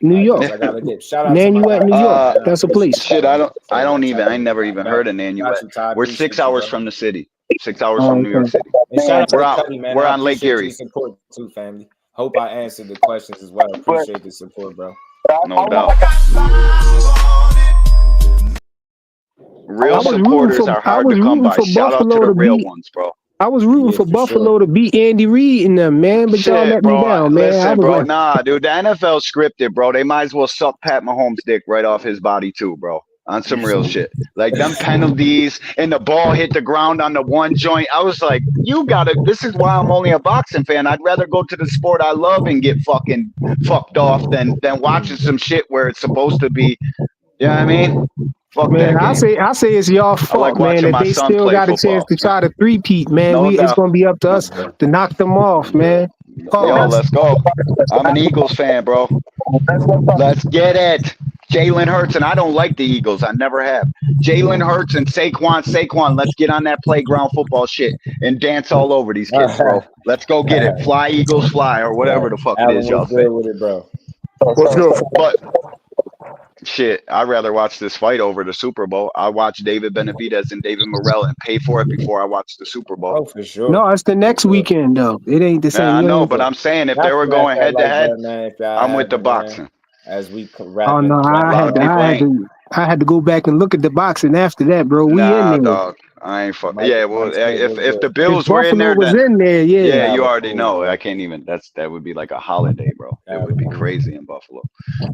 New York. I got a dip. Shout out Nanuet, New York. That's a place. Shit, I never even heard of Nanuet. We're 6 hours from the city. 6 hours from New York City. We're on Lake Erie. Support too, family. Hope I answered the questions as well. Appreciate the support, bro. No doubt. Real supporters are hard to come by. Shout out to the real ones, bro. I was rooting for Buffalo to beat Andy Reid and them, man, but y'all let me down, man. Listen, bro, nah, dude, the NFL scripted, bro. They might as well suck Pat Mahomes' dick right off his body too, bro. On some real shit. Like them penalties and the ball hit the ground on the one joint. I was like, this is why I'm only a boxing fan. I'd rather go to the sport I love and get fucking fucked off than watching some shit where it's supposed to be. You know what I mean? Fuck man, that I say it's y'all fault, man, that they still got a chance to try to three-peat, man. It's gonna be up to us to knock them off, man. Yo, let's go. I'm an Eagles fan, bro. Let's get it. Jalen Hurts, and I don't like the Eagles. I never have. Jalen Hurts and Saquon, let's get on that playground football shit and dance all over these kids, bro. Let's go get it. Fly, Eagles, fly, or whatever the fuck it is y'all say. With it, bro. Let's go. But shit, I'd rather watch this fight over the Super Bowl. I watch David Benavidez and David Morrell and pay for it before I watch the Super Bowl. Oh, for sure. No, it's the next weekend though. It ain't the same. I know, but I'm saying if they were going head to head, I'm with the boxing. as we wrap Oh no, into I had to go back and look at the boxing after that, bro. We in Nah, there. dog. I ain't fuck. Mike, Yeah, well, Mike Smith was if the good. If Bills were in Buffalo there, was then in there, yeah, yeah. you was already cool, know. bro. I can't even. That would be like a holiday, bro. It would be cool. crazy in Buffalo.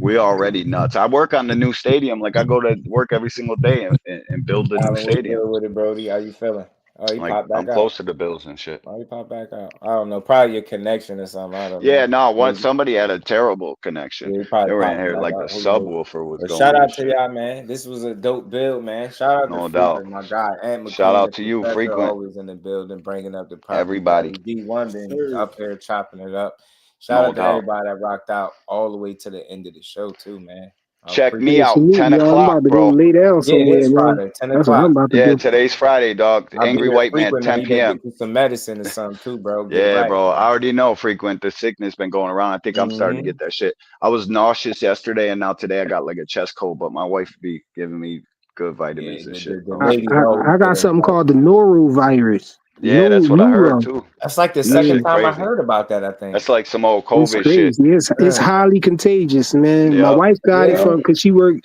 We already nuts. I work on the new stadium. Like I go to work every single day and build the new Alan, what's stadium. good with it, Brody? How you feeling? Oh, he Like popped back I'm out. close to the Bills and shit. Oh, he popped back out. I don't know. Probably your connection or something. I don't know. Yeah, no. Once somebody had a terrible connection. Yeah, he They probably were in popped here back like the out. Who knows? subwoofer was But going. shout And out to shit. y'all, man. This was a dope build, man. Shout out No to doubt. Frequent, my guy, and McCain. Shout out to you, Professor, Frequent. always in the building, bringing up the proper Everybody. D1 been up here chopping it up. Shout No out to doubt. everybody that rocked out all the way to the end of the show too, man. Check me Yeah, out, salute, 10 y'all. I'm o'clock, about to bro. go lay down Yeah, somewhere, it is man. Friday, 10 That's what I'm o'clock. about to Yeah, do. today's Friday, dog. I'll Angry be there White Man, Frequent, 10 man. You better p.m. get you some medicine or something too, bro. Get Yeah, right. bro. I already know, Frequent. The sickness been going around. I think I'm starting to get that shit. I was nauseous yesterday, and now today I got like a chest cold. But my wife be giving me good vitamins and shit. The bro. ladies always I got something called the norovirus. Yeah, that's what I heard too. That's like the That second shit time I crazy. heard about that, I think. That's like some old It's COVID shit. crazy. It's highly contagious, man. My Yep. wife got it from because she worked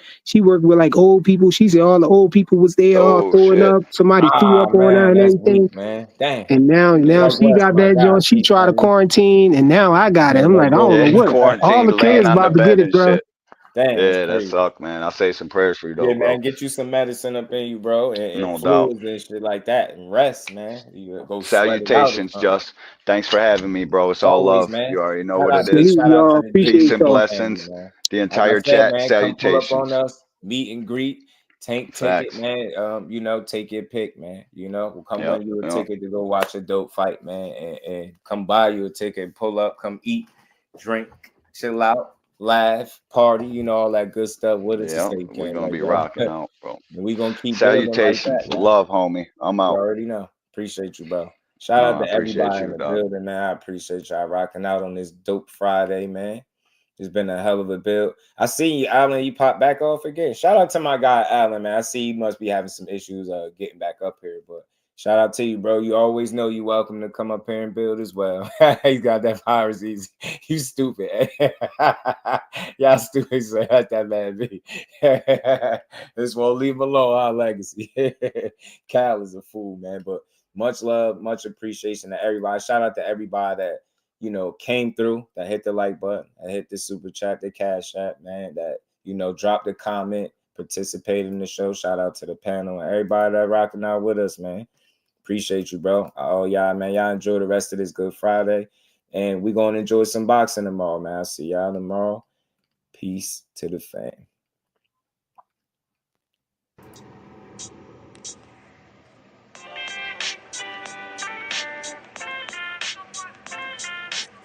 with like old people. She said all the old people was there all Oh throwing shit. up. Somebody threw up on her Man, and that's everything. weak, man. Dang. And now Like she Wes, got my that guy, joint. She tried to quarantine, and now I got it. I'm like, I don't know what. All the laying killers on the about to bed get it, and bro. shit. Dang, Yeah, that sucked, man. I'll say some prayers for you though, Yeah, bro. man, get you some medicine up in you, bro, and No doubt. fluids and shit like that, and rest, man. You go Salutations, Just. Thanks for having me, bro. It's all Always, love. man. You already know Shout what out it to is. shout out to the Peace and family, blessings. man. The Like entire I said, chat. man, come pull up on Salutations. us, meet and greet, tank ticket, Facts. man. Take your pick, man. We'll come Yep, win you a yep. ticket to go watch a dope fight, man, and come buy you a ticket, pull up, come eat, drink, chill out, laugh, party, all that good stuff with us. Yeah, we're gonna be rocking out, bro. We gonna keep building like Salutations. that, man. Love, homie. I'm out. You already know. Appreciate you, bro. Shout out I to appreciate everybody in you, the dog. building, man. I appreciate y'all rocking out on this dope Friday, man. It's been a hell of a build. I see you, Alan. You pop back off again. Shout out to my guy, Alan, man. I see he must be having some issues getting back up here, but shout out to you, bro. You always know you welcome to come up here and build as well. He's got that virus. You stupid. Y'all stupid. So let that man be. This won't leave him alone. Our legacy. Cal is a fool, man. But much love, much appreciation to everybody. Shout out to everybody that came through, that hit the like button, that hit the super chat, the cash app, man, that dropped a comment, participated in the show. Shout out to the panel and everybody that rocking out with us, man. Appreciate you, bro. Oh, y'all, man. Y'all enjoy the rest of this Good Friday. And we're going to enjoy some boxing tomorrow, man. I'll see y'all tomorrow. Peace to the fam.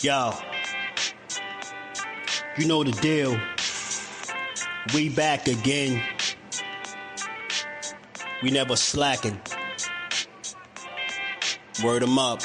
Yo, you know the deal. We back again. We never slacking. Word 'em up.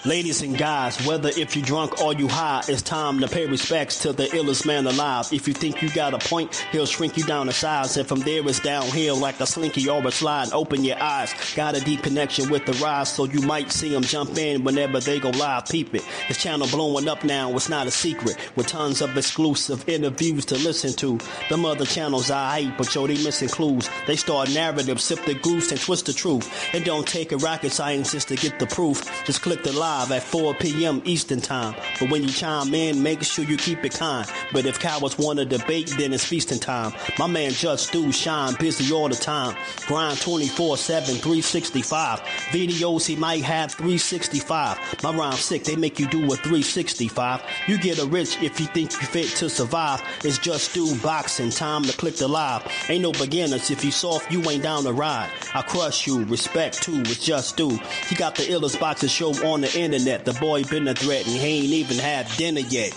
Ladies and guys, whether if you drunk or you high, it's time to pay respects to the illest man alive. If you think you got a point, he'll shrink you down to size. And from there it's downhill like a slinky or a slide. Open your eyes, got a deep connection with the rise, so you might see them jump in whenever they go live. Peep it, this channel blowing up now, it's not a secret. With tons of exclusive interviews to listen to. Them other channels I hate, but yo, they missing clues. They start narratives, sip the goose and twist the truth. It don't take a rocket scientist to get the proof. Just click the live at 4 p.m. Eastern time. But when you chime in, make sure you keep it kind. But if cowards want to debate, then it's feasting time. My man Jusdu shine, busy all the time. Grind 24/7, 365. Videos he might have 365. My rhyme sick, they make you do a 365. You get a rich if you think you fit to survive. It's Jusdueboxing, time to click the live. Ain't no beginners, if you soft, you ain't down to ride. I crush you, respect too, it's Jusdu. He got the illest boxing show on the internet. The boy been a threat and he ain't even had dinner yet.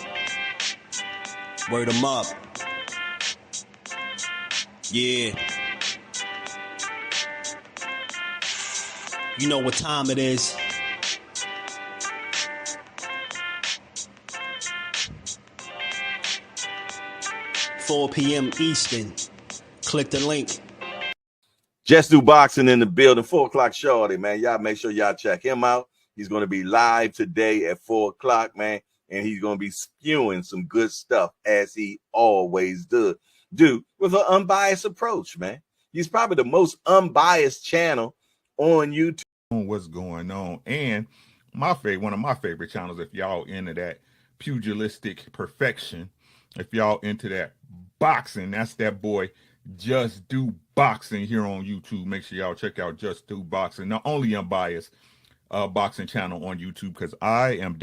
Word him up. Yeah. You know what time it is. $4 p.m. Eastern. Click the link. Jusdueboxing in the building, 4 o'clock shorty, man. Y'all make sure y'all check him out. He's going to be live today at 4 o'clock, man. and he's going to be spewing some good stuff as he always do with an unbiased approach, man. He's probably the most unbiased channel on YouTube. What's going on? And one of my favorite channels, if y'all into that pugilistic perfection, if y'all into that boxing, that's that boy Just Do Boxing here on YouTube. Make sure y'all check out Just Do Boxing, the only unbiased boxing channel on YouTube, because I am